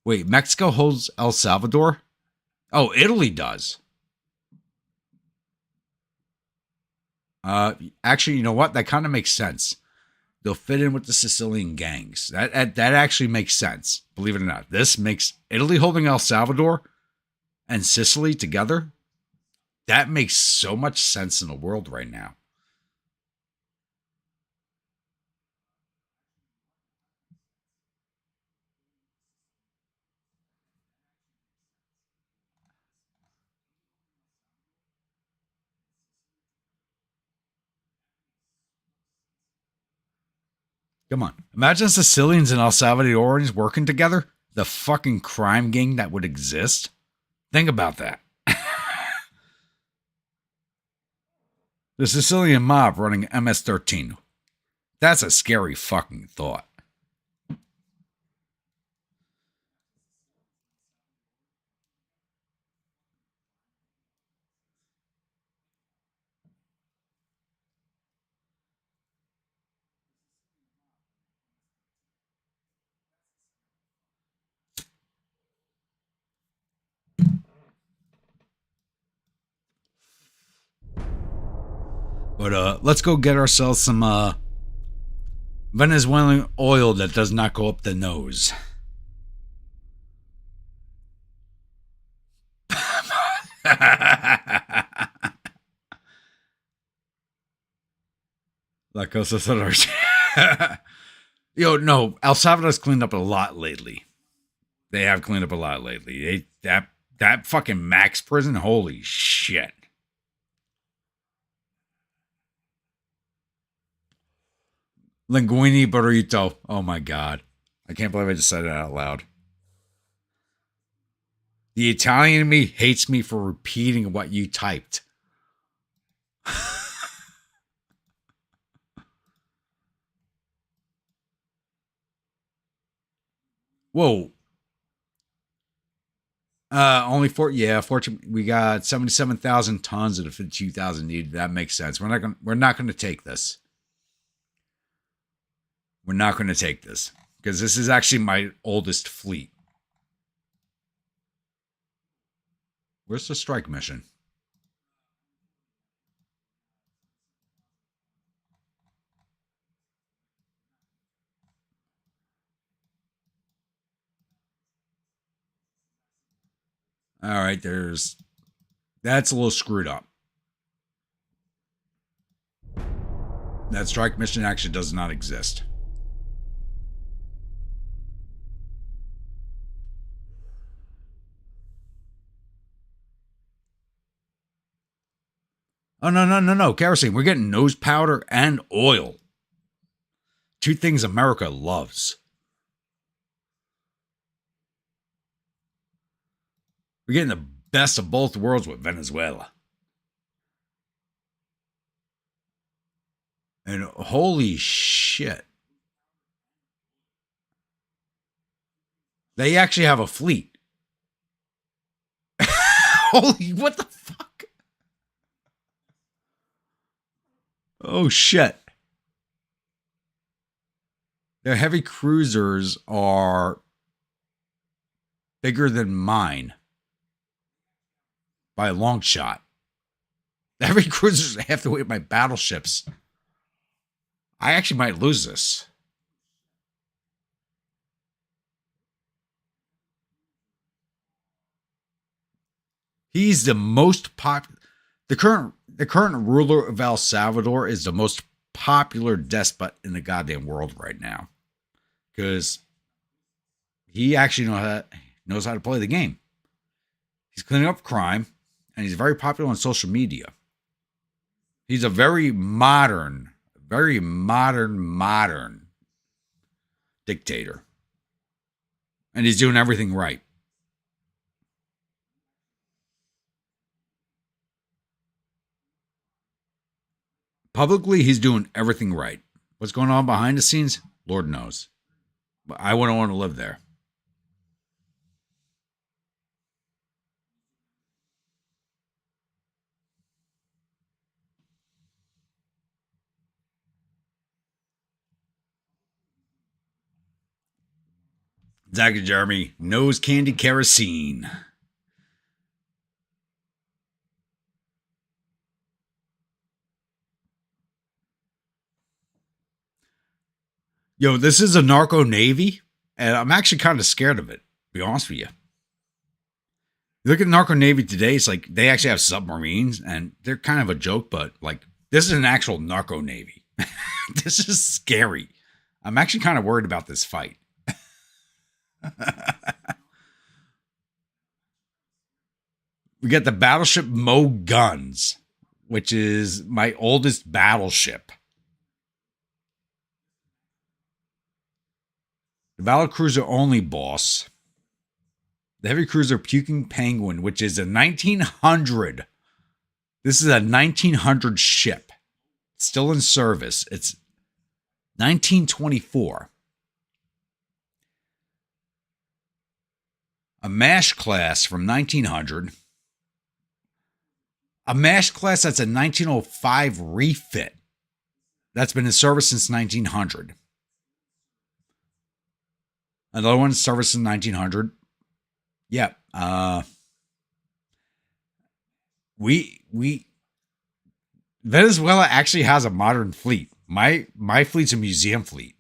Wait, Mexico holds El Salvador? Oh, Italy does. Actually, you know what? That kind of makes sense. They'll fit in with the Sicilian gangs. That actually makes sense. Believe it or not, this makes Italy holding El Salvador and Sicily together. That makes so much sense in the world right now. Come on. Imagine Sicilians and El Salvadorians working together. The fucking crime gang that would exist. Think about that. The Sicilian mob running MS-13. That's a scary fucking thought. But let's go get ourselves some Venezuelan oil that does not go up the nose. La cosa Yo, no, El Salvador's cleaned up a lot lately. They have cleaned up a lot lately. That fucking max prison, holy shit. Linguini burrito. Oh my god. I can't believe I just said it out loud. The Italian in me hates me for repeating what you typed. Whoa. Only fortunately we got 77,000 tons of the 52,000 needed. That makes sense. We're not gonna take this. We're not gonna take this. Because this is actually my oldest fleet. Where's the strike mission? All right, that's a little screwed up. That strike mission actually does not exist. Oh, no. Kerosene. We're getting nose powder and oil. Two things America loves. We're getting the best of both worlds with Venezuela. And holy shit. They actually have a fleet. Holy, what the fuck? Oh shit. Their heavy cruisers are bigger than mine by a long shot. The heavy cruisers have to weight my battleships. I actually might lose this. He's the most the current ruler of El Salvador is the most popular despot in the goddamn world right now. Because he actually knows how to play the game. He's cleaning up crime, and he's very popular on social media. He's a very modern dictator. And he's doing everything right. Publicly, he's doing everything right. What's going on behind the scenes? Lord knows. But I wouldn't want to live there. Zach and Jeremy, nose candy kerosene. Yo, this is a narco navy, and I'm actually kind of scared of it, to be honest with you. You look at narco navy today, it's like they actually have submarines, and they're kind of a joke, but like this is an actual narco navy. This is scary. I'm actually kind of worried about this fight. We got the battleship Mo Guns, which is my oldest battleship. The battlecruiser only boss. The heavy cruiser Puking Penguin, which is a 1900. This is a 1900 ship. Still in service. It's 1924. A MASH class from 1900. A MASH class that's a 1905 refit. That's been in service since 1900. Another one in service in 1900. Yeah. Venezuela actually has a modern fleet. My fleet's a museum fleet.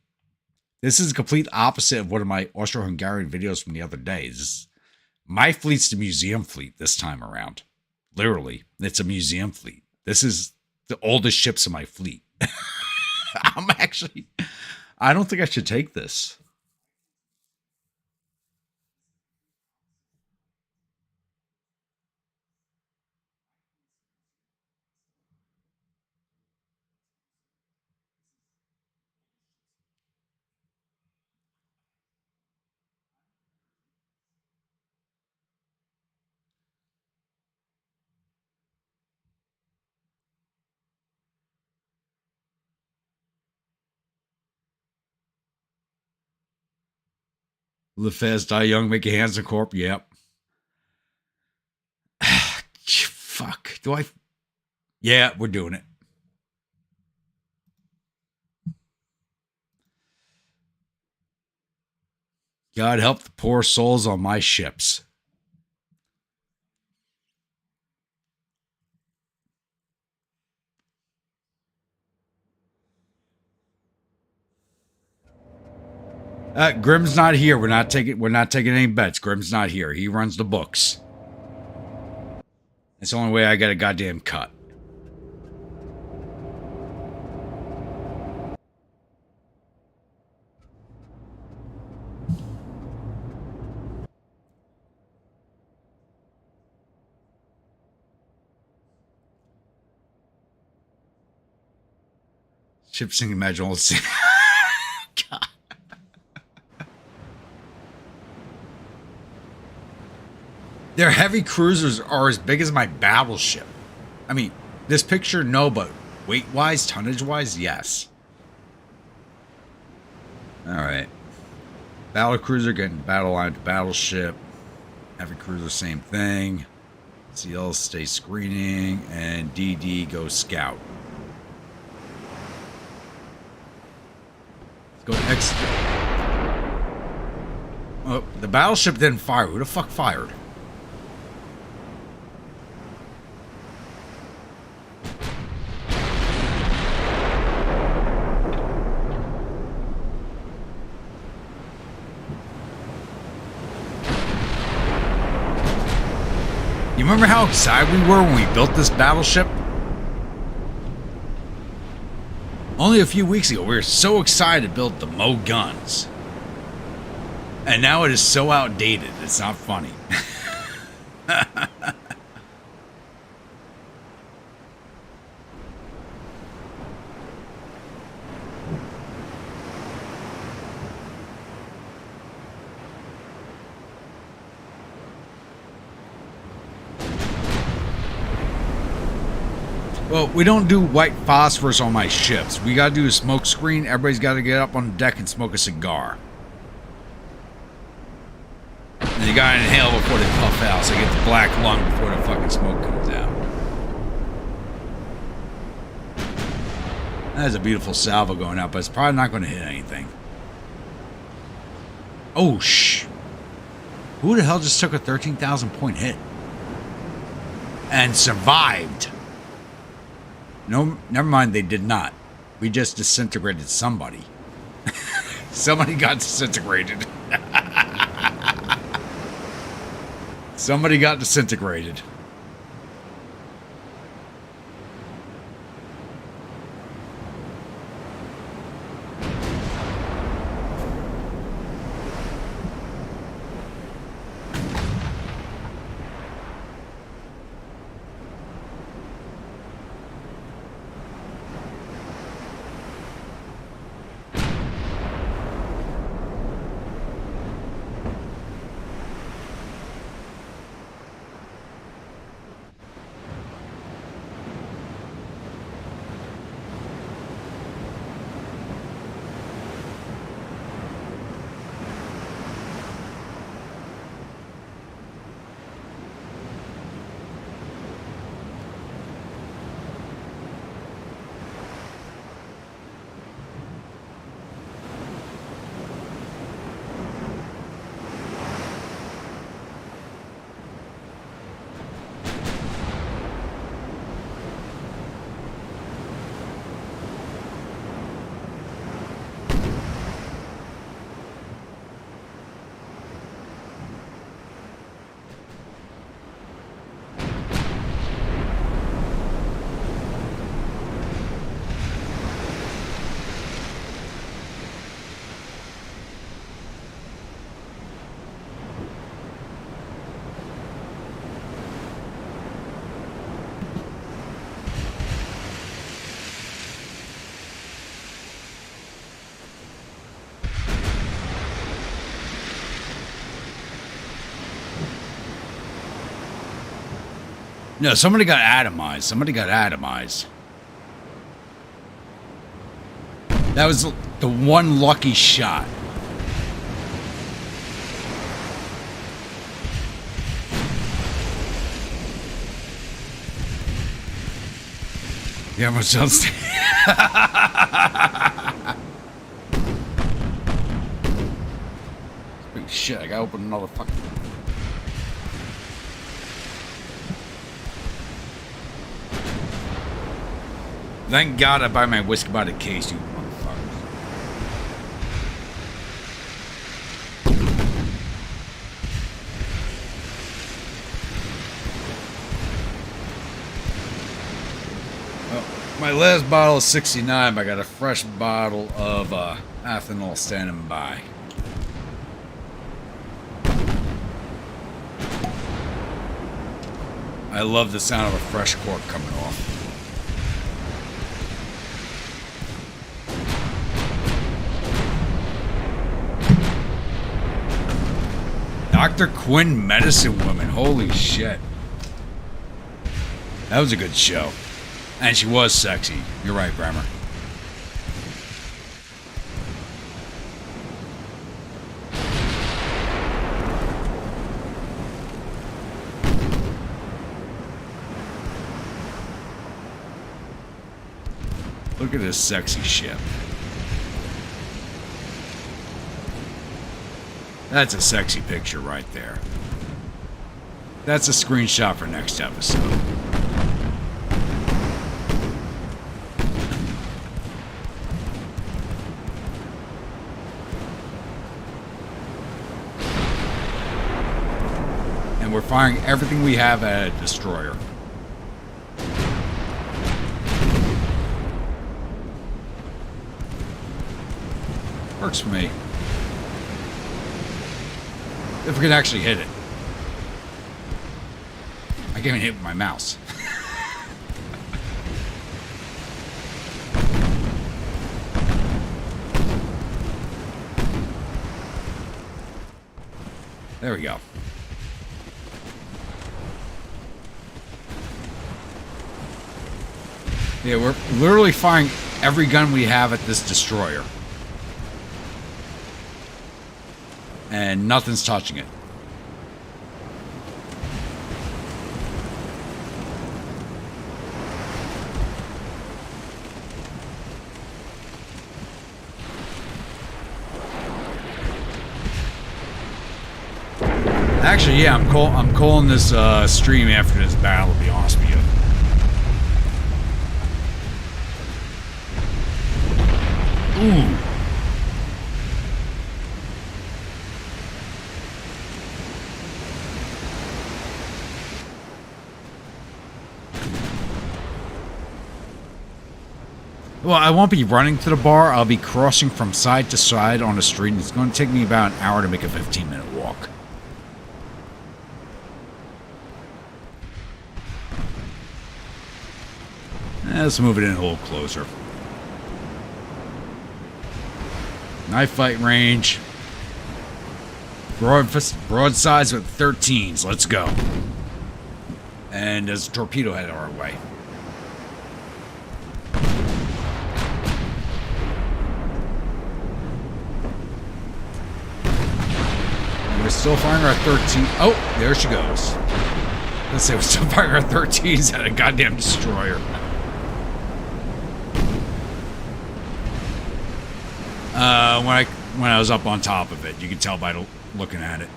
This is the complete opposite of one of my Austro-Hungarian videos from the other day. My fleet's the museum fleet this time around. Literally, it's a museum fleet. This is the oldest ships in my fleet. I don't think I should take this. Live fast, die young, make your hands in corp. Yep. Fuck. Do I? Yeah, we're doing it. God help the poor souls on my ships. Grimm's not here. We're not taking any bets. Grimm's not here. He runs the books. It's the only way I get a goddamn cut. Ship sinking, imagine all the God. Their heavy cruisers are as big as my battleship. I mean, this picture, no, but weight-wise, tonnage-wise, yes. Alright. Battle cruiser getting battle line to battleship. Heavy cruiser, same thing. CL stay screening. And DD goes scout. Let's go next. Oh, the battleship didn't fire. Who the fuck fired? You remember how excited we were when we built this battleship? Only a few weeks ago, we were so excited to build the Mo Guns. And now it is so outdated, it's not funny. Well, we don't do white phosphorus on my ships. We gotta do a smoke screen. Everybody's gotta get up on the deck and smoke a cigar. And you gotta inhale before they puff out, so you get the black lung before the fucking smoke comes out. That is a beautiful salvo going out, but it's probably not going to hit anything. Oh, shh. Who the hell just took a 13,000 point hit? And survived? No, never mind, they did not. We just disintegrated somebody. Somebody got disintegrated. Somebody got disintegrated. No, somebody got atomized. Somebody got atomized. That was the one lucky shot. Yeah, much else. Big shit, I gotta open another fucking. Thank God I buy my whiskey by the case, you motherfuckers. Well, my last bottle is 69, but I got a fresh bottle of ethanol standing by. I love the sound of a fresh cork coming off. Dr. Quinn Medicine Woman. Holy shit. That was a good show. And she was sexy. You're right, Bremer. Look at this sexy ship. That's a sexy picture right there. That's a screenshot for next episode. And we're firing everything we have at a destroyer. Works for me. If we could actually hit it. I can't even hit with my mouse. There we go. Yeah, we're literally firing every gun we have at this destroyer. And nothing's touching it. Actually, yeah, I'm calling this stream after this battle, to be honest with you. Ooh. Well, I won't be running to the bar. I'll be crossing from side to side on the street. It's going to take me about an hour to make a 15-minute walk. Let's move it in a little closer. Knife fight range. Broadsides with 13s. Let's go. And there's a torpedo headed our way. We're still firing our 13. Oh, there she goes. Let's say we're still firing our 13s at a goddamn destroyer. When I was up on top of it, you can tell by looking at it.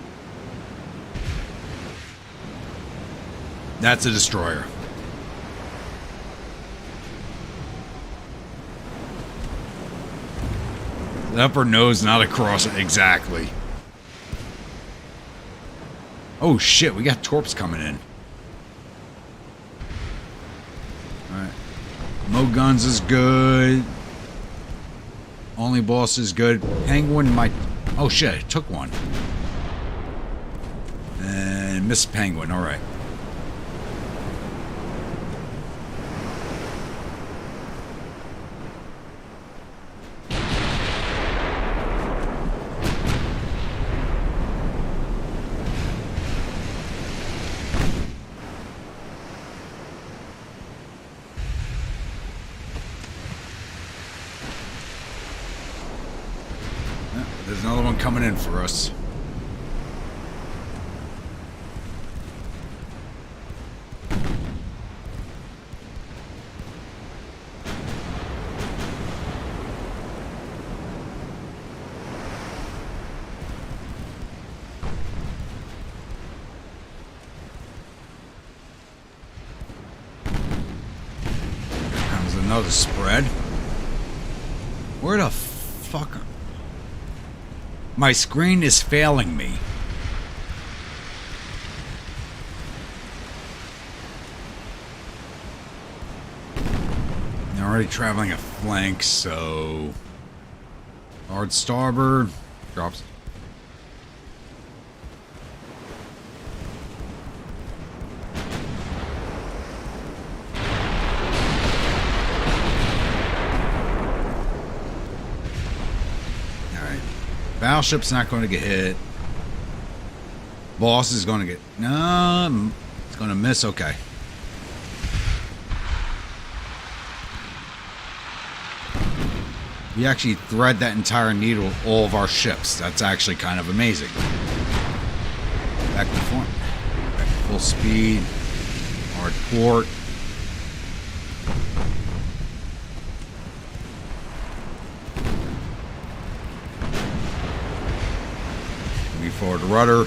That's a destroyer. The upper nose, not across it, exactly. Oh shit, we got torps coming in. Alright. Mo guns is good. Only boss is good. Penguin might... Oh shit, I took one. And missed penguin, alright. There's another one coming in for us. Comes another spread. Where the fuck? My screen is failing me. They're already traveling a flank, so... Hard starboard. Drops. Battleship's not going to get hit. Boss is going to get... No, it's going to miss. Okay. We actually thread that entire needle with all of our ships. That's actually kind of amazing. Back to front. Back to full speed. Hard port. Forward rudder.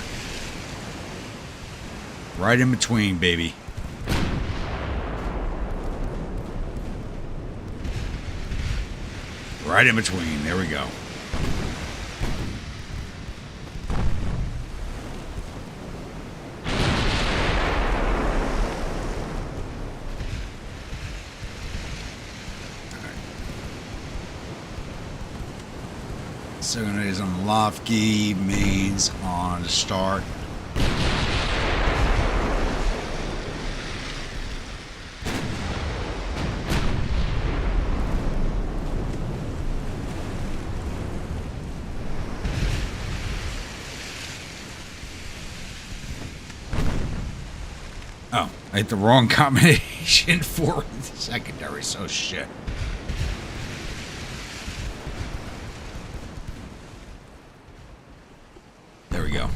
Right in between, baby. Right in between. There we go. Second is on Lofky, mains on the start. Oh, I hit the wrong combination for the secondary, so shit. There we go.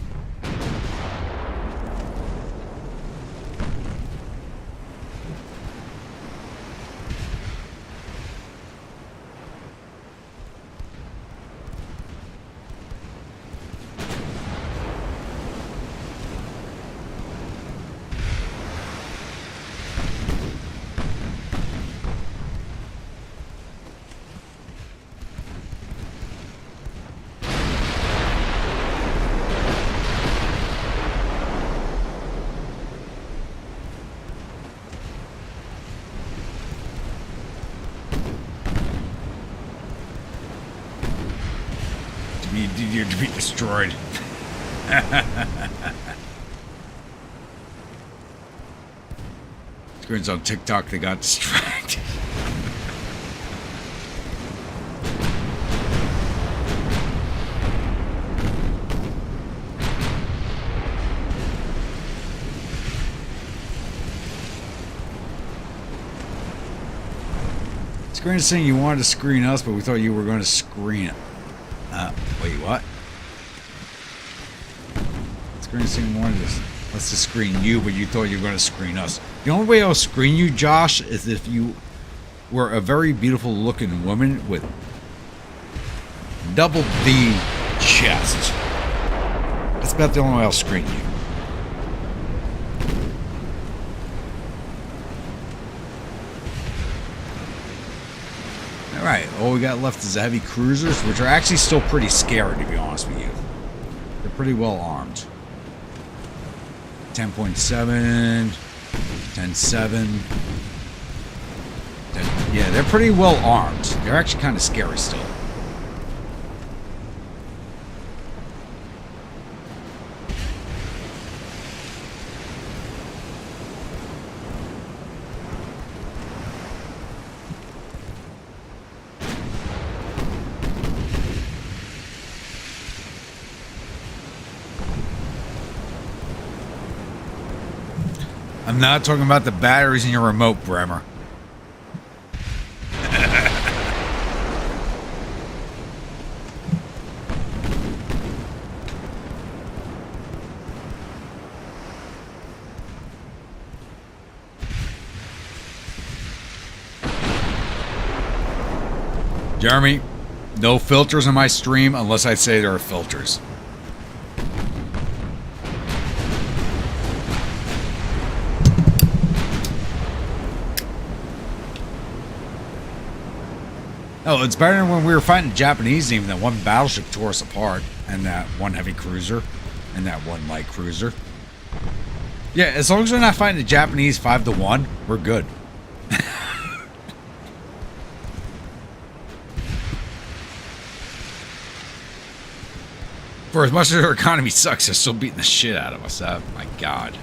needed to be destroyed. Screens on TikTok, they got distracted. Screen is saying you wanted to screen us, but we thought you were going to screen it. Wait, what? Screen is saying you wanted us to screen you, but you thought you were going to screen us. The only way I'll screen you, Josh, is if you were a very beautiful looking woman with double D chest. That's about the only way I'll screen you. Alright, all we got left is the heavy cruisers, which are actually still pretty scary, to be honest with you. They're pretty well armed. 10.7, 10.7. Yeah, they're pretty well armed. They're actually kind of scary still. I'm not talking about the batteries in your remote, Bremer. Jeremy, no filters on my stream unless I say there are filters. Oh, it's better than when we were fighting the Japanese, even that one battleship tore us apart, and that one heavy cruiser, and that one light cruiser. Yeah, as long as we're not fighting the Japanese 5-1, we're good. For as much as our economy sucks, they're still beating the shit out of us. Oh my god.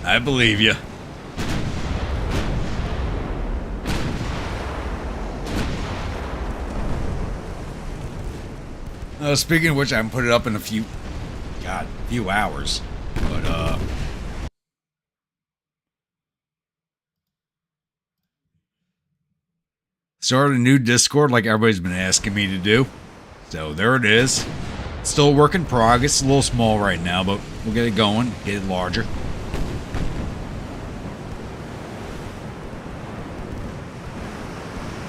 I believe you. Speaking of which, I haven't put it up in a few hours. But, started a new Discord like everybody's been asking me to do. So there it is. Still a work in progress. A little small right now, but we'll get it going, get it larger.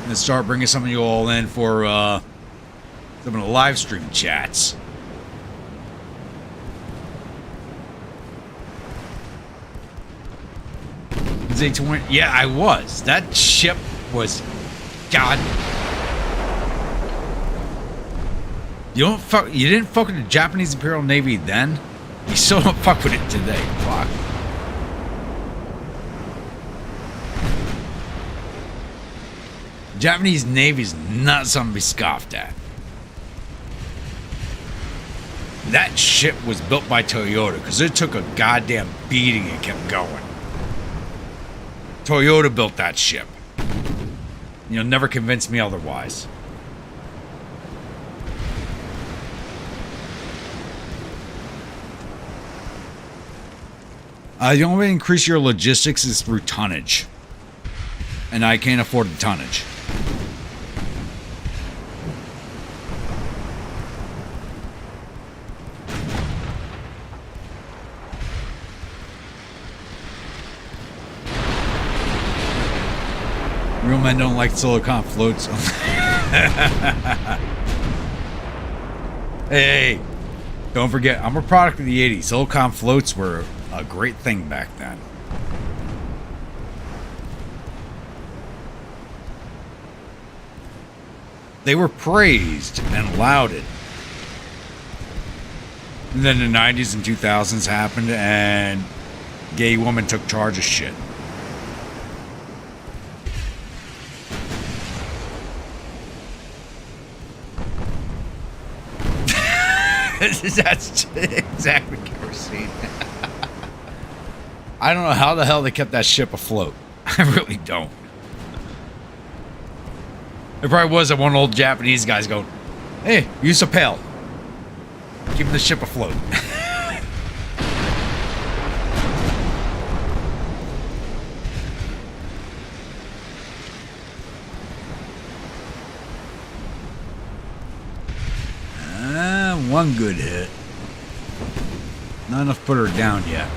And start bringing some of you all in for some of the live stream chats. Z20, yeah, I was. That ship was, God. You didn't fuck with the Japanese Imperial Navy then. You still don't fuck with it today. Fuck. Japanese Navy's not something to be scoffed at. That ship was built by Toyota because it took a goddamn beating and kept going. Toyota built that ship. You'll never convince me otherwise. The only way to increase your logistics is through tonnage. And I can't afford the tonnage. Real men don't like silicon floats. Hey, don't forget, I'm a product of the 80s. Silicon floats were a great thing back then. They were praised and lauded. And then the 90s and 2000s happened and gay women took charge of shit. That's exactly kerosene. I don't know how the hell they kept that ship afloat. I really don't. There probably was that one old Japanese guy's going, hey, use a pail. Keep the ship afloat. One good hit. Not enough to put her down yet.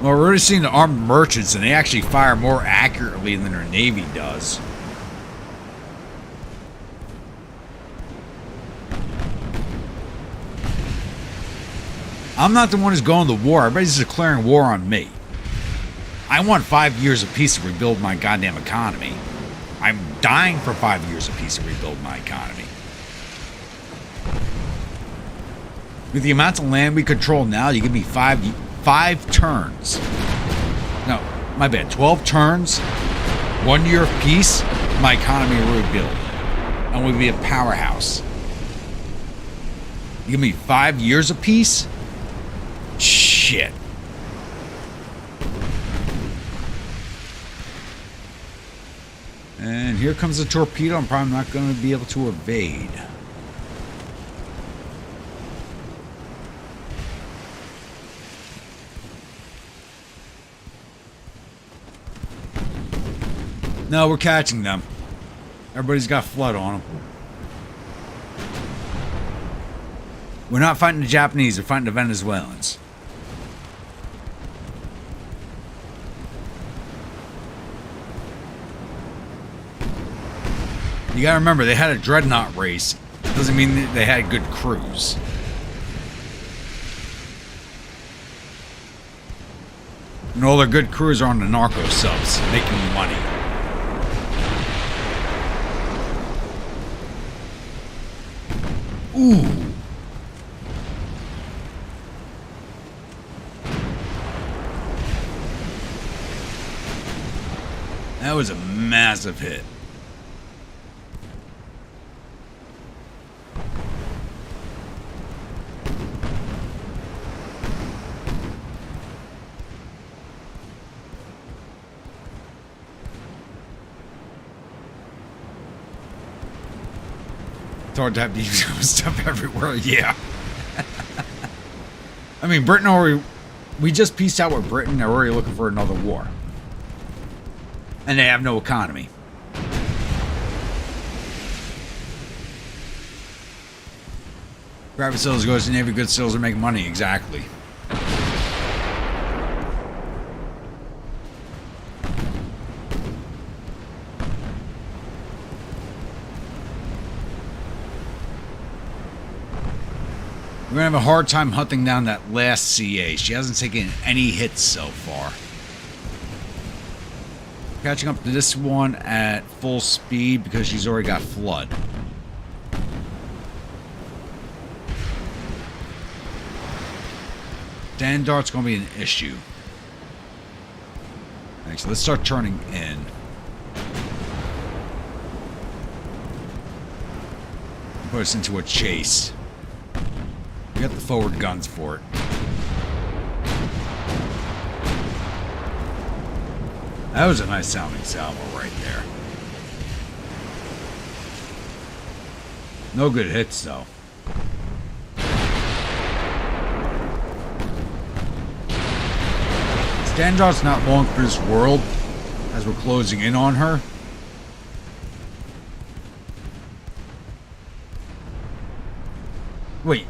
Well, we're already seeing the armed merchants, and they actually fire more accurately than their navy does. I'm not the one who's going to war. Everybody's declaring war on me. I want 5 years of peace to rebuild my goddamn economy. I'm dying for 5 years of peace to rebuild my economy. With the amount of land we control now, you give me five turns. No, my bad. 12 turns, 1 year of peace, my economy will rebuild. And we'll be a powerhouse. You give me 5 years of peace? Shit. And here comes the torpedo. I'm probably not going to be able to evade. No, we're catching them. Everybody's got flood on them. We're not fighting the Japanese. We're fighting the Venezuelans. You gotta remember, they had a Dreadnought race. Doesn't mean that they had good crews. And all their good crews are on the narco subs, making money. Ooh. That was a massive hit. It's hard to have these stuff everywhere, yeah. I mean, Britain already... We just pieced out with Britain. They're already looking for another war. And they have no economy. Private sales goes to Navy, good sales are making money, exactly. We're going to have a hard time hunting down that last CA. She hasn't taken any hits so far. Catching up to this one at full speed because she's already got flood. Standart's going to be an issue. Thanks. So let's start turning in. Put us into a chase. We got the forward guns for it. That was a nice sounding salvo right there. No good hits though. Standart's not long for this world as we're closing in on her. Wait.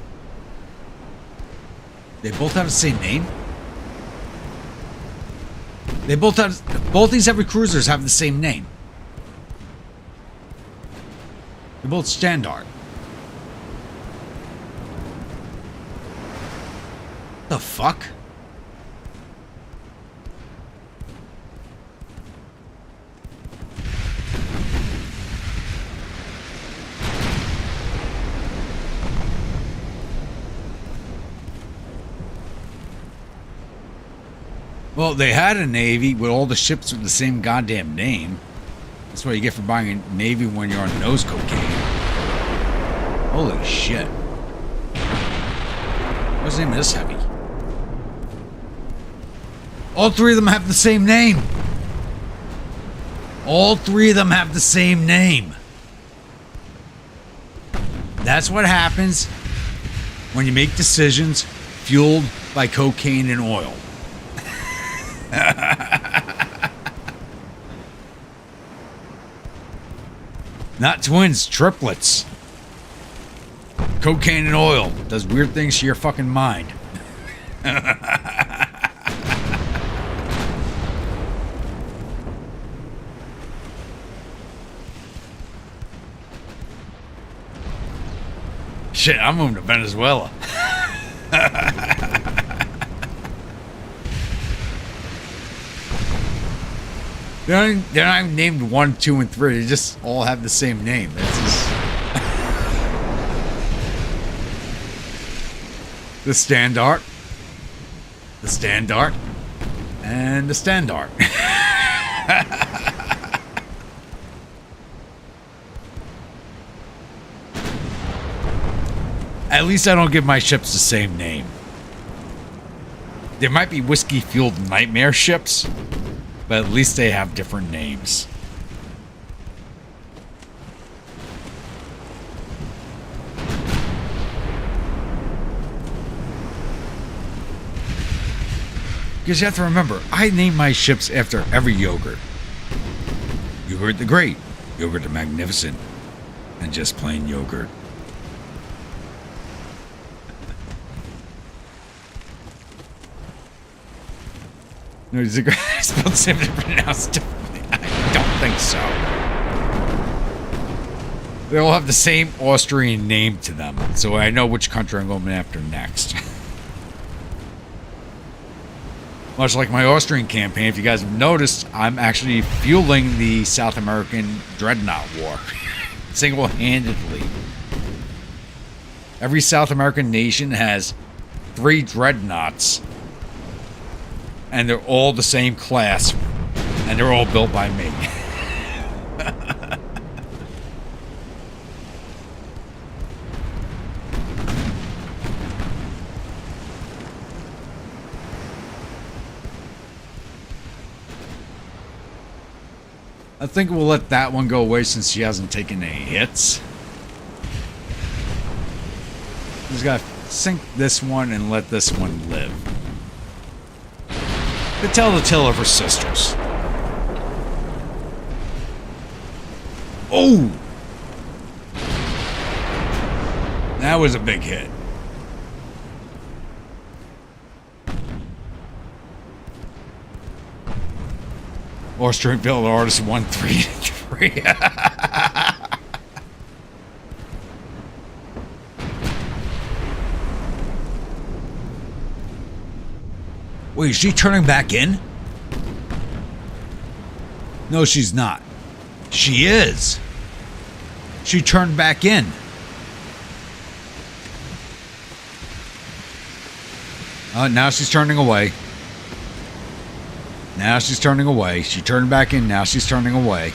They both have the same name? They both these heavy cruisers have the same name. They're both Standard. The fuck? Well, they had a Navy with all the ships with the same goddamn name. That's what you get for buying a Navy when you're on nose cocaine. Holy shit. What's the name of this heavy? All three of them have the same name. All three of them have the same name. That's what happens when you make decisions fueled by cocaine and oil. Not twins, triplets. Cocaine and oil does weird things to your fucking mind. Shit, I'm moving to Venezuela. They're not even named 1, 2, and 3. They just all have the same name. That's just... the Standard, the Standard, and the Standard. At least I don't give my ships the same name. There might be whiskey-fueled nightmare ships, but at least they have different names. Because you have to remember, I name my ships after every yogurt. Yogurt the Great, Yogurt the Magnificent, and just plain yogurt. No, it's spelled the same, pronounced differently. I don't think so. They all have the same Austrian name to them, so I know which country I'm going after next. Much like my Austrian campaign, if you guys have noticed, I'm actually fueling the South American Dreadnought War. Single-handedly. Every South American nation has 3 Dreadnoughts. And they're all the same class. And they're all built by me. I think we'll let that one go away since she hasn't taken any hits. Just gotta sink this one and let this one live. To tell the tale of her sisters. Oh! That was a big hit. Austrian Field Artist 1, 3, 3. Wait, is she turning back in? No, she's not. She is. She turned back in. Now she's turning away. Now she's turning away. She turned back in. Now she's turning away.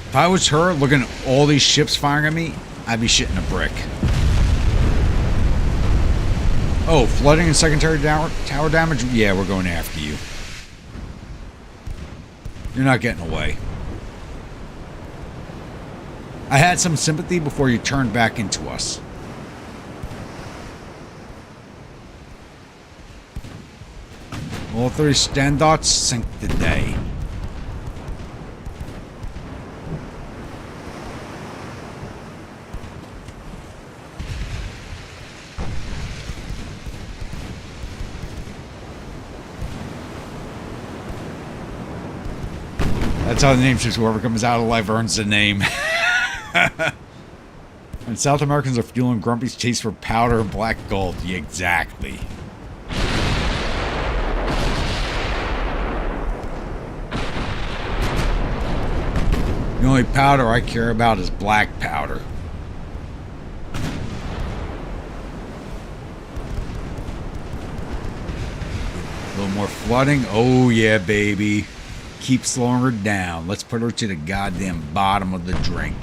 If I was her looking at all these ships firing at me, I'd be shitting a brick. Oh, flooding and secondary tower damage? Yeah, we're going after you. You're not getting away. I had some sympathy before you turned back into us. All 3 Standards sink today. That's how the name ships, whoever comes out alive earns the name. And South Americans are fueling Grumpy's chase for powder and black gold. Yeah, exactly. The only powder I care about is black powder. A little more flooding. Oh, yeah, baby. Keep slowing her down. Let's put her to the goddamn bottom of the drink.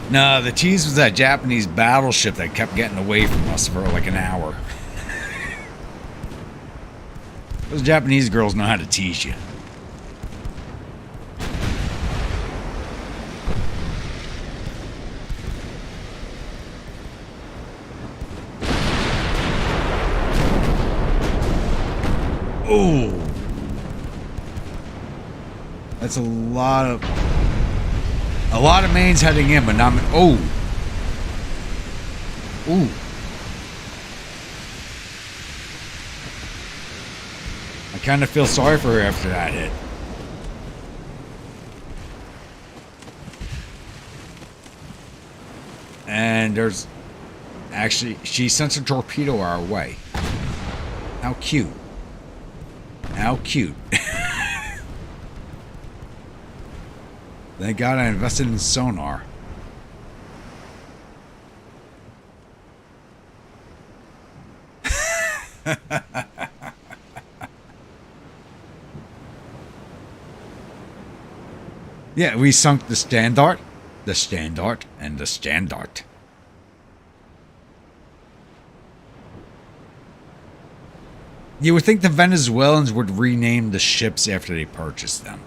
No, the tease was that Japanese battleship that kept getting away from us for like an hour. Those Japanese girls know how to tease you. Oh, that's a lot of mains heading in, but not. Oh, ooh. I kind of feel sorry for her after that hit. And there's actually she sent a torpedo our way. How cute. How cute. Thank God I invested in sonar. Yeah, we sunk the Standard, and the Standard. You would think the Venezuelans would rename the ships after they purchased them.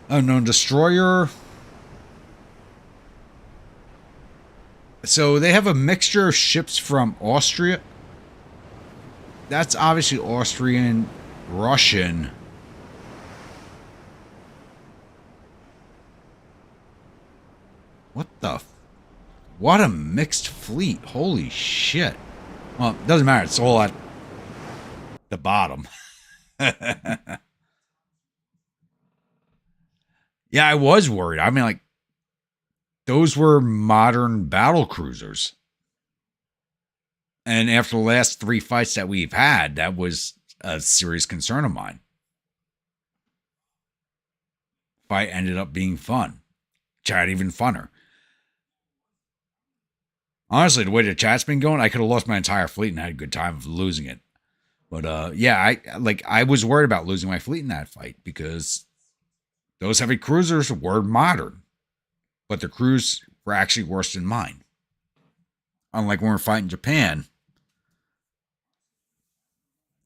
Unknown destroyer. So they have a mixture of ships from Austria. That's obviously Austrian, Russian. What the? What a mixed fleet. Holy shit. Well, it doesn't matter. It's all at the bottom. Yeah, I was worried. I mean, like, those were modern battle cruisers. And after the last 3 fights that we've had, that was a serious concern of mine. Fight ended up being fun. Chat even funner. Honestly, the way the chat's been going, I could have lost my entire fleet and had a good time of losing it. But yeah, I was worried about losing my fleet in that fight because those heavy cruisers were modern, but the crews were actually worse than mine. Unlike when we were fighting Japan.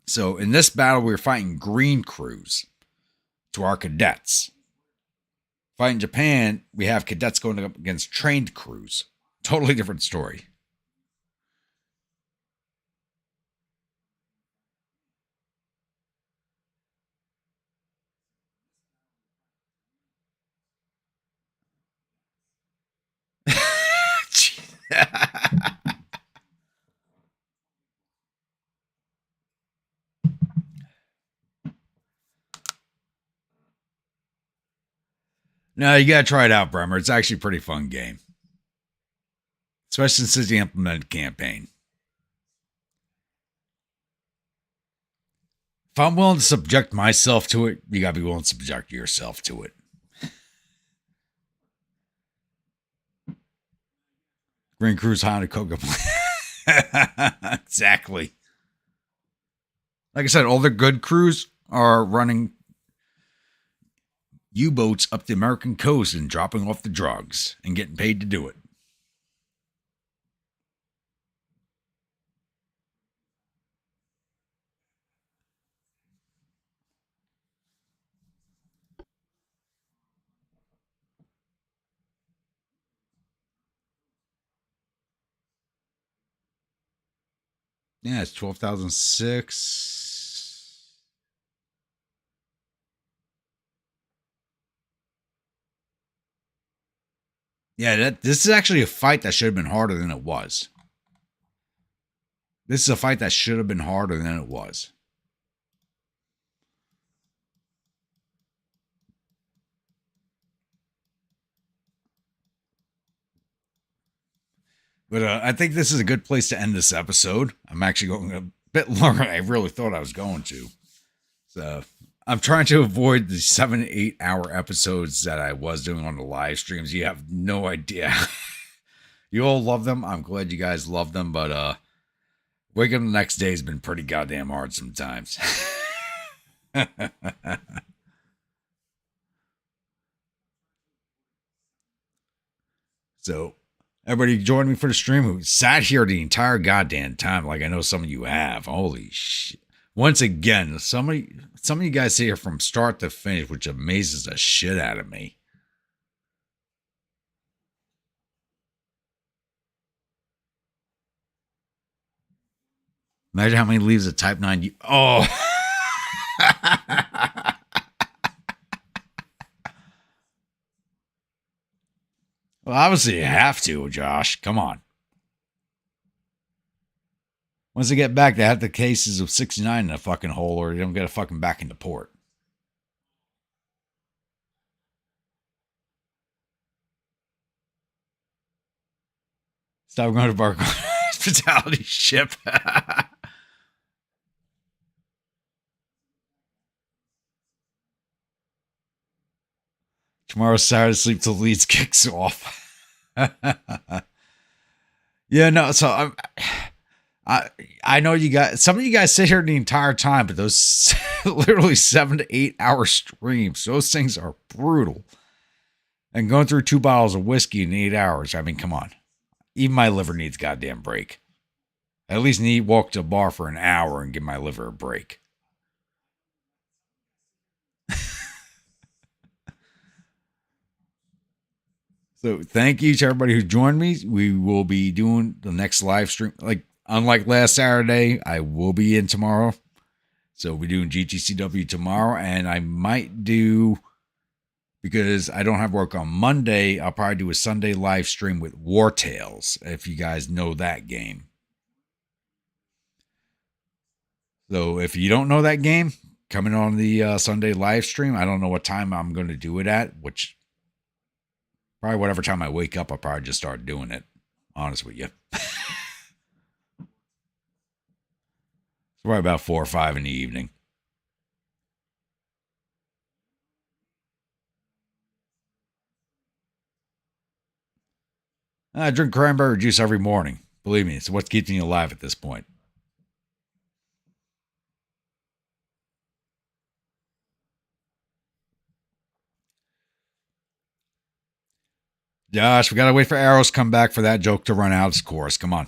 So in this battle, we were fighting green crews to our cadets. Fighting Japan, we have cadets going up against trained crews. Totally different story. No, you gotta try it out, Bremer. It's actually a pretty fun game. Especially since it's the implemented campaign. If I'm willing to subject myself to it, you gotta be willing to subject yourself to it. Green Crew's Honda Coca. Exactly. Like I said, all the good crews are running U-boats up the American coast and dropping off the drugs and getting paid to do it. Yeah, it's 12,006. Yeah, this is actually a fight that should have been harder than it was. This is a fight that should have been harder than it was. But I think this is a good place to end this episode. I'm actually going a bit longer than I really thought I was going to. So I'm trying to avoid the 7 to 8 hour episodes that I was doing on the live streams. You have no idea. You all love them. I'm glad you guys love them. But waking up the next day has been pretty goddamn hard sometimes. So everybody joined me for the stream who sat here the entire goddamn time, like I know some of you have. Holy shit. Once again, some of you guys sit here from start to finish, which amazes the shit out of me. Imagine how many leaves a Type 9 you... Oh! Well, obviously you have to, Josh. Come on. Once they get back, they have the cases of 69 in a fucking hole, or you don't get a fucking back into port. Stop going to bar hospitality ship. Tomorrow's Saturday, sleep till Leeds kicks off. Yeah, no, so I know you guys, some of you guys sit here the entire time, but those literally 7 to 8 hour streams, those things are brutal. And going through 2 bottles of whiskey in 8 hours, I mean, come on. Even my liver needs a goddamn break. I at least need to walk to a bar for an hour and give my liver a break. So thank you to everybody who joined me. We will be doing the next live stream. Like, unlike last Saturday, I will be in tomorrow. So we'll be doing GTCW tomorrow. And I might do, because I don't have work on Monday, I'll probably do a Sunday live stream with War Tales, if you guys know that game. So if you don't know that game, coming on the Sunday live stream, I don't know what time I'm going to do it at, which... probably whatever time I wake up, I'll probably just start doing it. Honest with you. It's probably about 4 or 5 in the evening. I drink cranberry juice every morning. Believe me, it's what keeps me alive at this point. Josh, we got to wait for Arrows to come back for that joke to run out its course. Come on.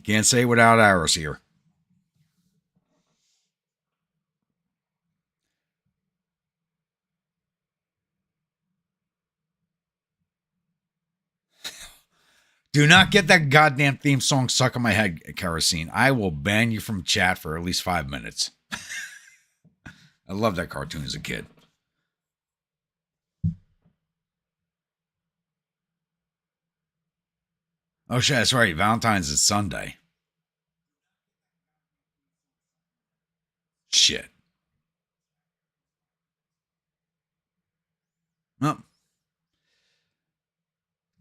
Can't say it without Arrows here. Do not get that goddamn theme song stuck in my head, Kerosene. I will ban you from chat for at least 5 minutes. I loved that cartoon as a kid. Oh, shit, that's right. Valentine's is Sunday. Shit. Well,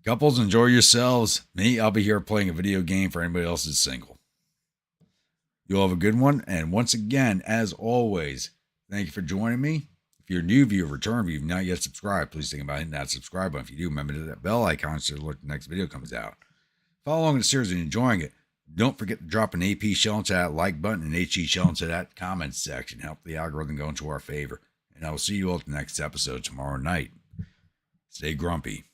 couples, enjoy yourselves. Me, I'll be here playing a video game for anybody else who's single. You'll have a good one. And once again, as always, thank you for joining me. If you're new, if you've returned, if you've not yet subscribed, please think about hitting that subscribe button. If you do, remember to hit that bell icon so the next video comes out. Follow along in the series and enjoying it. Don't forget to drop an AP shell into that like button and HE shell into that comment section. Help the algorithm go into our favor. And I will see you all at the next episode tomorrow night. Stay grumpy.